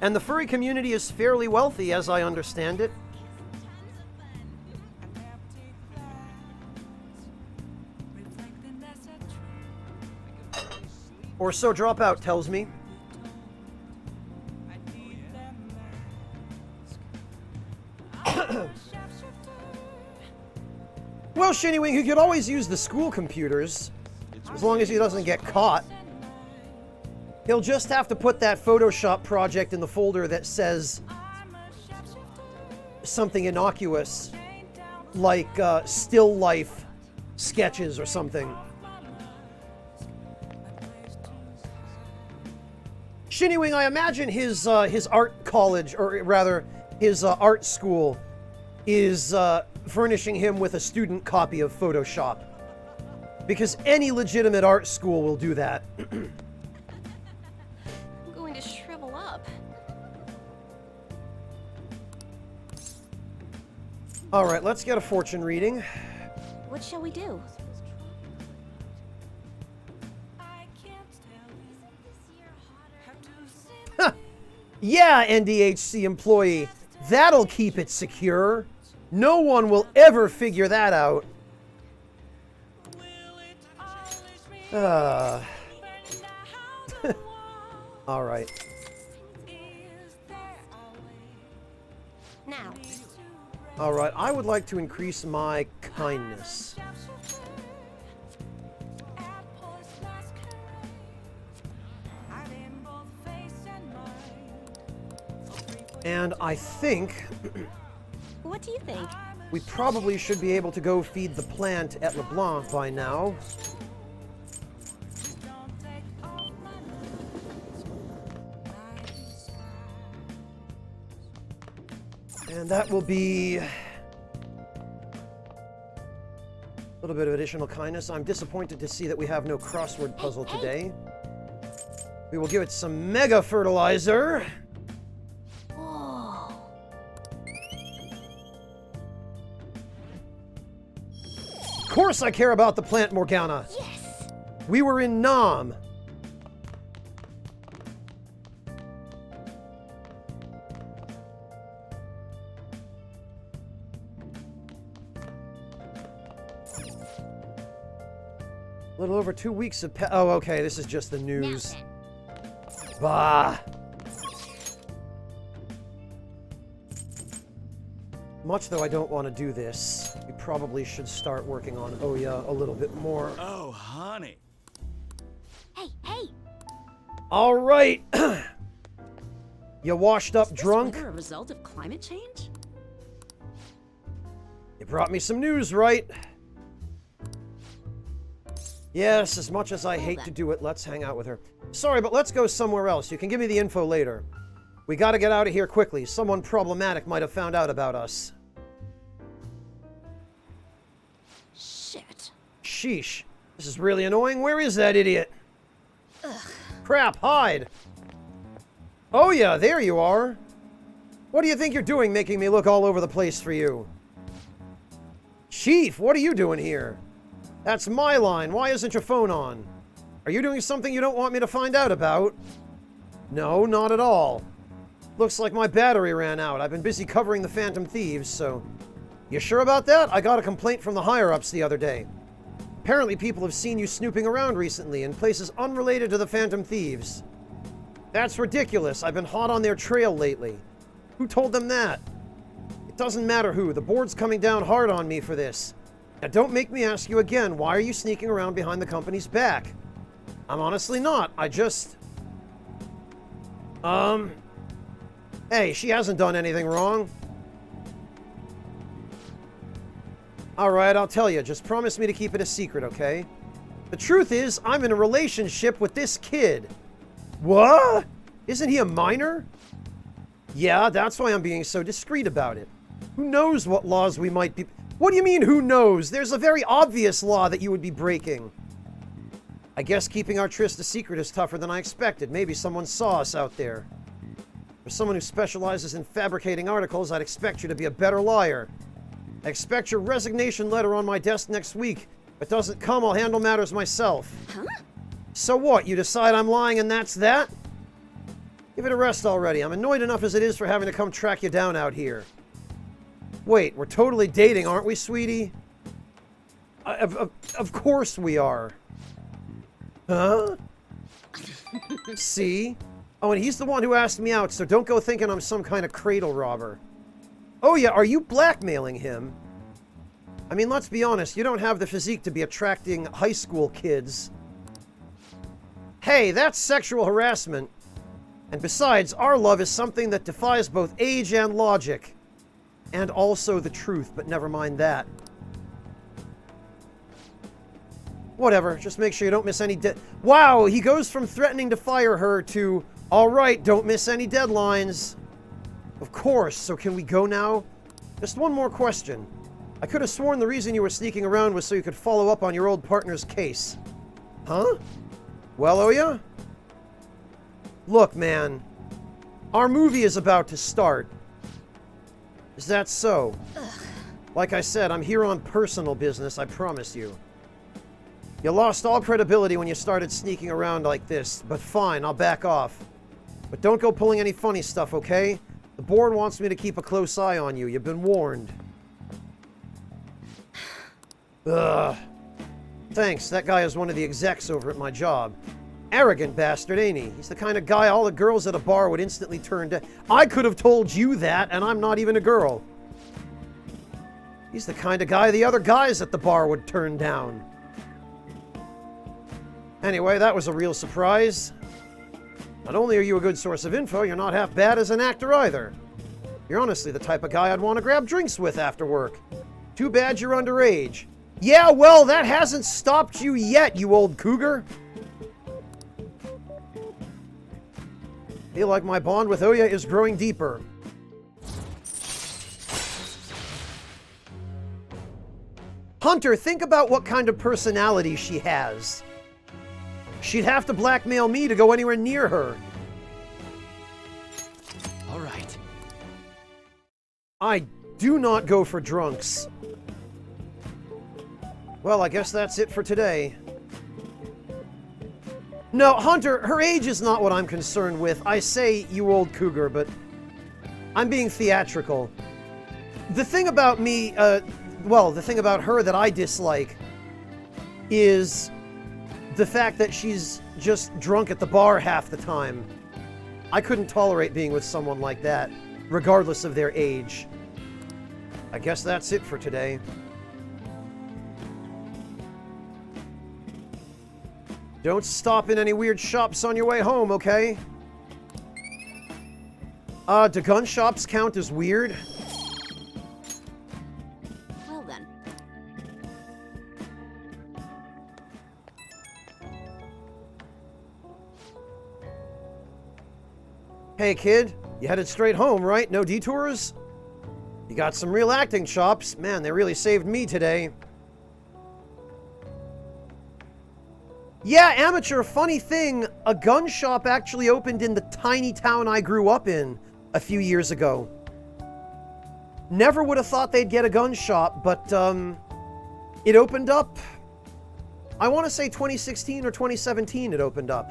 And the furry community is fairly wealthy, as I understand it. Or so Dropout tells me. Well, Shinnywing, he could always use the school computers, as long as he doesn't get caught. He'll just have to put that Photoshop project in the folder that says something innocuous, like still life sketches or something. Shinny-Wing, I imagine his art college, or rather, his art school, is furnishing him with a student copy of Photoshop. Because any legitimate art school will do that. I'm going to shrivel up. Alright, let's get a fortune reading. What shall we do? Yeah, NDHC employee. That'll keep it secure. No one will ever figure that out. Alright. Now. Alright, I would like to increase my kindness. And I think... What do you think? We probably should be able to go feed the plant at LeBlanc by now. And that will be a little bit of additional kindness. I'm disappointed to see that we have no crossword puzzle today. We will give it some mega fertilizer. Of course I care about the plant, Morgana. Yes. We were in Nam. A little over 2 weeks of oh, okay, this is just the news. Bah. Much though I don't want to do this, we probably should start working on Oya a little bit more. Oh, honey. Hey, hey. All right. You washed up Is this drunk? weather a result of climate change? You brought me some news, right? Yes, as much as I hate to do it, let's hang out with her. Sorry, but let's go somewhere else. You can give me the info later. We gotta get out of here quickly. Someone problematic might have found out about us. Shit. Sheesh. This is really annoying. Where is that idiot? Ugh. Crap, hide. Oh yeah, there you are. What do you think you're doing making me look all over the place for you? Chief, what are you doing here? That's my line. Why isn't your phone on? Are you doing something you don't want me to find out about? No, not at all. Looks like my battery ran out. I've been busy covering the Phantom Thieves, so... You sure about that? I got a complaint from the higher-ups the other day. Apparently people have seen you snooping around recently in places unrelated to the Phantom Thieves. That's ridiculous. I've been hot on their trail lately. Who told them that? It doesn't matter who. The board's coming down hard on me for this. Now don't make me ask you again, why are you sneaking around behind the company's back? I'm honestly not. I just... Hey, she hasn't done anything wrong. Alright, I'll tell you. Just promise me to keep it a secret, okay? The truth is, I'm in a relationship with this kid. What? Isn't he a minor? Yeah, that's why I'm being so discreet about it. Who knows what laws we might be... What do you mean, who knows? There's a very obvious law that you would be breaking. I guess keeping our tryst a secret is tougher than I expected. Maybe someone saw us out there. For someone who specializes in fabricating articles, I'd expect you to be a better liar. I expect your resignation letter on my desk next week. If it doesn't come, I'll handle matters myself. Huh? So what? You decide I'm lying and that's that? Give it a rest already. I'm annoyed enough as it is for having to come track you down out here. Wait, we're totally dating, aren't we, sweetie? Of course we are. Huh? See? Oh, and he's the one who asked me out, so don't go thinking I'm some kind of cradle robber. Oh yeah, are you blackmailing him? I mean, let's be honest, you don't have the physique to be attracting high school kids. Hey, that's sexual harassment. And besides, our love is something that defies both age and logic. And also the truth, but never mind that. Whatever, just make sure you don't miss any Wow, he goes from threatening to fire her to All right, don't miss any deadlines. Of course, so can we go now? Just one more question. I could have sworn the reason you were sneaking around was so you could follow up on your old partner's case. Huh? Well, Oya? Look, man. Our movie is about to start. Is that so? Like I said, I'm here on personal business, I promise you. You lost all credibility when you started sneaking around like this, but fine, I'll back off. But don't go pulling any funny stuff, okay? The board wants me to keep a close eye on you. You've been warned. Ugh. Thanks, that guy is one of the execs over at my job. Arrogant bastard, ain't he? He's the kind of guy all the girls at a bar would instantly turn down. I could have told you that, and I'm not even a girl. He's the kind of guy the other guys at the bar would turn down. Anyway, that was a real surprise. Not only are you a good source of info, you're not half bad as an actor either. You're honestly the type of guy I'd want to grab drinks with after work. Too bad you're underage. Yeah, well, that hasn't stopped you yet, you old cougar. Feel like my bond with Oya is growing deeper. Hunter, think about what kind of personality she has. She'd have to blackmail me to go anywhere near her. All right. I do not go for drunks. Well, I guess that's it for today. No, Hunter, her age is not what I'm concerned with. I say, you old cougar, but I'm being theatrical. The thing about me, the thing about her that I dislike is the fact that she's just drunk at the bar half the time. I couldn't tolerate being with someone like that, regardless of their age. I guess that's it for today. Don't stop in any weird shops on your way home, okay? Do gun shops count as weird? Well then. Hey kid, you headed straight home, right? No detours? You got some real acting chops. Man, they really saved me today. Yeah, amateur, funny thing, a gun shop actually opened in the tiny town I grew up in a few years ago. Never would have thought they'd get a gun shop, but it opened up, I want to say 2016 or 2017 it opened up.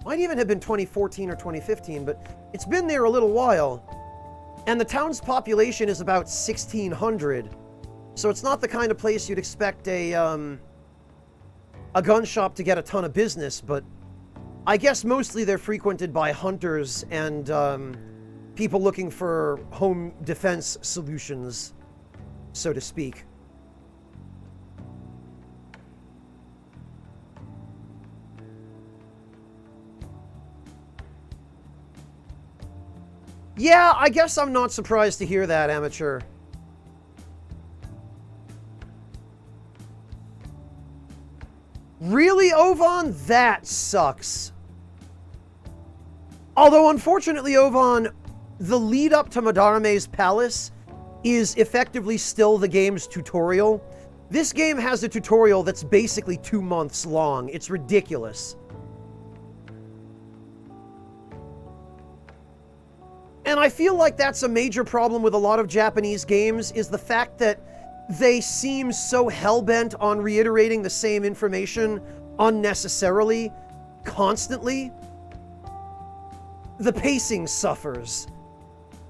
Might even have been 2014 or 2015, but it's been there a little while. And the town's population is about 1,600. So it's not the kind of place you'd expect a gun shop to get a ton of business, but I guess mostly they're frequented by hunters and people looking for home defense solutions, so to speak. Yeah, I guess I'm not surprised to hear that, amateur. Really, Ovan? That sucks. Although, unfortunately, Ovan, the lead up to Madarame's Palace is effectively still the game's tutorial. This game has a tutorial that's basically 2 months long. It's ridiculous. And I feel like that's a major problem with a lot of Japanese games, is the fact that they seem so hell-bent on reiterating the same information unnecessarily, constantly. The pacing suffers,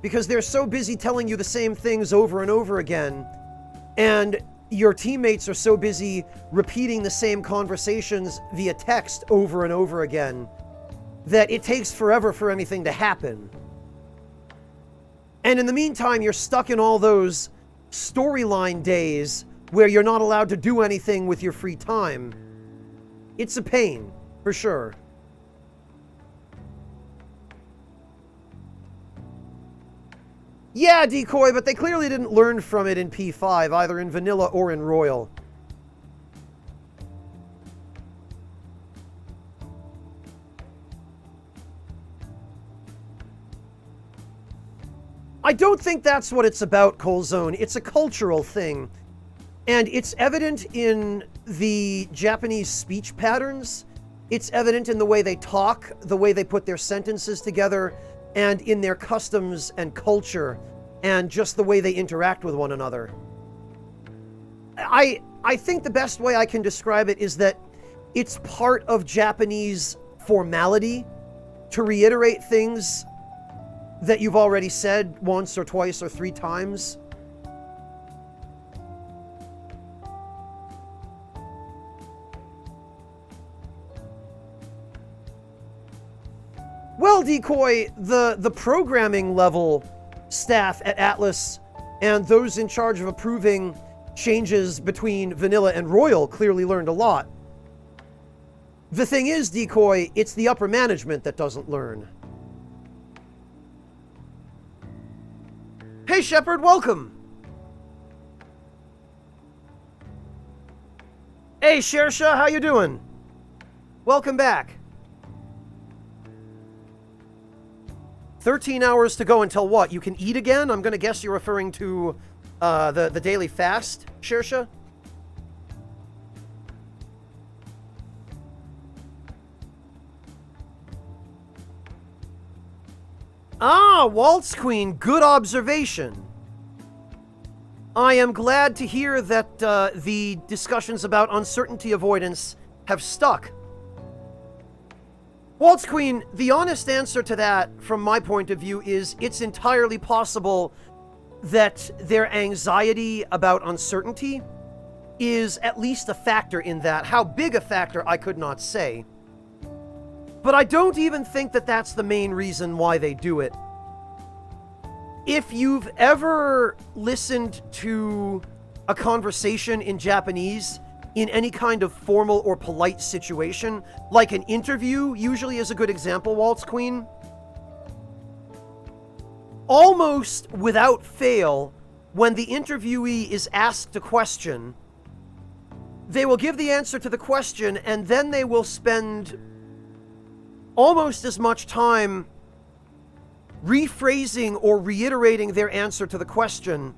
because they're so busy telling you the same things over and over again, and your teammates are so busy repeating the same conversations via text over and over again, that it takes forever for anything to happen. And in the meantime, you're stuck in all those storyline days where you're not allowed to do anything with your free time. It's a pain, for sure. Yeah, Decoy, but they clearly didn't learn from it in P5, either in Vanilla or in Royal. I don't think that's what it's about, Coldzone. It's a cultural thing. And it's evident in the Japanese speech patterns. It's evident in the way they talk, the way they put their sentences together, and in their customs and culture, and just the way they interact with one another. I think the best way I can describe it is that it's part of Japanese formality to reiterate things that you've already said once or twice or 3 times. Well, Decoy, the programming level staff at Atlas and those in charge of approving changes between Vanilla and Royal clearly learned a lot. The thing is, Decoy, it's the upper management that doesn't learn. Hey, Shepard, welcome! Hey, Shersha, how you doing? Welcome back. 13 hours to go until what? You can eat again? I'm gonna guess you're referring to the daily fast, Shersha? Ah, Waltz Queen, good observation. I am glad to hear that the discussions about uncertainty avoidance have stuck. Waltz Queen, the honest answer to that, from my point of view, is it's entirely possible that their anxiety about uncertainty is at least a factor in that. How big a factor, I could not say. But I don't even think that that's the main reason why they do it. If you've ever listened to a conversation in Japanese in any kind of formal or polite situation, like an interview usually is a good example, Waltz Queen, almost without fail, when the interviewee is asked a question, they will give the answer to the question and then they will spend almost as much time rephrasing or reiterating their answer to the question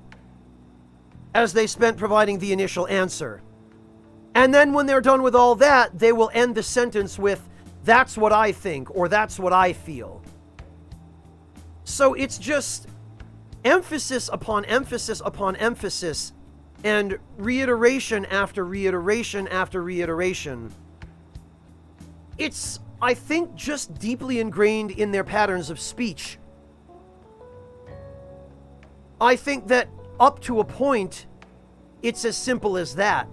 as they spent providing the initial answer. And then when they're done with all that, they will end the sentence with, "That's what I think," or "That's what I feel." So it's just emphasis upon emphasis upon emphasis and reiteration after reiteration after reiteration. It's, I think, just deeply ingrained in their patterns of speech. I think that up to a point, it's as simple as that.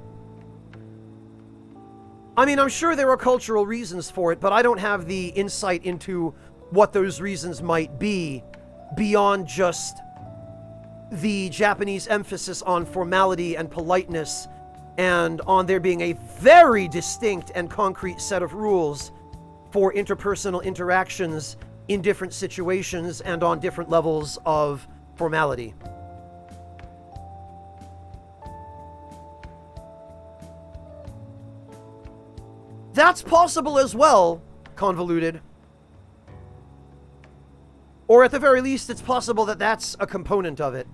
I mean, I'm sure there are cultural reasons for it, but I don't have the insight into what those reasons might be beyond just the Japanese emphasis on formality and politeness and on there being a very distinct and concrete set of rules for interpersonal interactions in different situations and on different levels of formality. That's possible as well, Convoluted. Or at the very least, it's possible that that's a component of it.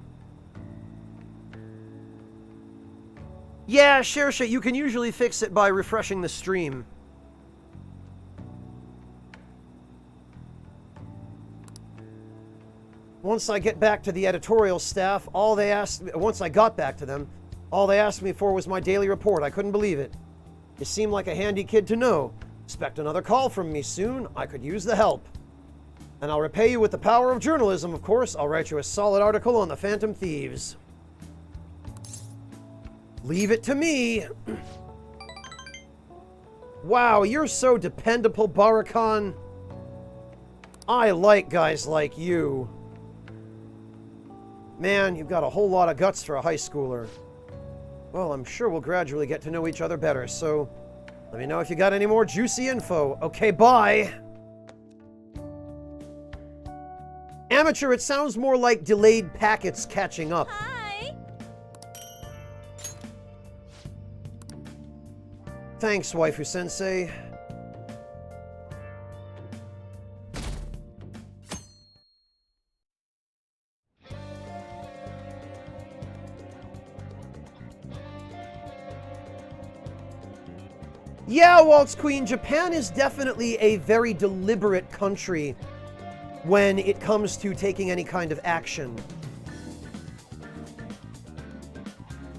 Yeah, Shersha, you can usually fix it by refreshing the stream. Once I get back to the editorial staff, once I got back to them, all they asked me for was my daily report. I couldn't believe it. You seem like a handy kid to know. Expect another call from me soon. I could use the help. And I'll repay you with the power of journalism, of course. I'll write you a solid article on the Phantom Thieves. Leave it to me. Wow, you're so dependable, Barakan. I like guys like you. Man, you've got a whole lot of guts for a high schooler. Well, I'm sure we'll gradually get to know each other better, so let me know if you got any more juicy info. Okay, bye. Amateur, it sounds more like delayed packets catching up. Hi. Thanks, Waifu-sensei. Yeah, Waltz Queen, Japan is definitely a very deliberate country when it comes to taking any kind of action.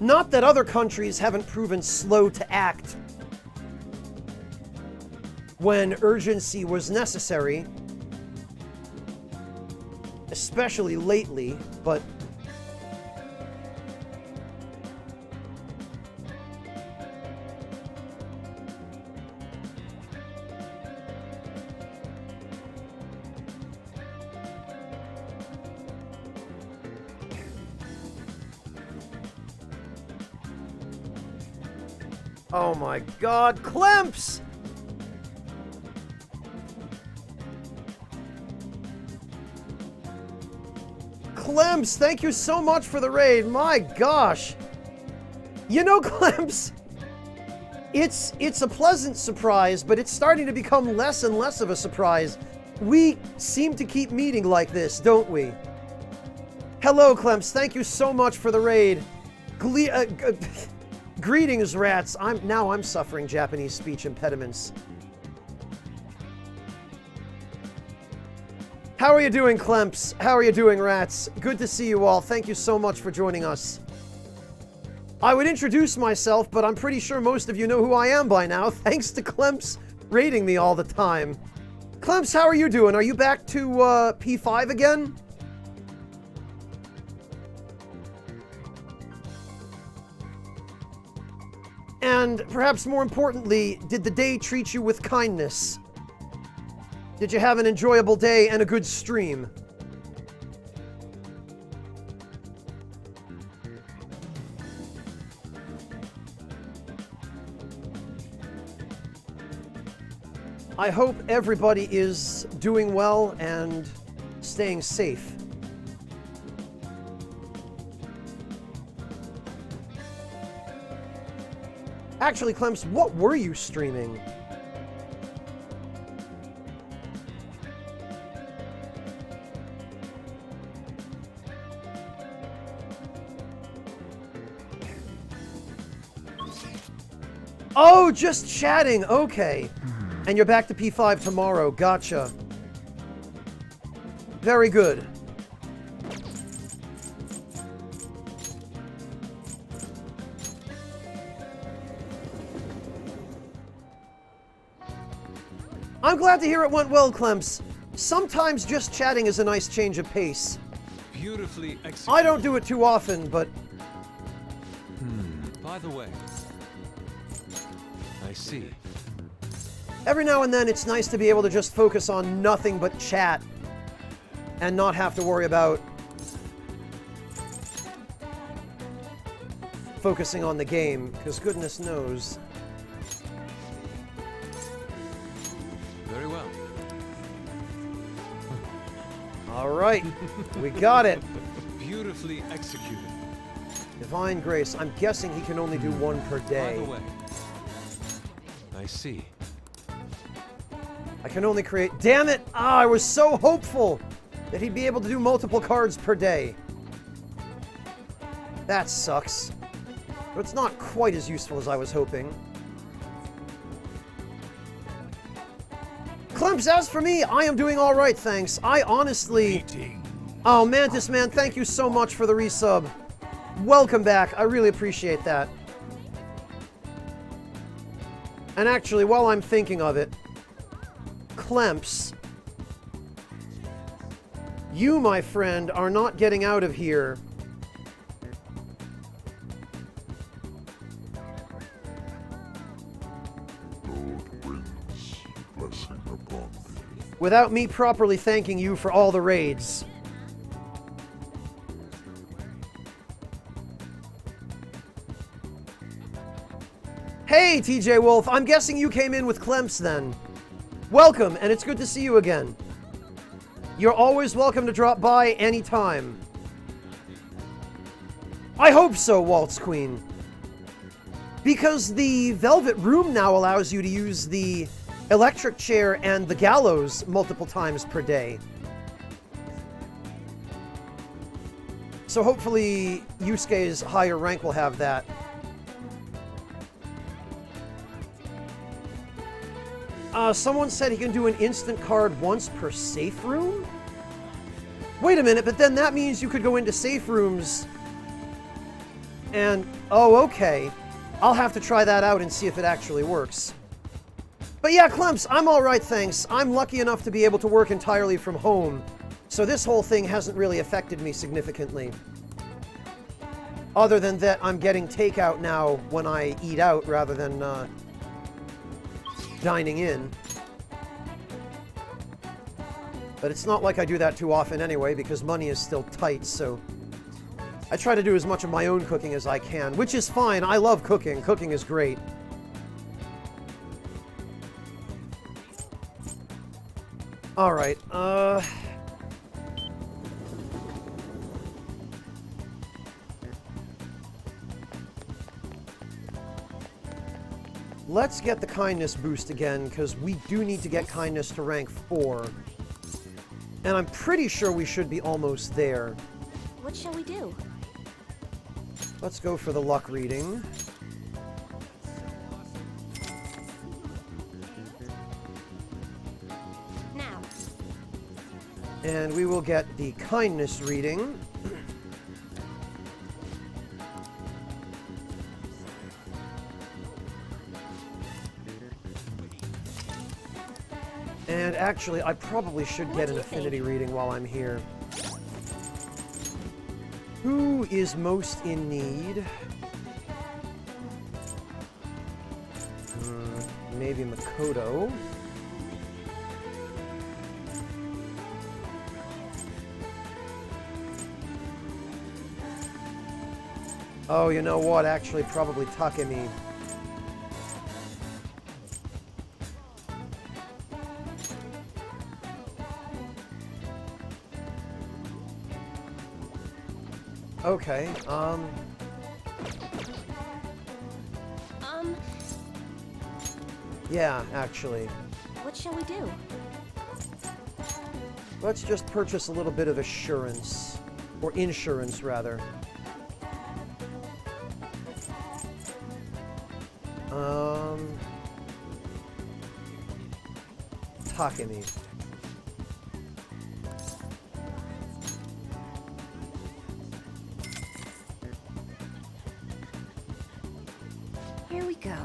Not that other countries haven't proven slow to act when urgency was necessary, especially lately, but oh my god, Clemps! Clemps, thank you so much for the raid. My gosh. You know, Clemps, it's a pleasant surprise, but it's starting to become less and less of a surprise. We seem to keep meeting like this, don't we? Hello, Clemps, thank you so much for the raid. Greetings, rats. I'm suffering Japanese speech impediments. How are you doing, Clemps? How are you doing, rats? Good to see you all. Thank you so much for joining us. I would introduce myself, but I'm pretty sure most of you know who I am by now, thanks to Clemps raiding me all the time. Clemps, how are you doing? Are you back to P5 again? And perhaps more importantly, did the day treat you with kindness? Did you have an enjoyable day and a good stream? I hope everybody is doing well and staying safe. Actually, Clemps, what were you streaming? Oh, just chatting. Okay. And you're back to P5 tomorrow. Gotcha. Very good. I'm glad to hear it went well, Clemps. Sometimes just chatting is a nice change of pace. Beautifully executed. I don't do it too often, but... By the way, I see. Every now and then, it's nice to be able to just focus on nothing but chat and not have to worry about focusing on the game, because goodness knows. Very well. All right, we got it. Beautifully executed. Divine Grace. I'm guessing he can only do one per day. By the way, I see. I can only create... Damn it! Ah, I was so hopeful that he'd be able to do multiple cards per day. That sucks. But it's not quite as useful as I was hoping. Clemps, as for me, I am doing all right, thanks. I honestly... Oh, Mantis Man, thank you so much for the resub. Welcome back. I really appreciate that. And actually, while I'm thinking of it, Clemps, you, my friend, are not getting out of here without me properly thanking you for all the raids. Hey, TJ Wolf, I'm guessing you came in with Clemps then. Welcome, and it's good to see you again. You're always welcome to drop by anytime. I hope so, Waltz Queen. Because the Velvet Room now allows you to use the electric chair and the gallows multiple times per day. So hopefully Yusuke's higher rank will have that. Someone said he can do an instant card once per safe room? Wait a minute, but then that means you could go into safe rooms and... Oh, okay. I'll have to try that out and see if it actually works. But yeah, Clemps, I'm alright, thanks. I'm lucky enough to be able to work entirely from home, so this whole thing hasn't really affected me significantly. Other than that, I'm getting takeout now when I eat out rather than dining in. But it's not like I do that too often anyway, because money is still tight, so I try to do as much of my own cooking as I can, which is fine. I love cooking. Cooking is great. Alright, let's get the kindness boost again, because we do need to get kindness to rank 4. And I'm pretty sure we should be almost there. What shall we do? Let's go for the luck reading. Now. And we will get the kindness reading. And actually, I probably should get an affinity reading while I'm here. Who is most in need? Maybe Makoto. Oh, you know what? Actually, probably Takemi. Okay, yeah, actually. What shall we do? Let's just purchase a little bit of assurance. Or insurance, rather. Takemi. Here we go.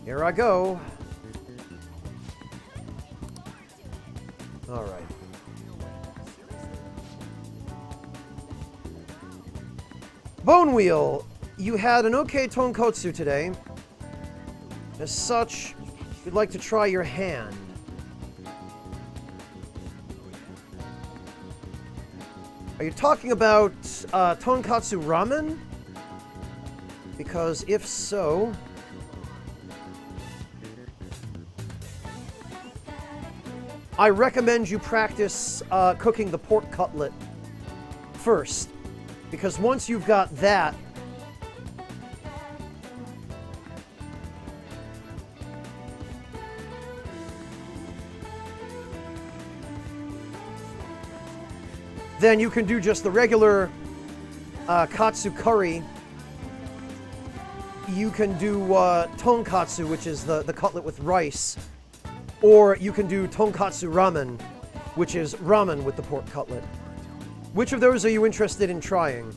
Here I go. All right. Bone Wheel, you had an okay tonkotsu today. As such, you'd like to try your hand. Are you talking about tonkatsu ramen? Because if so... I recommend you practice cooking the pork cutlet first. Because once you've got that... then you can do just the regular katsu curry. You can do tonkatsu, which is the cutlet with rice. Or you can do tonkatsu ramen, which is ramen with the pork cutlet. Which of those are you interested in trying?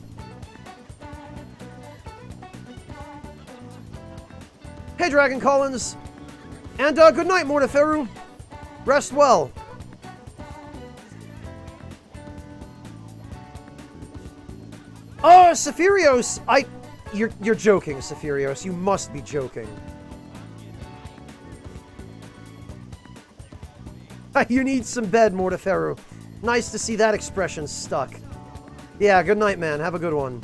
Hey, Dragon Collins! And good night, Morteferu! Rest well! Oh, Saphirios! You're joking, Saphirios. You must be joking. You need some bed, Morteferu. Nice to see that expression stuck. Yeah, good night, man. Have a good one.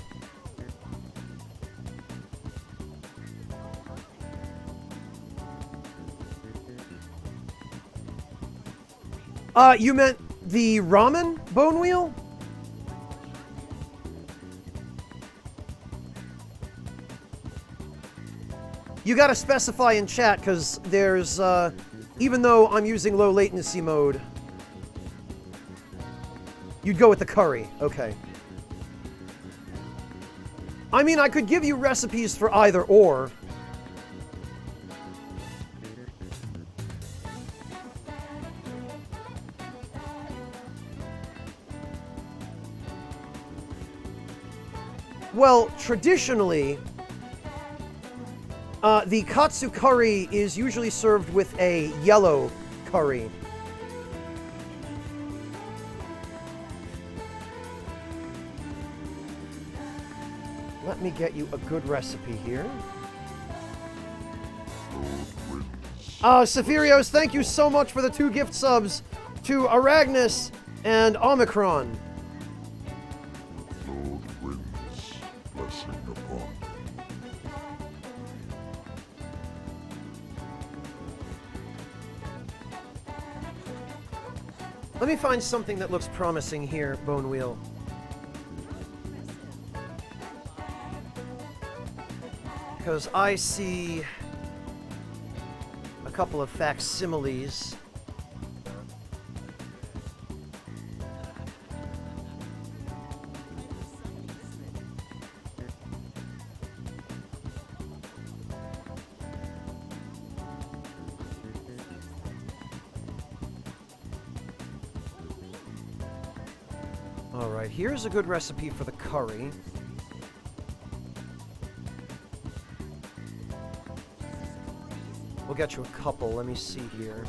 You meant the ramen bone wheel? You gotta specify in chat, because there's, even though I'm using low latency mode, you'd go with the curry. Okay. I mean, I could give you recipes for either or. Well, traditionally, the katsu curry is usually served with a yellow curry. Let me get you a good recipe here. Sephirios, thank you so much for the 2 gift subs to Aragnis and Omicron. Let me find something that looks promising here, Bone Wheel. Because I see a couple of facsimiles. All right, here's a good recipe for the curry. We'll get you a couple. Let me see here.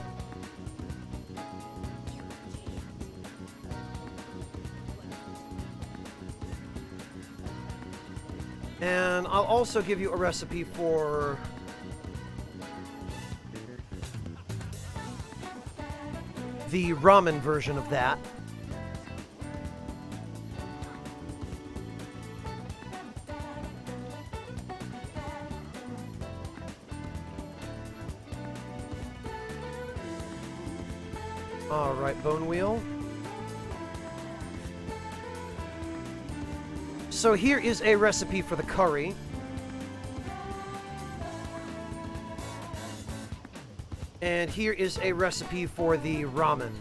And I'll also give you a recipe for the ramen version of that. Alright, Bone Wheel. So here is a recipe for the curry. And here is a recipe for the ramen.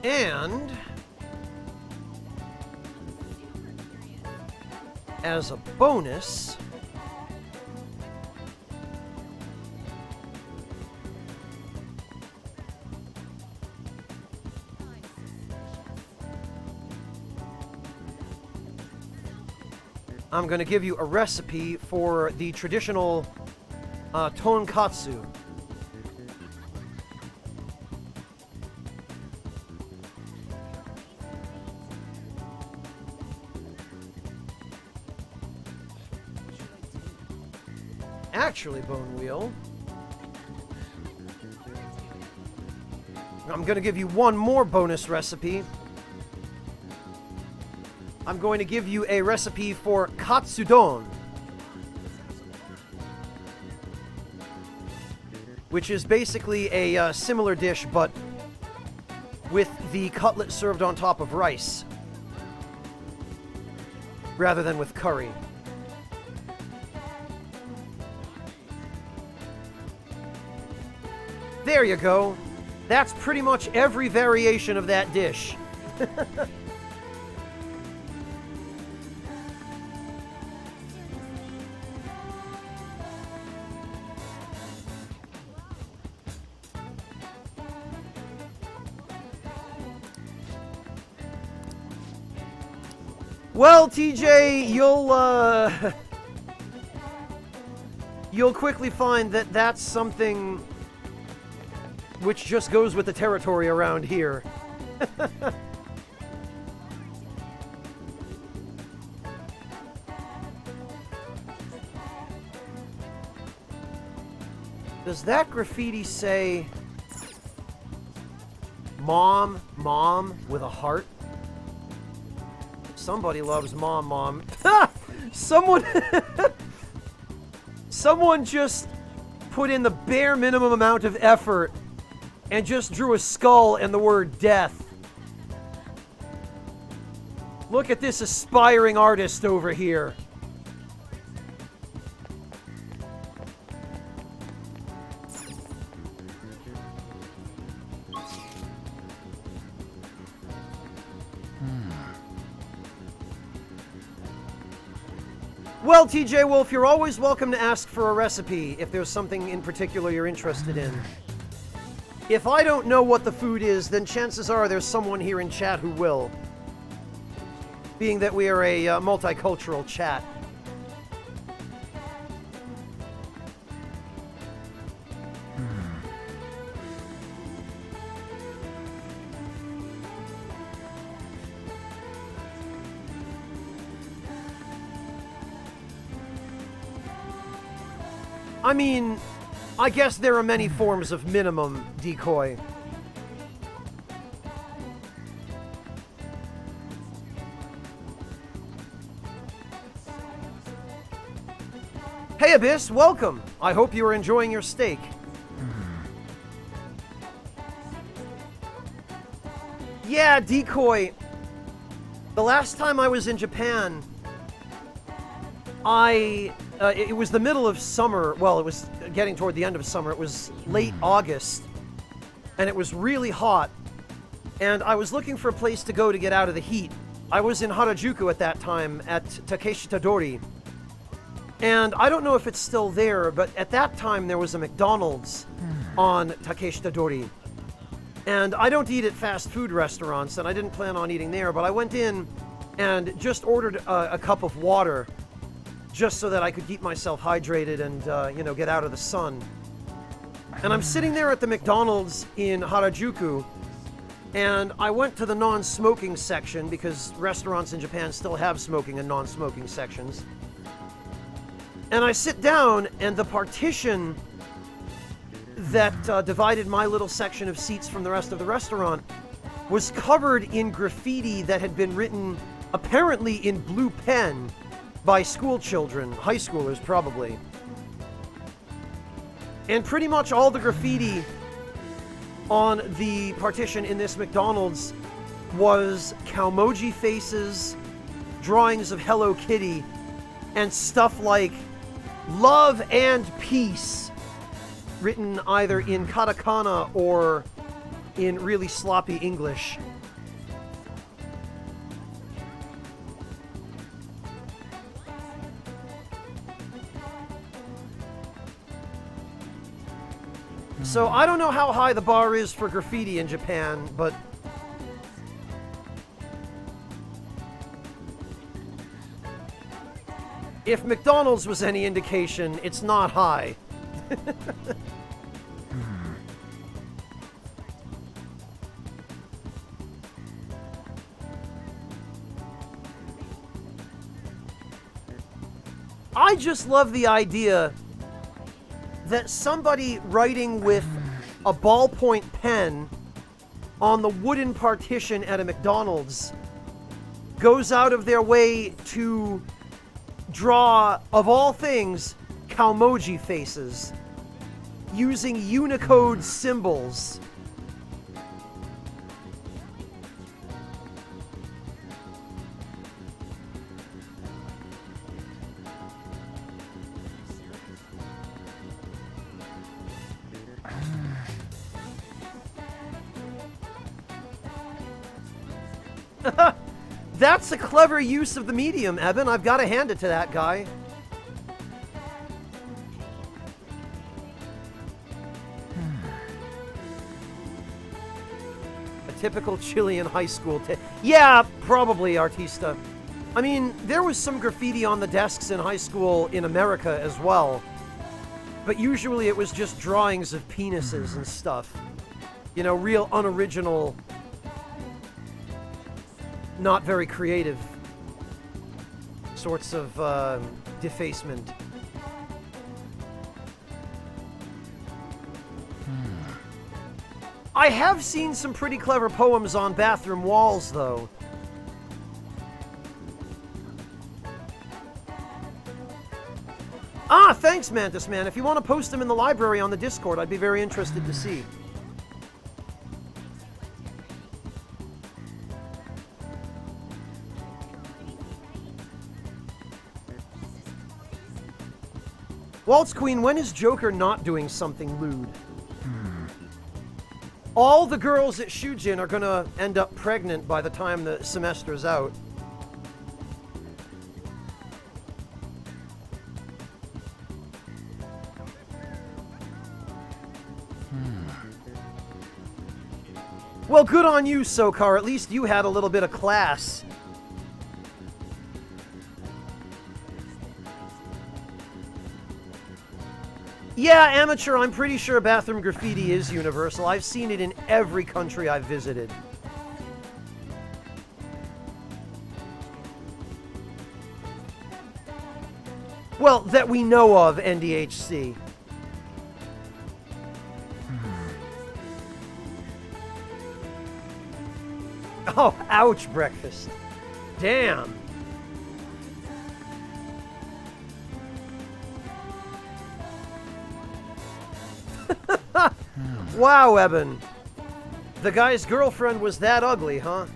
And as a bonus, I'm going to give you a recipe for the traditional tonkatsu. Actually, Bone Wheel, I'm going to give you one more bonus recipe. I'm going to give you a recipe for katsudon, which is basically a similar dish, but with the cutlet served on top of rice, rather than with curry. There you go. That's pretty much every variation of that dish. Well, TJ, you'll quickly find that that's something which just goes with the territory around here. Does that graffiti say Mom, Mom with a heart? Somebody loves Mom, Mom. Someone just put in the bare minimum amount of effort and just drew a skull and the word death. Look at this aspiring artist over here. Well, TJ Wolf, you're always welcome to ask for a recipe if there's something in particular you're interested in. If I don't know what the food is, then chances are there's someone here in chat who will. Being that we are a multicultural chat. I mean, I guess there are many forms of minimum decoy. Hey Abyss, welcome! I hope you are enjoying your steak. Yeah, decoy. The last time I was in Japan, it was the middle of summer. Well, it was getting toward the end of summer. It was late August, and it was really hot. And I was looking for a place to go to get out of the heat. I was in Harajuku at that time at Takeshitadori. And I don't know if it's still there, but at that time there was a McDonald's on Takeshitadori. And I don't eat at fast food restaurants, and I didn't plan on eating there, but I went in and just ordered a cup of water just so that I could keep myself hydrated and, get out of the sun. And I'm sitting there at the McDonald's in Harajuku, and I went to the non-smoking section because restaurants in Japan still have smoking and non-smoking sections. And I sit down, and the partition that divided my little section of seats from the rest of the restaurant was covered in graffiti that had been written apparently in blue pen by school children, high schoolers probably. And pretty much all the graffiti on the partition in this McDonald's was Cowmoji faces, drawings of Hello Kitty, and stuff like "Love and Peace," written either in katakana or in really sloppy English. So I don't know how high the bar is for graffiti in Japan, but if McDonald's was any indication, it's not high. I just love the idea that somebody writing with a ballpoint pen on the wooden partition at a McDonald's goes out of their way to draw, of all things, Cowmoji faces using Unicode symbols. That's a clever use of the medium, Eben. I've got to hand it to that guy. A typical Chilean high school yeah, probably, Artista. I mean, there was some graffiti on the desks in high school in America as well. But usually it was just drawings of penises and stuff. You know, real unoriginal, not very creative sorts of defacement. I have seen some pretty clever poems on bathroom walls, though. Ah, thanks, Mantis Man. If you want to post them in the library on the Discord, I'd be very interested to see. Waltz Queen, when is Joker not doing something lewd? All the girls at Shujin are gonna end up pregnant by the time the semester's out. Well, good on you, Sokar. At least you had a little bit of class. Yeah, amateur, I'm pretty sure bathroom graffiti is universal. I've seen it in every country I've visited. Well, that we know of, NDHC. Oh, ouch, breakfast. Damn. Wow, Eben. The guy's girlfriend was that ugly, huh?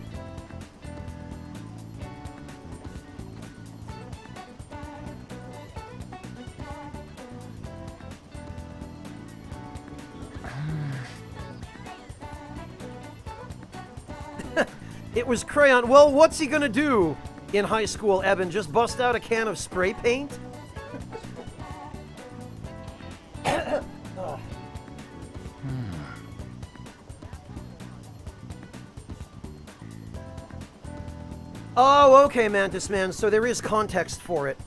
It was crayon. Well, what's he gonna do in high school, Eben? Just bust out a can of spray paint? Oh, okay, Mantis Man. So there is context for it.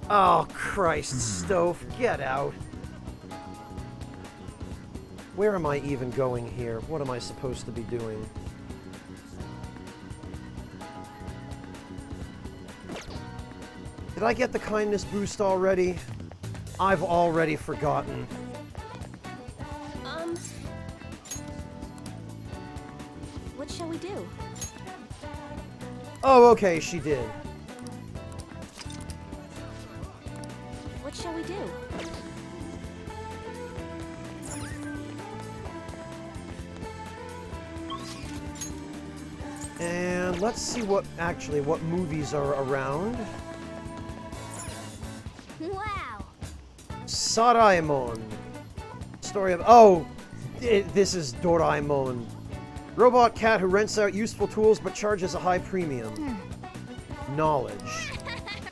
Oh, Christ, Stove, get out. Where am I even going here? What am I supposed to be doing? Did I get the kindness boost already? I've already forgotten. What shall we do? Oh, okay, she did. What shall we do? And let's see what movies are around. Wow. Saraemon. Story of... Oh, this is Doraemon. Robot cat who rents out useful tools but charges a high premium. Knowledge.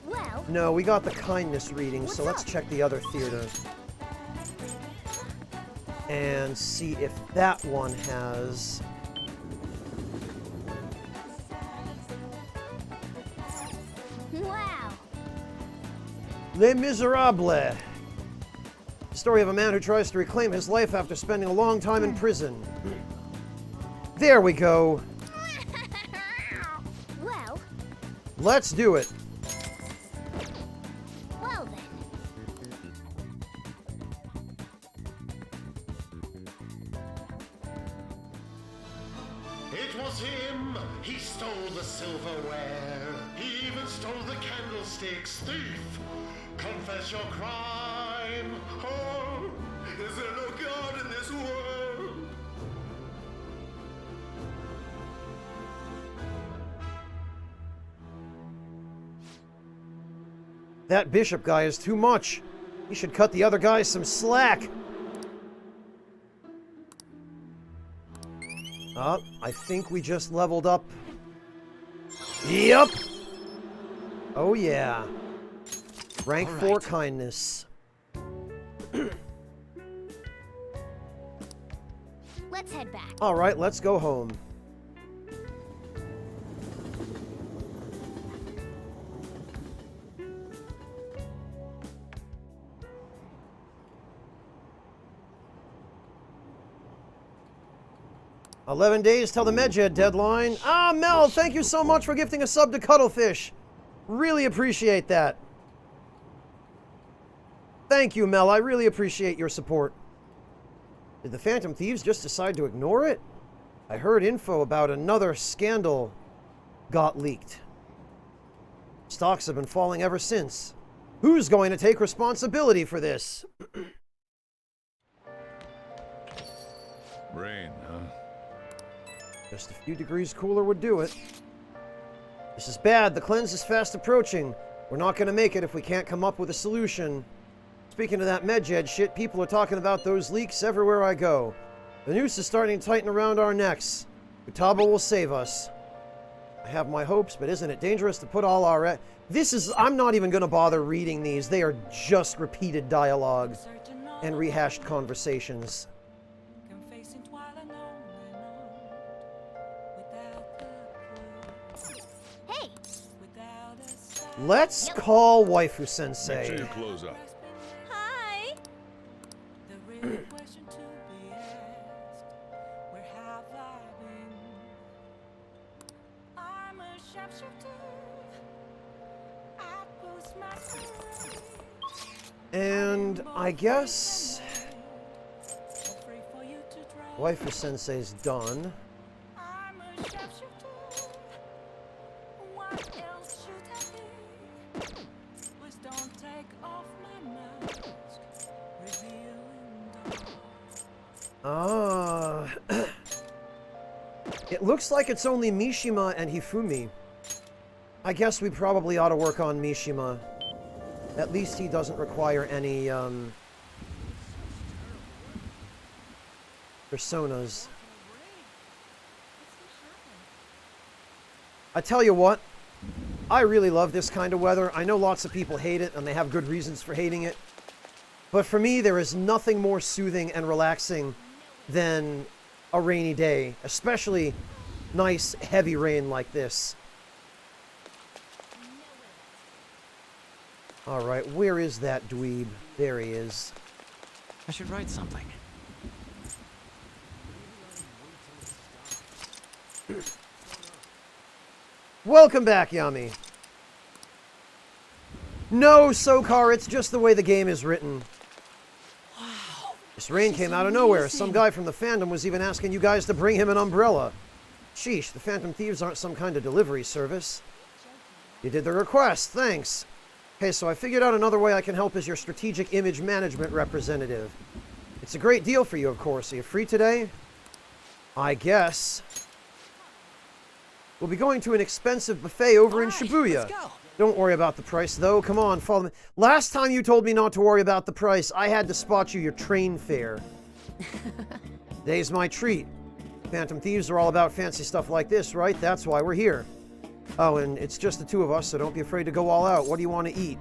Well... No, we got the kindness reading, so let's check the other theater. And see if that one has... Wow. Les Miserables. The story of a man who tries to reclaim his life after spending a long time in prison. There we go. Well... Let's do it. Well then. It was him. He stole the silverware. He even stole the candlesticks. Thief! Confess your crime. Oh, is there no God in this world? That bishop guy is too much. He should cut the other guys some slack. I think we just leveled up. Yep. Oh yeah. Rank 4 kindness. Let's head back. All right, let's go home. "11 days till the Medjed deadline." Ah, Mel, thank you so much for gifting a sub to Cuttlefish. Really appreciate that. Thank you, Mel. I really appreciate your support. Did the Phantom Thieves just decide to ignore it? I heard info about another scandal got leaked. Stocks have been falling ever since. Who's going to take responsibility for this? Rain, huh? Just a few degrees cooler would do it. This is bad. The cleanse is fast approaching. We're not going to make it if we can't come up with a solution. speaking of that MedJed shit, people are talking about those leaks everywhere I go. The noose is starting to tighten around our necks. Futaba will save us. I have my hopes, but isn't it dangerous to put all our... I'm not even going to bother reading these. They are just repeated dialogue and rehashed conversations. Hey! Let's call Waifu Sensei. Make sure you close up. Hi! And I guess Waifu Sensei's done. It looks like it's only Mishima and Hifumi. I guess we probably ought to work on Mishima. At least he doesn't require any, personas. I tell you what, I really love this kind of weather. I know lots of people hate it, and they have good reasons for hating it. But for me, there is nothing more soothing and relaxing than a rainy day, especially nice, heavy rain like this. All right, where is that dweeb? There he is. I should write something. Welcome back, Yami. No, Sokar, it's just the way the game is written. Wow. This rain came out of nowhere. Some guy from the fandom was even asking you guys to bring him an umbrella. Sheesh, the Phantom Thieves aren't some kind of delivery service. You did the request, thanks. Okay, so I figured out another way I can help as your strategic image management representative. It's a great deal for you, of course. Are you free today? I guess. We'll be going to an expensive buffet over in Shibuya. Let's go. Don't worry about the price, though. Come on, follow me. Last time you told me not to worry about the price, I had to spot you your train fare. Today's my treat. Phantom Thieves are all about fancy stuff like this, right? That's why we're here. Oh, and it's just the two of us, so don't be afraid to go all out. What do you want to eat?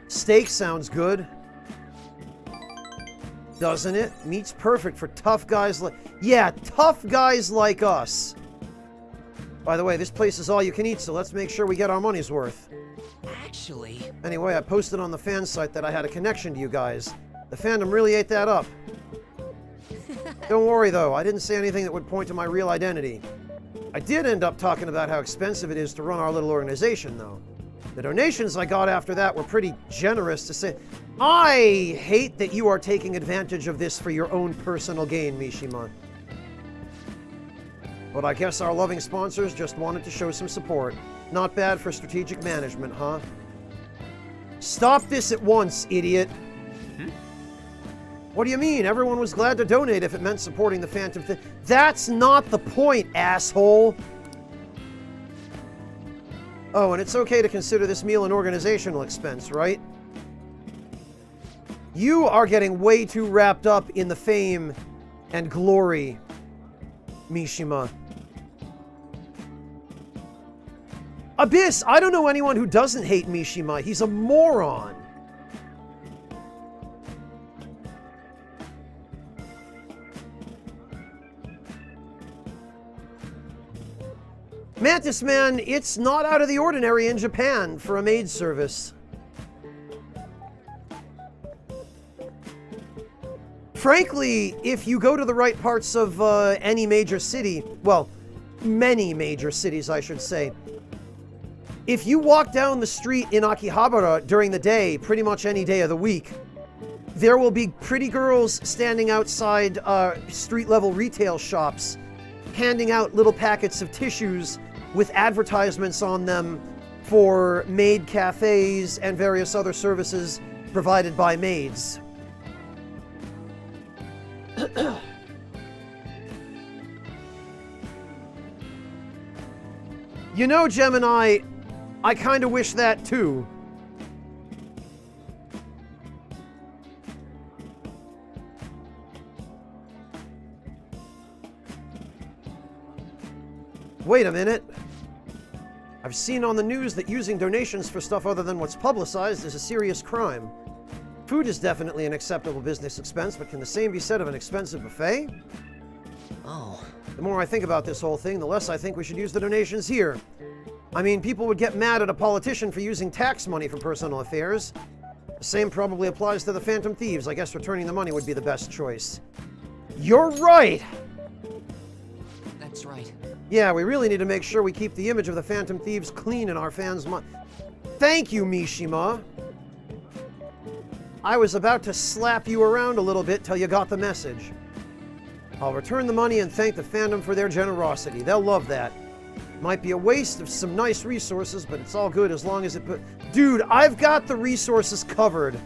Steak sounds good. Doesn't it? Meat's perfect for tough guys like... Yeah, tough guys like us. By the way, this place is all you can eat, so let's make sure we get our money's worth. Actually... Anyway, I posted on the fan site that I had a connection to you guys. The fandom really ate that up. Don't worry, though. I didn't say anything that would point to my real identity. I did end up talking about how expensive it is to run our little organization, though. The donations I got after that were pretty generous to say. I hate that you are taking advantage of this for your own personal gain, Mishima. But I guess our loving sponsors just wanted to show some support. Not bad for strategic management, huh? Stop this at once, idiot. What do you mean? Everyone was glad to donate if it meant supporting the Phantom Thieves. That's not the point, asshole! Oh, and it's okay to consider this meal an organizational expense, right? You are getting way too wrapped up in the fame and glory, Mishima. Abyss, I don't know anyone who doesn't hate Mishima. He's a moron. Mantis Man, it's not out of the ordinary in Japan for a maid service. Frankly, if you go to the right parts of any major city, well, many major cities, I should say, if you walk down the street in Akihabara during the day, pretty much any day of the week, there will be pretty girls standing outside street-level retail shops, handing out little packets of tissues with advertisements on them for maid cafes and various other services provided by maids. You know, Gemini, I kind of wish that too. Wait a minute. I've seen on the news that using donations for stuff other than what's publicized is a serious crime. Food is definitely an acceptable business expense, but can the same be said of an expensive buffet? Oh. The more I think about this whole thing, the less I think we should use the donations here. I mean, people would get mad at a politician for using tax money for personal affairs. The same probably applies to the Phantom Thieves. I guess returning the money would be the best choice. You're right! That's right. Yeah, we really need to make sure we keep the image of the Phantom Thieves clean in our fans' minds. Thank you, Mishima. I was about to slap you around a little bit till you got the message. I'll return the money and thank the fandom for their generosity. They'll love that. Might be a waste of some nice resources, but it's all good as long as it put... Dude, I've got the resources covered.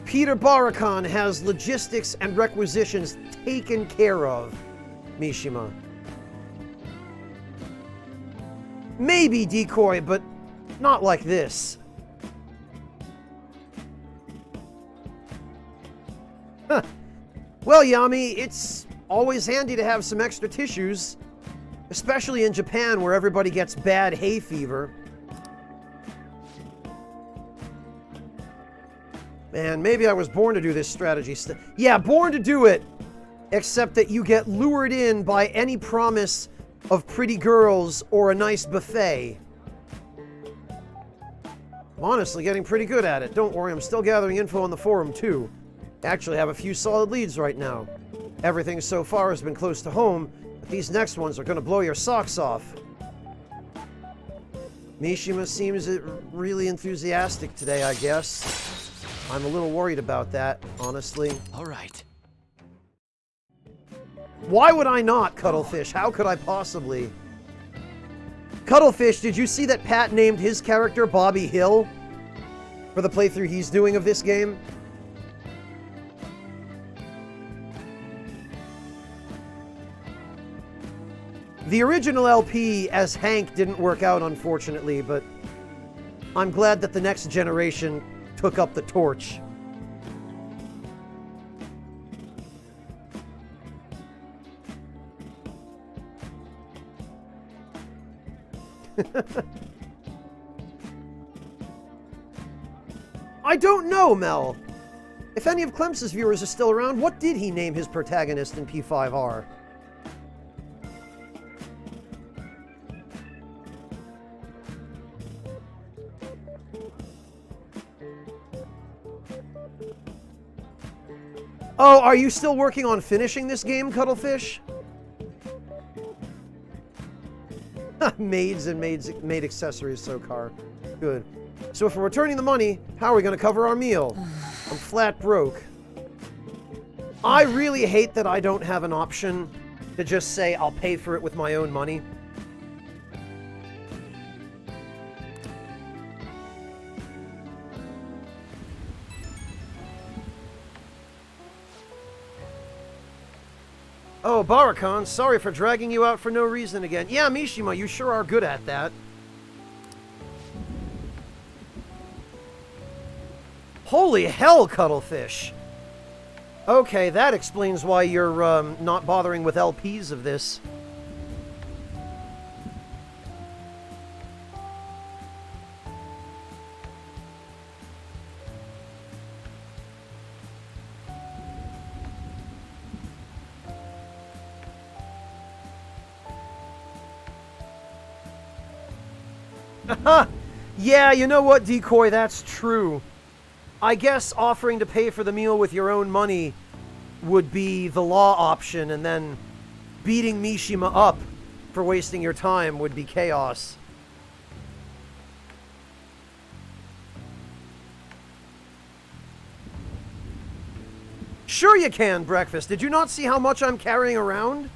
Peter Barakan has logistics and requisitions taken care of, Mishima. Maybe Decoy, but not like this. Huh. Well, Yami, it's always handy to have some extra tissues, especially in Japan where everybody gets bad hay fever. Man, maybe I was born to do this strategy. Yeah, born to do it, except that you get lured in by any promise of pretty girls or a nice buffet. I'm honestly getting pretty good at it. Don't worry, I'm still gathering info on the forum, too. Actually have a few solid leads right now. Everything so far has been close to home, but these next ones are going to blow your socks off. Mishima seems really enthusiastic today, I guess. I'm a little worried about that, honestly. All right. Why would I not, Cuttlefish? How could I possibly? Cuttlefish, did you see that Pat named his character Bobby Hill for the playthrough he's doing of this game? The original LP as Hank didn't work out, unfortunately, but I'm glad that the next generation took up the torch. I don't know, Mel. If any of Clems's viewers are still around, what did he name his protagonist in P5R? Oh, are you still working on finishing this game, Cuttlefish? Maids and maid accessories, Sokar. Good. So if we're returning the money, how are we going to cover our meal? I'm flat broke. I really hate that I don't have an option to just say I'll pay for it with my own money. Oh, Barakan, sorry for dragging you out for no reason again. Yeah, Mishima, you sure are good at that. Holy hell, Cuttlefish! Okay, that explains why you're not bothering with LPs of this. Yeah, you know what, Decoy, that's true. I guess offering to pay for the meal with your own money would be the law option, and then beating Mishima up for wasting your time would be chaos. Sure you can, Breakfast. Did you not see how much I'm carrying around?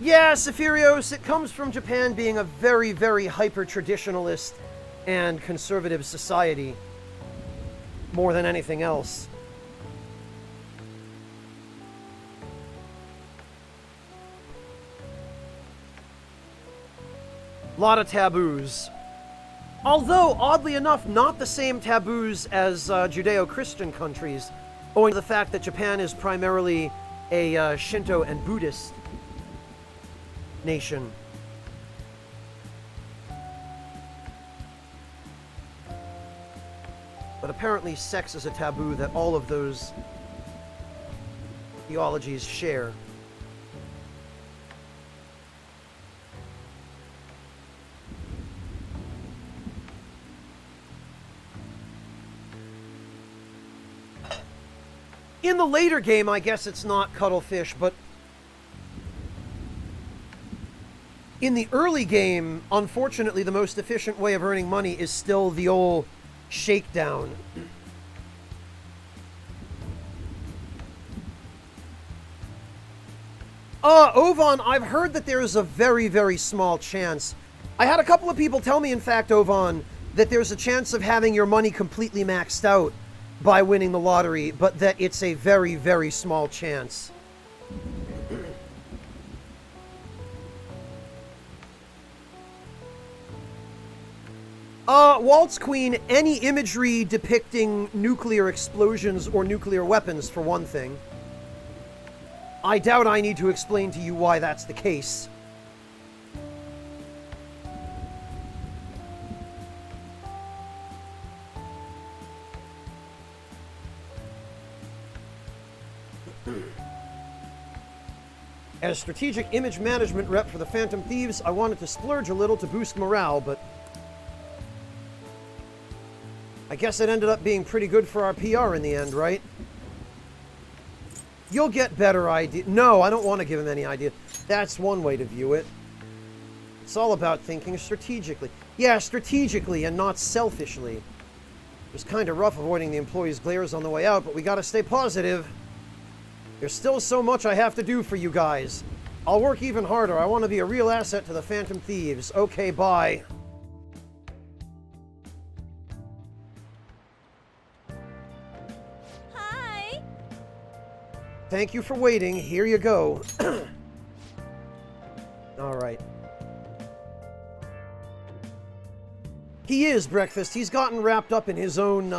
Yeah, Sephirios, it comes from Japan being a very, very hyper-traditionalist and conservative society, more than anything else. A lot of taboos. Although, oddly enough, not the same taboos as Judeo-Christian countries, owing to the fact that Japan is primarily a Shinto and Buddhist nation. But apparently sex is a taboo that all of those theologies share. In the later game, I guess it's not cuttlefish, but in the early game, unfortunately, the most efficient way of earning money is still the old shakedown. Ovan, I've heard that there is a very, very small chance. I had a couple of people tell me, in fact, Ovan, that there's a chance of having your money completely maxed out by winning the lottery, but that it's a very, very small chance. Waltz Queen, any imagery depicting nuclear explosions or nuclear weapons, for one thing. I doubt I need to explain to you why that's the case. As strategic image management rep for the Phantom Thieves, I wanted to splurge a little to boost morale, but I guess it ended up being pretty good for our PR in the end, right? You'll get better ideas. No, I don't want to give him any idea. That's one way to view it. It's all about thinking strategically. Yeah, strategically and not selfishly. It was kind of rough avoiding the employees' glares on the way out, but we gotta stay positive. There's still so much I have to do for you guys. I'll work even harder. I want to be a real asset to the Phantom Thieves. Okay, bye. Hi. Thank you for waiting. Here you go. All right. He is, Breakfast. He's gotten wrapped up in his own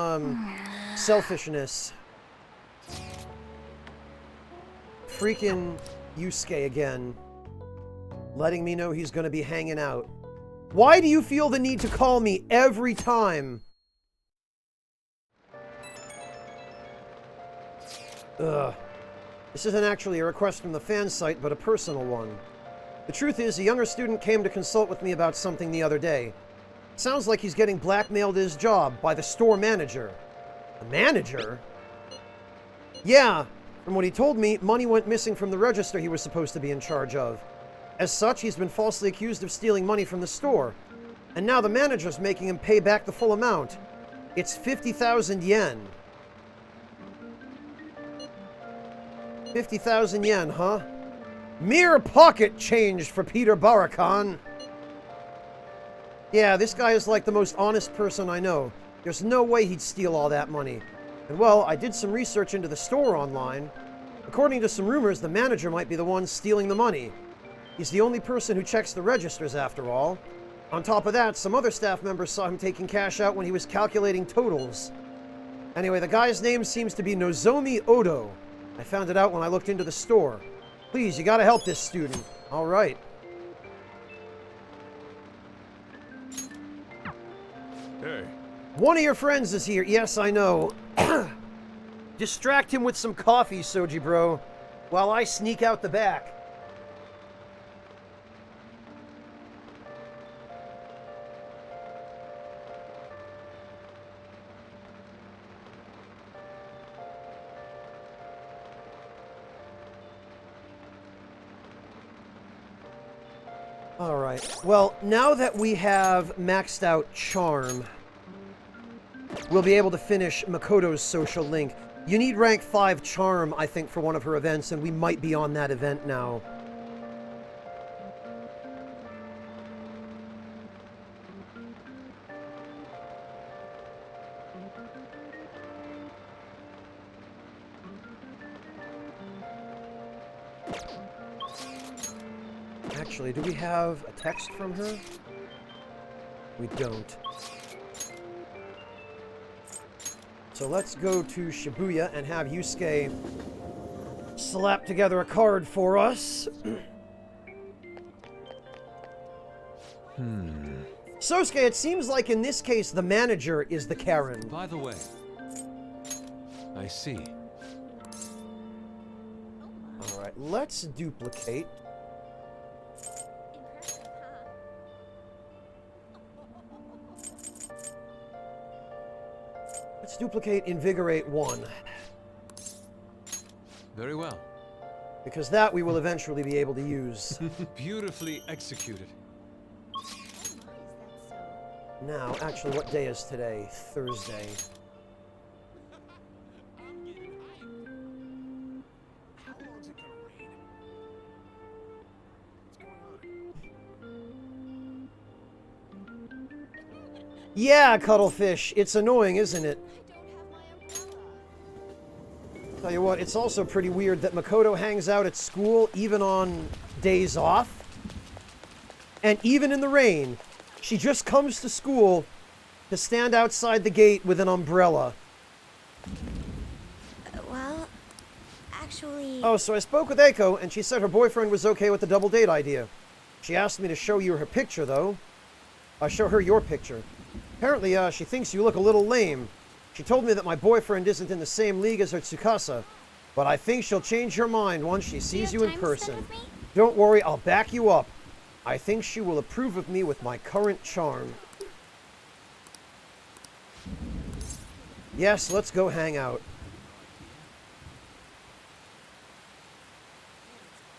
selfishness. Freaking Yusuke again. Letting me know he's going to be hanging out. Why do you feel the need to call me every time? Ugh. This isn't actually a request from the fan site, but a personal one. The truth is, a younger student came to consult with me about something the other day. Sounds like he's getting blackmailed his job by the store manager. The manager? Yeah. From what he told me, money went missing from the register he was supposed to be in charge of. As such, he's been falsely accused of stealing money from the store. And now the manager's making him pay back the full amount. It's 50,000 yen. 50,000 yen, huh? Mere pocket change for Peter Barakan. Yeah, this guy is like the most honest person I know. There's no way he'd steal all that money. And well, I did some research into the store online. According to some rumors, the manager might be the one stealing the money. He's the only person who checks the registers, after all. On top of that, some other staff members saw him taking cash out when he was calculating totals. Anyway, the guy's name seems to be Nozomi Odo. I found it out when I looked into the store. Please, you gotta help this student. All right. Hey. One of your friends is here. Yes, I know. Distract him with some coffee, Soji bro, while I sneak out the back. All right. Well, now that we have maxed out Charm, we'll be able to finish Makoto's social link. You need rank 5 Charm, I think, for one of her events, and we might be on that event now. Actually, do we have a text from her? We don't. So let's go to Shibuya and have Yusuke slap together a card for us. Sosuke, it seems like in this case the manager is the Karen. By the way, I see. Alright, let's duplicate. Let's duplicate Invigorate 1. Very well. Because that we will eventually be able to use. Beautifully executed. Now, actually, what day is today? Thursday. Yeah, Cuttlefish. It's annoying, isn't it? Tell you what, it's also pretty weird that Makoto hangs out at school even on days off. And even in the rain, she just comes to school to stand outside the gate with an umbrella. Well, actually... Oh, so I spoke with Eiko, and she said her boyfriend was okay with the double date idea. She asked me to show you her picture, though. I'll show her your picture. Apparently, she thinks you look a little lame. She told me that my boyfriend isn't in the same league as her Tsukasa, but I think she'll change her mind once she sees you in person. Don't worry, I'll back you up. I think she will approve of me with my current charm. Yes, let's go hang out.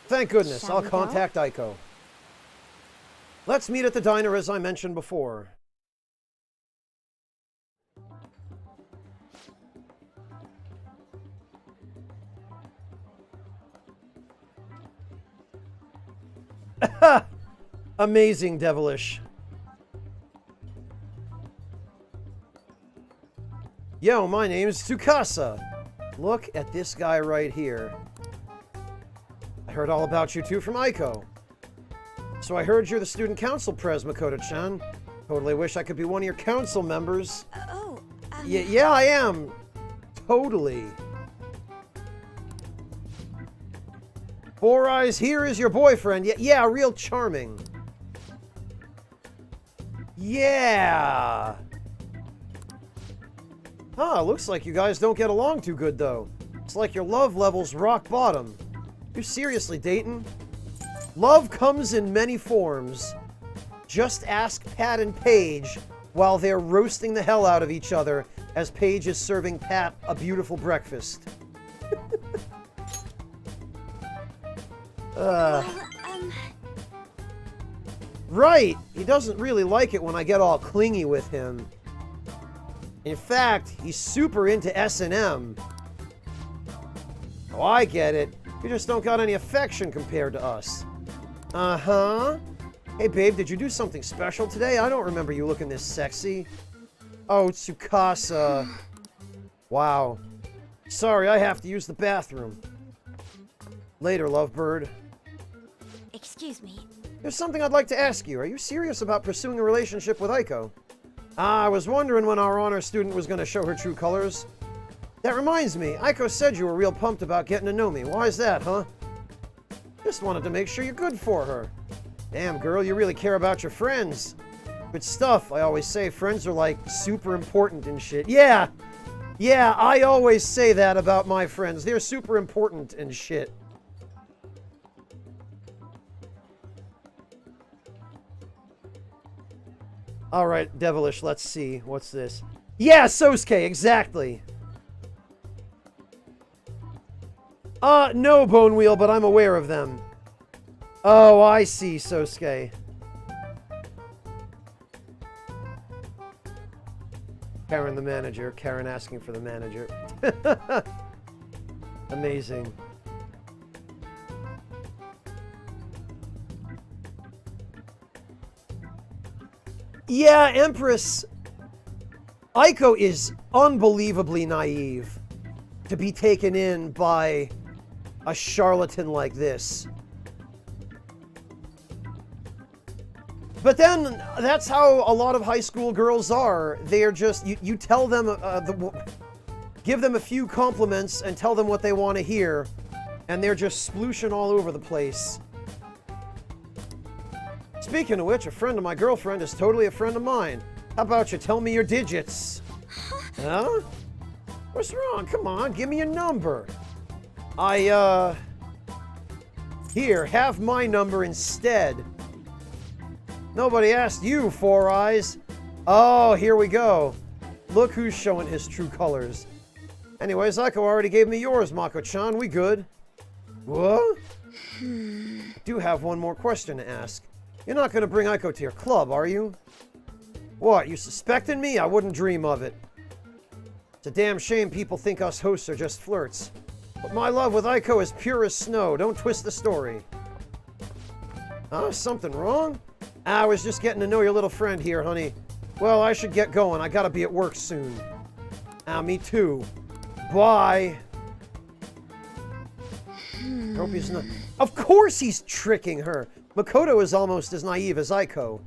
Thank goodness, I'll contact Eiko. Let's meet at the diner as I mentioned before. Amazing, Devilish. Yo, my name's Tsukasa. Look at this guy right here. I heard all about you two from Eiko. So I heard you're the student council pres, Makoto-chan. Totally wish I could be one of your council members. Yeah, I am. Totally. Four Eyes, here is your boyfriend. Yeah, real charming. Yeah. Huh, looks like you guys don't get along too good, though. It's like your love level's rock bottom. You seriously dating? Love comes in many forms. Just ask Pat and Paige while they're roasting the hell out of each other as Paige is serving Pat a beautiful breakfast. Right! He doesn't really like it when I get all clingy with him. In fact, he's super into S&M. Oh, I get it. You just don't got any affection compared to us. Uh-huh. Hey, babe, did you do something special today? I don't remember you looking this sexy. Oh, Tsukasa. Wow. Sorry, I have to use the bathroom. Later, lovebird. Excuse me. There's something I'd like to ask you. Are you serious about pursuing a relationship with Eiko? I was wondering when our honor student was going to show her true colors. That reminds me, Eiko said you were real pumped about getting to know me. Why is that, huh? Just wanted to make sure you're good for her. Damn, girl, you really care about your friends. Good stuff. I always say friends are like super important and shit. Yeah, I always say that about my friends. They're super important and shit. Alright, Devilish, let's see. What's this? Yeah, Sosuke, exactly. No, Bone Wheel, but I'm aware of them. Oh, I see, Sosuke. Karen the manager. Karen asking for the manager. Amazing. Yeah, Empress. Eiko is unbelievably naive to be taken in by a charlatan like this. But then, that's how a lot of high school girls are. They're just, you tell them, give them a few compliments and tell them what they want to hear, and they're just splooshing all over the place. Speaking of which, a friend of my girlfriend is totally a friend of mine. How about you tell me your digits? Huh? What's wrong? Come on, give me your number. Here, have my number instead. Nobody asked you, Four Eyes. Oh, here we go. Look who's showing his true colors. Anyways, Aiko already gave me yours, Mako-chan. We good. What? Do have one more question to ask. You're not going to bring Aiko to your club, are you? What, you suspecting me? I wouldn't dream of it. It's a damn shame people think us hosts are just flirts. But my love with Aiko is pure as snow. Don't twist the story. Huh? Something wrong? I was just getting to know your little friend here, honey. Well, I should get going. I gotta be at work soon. Me too. Bye. Hope he's not... Of course he's tricking her. Makoto is almost as naive as Aiko.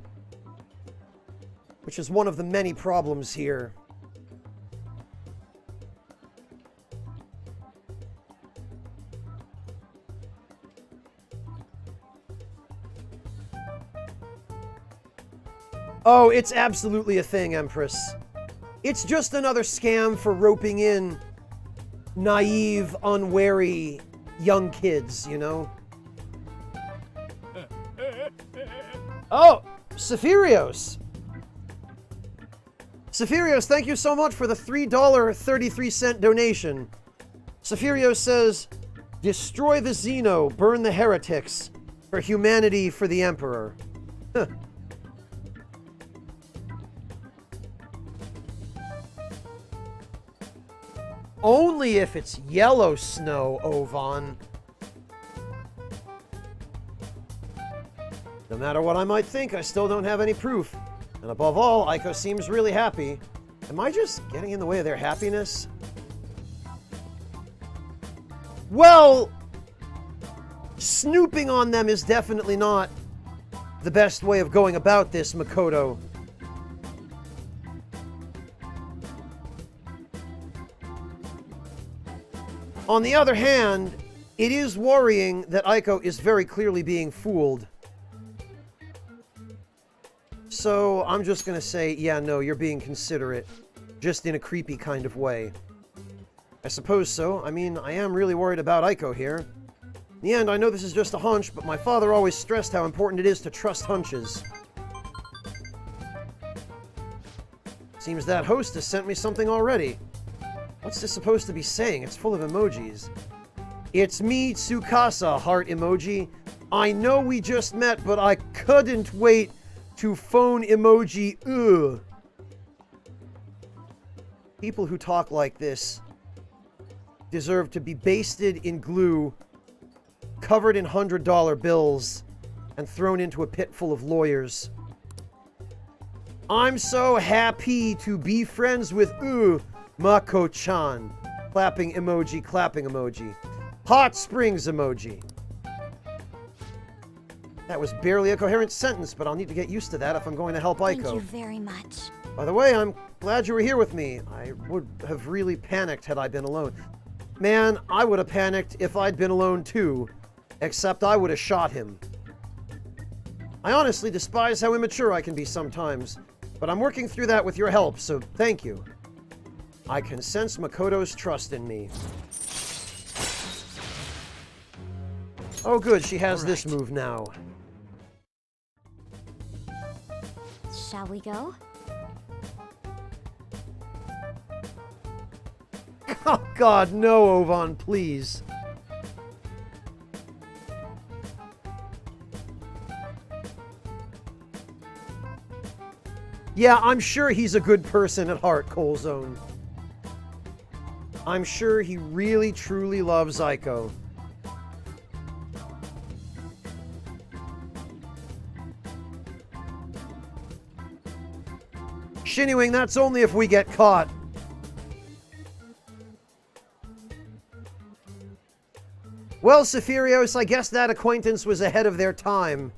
Which is one of the many problems here. Oh, it's absolutely a thing, Empress. It's just another scam for roping in naive, unwary young kids, you know? Oh, Sephirios. Sephirios, thank you so much for the $3.33 donation. Sephirios says, destroy the Xeno, burn the heretics, for humanity for the Emperor. Huh. Only if it's yellow snow, Ovan. No matter what I might think, I still don't have any proof. And above all, Aiko seems really happy. Am I just getting in the way of their happiness? Well, snooping on them is definitely not the best way of going about this, Makoto. On the other hand, it is worrying that Aiko is very clearly being fooled. So I'm just gonna say, yeah, no, you're being considerate. Just in a creepy kind of way. I suppose so. I mean, I am really worried about Aiko here. In the end, I know this is just a hunch, but my father always stressed how important it is to trust hunches. Seems that host has sent me something already. What's this supposed to be saying? It's full of emojis. It's me, Tsukasa, heart emoji. I know we just met, but I couldn't wait to phone emoji, ugh. People who talk like this deserve to be basted in glue, covered in $100 bills, and thrown into a pit full of lawyers. I'm so happy to be friends with, Mako-chan. Clapping emoji, clapping emoji. Hot springs emoji. That was barely a coherent sentence, but I'll need to get used to that if I'm going to help Aiko. Thank you very much. By the way, I'm glad you were here with me. I would have really panicked had I been alone. Man, I would have panicked if I'd been alone too. Except I would have shot him. I honestly despise how immature I can be sometimes, but I'm working through that with your help, so thank you. I can sense Makoto's trust in me. Oh good, she has this move now. Shall we go? Oh god, no, Ovan, please. Yeah, I'm sure he's a good person at heart, Coalzone. I'm sure he really, truly loves Aiko. Shinny-wing, that's only if we get caught. Well, Sephirios, I guess that acquaintance was ahead of their time.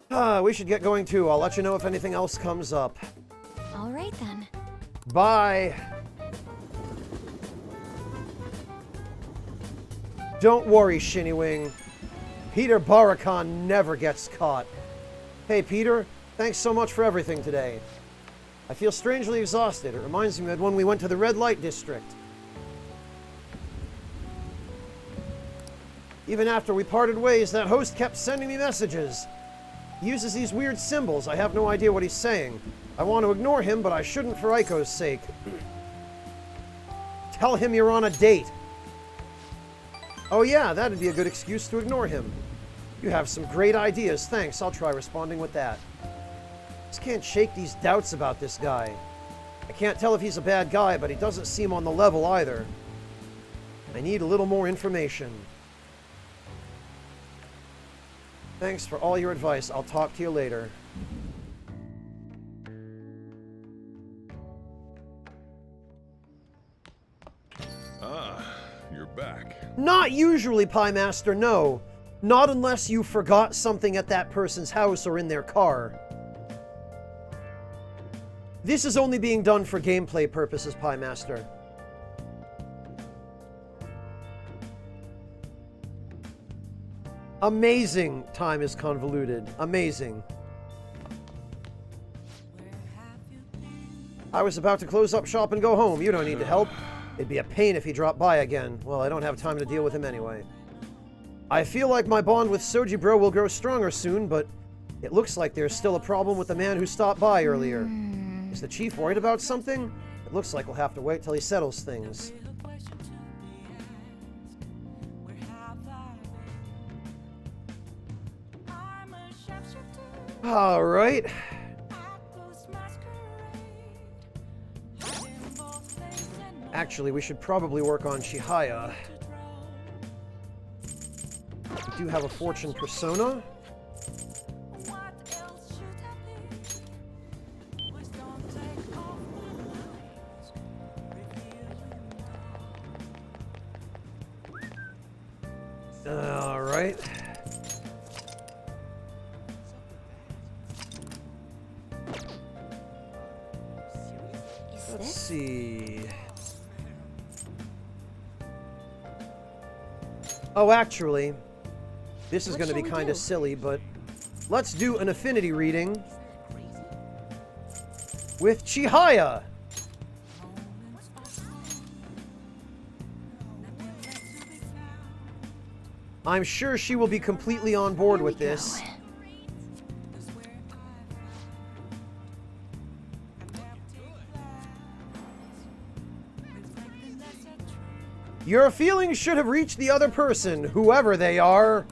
We should get going too. I'll let you know if anything else comes up. All right then. Bye. Don't worry, Shinnywing. Peter Barakan never gets caught. Hey, Peter. Thanks so much for everything today. I feel strangely exhausted. It reminds me of when we went to the red light district. Even after we parted ways, that host kept sending me messages. He uses these weird symbols. I have no idea what he's saying. I want to ignore him, but I shouldn't for Aiko's sake. Tell him you're on a date. Oh yeah, that'd be a good excuse to ignore him. You have some great ideas. Thanks. I'll try responding with that. Just can't shake these doubts about this guy. I can't tell if he's a bad guy, but he doesn't seem on the level either. I need a little more information. Thanks for all your advice. I'll talk to you later. Ah, you're back. Not usually, Pie Master, no. Not unless you forgot something at that person's house or in their car. This is only being done for gameplay purposes, Pie Master. Amazing time is convoluted. Amazing. I was about to close up shop and go home. You don't need to help. It'd be a pain if he dropped by again. Well, I don't have time to deal with him anyway. I feel like my bond with Soji Bro will grow stronger soon, but it looks like there's still a problem with the man who stopped by earlier. Is the chief worried about something? It looks like we'll have to wait till he settles things. All right. Actually, we should probably work on Chihaya. We do have a fortune persona. All right. Let's see. Oh, actually, this is going to be kind of silly, but let's do an affinity reading with Chihaya. I'm sure she will be completely on board with this. Your feelings should have reached the other person, whoever they are.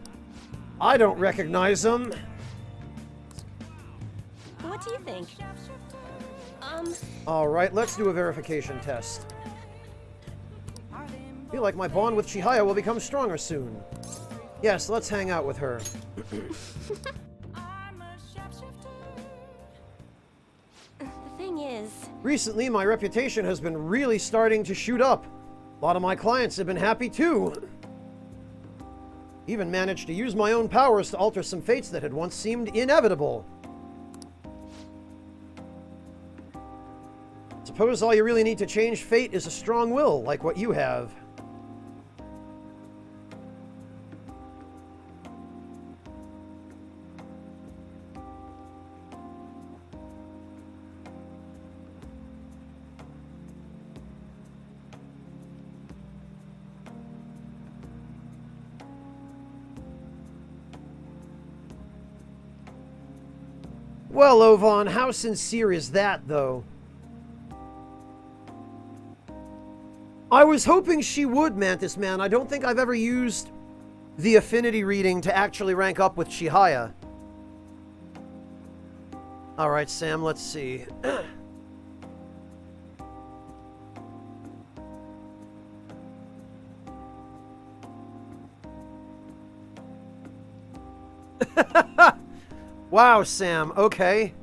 I don't recognize them. What do you think? All right, let's do a verification test. Feel like my bond with Chihaya will become stronger soon. Yes, let's hang out with her. The thing is... Recently, my reputation has been really starting to shoot up. A lot of my clients have been happy too. Even managed to use my own powers to alter some fates that had once seemed inevitable. Suppose all you really need to change fate is a strong will, like what you have. Well, Ovan, how sincere is that, though? I was hoping she would, Mantis Man. I don't think I've ever used the affinity reading to actually rank up with Chihaya. Alright, Sam, let's see. Wow, Sam, okay.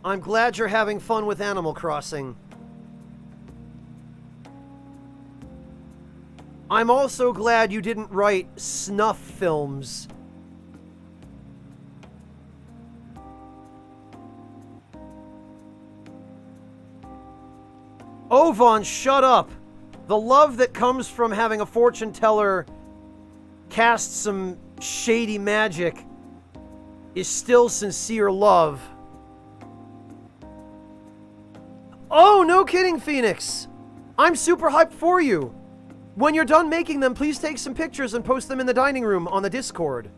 I'm glad you're having fun with Animal Crossing. I'm also glad you didn't write snuff films. Ovan, shut up. The love that comes from having a fortune teller cast some shady magic is still sincere love. Oh, no kidding, Phoenix. I'm super hyped for you. When you're done making them, please take some pictures and post them in the dining room on the Discord.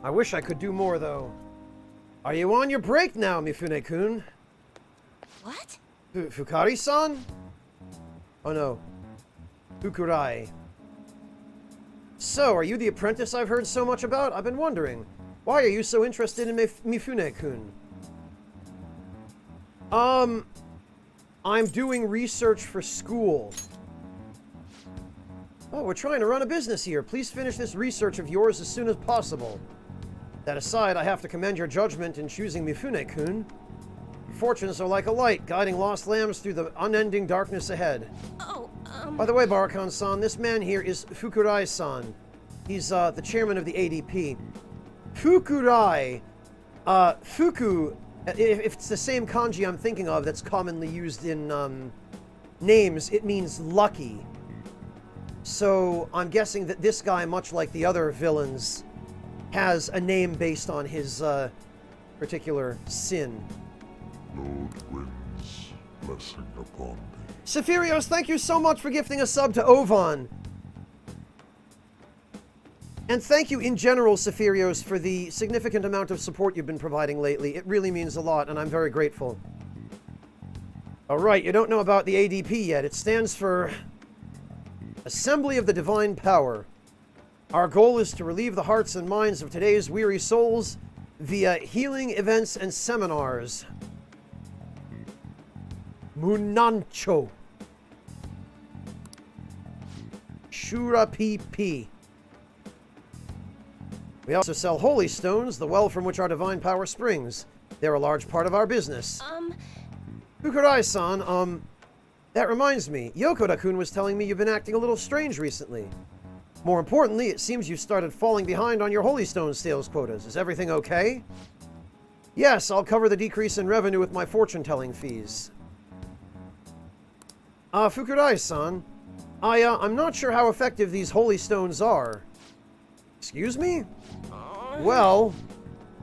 I wish I could do more, though. Are you on your break now, Mifune-kun? What? Fukari-san? Oh no. Fukurai. So, are you the apprentice I've heard so much about? I've been wondering. Why are you so interested in Mifune-kun? I'm doing research for school. Oh, we're trying to run a business here. Please finish this research of yours as soon as possible. That aside, I have to commend your judgment in choosing Mifune-kun. Fortunes are like a light, guiding lost lambs through the unending darkness ahead. Oh, By the way, Barakan-san, this man here is Fukurai-san. He's, the chairman of the ADP. Fukurai. Fuku, if it's the same kanji I'm thinking of that's commonly used in, names, it means lucky. So, I'm guessing that this guy, much like the other villains, has a name based on his, particular sin. Lord winds, blessing upon thee. Sephirios, thank you so much for gifting a sub to Ovan. And thank you in general, Sephirios, for the significant amount of support you've been providing lately. It really means a lot, and I'm very grateful. Alright, you don't know about the ADP yet. It stands for Assembly of the Divine Power. Our goal is to relieve the hearts and minds of today's weary souls via healing events and seminars. Munancho. Shura PP. We also sell holy stones, the well from which our divine power springs. They're a large part of our business. Fukurai-san, that reminds me. Yokoda-kun was telling me you've been acting a little strange recently. More importantly, it seems you've started falling behind on your holy stone sales quotas. Is everything okay? Yes, I'll cover the decrease in revenue with my fortune-telling fees. Fukurai-san, I'm not sure how effective these holy stones are. Excuse me? Well,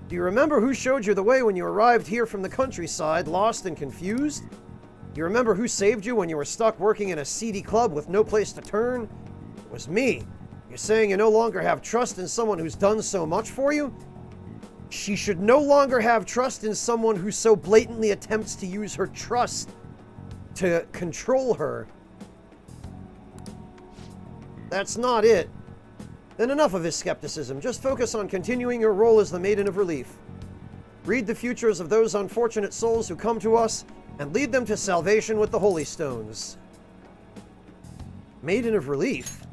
do you remember who showed you the way when you arrived here from the countryside, lost and confused? Do you remember who saved you when you were stuck working in a seedy club with no place to turn? It was me. You're saying you no longer have trust in someone who's done so much for you? She should no longer have trust in someone who so blatantly attempts to use her trust to control her. That's not it. Then enough of his skepticism. Just focus on continuing your role as the Maiden of Relief. Read the futures of those unfortunate souls who come to us and lead them to salvation with the Holy Stones. Maiden of Relief?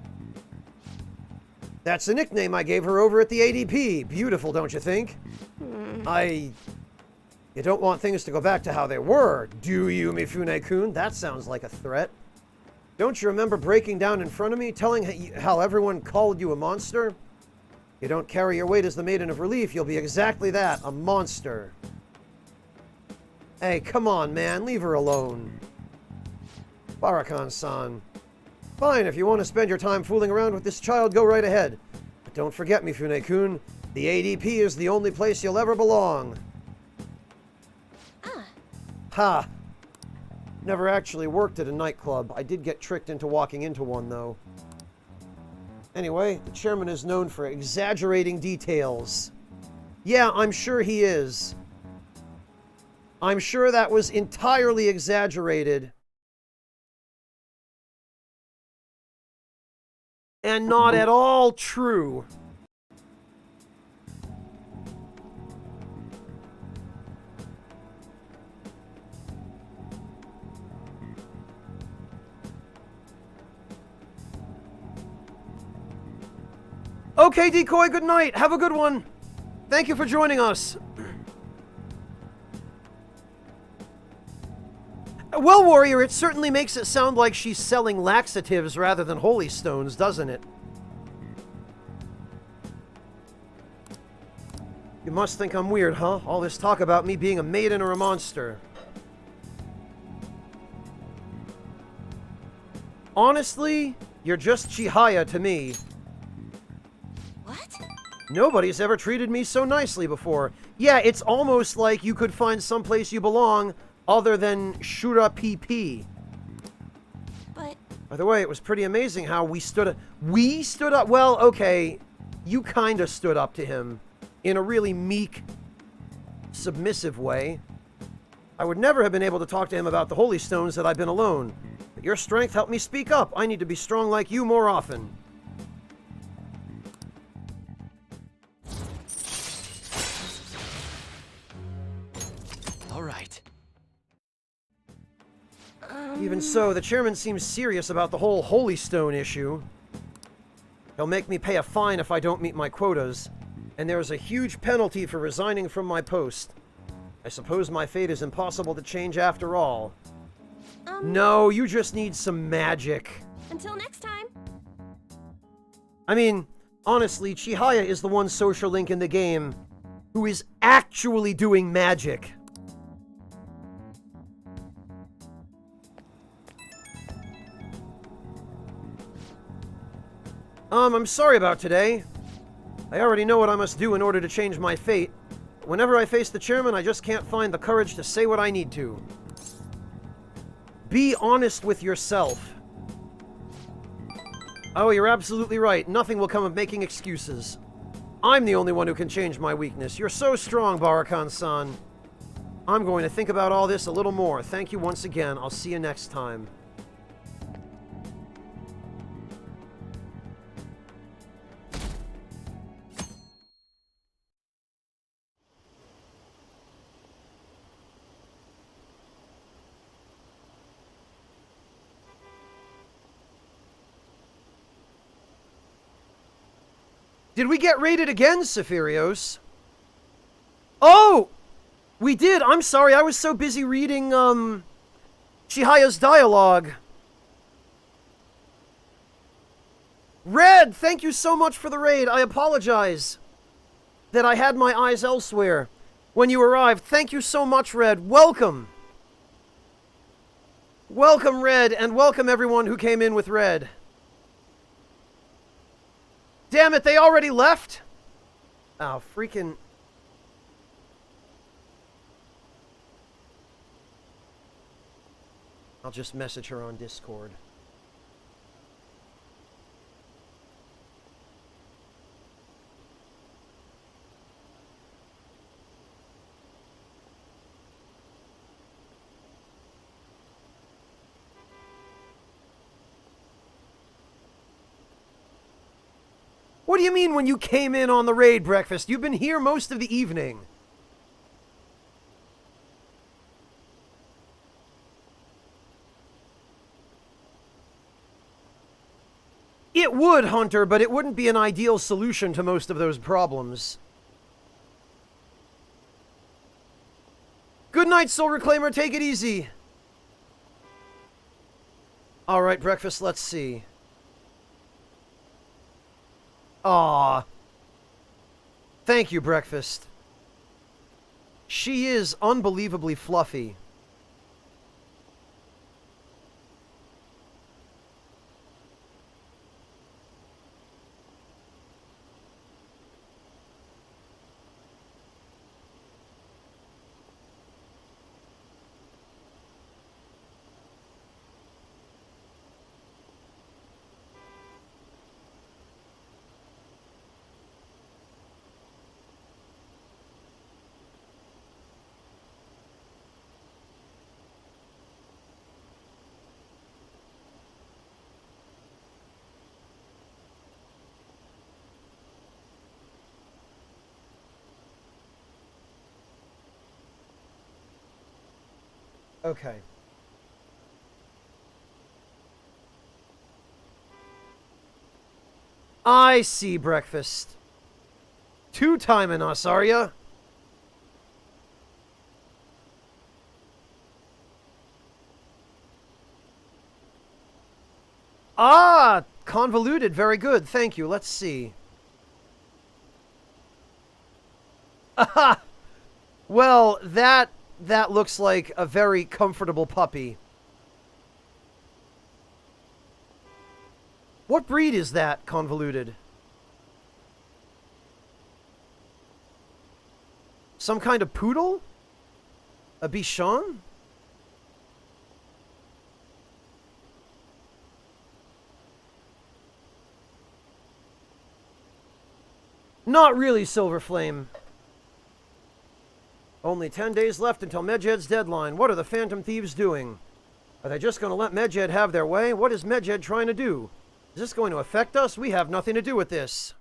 That's the nickname I gave her over at the ADP. Beautiful, don't you think? You don't want things to go back to how they were, do you, Mifune-kun? That sounds like a threat. Don't you remember breaking down in front of me, telling how everyone called you a monster? You don't carry your weight as the Maiden of Relief, you'll be exactly that, a monster. Hey, come on, man, leave her alone. Barakan-san. Fine, if you want to spend your time fooling around with this child, go right ahead. But don't forget, Mifune-kun, the ADP is the only place you'll ever belong. Ha! Never actually worked at a nightclub. I did get tricked into walking into one, though. Anyway, the chairman is known for exaggerating details. Yeah, I'm sure he is. I'm sure that was entirely exaggerated. And not at all true. Okay, Decoy, good night. Have a good one. Thank you for joining us. Well, Warrior, it certainly makes it sound like she's selling laxatives rather than holy stones, doesn't it? You must think I'm weird, huh? All this talk about me being a maiden or a monster. Honestly, you're just Chihaya to me. What? Nobody's ever treated me so nicely before. Yeah, it's almost like you could find someplace you belong other than Shura PP. But... By the way, it was pretty amazing how we stood up. We stood up? Well, okay. You kinda stood up to him. In a really meek, submissive way. I would never have been able to talk to him about the holy stones had I been alone. But your strength helped me speak up. I need to be strong like you more often. All right. Even so, the chairman seems serious about the whole holy stone issue. He'll make me pay a fine if I don't meet my quotas. And there's a huge penalty for resigning from my post. I suppose my fate is impossible to change after all. No, you just need some magic. Until next time. I mean, honestly, Chihaya is the one social link in the game who is actually doing magic. I'm sorry about today. I already know what I must do in order to change my fate. Whenever I face the chairman, I just can't find the courage to say what I need to. Be honest with yourself. Oh, you're absolutely right. Nothing will come of making excuses. I'm the only one who can change my weakness. You're so strong, Barakan-san. I'm going to think about all this a little more. Thank you once again. I'll see you next time. Did we get raided again, Sephirios? Oh! We did! I'm sorry, I was so busy reading, Chihaya's dialogue. Red, thank you so much for the raid. I apologize that I had my eyes elsewhere when you arrived. Thank you so much, Red. Welcome! Welcome, Red, and welcome everyone who came in with Red. Damn it, they already left? Oh, freaking... I'll just message her on Discord. What do you mean when you came in on the raid breakfast? You've been here most of the evening. It would, Hunter, but it wouldn't be an ideal solution to most of those problems. Good night, Soul Reclaimer. Take it easy. All right, breakfast, let's see. Aw. Thank you, breakfast. She is unbelievably fluffy. Okay. I see, Breakfast. Two-timing us, are ya? Ah, convoluted. Very good. Thank you. Let's see. Aha! Well, that looks like a very comfortable puppy. What breed is that, convoluted? Some kind of poodle? A Bichon? Not really, Silver Flame. Only 10 days left until Medjed's deadline. What are the Phantom Thieves doing? Are they just going to let Medjed have their way? What is Medjed trying to do? Is this going to affect us? We have nothing to do with this.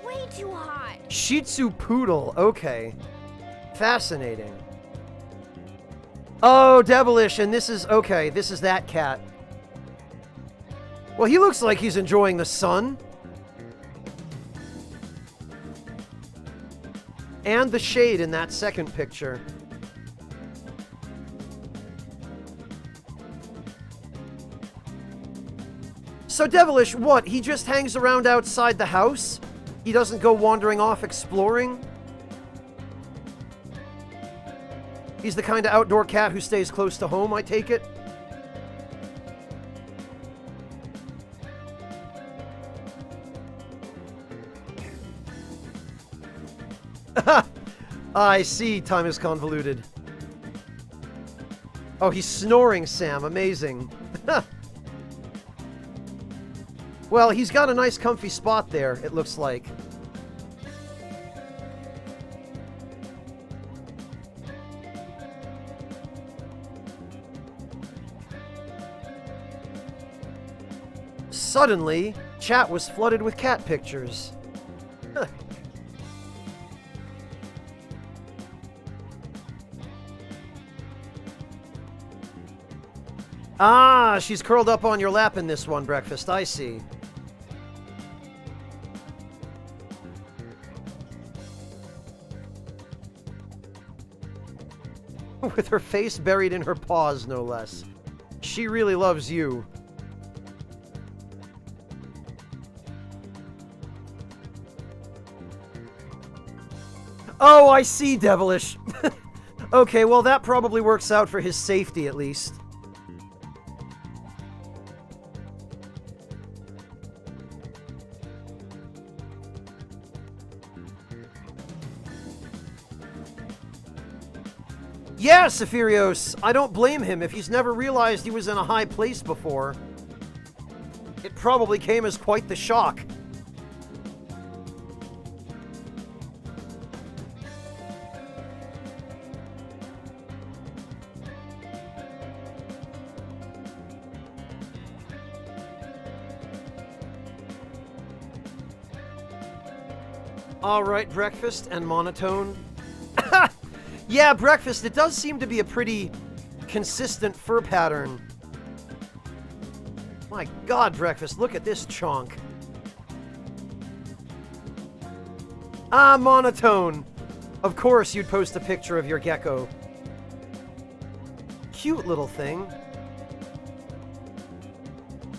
Way too hot. Shih Tzu Poodle. Okay. Fascinating. Oh, Devilish, and this is... Okay, this is that cat. Well, he looks like he's enjoying the sun. And the shade in that second picture. So Devilish, what? He just hangs around outside the house? He doesn't go wandering off exploring? He's the kind of outdoor cat who stays close to home, I take it? I see, time is convoluted. Oh, he's snoring, Sam. Amazing. Well, he's got a nice comfy spot there, it looks like. Suddenly, chat was flooded with cat pictures. Ah, she's curled up on your lap in this one, Breakfast. I see. With her face buried in her paws, no less. She really loves you. Oh, I see, Devilish. Okay, well, that probably works out for his safety, at least. Yeah, Sephirios, I don't blame him if he's never realized he was in a high place before. It probably came as quite the shock. Alright, Breakfast and Monotone. Yeah, Breakfast, it does seem to be a pretty consistent fur pattern. My god, Breakfast, look at this chonk. Ah, Monotone. Of course you'd post a picture of your gecko. Cute little thing.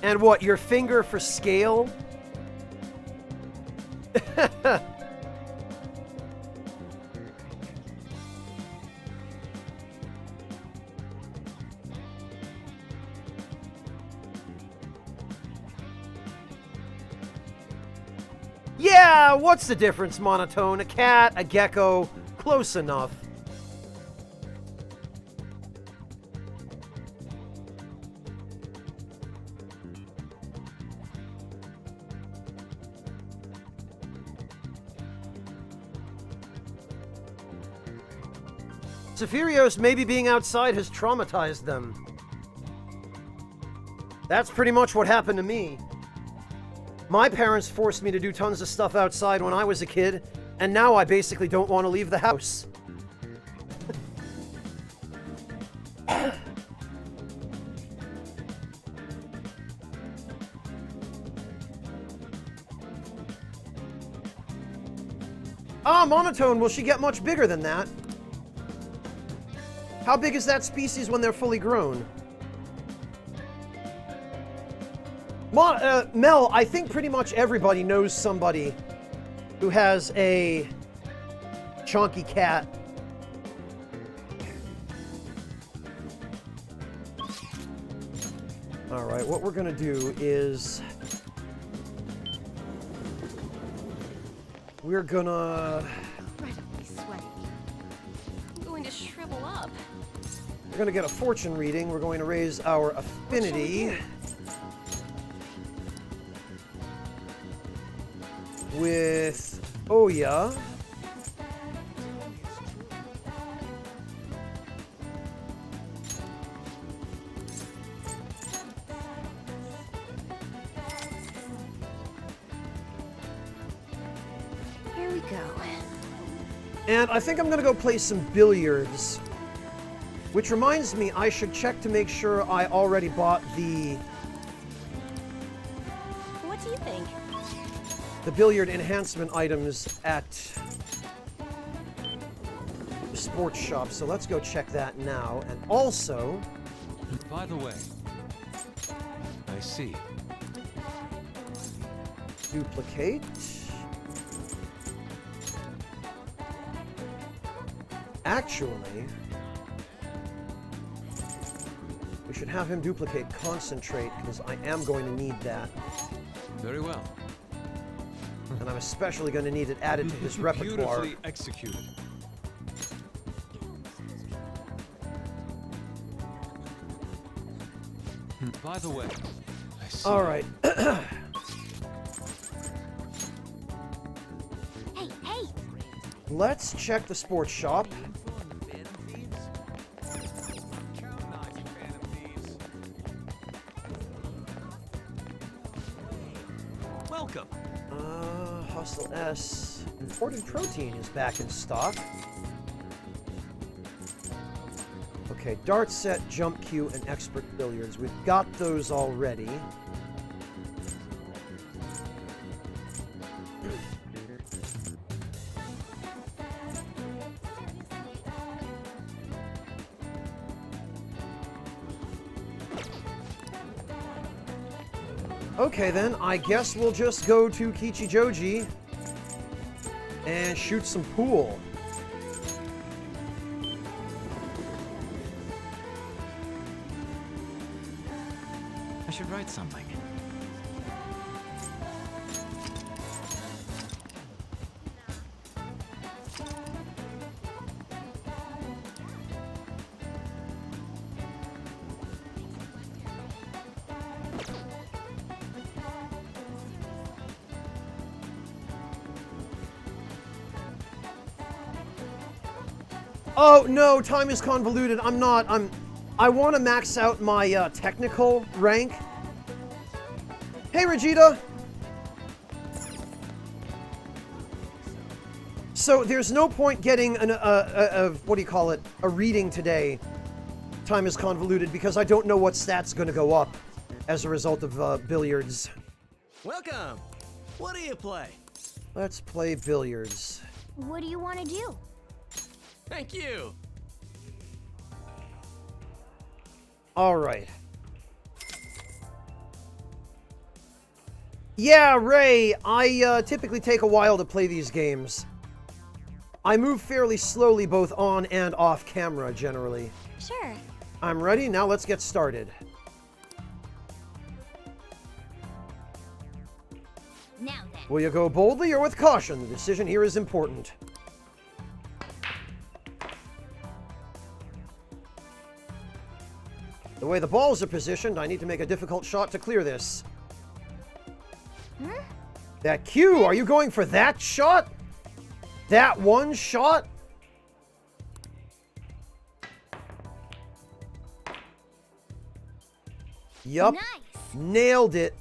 And what, your finger for scale? Yeah, what's the difference, Monotone? A cat, a gecko, close enough. Sephirios, maybe being outside has traumatized them. That's pretty much what happened to me. My parents forced me to do tons of stuff outside when I was a kid, and now I basically don't want to leave the house. Ah, monotone. Will she get much bigger than that? How big is that species when they're fully grown? Mel, I think pretty much everybody knows somebody who has a chonky cat. Alright, what we're gonna do is... we're gonna... Incredibly sweaty. I'm going to shrivel up. We're gonna get a fortune reading. We're going to raise our affinity with Oya. Here we go. And I think I'm gonna go play some billiards. Which reminds me, I should check to make sure I already bought the What do you think? billiard enhancement items at the sports shop. So let's go check that now. And also... By the way, I see. Duplicate. Actually, we should have him duplicate concentrate, because I am going to need that. Very well. And I'm especially going to need it added to his repertoire. Beautifully executed. By the way, I see. All right. Hey, hey! Let's check the sports shop. Welcome. Hustle S. Imported protein is back in stock. Okay, dart set, jump cue, and expert billiards. We've got those already. Okay then, I guess we'll just go to Kichijoji and shoot some pool. I should write something. Oh no, time is convoluted. I want to max out my technical rank. Hey, Regita. So there's no point getting what do you call it? A reading today. Time is convoluted because I don't know what stats going to go up as a result of billiards. Welcome. What do you play? Let's play billiards. What do you want to do? Thank you. All right. Yeah, Ray, I typically take a while to play these games. I move fairly slowly both on and off camera, generally. Sure. I'm ready. Now let's get started. Now then. Will you go boldly or with caution? The decision here is important. The way the balls are positioned, I need to make a difficult shot to clear this. Huh? That cue! Are you going for that shot? That one shot? Yup. Nice. Nailed it.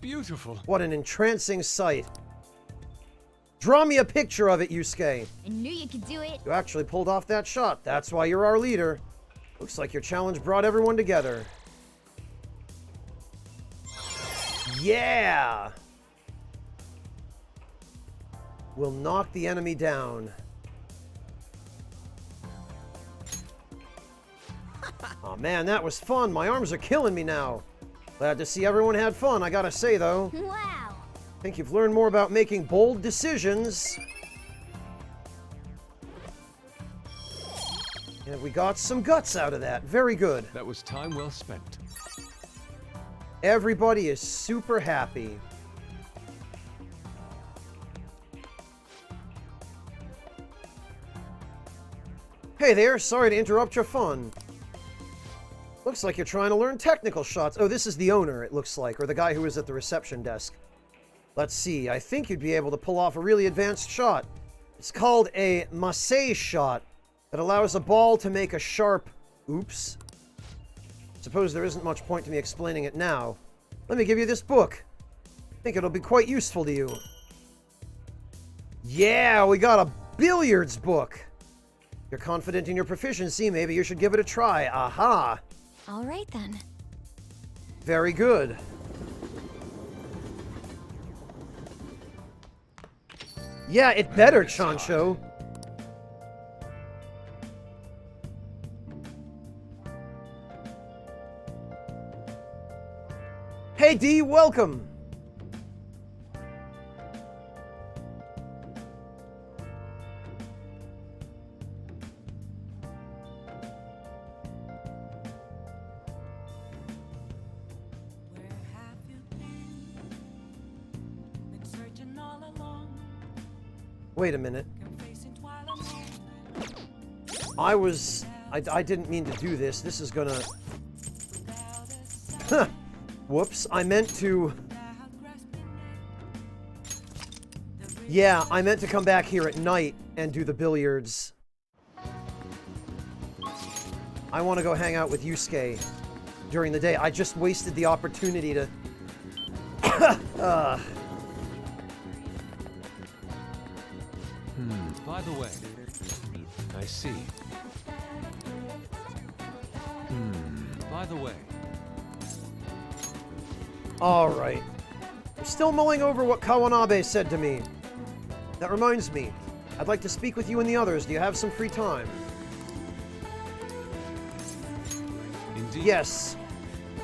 Beautiful. What an entrancing sight. Draw me a picture of it, Yusuke. I knew you could do it. You actually pulled off that shot. That's why you're our leader. Looks like your challenge brought everyone together. Yeah! will knock the enemy down. Oh man, that was fun. My arms are killing me now. Glad to see everyone had fun, I gotta say though. Wow. I think you've learned more about making bold decisions. And we got some guts out of that. Very good. That was time well spent. Everybody is super happy. Hey there, sorry to interrupt your fun. Looks like you're trying to learn technical shots. Oh, this is the owner, it looks like, or the guy who was at the reception desk. Let's see, I think you'd be able to pull off a really advanced shot. It's called a massage shot that allows a ball to make a sharp... Oops. Suppose there isn't much point to me explaining it now. Let me give you this book. I think it'll be quite useful to you. Yeah, we got a billiards book. You're confident in your proficiency, maybe you should give it a try. Aha! All right, then. Very good. Yeah, it better, Chancho. Hey, D, welcome! Wait a minute. I didn't mean to do this. This is gonna... Whoops, I meant to... Yeah, I meant to come back here at night and do the billiards. I want to go hang out with Yusuke during the day. I just wasted the opportunity to... By the way, I see. By the way. Alright. I'm still mulling over what Kawanabe said to me. That reminds me. I'd like to speak with you and the others. Do you have some free time? Indeed. Yes.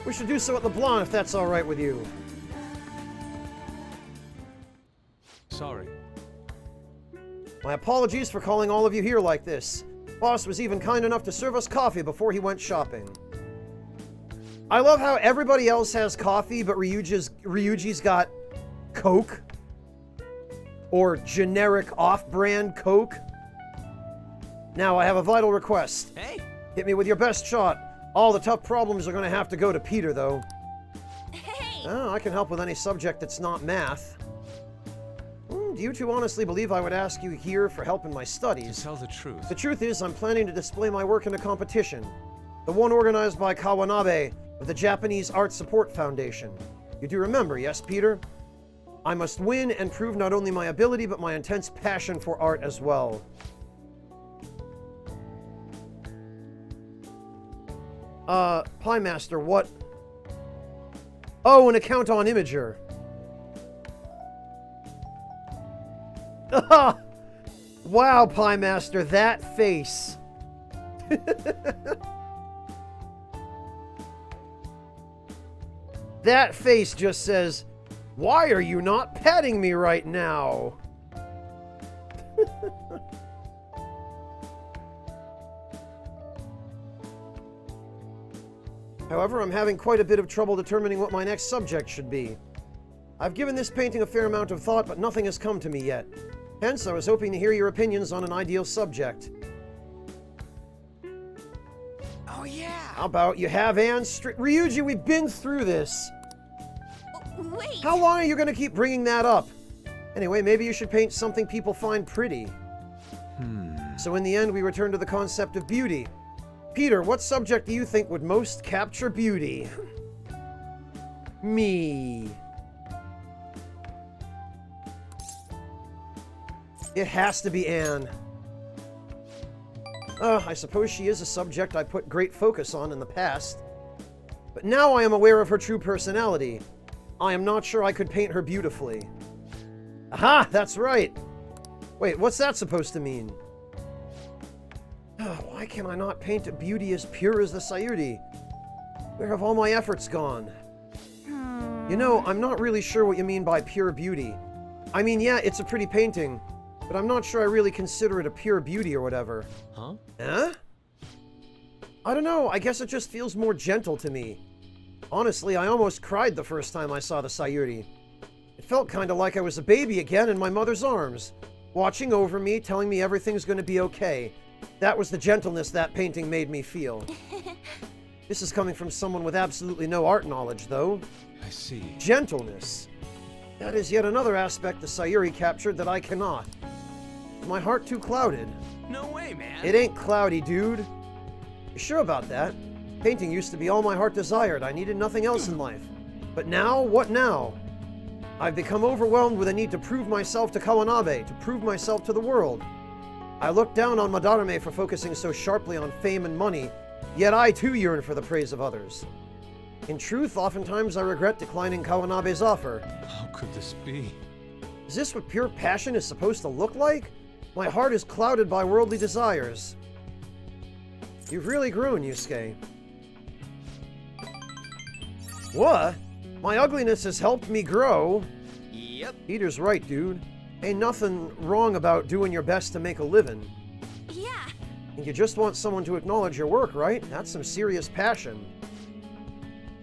We should do so at LeBlanc if that's alright with you. Sorry. My apologies for calling all of you here like this. Boss was even kind enough to serve us coffee before he went shopping. I love how everybody else has coffee, but Ryuji's got Coke. Or generic off-brand Coke. Now, I have a vital request. Hey! Hit me with your best shot. All the tough problems are going to have to go to Peter, though. Hey! Oh, I can help with any subject that's not math. Do you two honestly believe I would ask you here for help in my studies? To tell the truth. The truth is, I'm planning to display my work in a competition. The one organized by Kawanabe of the Japanese Art Support Foundation. You do remember, yes, Peter? I must win and prove not only my ability, but my intense passion for art as well. Pie Master, what? Oh, an account on Imager. Wow, Pie Master, that face. That face just says, "Why are you not petting me right now?" However, I'm having quite a bit of trouble determining what my next subject should be. I've given this painting a fair amount of thought, but nothing has come to me yet. Hence, I was hoping to hear your opinions on an ideal subject. Oh, yeah! How about you have Anne Ryuji, we've been through this. Wait! How long are you going to keep bringing that up? Anyway, maybe you should paint something people find pretty. So in the end, we return to the concept of beauty. Peter, what subject do you think would most capture beauty? Me. It has to be Anne. I suppose she is a subject I put great focus on in the past. But now I am aware of her true personality. I am not sure I could paint her beautifully. Aha! That's right! Wait, what's that supposed to mean? Why can I not paint a beauty as pure as the Sayuri? Where have all my efforts gone? You know, I'm not really sure what you mean by pure beauty. I mean, yeah, it's a pretty painting, but I'm not sure I really consider it a pure beauty or whatever. Huh? Huh? I don't know, I guess it just feels more gentle to me. Honestly, I almost cried the first time I saw the Sayuri. It felt kind of like I was a baby again in my mother's arms, watching over me, telling me everything's going to be okay. That was the gentleness that painting made me feel. This is coming from someone with absolutely no art knowledge, though. I see. Gentleness. That is yet another aspect the Sayuri captured that I cannot. Is my heart too clouded? No way, man. It ain't cloudy, dude. You sure about that? Painting used to be all my heart desired. I needed nothing else in life. But now, what now? I've become overwhelmed with a need to prove myself to Kawanabe, to prove myself to the world. I look down on Madarame for focusing so sharply on fame and money, yet I too yearn for the praise of others. In truth, oftentimes I regret declining Kawanabe's offer. How could this be? Is this what pure passion is supposed to look like? My heart is clouded by worldly desires. You've really grown, Yusuke. What? My ugliness has helped me grow? Yep. Peter's right, dude. Ain't nothing wrong about doing your best to make a living. Yeah. And you just want someone to acknowledge your work, right? That's some serious passion.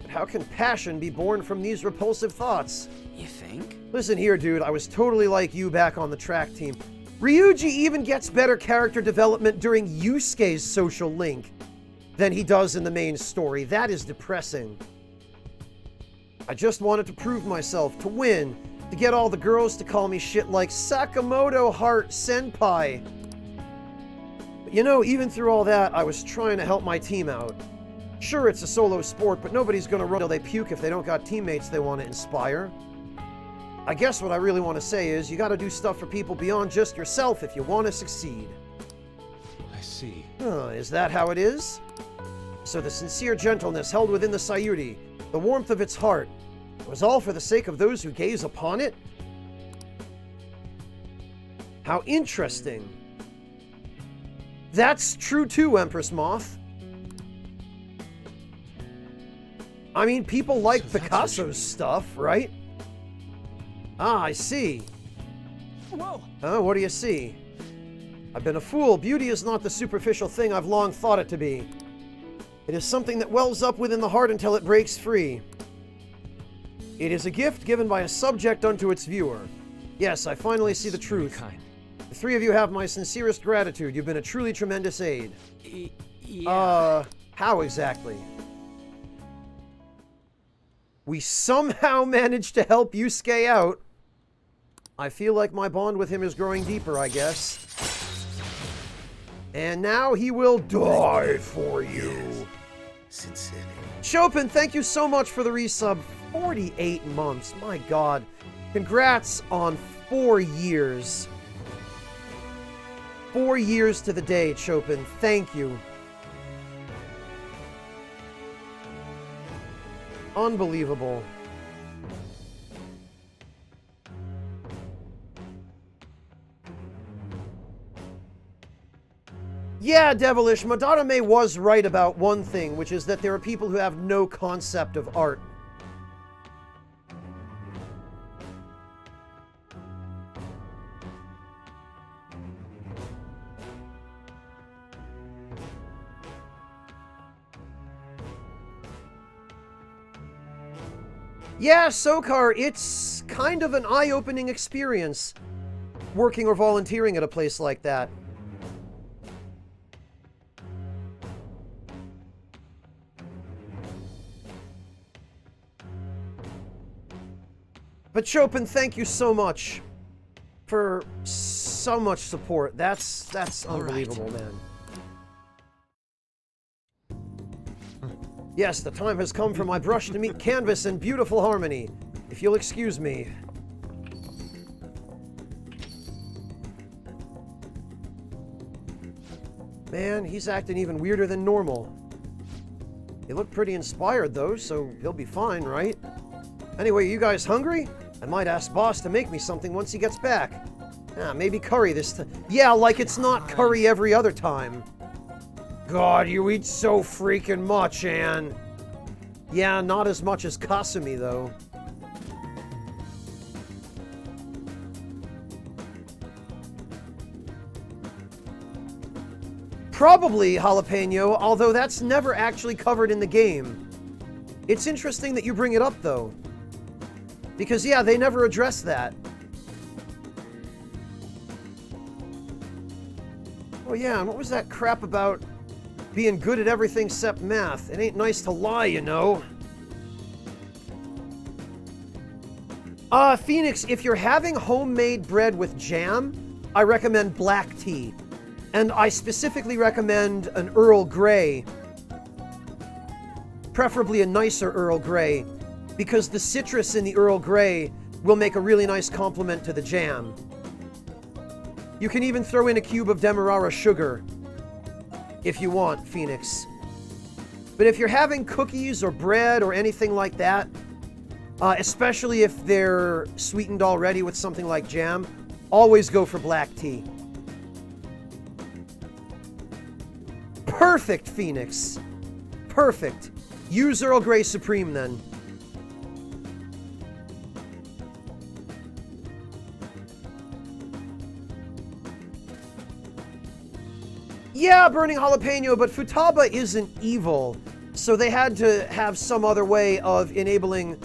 But how can passion be born from these repulsive thoughts? You think? Listen here, dude. I was totally like you back on the track team. Ryuji even gets better character development during Yusuke's social link than he does in the main story. That is depressing. I just wanted to prove myself, to win, to get all the girls to call me shit like Sakamoto Heart Senpai. But you know, even through all that, I was trying to help my team out. Sure, it's a solo sport, but nobody's gonna run till they puke if they don't got teammates they want to inspire. I guess what I really want to say is, you gotta do stuff for people beyond just yourself if you want to succeed. I see. Is that how it is? So the sincere gentleness held within the Sayuri, the warmth of its heart, was all for the sake of those who gaze upon it? How interesting. That's true too, Empress Moth. I mean, people like Picasso's stuff, right? Ah, I see. Whoa! Oh, what do you see? I've been a fool. Beauty is not the superficial thing I've long thought it to be. It is something that wells up within the heart until it breaks free. It is a gift given by a subject unto its viewer. Yes, I finally see the truth. The three of you have my sincerest gratitude. You've been a truly tremendous aid. Yeah. How exactly? We somehow managed to help Yusuke out. I feel like my bond with him is growing deeper, I guess. And now he will die for you. Sincerely. Chopin, thank you so much for the resub. 48 months, my god. Congrats on 4 years. 4 years to the day, Chopin. Thank you. Unbelievable. Yeah, Devilish, Madarame was right about one thing, which is that there are people who have no concept of art. Yeah, Sokar, it's kind of an eye-opening experience working or volunteering at a place like that. But Chopin, thank you so much for so much support. That's unbelievable, man. Yes, the time has come for my brush to meet canvas in beautiful harmony. If you'll excuse me. Man, he's acting even weirder than normal. He looked pretty inspired, though, so he'll be fine, right? Anyway, you guys hungry? I might ask Boss to make me something once he gets back. Ah, maybe curry this time. Yeah, like it's not curry every other time. God, you eat so freaking much, Anne. Yeah, not as much as Kasumi, though. Probably jalapeno, although that's never actually covered in the game. It's interesting that you bring it up, though. Because, yeah, they never address that. Oh, yeah, and what was that crap about being good at everything except math? It ain't nice to lie, you know. Phoenix, if you're having homemade bread with jam, I recommend black tea. And I specifically recommend an Earl Grey. Preferably a nicer Earl Grey, because the citrus in the Earl Grey will make a really nice complement to the jam. You can even throw in a cube of Demerara sugar if you want, Phoenix. But if you're having cookies or bread or anything like that, especially if they're sweetened already with something like jam, always go for black tea. Perfect, Phoenix. Perfect. Use Earl Grey Supreme, then. Yeah, burning jalapeno, but Futaba isn't evil, so they had to have some other way of enabling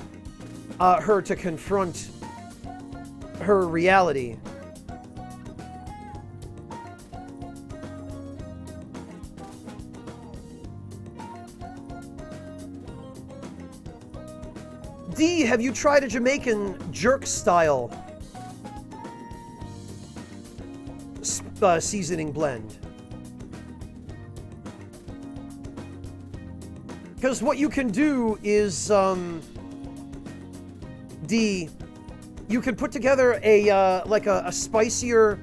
her to confront her reality. D, have you tried a Jamaican jerk style seasoning blend? Because what you can do is, D, you can put together a, like a spicier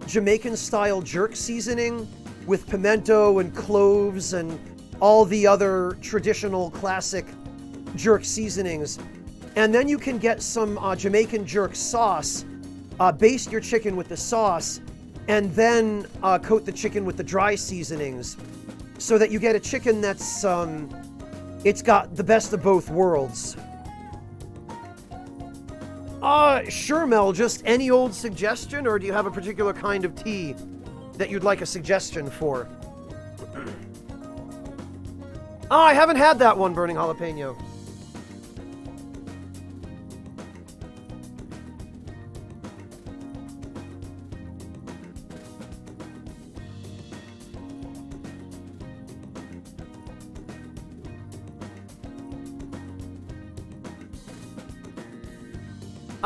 Jamaican-style jerk seasoning with pimento and cloves and all the other traditional classic jerk seasonings. And then you can get some Jamaican jerk sauce, baste your chicken with the sauce, and then coat the chicken with the dry seasonings so that you get a chicken that's, it's got the best of both worlds. Sure, Mel, just any old suggestion, or do you have a particular kind of tea that you'd like a suggestion for? I haven't had that one, burning jalapeno.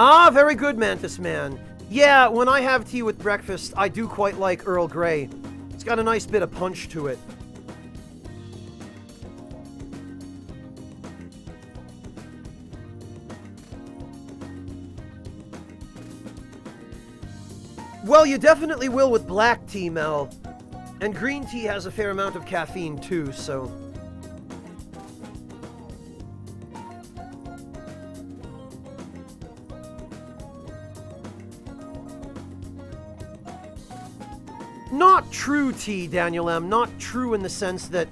Ah, very good, Mantis Man. Yeah, when I have tea with breakfast, I do quite like Earl Grey. It's got a nice bit of punch to it. Well, you definitely will with black tea, Mel. And green tea has a fair amount of caffeine, too, so... Not true tea, Daniel M. Not true in the sense that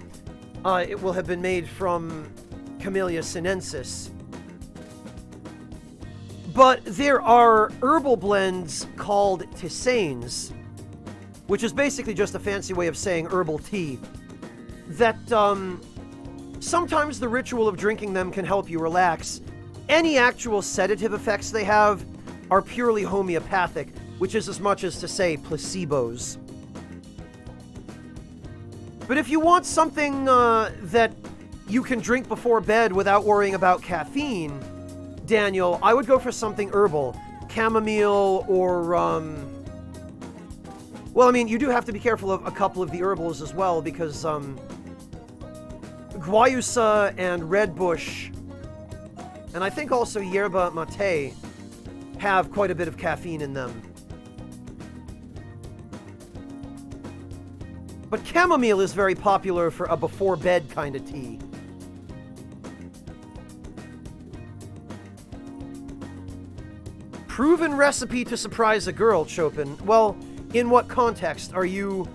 it will have been made from Camellia sinensis. But there are herbal blends called tisanes, which is basically just a fancy way of saying herbal tea, that sometimes the ritual of drinking them can help you relax. Any actual sedative effects they have are purely homeopathic, which is as much as to say placebos. But if you want something that you can drink before bed without worrying about caffeine, Daniel, I would go for something herbal. Chamomile or, well, I mean, you do have to be careful of a couple of the herbals as well, because guayusa and redbush, and I think also yerba mate, have quite a bit of caffeine in them. But chamomile is very popular for a before-bed kind of tea. proven recipe to surprise a girl, Chopin. Well, in what context? Are you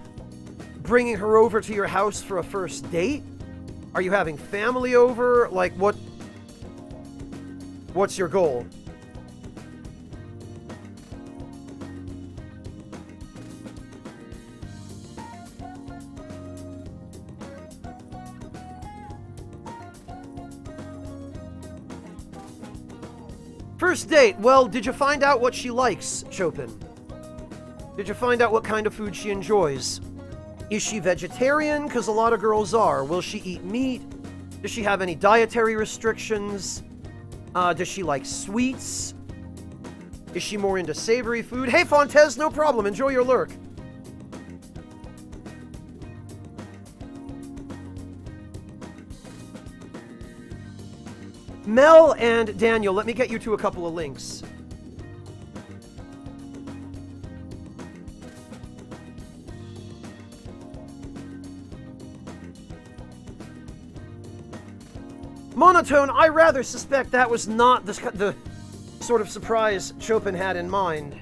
bringing her over to your house for a first date? Are you having family over? Like, what's your goal? First date. Well, did you find out what she likes, Chopin? Did you find out what kind of food she enjoys? Is she vegetarian? Because a lot of girls are. Will she eat meat? Does she have any dietary restrictions? Does she like sweets? Is she more into savory food? Hey, Fontez, no problem. Enjoy your lurk. Mel and Daniel, let me get you to a couple of links. Monotone, I rather suspect that was not the sort of surprise Chopin had in mind.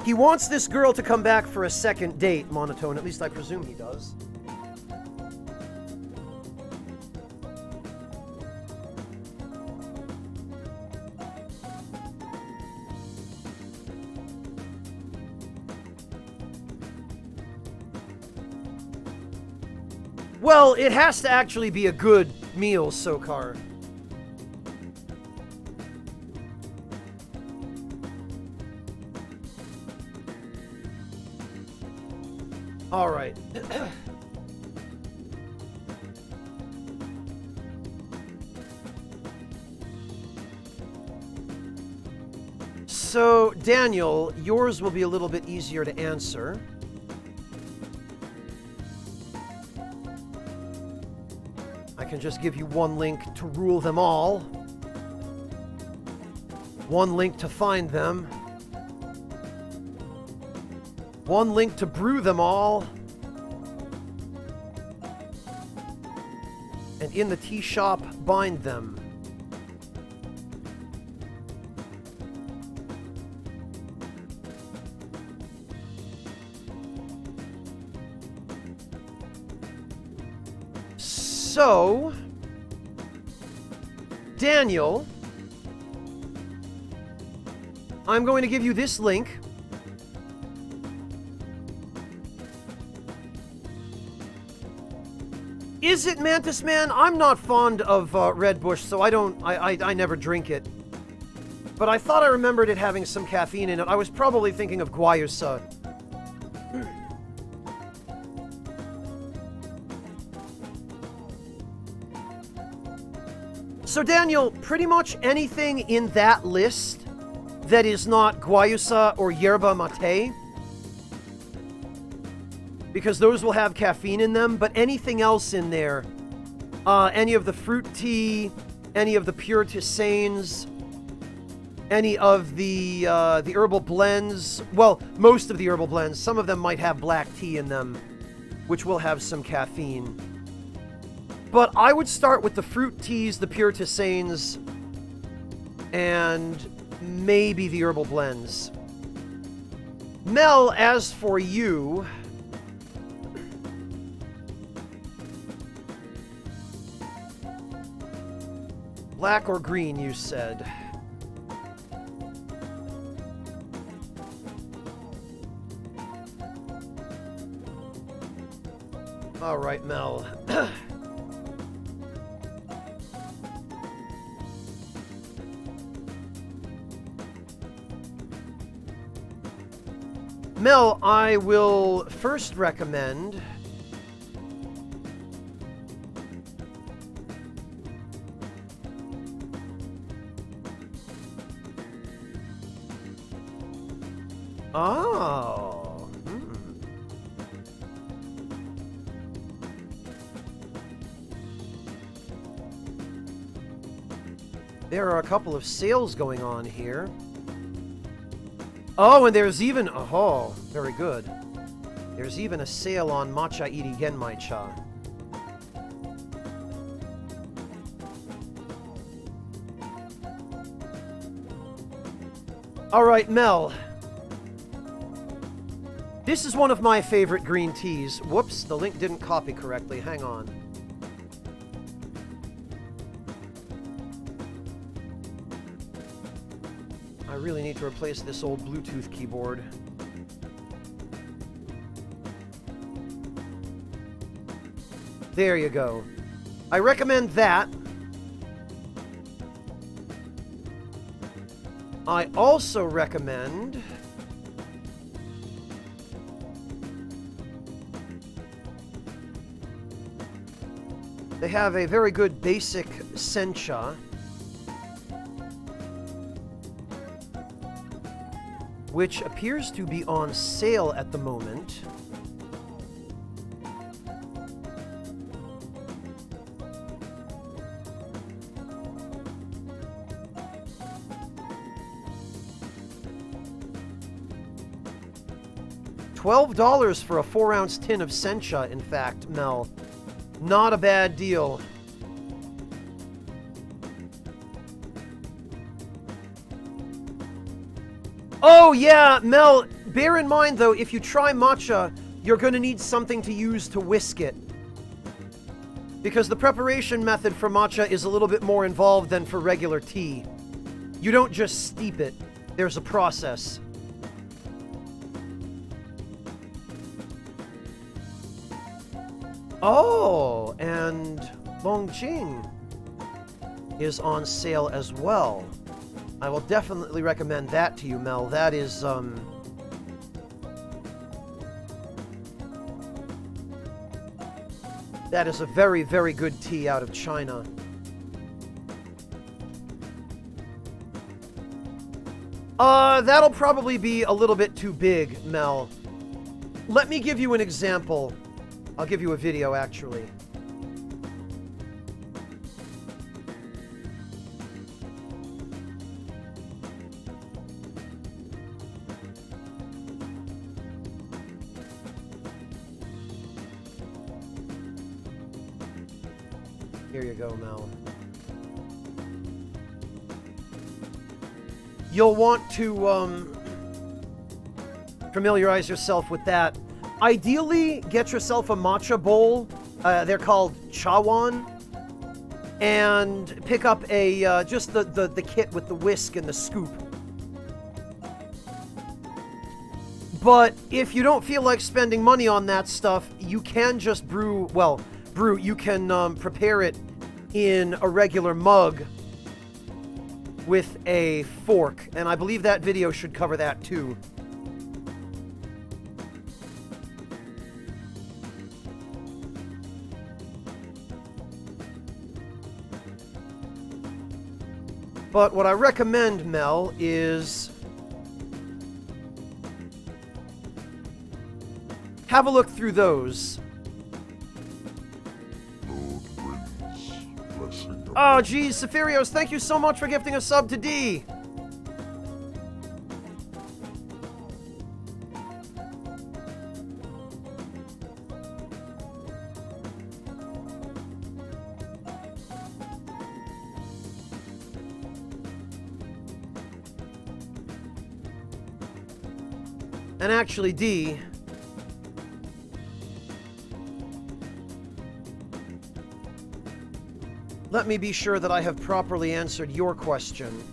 He wants this girl to come back for a second date, Monotone. At least I presume he does. Well, it has to actually be a good meal, Sokar. All right. So, Daniel, yours will be a little bit easier to answer. I can just give you one link to rule them all. One link to find them. One link to brew them all. And in the tea shop, bind them. So, Daniel, I'm going to give you this link. Is it Mantis Man? I'm not fond of Red Bush, so I never drink it. But I thought I remembered it having some caffeine in it. I was probably thinking of Guayusa. So Daniel, pretty much anything in that list that is not Guayusa or Yerba Mate, because those will have caffeine in them, but anything else in there, any of the fruit tea, any of the pure tisanes, any of the herbal blends, well, most of the herbal blends, some of them might have black tea in them, which will have some caffeine. But I would start with the fruit teas, the pure tisanes, and maybe the herbal blends. Mel, as for you, black or green, you said. All right, Mel. Mel, I will first recommend oh. There are a couple of sales going on here. Oh, and there's even... Oh, very good. There's even a sale on Matcha Iri Genmai Cha. All right, Mel. This is one of my favorite green teas. Whoops, the link didn't copy correctly. Hang on. I really need to replace this old Bluetooth keyboard. There you go. I recommend that. I also recommend they have a very good basic sencha, which appears to be on sale at the moment. $12 for a 4-ounce tin of sencha, in fact, Mel. Not a bad deal. Oh, yeah, Mel, bear in mind, though, if you try matcha, you're going to need something to use to whisk it. Because the preparation method for matcha is a little bit more involved than for regular tea. You don't just steep it. There's a process. Oh, and Longqing is on sale as well. I will definitely recommend that to you, Mel. That is, that is a very, very good tea out of China. That'll probably be a little bit too big, Mel. Let me give you an example. I'll give you a video, actually. Here you go, Mel. You'll want to familiarize yourself with that. Ideally, get yourself a matcha bowl. They're called chawan. And pick up a just the kit with the whisk and the scoop. But if you don't feel like spending money on that stuff, you can just brew, you can prepare it in a regular mug with a fork. And I believe that video should cover that too. But what I recommend, Mel, is have a look through those. Oh, geez, Sephirios, thank you so much for gifting a sub to D. And actually, D, let me be sure that I have properly answered your question.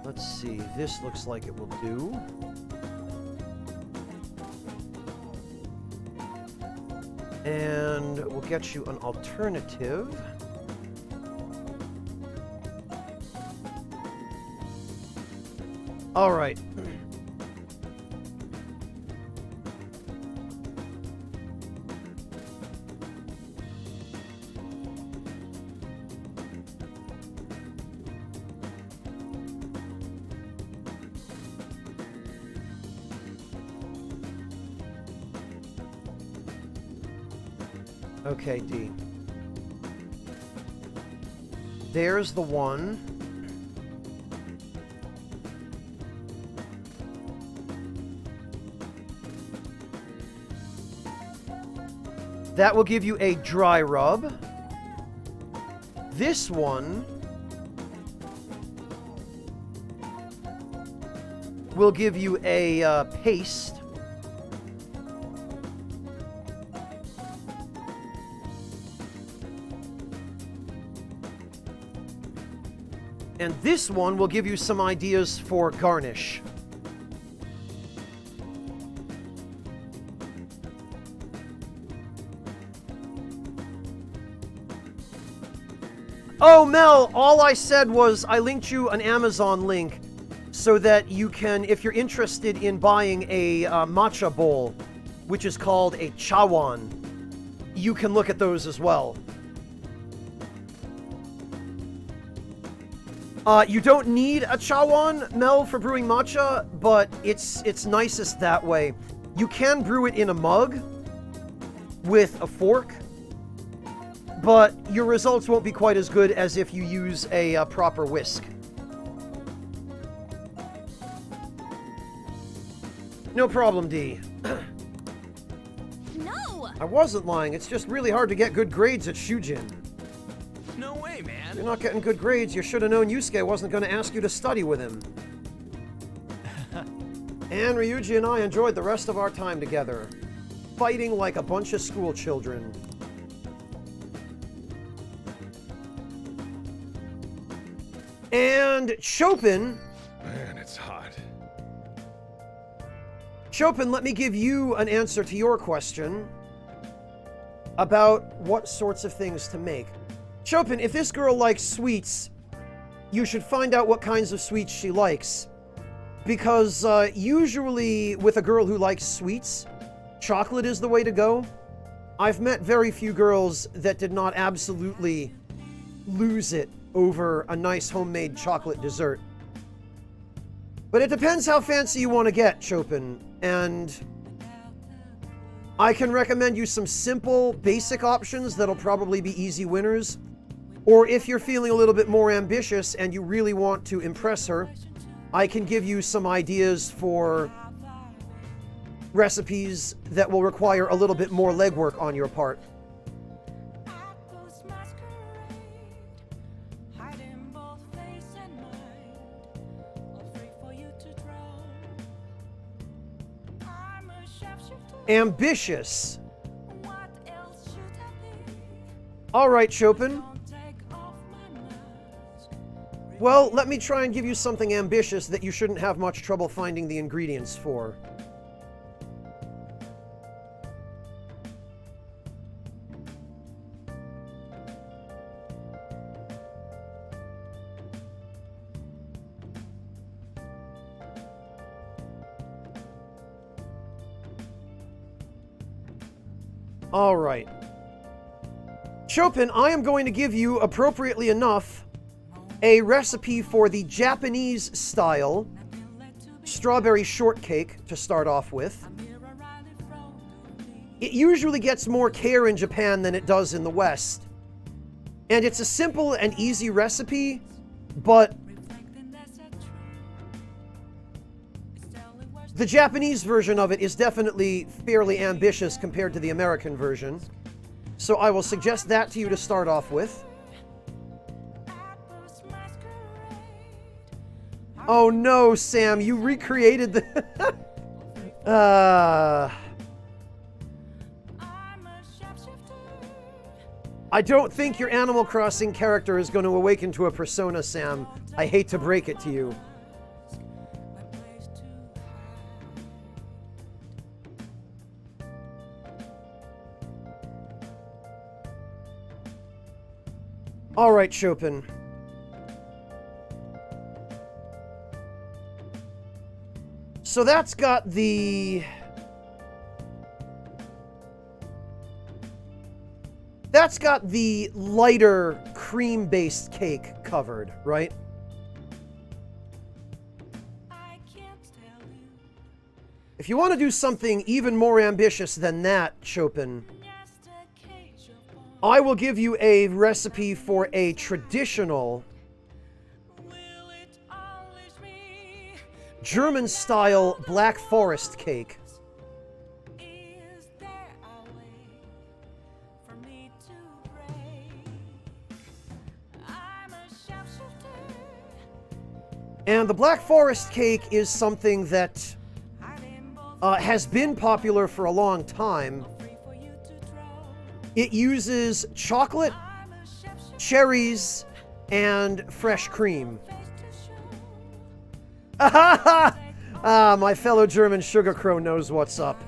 Let's see, this looks like it will do. And we'll get you an alternative. All right. Okay, D. There's the one. That will give you a dry rub. This one will give you a paste. And this one will give you some ideas for garnish. Oh, Mel, all I said was I linked you an Amazon link so that you can, if you're interested in buying a matcha bowl, which is called a chawan, you can look at those as well. You don't need a chawan, Mel, for brewing matcha, but it's nicest that way. You can brew it in a mug with a fork, but your results won't be quite as good as if you use a proper whisk. No problem, D. No! I wasn't lying. It's just really hard to get good grades at Shujin. No way, man. You're not getting good grades. You should have known Yusuke wasn't going to ask you to study with him. And Ryuji and I enjoyed the rest of our time together, fighting like a bunch of school children. And Chopin... Man, it's hot. Chopin, let me give you an answer to your question about what sorts of things to make. Chopin, if this girl likes sweets, you should find out what kinds of sweets she likes. Because usually with a girl who likes sweets, chocolate is the way to go. I've met very few girls that did not absolutely lose it over a nice homemade chocolate dessert. But it depends how fancy you want to get, Chopin, and I can recommend you some simple, basic options that'll probably be easy winners. Or if you're feeling a little bit more ambitious and you really want to impress her, I can give you some ideas for recipes that will require a little bit more legwork on your part. Ambitious. All right, Chopin. Well, let me try and give you something ambitious that you shouldn't have much trouble finding the ingredients for. All right. Chopin, I am going to give you, appropriately enough, a recipe for the Japanese style strawberry shortcake to start off with. It usually gets more care in Japan than it does in the West. And it's a simple and easy recipe, but the Japanese version of it is definitely fairly ambitious compared to the American version. So I will suggest that to you to start off with. Oh no, Sam, you recreated the... I don't think your Animal Crossing character is going to awaken to a persona, Sam. I hate to break it to you. All right, Chopin. So that's got the... That's got the lighter cream-based cake covered, right? If you want to do something even more ambitious than that, Chopin, I will give you a recipe for a traditional German-style Black Forest cake. And the Black Forest cake is something that has been popular for a long time. It uses chocolate, cherries, and fresh cream. Ah, my fellow German sugar crow knows what's up.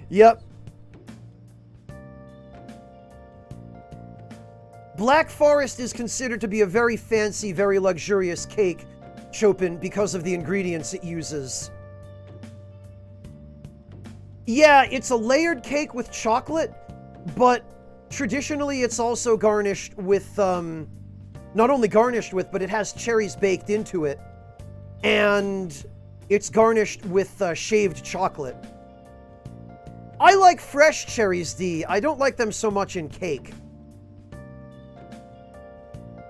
Yep. Black Forest is considered to be a very fancy, very luxurious cake, Chopin, because of the ingredients it uses. Yeah, it's a layered cake with chocolate, but traditionally it's also garnished with, not only garnished with, but it has cherries baked into it, and it's garnished with shaved chocolate. I like fresh cherries, D. I don't like them so much in cake.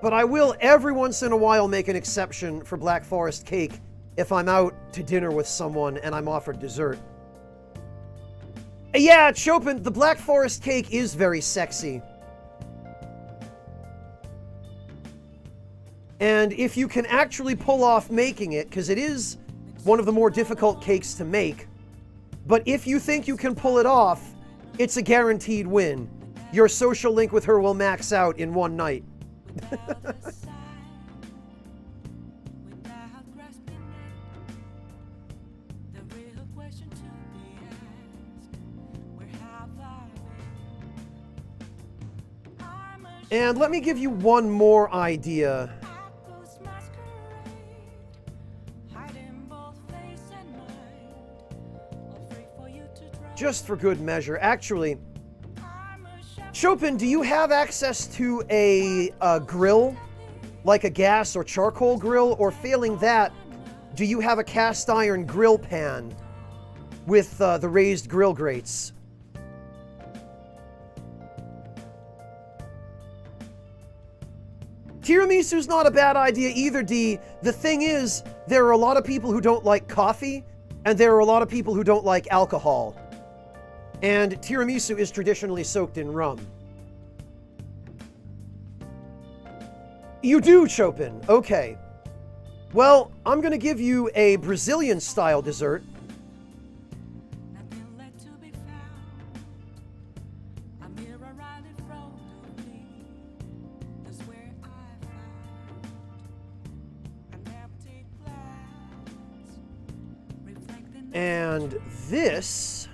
But I will every once in a while make an exception for Black Forest cake if I'm out to dinner with someone and I'm offered dessert. Yeah, Chopin, the Black Forest cake is very sexy. And if you can actually pull off making it, because it is one of the more difficult cakes to make, but if you think you can pull it off, it's a guaranteed win. Your social link with her will max out in one night. And let me give you one more idea. Just for good measure. Actually, Chopin, do you have access to a grill? Like a gas or charcoal grill? Or failing that, do you have a cast iron grill pan with the raised grill grates? Tiramisu's not a bad idea either, D. The thing is, there are a lot of people who don't like coffee, and there are a lot of people who don't like alcohol. And tiramisu is traditionally soaked in rum. You do, Chopin. Okay. Well, I'm going to give you a Brazilian-style dessert. And this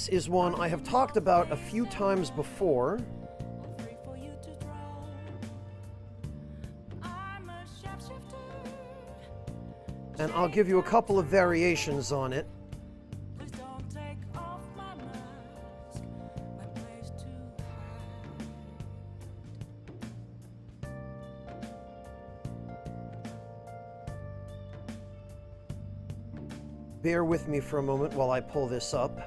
is one I have talked about a few times before. And I'll give you a couple of variations on it. Bear with me for a moment while I pull this up.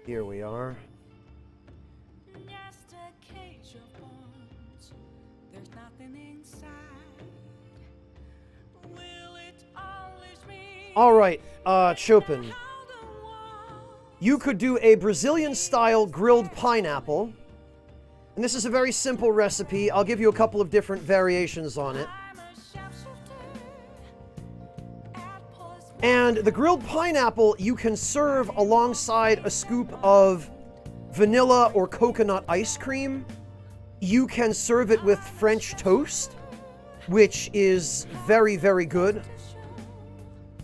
Here we are. All right, Chopin. You could do a Brazilian-style grilled pineapple. And this is a very simple recipe. I'll give you a couple of different variations on it. And the grilled pineapple you can serve alongside a scoop of vanilla or coconut ice cream. You can serve it with French toast, which is very, very good.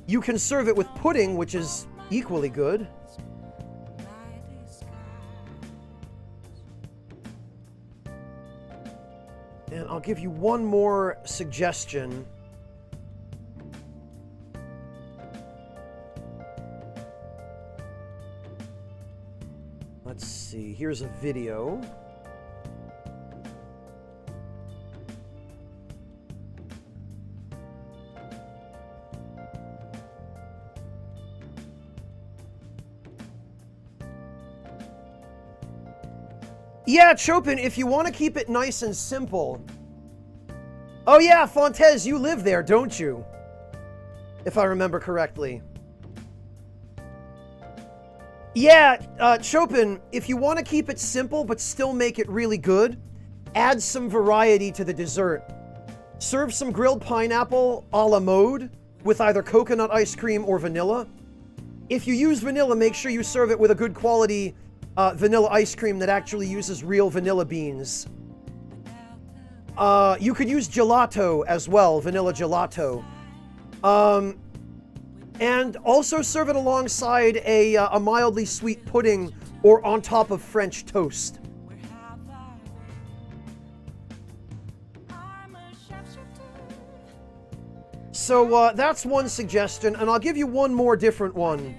You can serve it with pudding, which is equally good. And I'll give you one more suggestion. Let's see, here's a video. Yeah, Chopin, if you want to keep it nice and simple. Oh yeah, Fontes, you live there, don't you? If I remember correctly. Yeah, Chopin, if you want to keep it simple but still make it really good, add some variety to the dessert. Serve some grilled pineapple a la mode with either coconut ice cream or vanilla. If you use vanilla, make sure you serve it with a good quality vanilla ice cream that actually uses real vanilla beans. You could use gelato as well, vanilla gelato. And also serve it alongside a mildly sweet pudding or on top of French toast. So that's one suggestion, and I'll give you one more different one.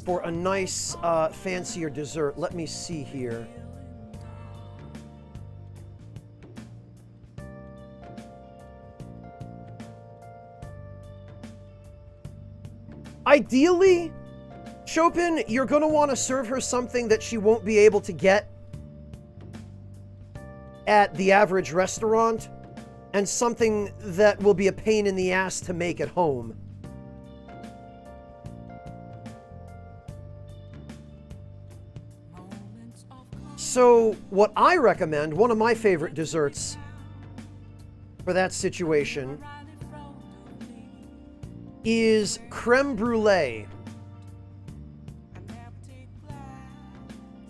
For a nice, fancier dessert. Let me see here. Ideally, Chopin, you're going to want to serve her something that she won't be able to get at the average restaurant, and something that will be a pain in the ass to make at home. So, what I recommend, one of my favorite desserts for that situation, is creme brulee.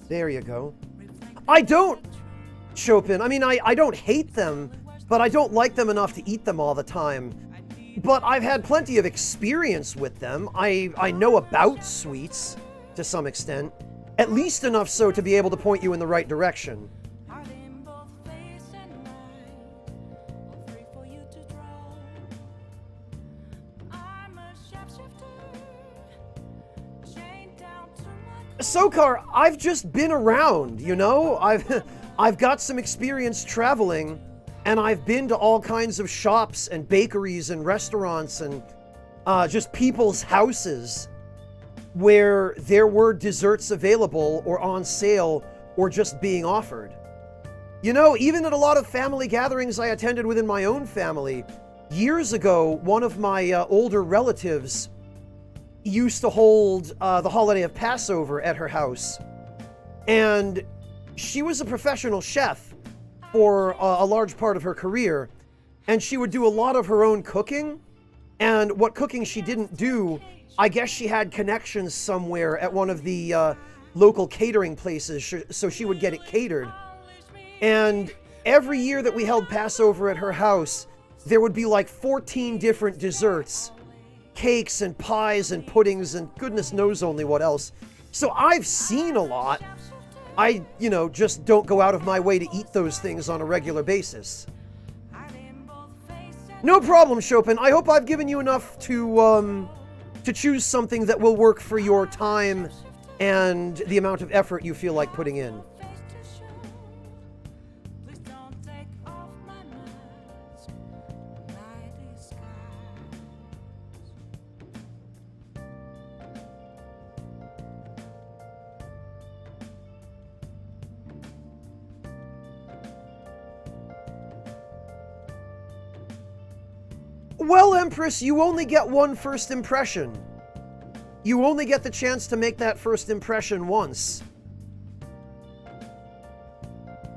There you go. I don't, Chopin, I mean, I don't hate them, but I don't like them enough to eat them all the time. But I've had plenty of experience with them. I know about sweets, to some extent. At least enough so to be able to point you in the right direction. Sokar, I've just been around, you know? I've got some experience traveling, and I've been to all kinds of shops and bakeries and restaurants and just people's houses where there were desserts available or on sale or just being offered. You know, even at a lot of family gatherings I attended within my own family, years ago, one of my older relatives used to hold the holiday of Passover at her house. And she was a professional chef for a large part of her career, and she would do a lot of her own cooking. And what cooking she didn't do, I guess she had connections somewhere at one of the local catering places, so she would get it catered. And every year that we held Passover at her house, there would be like 14 different desserts, cakes and pies and puddings and goodness knows only what else. So I've seen a lot. I, you know, just don't go out of my way to eat those things on a regular basis. No problem, Chopin. I hope I've given you enough to choose something that will work for your time and the amount of effort you feel like putting in. Well, Empress, you only get one first impression. You only get the chance to make that first impression once.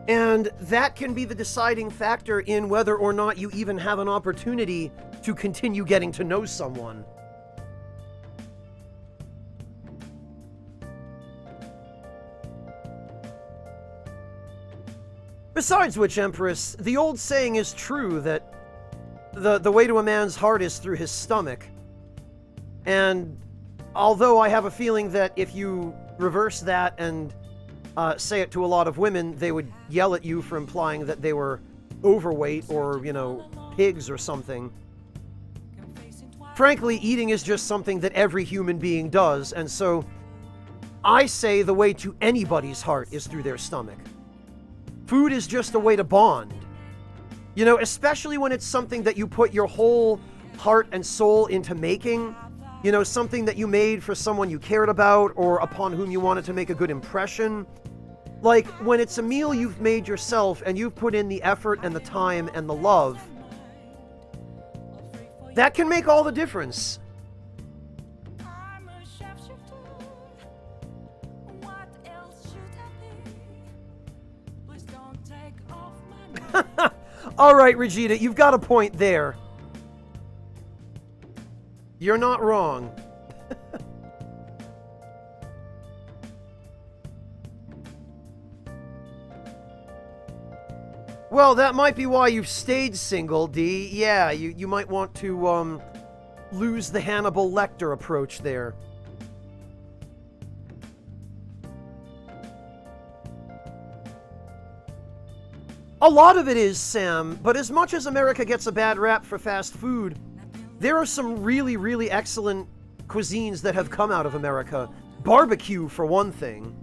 And that can be the deciding factor in whether or not you even have an opportunity to continue getting to know someone. Besides which, Empress, the old saying is true that the way to a man's heart is through his stomach. And although I have a feeling that if you reverse that and say it to a lot of women, they would yell at you for implying that they were overweight or, you know, pigs or something. Frankly, eating is just something that every human being does, and so I say the way to anybody's heart is through their stomach. Food is just a way to bond. You know, especially when it's something that you put your whole heart and soul into making. You know, something that you made for someone you cared about or upon whom you wanted to make a good impression. Like, when it's a meal you've made yourself and you've put in the effort and the time and the love, that can make all the difference. All right, Regina, you've got a point there. You're not wrong. Well, that might be why you've stayed single, D. Yeah, you might want to, lose the Hannibal Lecter approach there. A lot of it is, Sam, but as much as America gets a bad rap for fast food, there are some really, really excellent cuisines that have come out of America. Barbecue, for one thing.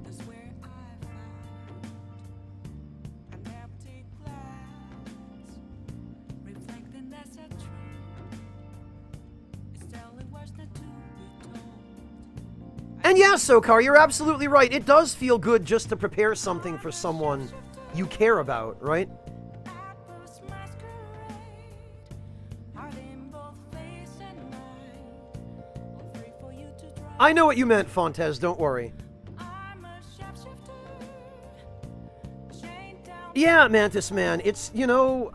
And yeah, Sokar, you're absolutely right. It does feel good just to prepare something for someone you care about, right? I know what you meant, Fontes, don't worry. Yeah, Mantis Man, it's, you know,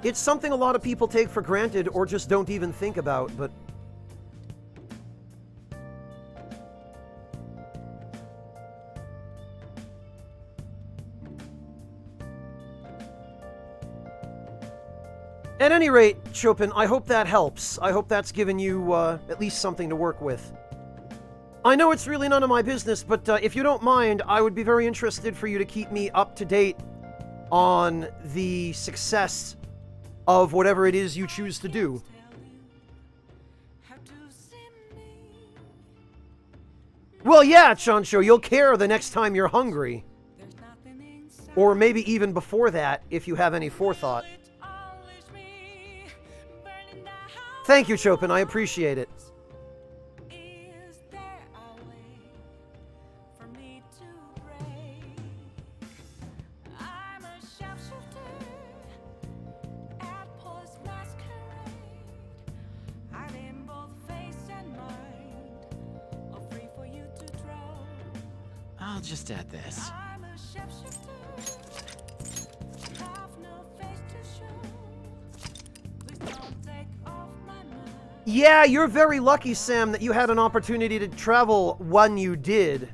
it's something a lot of people take for granted or just don't even think about, but at any rate, Chopin, I hope that helps. I hope that's given you at least something to work with. I know it's really none of my business, but if you don't mind, I would be very interested for you to keep me up to date on the success of whatever it is you choose to do. Well, yeah, Chancho, you'll care the next time you're hungry. Or maybe even before that, if you have any forethought. Thank you, Chopin. I appreciate it. I'll just add this. Yeah, you're very lucky, Sam, that you had an opportunity to travel when you did.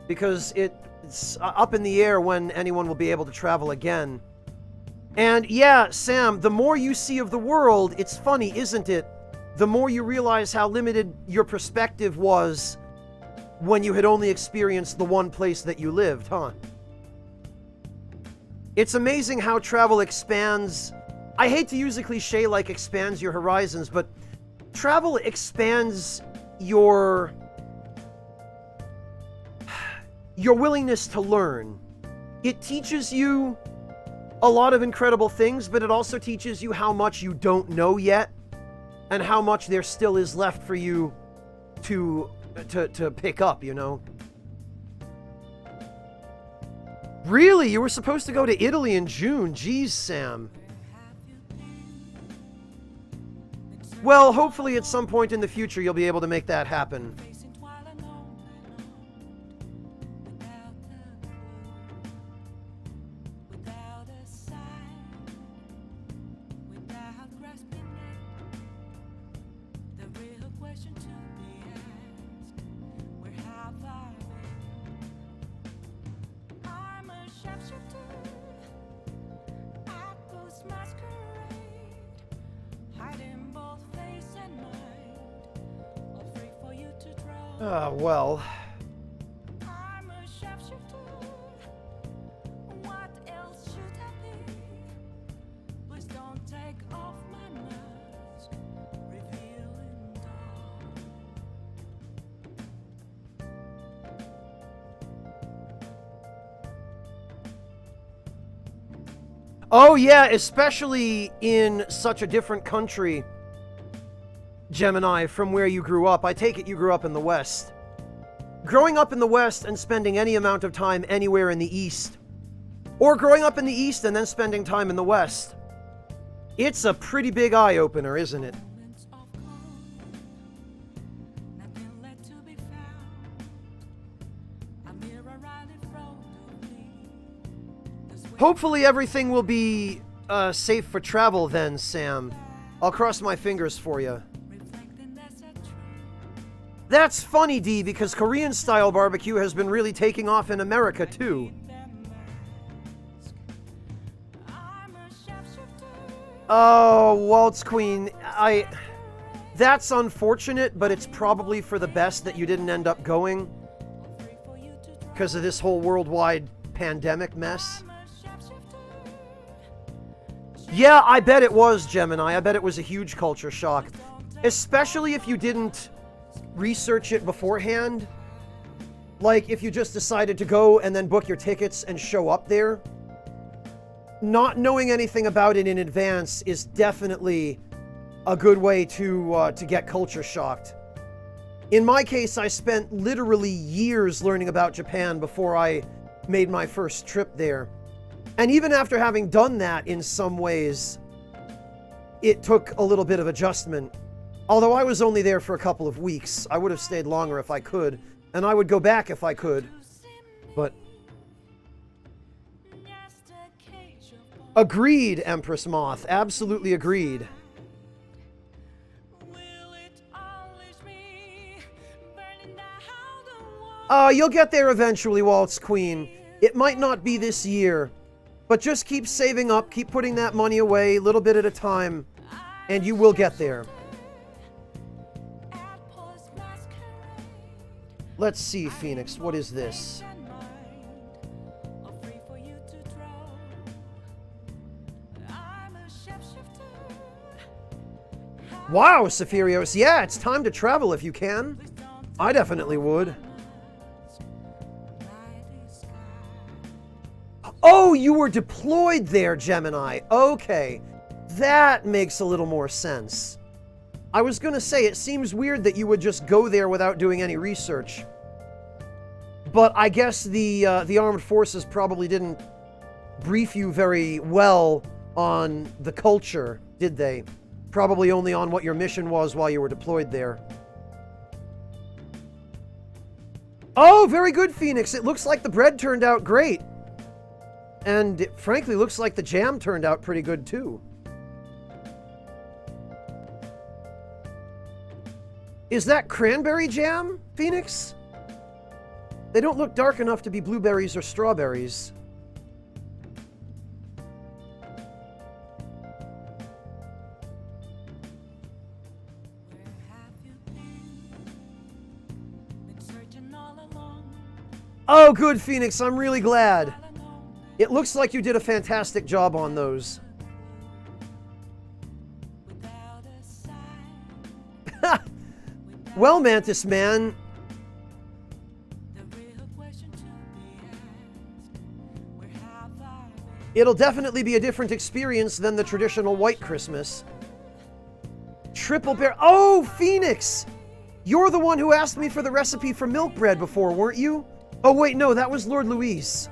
Because it's up in the air when anyone will be able to travel again. And yeah, Sam, the more you see of the world, it's funny, isn't it? The more you realize how limited your perspective was when you had only experienced the one place that you lived, huh? It's amazing how travel expands. I hate to use a cliche like expands your horizons, but travel expands your willingness to learn. It teaches you a lot of incredible things, but it also teaches you how much you don't know yet and how much there still is left for you to pick up, you know? Really? You were supposed to go to Italy in June? Jeez, Sam. Well, hopefully at some point in the future you'll be able to make that happen. Masquerade. Well. Oh yeah, especially in such a different country, Gemini, from where you grew up. I take it you grew up in the West. Growing up in the West and spending any amount of time anywhere in the East, or growing up in the East and then spending time in the West, it's a pretty big eye-opener, isn't it? Hopefully everything will be safe for travel then, Sam. I'll cross my fingers for you. That's funny, D, because Korean-style barbecue has been really taking off in America, too. Oh, Waltz Queen, that's unfortunate, but it's probably for the best that you didn't end up going because of this whole worldwide pandemic mess. Yeah, I bet it was, Gemini. I bet it was a huge culture shock. Especially if you didn't research it beforehand. Like, if you just decided to go and then book your tickets and show up there. Not knowing anything about it in advance is definitely a good way to get culture shocked. In my case, I spent literally years learning about Japan before I made my first trip there. And even after having done that in some ways, it took a little bit of adjustment. Although I was only there for a couple of weeks. I would have stayed longer if I could, and I would go back if I could. But agreed, Empress Moth. Absolutely agreed. You'll get there eventually, Waltz Queen. It might not be this year. But just keep saving up, keep putting that money away, a little bit at a time, and you will get there. Let's see, Phoenix, what is this? Wow, Sephirios, yeah, it's time to travel if you can. I definitely would. Oh, you were deployed there, Gemini. Okay, that makes a little more sense. I was gonna say, it seems weird that you would just go there without doing any research. But I guess the armed forces probably didn't brief you very well on the culture, did they? Probably only on what your mission was while you were deployed there. Oh, very good, Phoenix. It looks like the bread turned out great. And it frankly looks like the jam turned out pretty good, too. Is that cranberry jam, Phoenix? They don't look dark enough to be blueberries or strawberries. Oh, good, Phoenix. I'm really glad. It looks like you did a fantastic job on those. Well, Mantis Man. It'll definitely be a different experience than the traditional white Christmas. Triple bear. Oh, Phoenix! You're the one who asked me for the recipe for milk bread before, weren't you? Oh, wait, no, that was Lord Luis.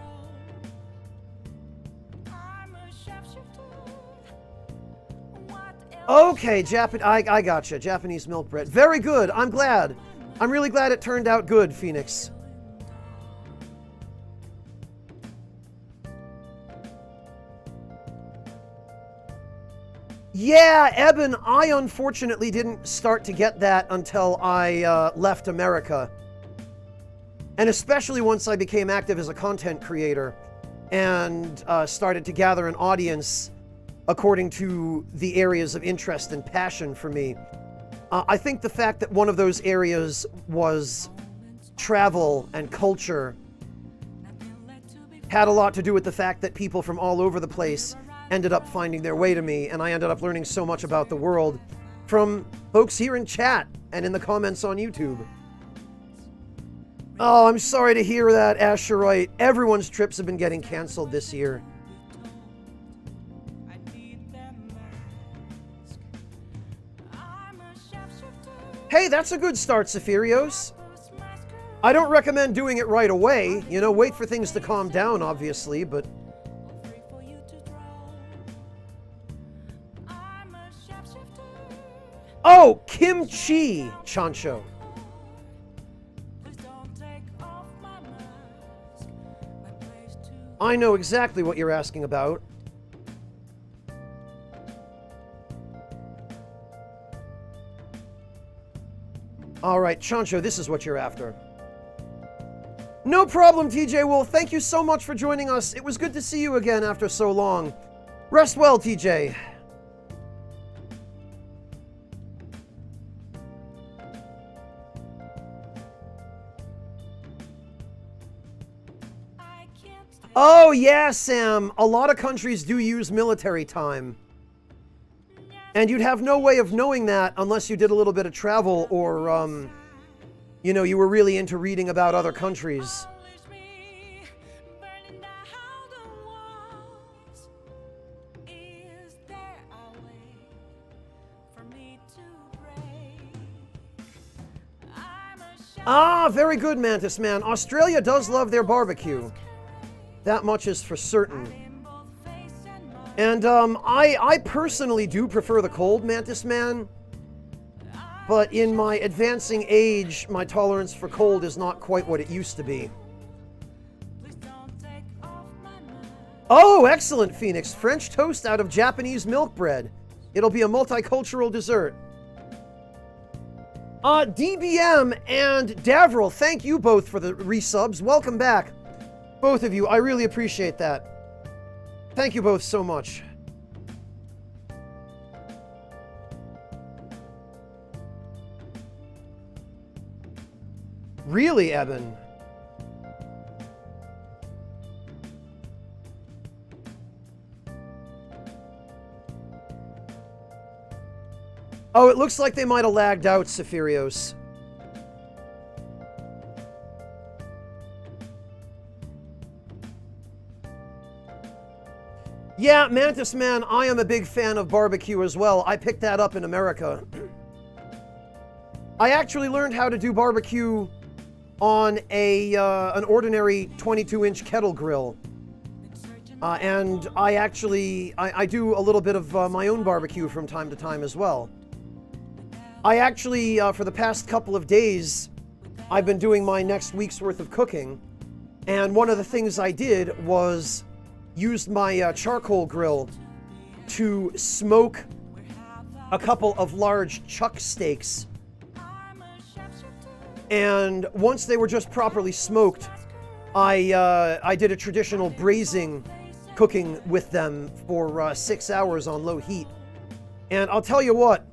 Okay, I gotcha. Japanese milk bread. Very good. I'm glad. I'm really glad it turned out good, Phoenix. Yeah, Eben, I unfortunately didn't start to get that until I left America. And especially once I became active as a content creator and started to gather an audience according to the areas of interest and passion for me. I think the fact that one of those areas was travel and culture had a lot to do with the fact that people from all over the place ended up finding their way to me, and I ended up learning so much about the world from folks here in chat and in the comments on YouTube. Oh, I'm sorry to hear that, Asherite. Everyone's trips have been getting canceled this year. Hey, that's a good start, Sephirios. I don't recommend doing it right away. You know, wait for things to calm down, obviously, but... Oh, kimchi, Chancho. I know exactly what you're asking about. All right, Chancho, this is what you're after. No problem, TJ Wolf. Thank you so much for joining us. It was good to see you again after so long. Rest well, TJ. Oh, yeah, Sam. A lot of countries do use military time. And you'd have no way of knowing that unless you did a little bit of travel or, you know, you were really into reading about other countries. Ah, very good, Mantis Man. Australia does love their barbecue. That much is for certain. And I personally do prefer the cold, Mantis Man. But in my advancing age, my tolerance for cold is not quite what it used to be. Oh, excellent, Phoenix. French toast out of Japanese milk bread. It'll be a multicultural dessert. DBM and Davril, thank you both for the resubs. Welcome back. Both of you, I really appreciate that. Thank you both so much. Really, Eben? Oh, it looks like they might have lagged out, Sephirios. Yeah, Mantis Man, I am a big fan of barbecue as well. I picked that up in America. I actually learned how to do barbecue on an ordinary 22-inch kettle grill. And I do a little bit of my own barbecue from time to time as well. I actually, for the past couple of days, I've been doing my next week's worth of cooking. And one of the things I did was used my charcoal grill to smoke a couple of large chuck steaks. And once they were just properly smoked, I did a traditional braising cooking with them for 6 hours on low heat. And I'll tell you what,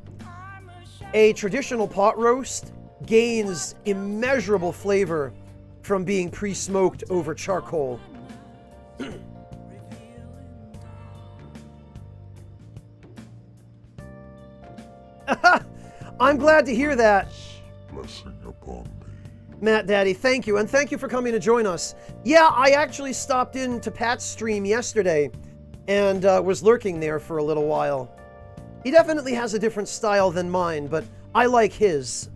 a traditional pot roast gains immeasurable flavor from being pre-smoked over charcoal. I'm glad to hear that. Blessing upon me. Matt Daddy, thank you, and thank you for coming to join us. Yeah, I actually stopped in to Pat's stream yesterday and was lurking there for a little while. He definitely has a different style than mine, but I like his.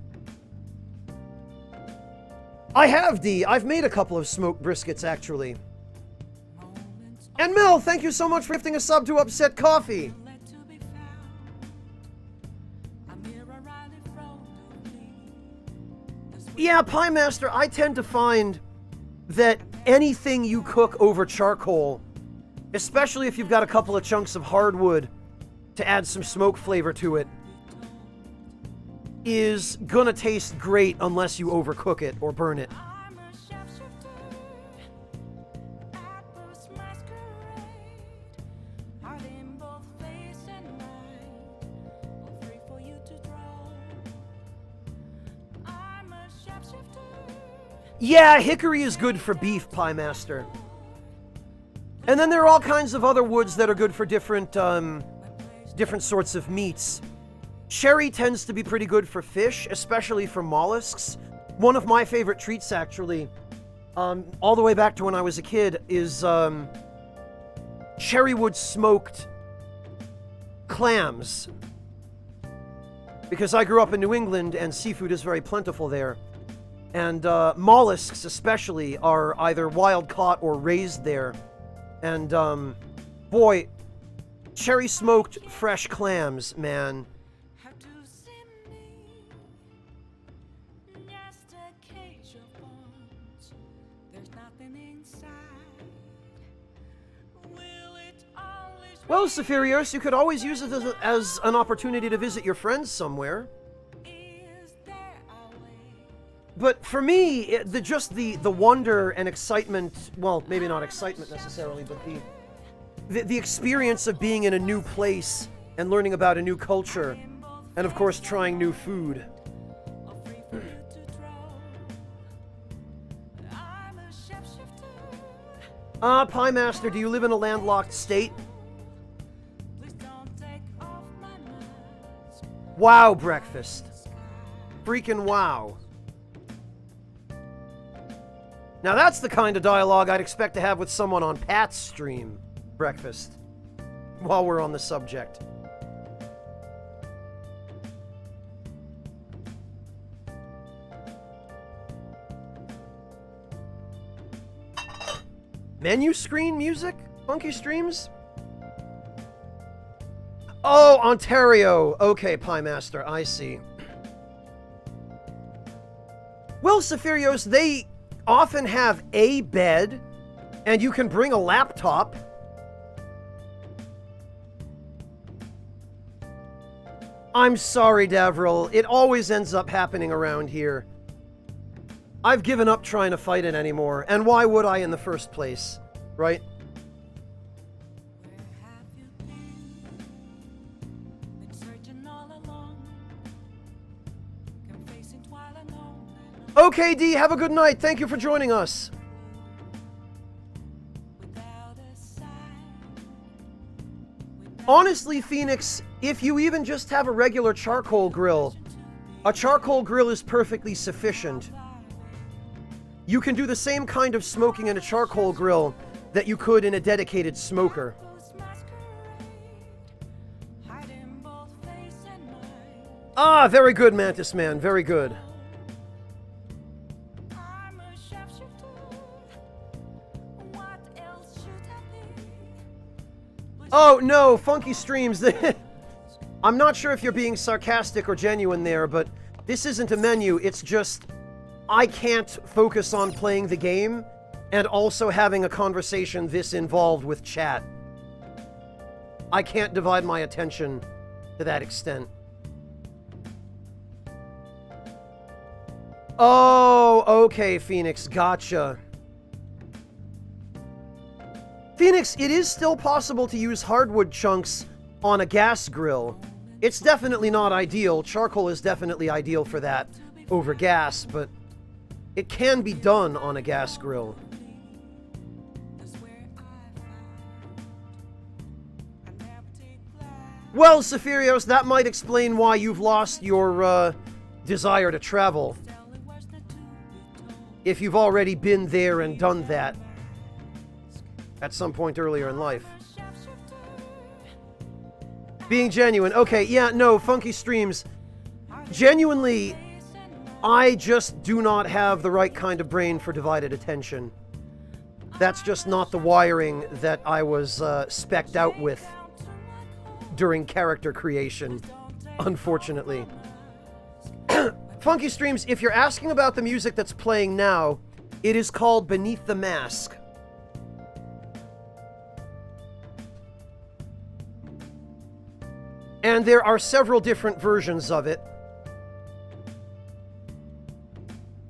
I have, D. I've made a couple of smoked briskets, actually. And Mel, thank you so much for gifting a sub to Upset Coffee. Yeah, Pie Master, I tend to find that anything you cook over charcoal, especially if you've got a couple of chunks of hardwood to add some smoke flavor to it, is gonna taste great unless you overcook it or burn it. Yeah, hickory is good for beef, Pie Master. And then there are all kinds of other woods that are good for different sorts of meats. Cherry tends to be pretty good for fish, especially for mollusks. One of my favorite treats, actually, all the way back to when I was a kid, is cherrywood smoked clams. Because I grew up in New England and seafood is very plentiful there. And mollusks, especially, are either wild caught or raised there. And, boy, cherry smoked fresh clams, man. Well, Zephirios, you could always use it as an opportunity to visit your friends somewhere. But for me, just the wonder and excitement, well, maybe not excitement necessarily, but the experience of being in a new place and learning about a new culture, and of course trying new food. Pie Master, do you live in a landlocked state? Wow, breakfast. Freaking wow. Now that's the kind of dialogue I'd expect to have with someone on Pat's stream, breakfast, while we're on the subject. Menu screen music? Funky Streams? Oh, Ontario. Okay, Pie Master, I see. Well, Zephirios, they often have a bed, and you can bring a laptop. I'm sorry, Davril. It always ends up happening around here. I've given up trying to fight it anymore, and why would I in the first place, right? Okay, D, have a good night. Thank you for joining us. Honestly, Phoenix, if you even just have a regular charcoal grill, a charcoal grill is perfectly sufficient. You can do the same kind of smoking in a charcoal grill that you could in a dedicated smoker. Ah, very good, Mantis Man. Very good. Oh, no, Funky Streams. I'm not sure if you're being sarcastic or genuine there, but this isn't a menu. It's just I can't focus on playing the game and also having a conversation this involved with chat. I can't divide my attention to that extent. Oh, okay, Phoenix. Gotcha. Phoenix, it is still possible to use hardwood chunks on a gas grill. It's definitely not ideal. Charcoal is definitely ideal for that over gas, but it can be done on a gas grill. Well, Zephirios, that might explain why you've lost your desire to travel. If you've already been there and done that at some point earlier in life. Being genuine. Okay, yeah, no, Funky Streams. Genuinely, I just do not have the right kind of brain for divided attention. That's just not the wiring that I was spec'd out with during character creation, unfortunately. Funky Streams, if you're asking about the music that's playing now, it is called Beneath the Mask. And there are several different versions of it,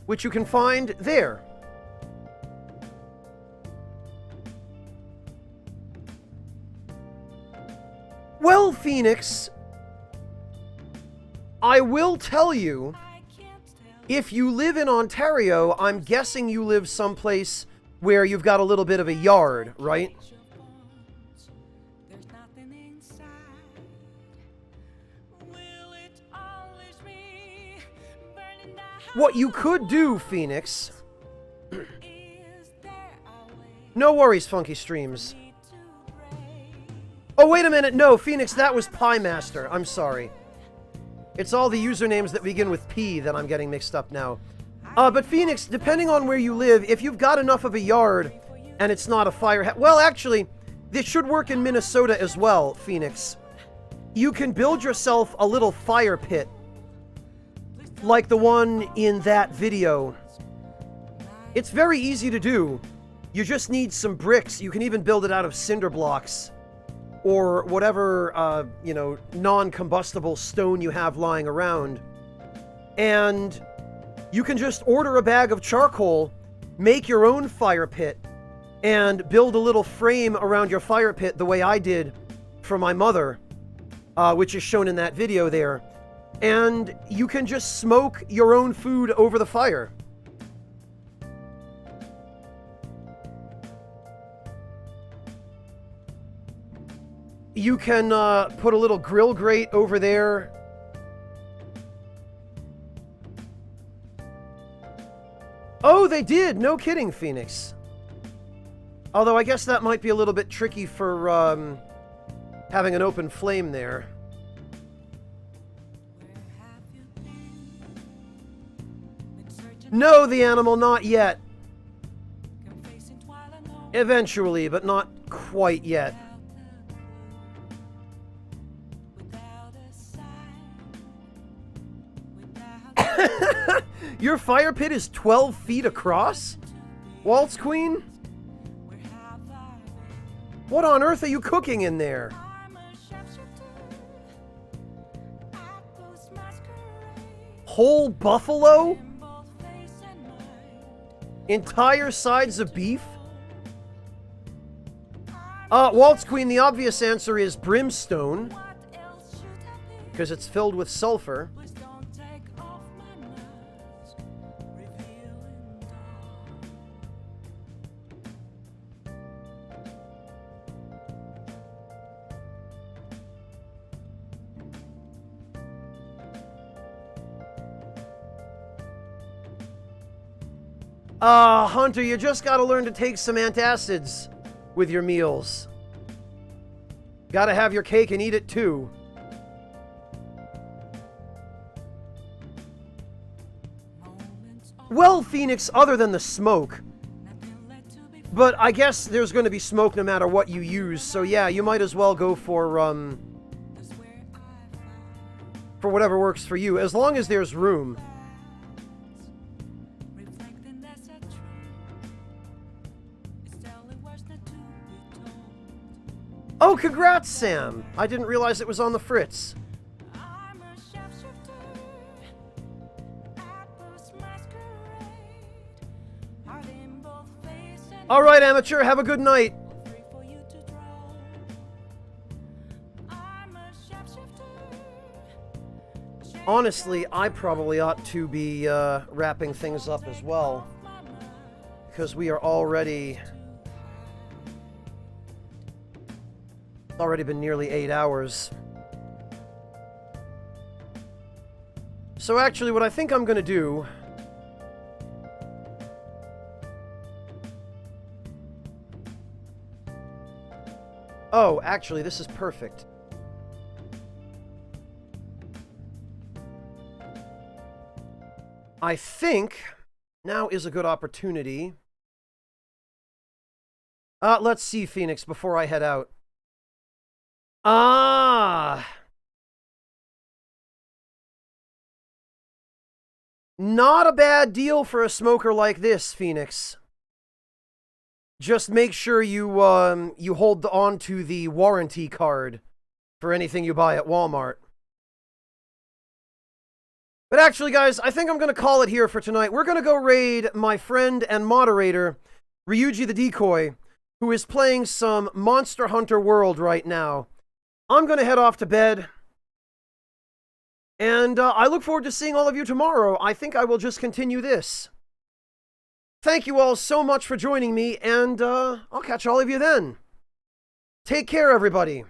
which you can find there. Well, Phoenix, I will tell you, if you live in Ontario, I'm guessing you live someplace where you've got a little bit of a yard, right? What you could do, Phoenix... No worries, Funky Streams. Oh, wait a minute. No, Phoenix, that was Pie Master. I'm sorry. It's all the usernames that begin with P that I'm getting mixed up now. But Phoenix, depending on where you live, if you've got enough of a yard and it's not a fire... Well, actually, this should work in Minnesota as well, Phoenix. You can build yourself a little fire pit, like the one in that video. It's very easy to do. You just need some bricks. You can even build it out of cinder blocks or whatever, you know, non-combustible stone you have lying around. And you can just order a bag of charcoal, make your own fire pit, and build a little frame around your fire pit the way I did for my mother, which is shown in that video there. And you can just smoke your own food over the fire. You can put a little grill grate over there. Oh, they did! No kidding, Phoenix. Although I guess that might be a little bit tricky for having an open flame there. No, the animal, not yet. Eventually, but not quite yet. Your fire pit is 12 feet across? Waltz Queen? What on earth are you cooking in there? Whole buffalo? Entire sides of beef? Waltz Queen, the obvious answer is brimstone, because it's filled with sulfur. Hunter, you just gotta learn to take some antacids with your meals. Gotta have your cake and eat it too. Well, Phoenix, other than the smoke. But I guess there's gonna be smoke no matter what you use, so yeah, you might as well go for whatever works for you, as long as there's room. Oh, congrats, Sam! I didn't realize it was on the fritz. Alright, amateur, have a good night. Honestly, I probably ought to be wrapping things up as well, because we are already been nearly 8 hours. So actually, what I think I'm gonna do oh, actually, this is perfect. I think now is a good opportunity. Let's see, Phoenix, before I head out. Not a bad deal for a smoker like this, Phoenix. Just make sure you you hold on to the warranty card for anything you buy at Walmart. But actually, guys, I think I'm going to call it here for tonight. We're going to go raid my friend and moderator, Ryuji the Decoy, who is playing some Monster Hunter World right now. I'm going to head off to bed. And I look forward to seeing all of you tomorrow. I think I will just continue this. Thank you all so much for joining me, and I'll catch all of you then. Take care, everybody.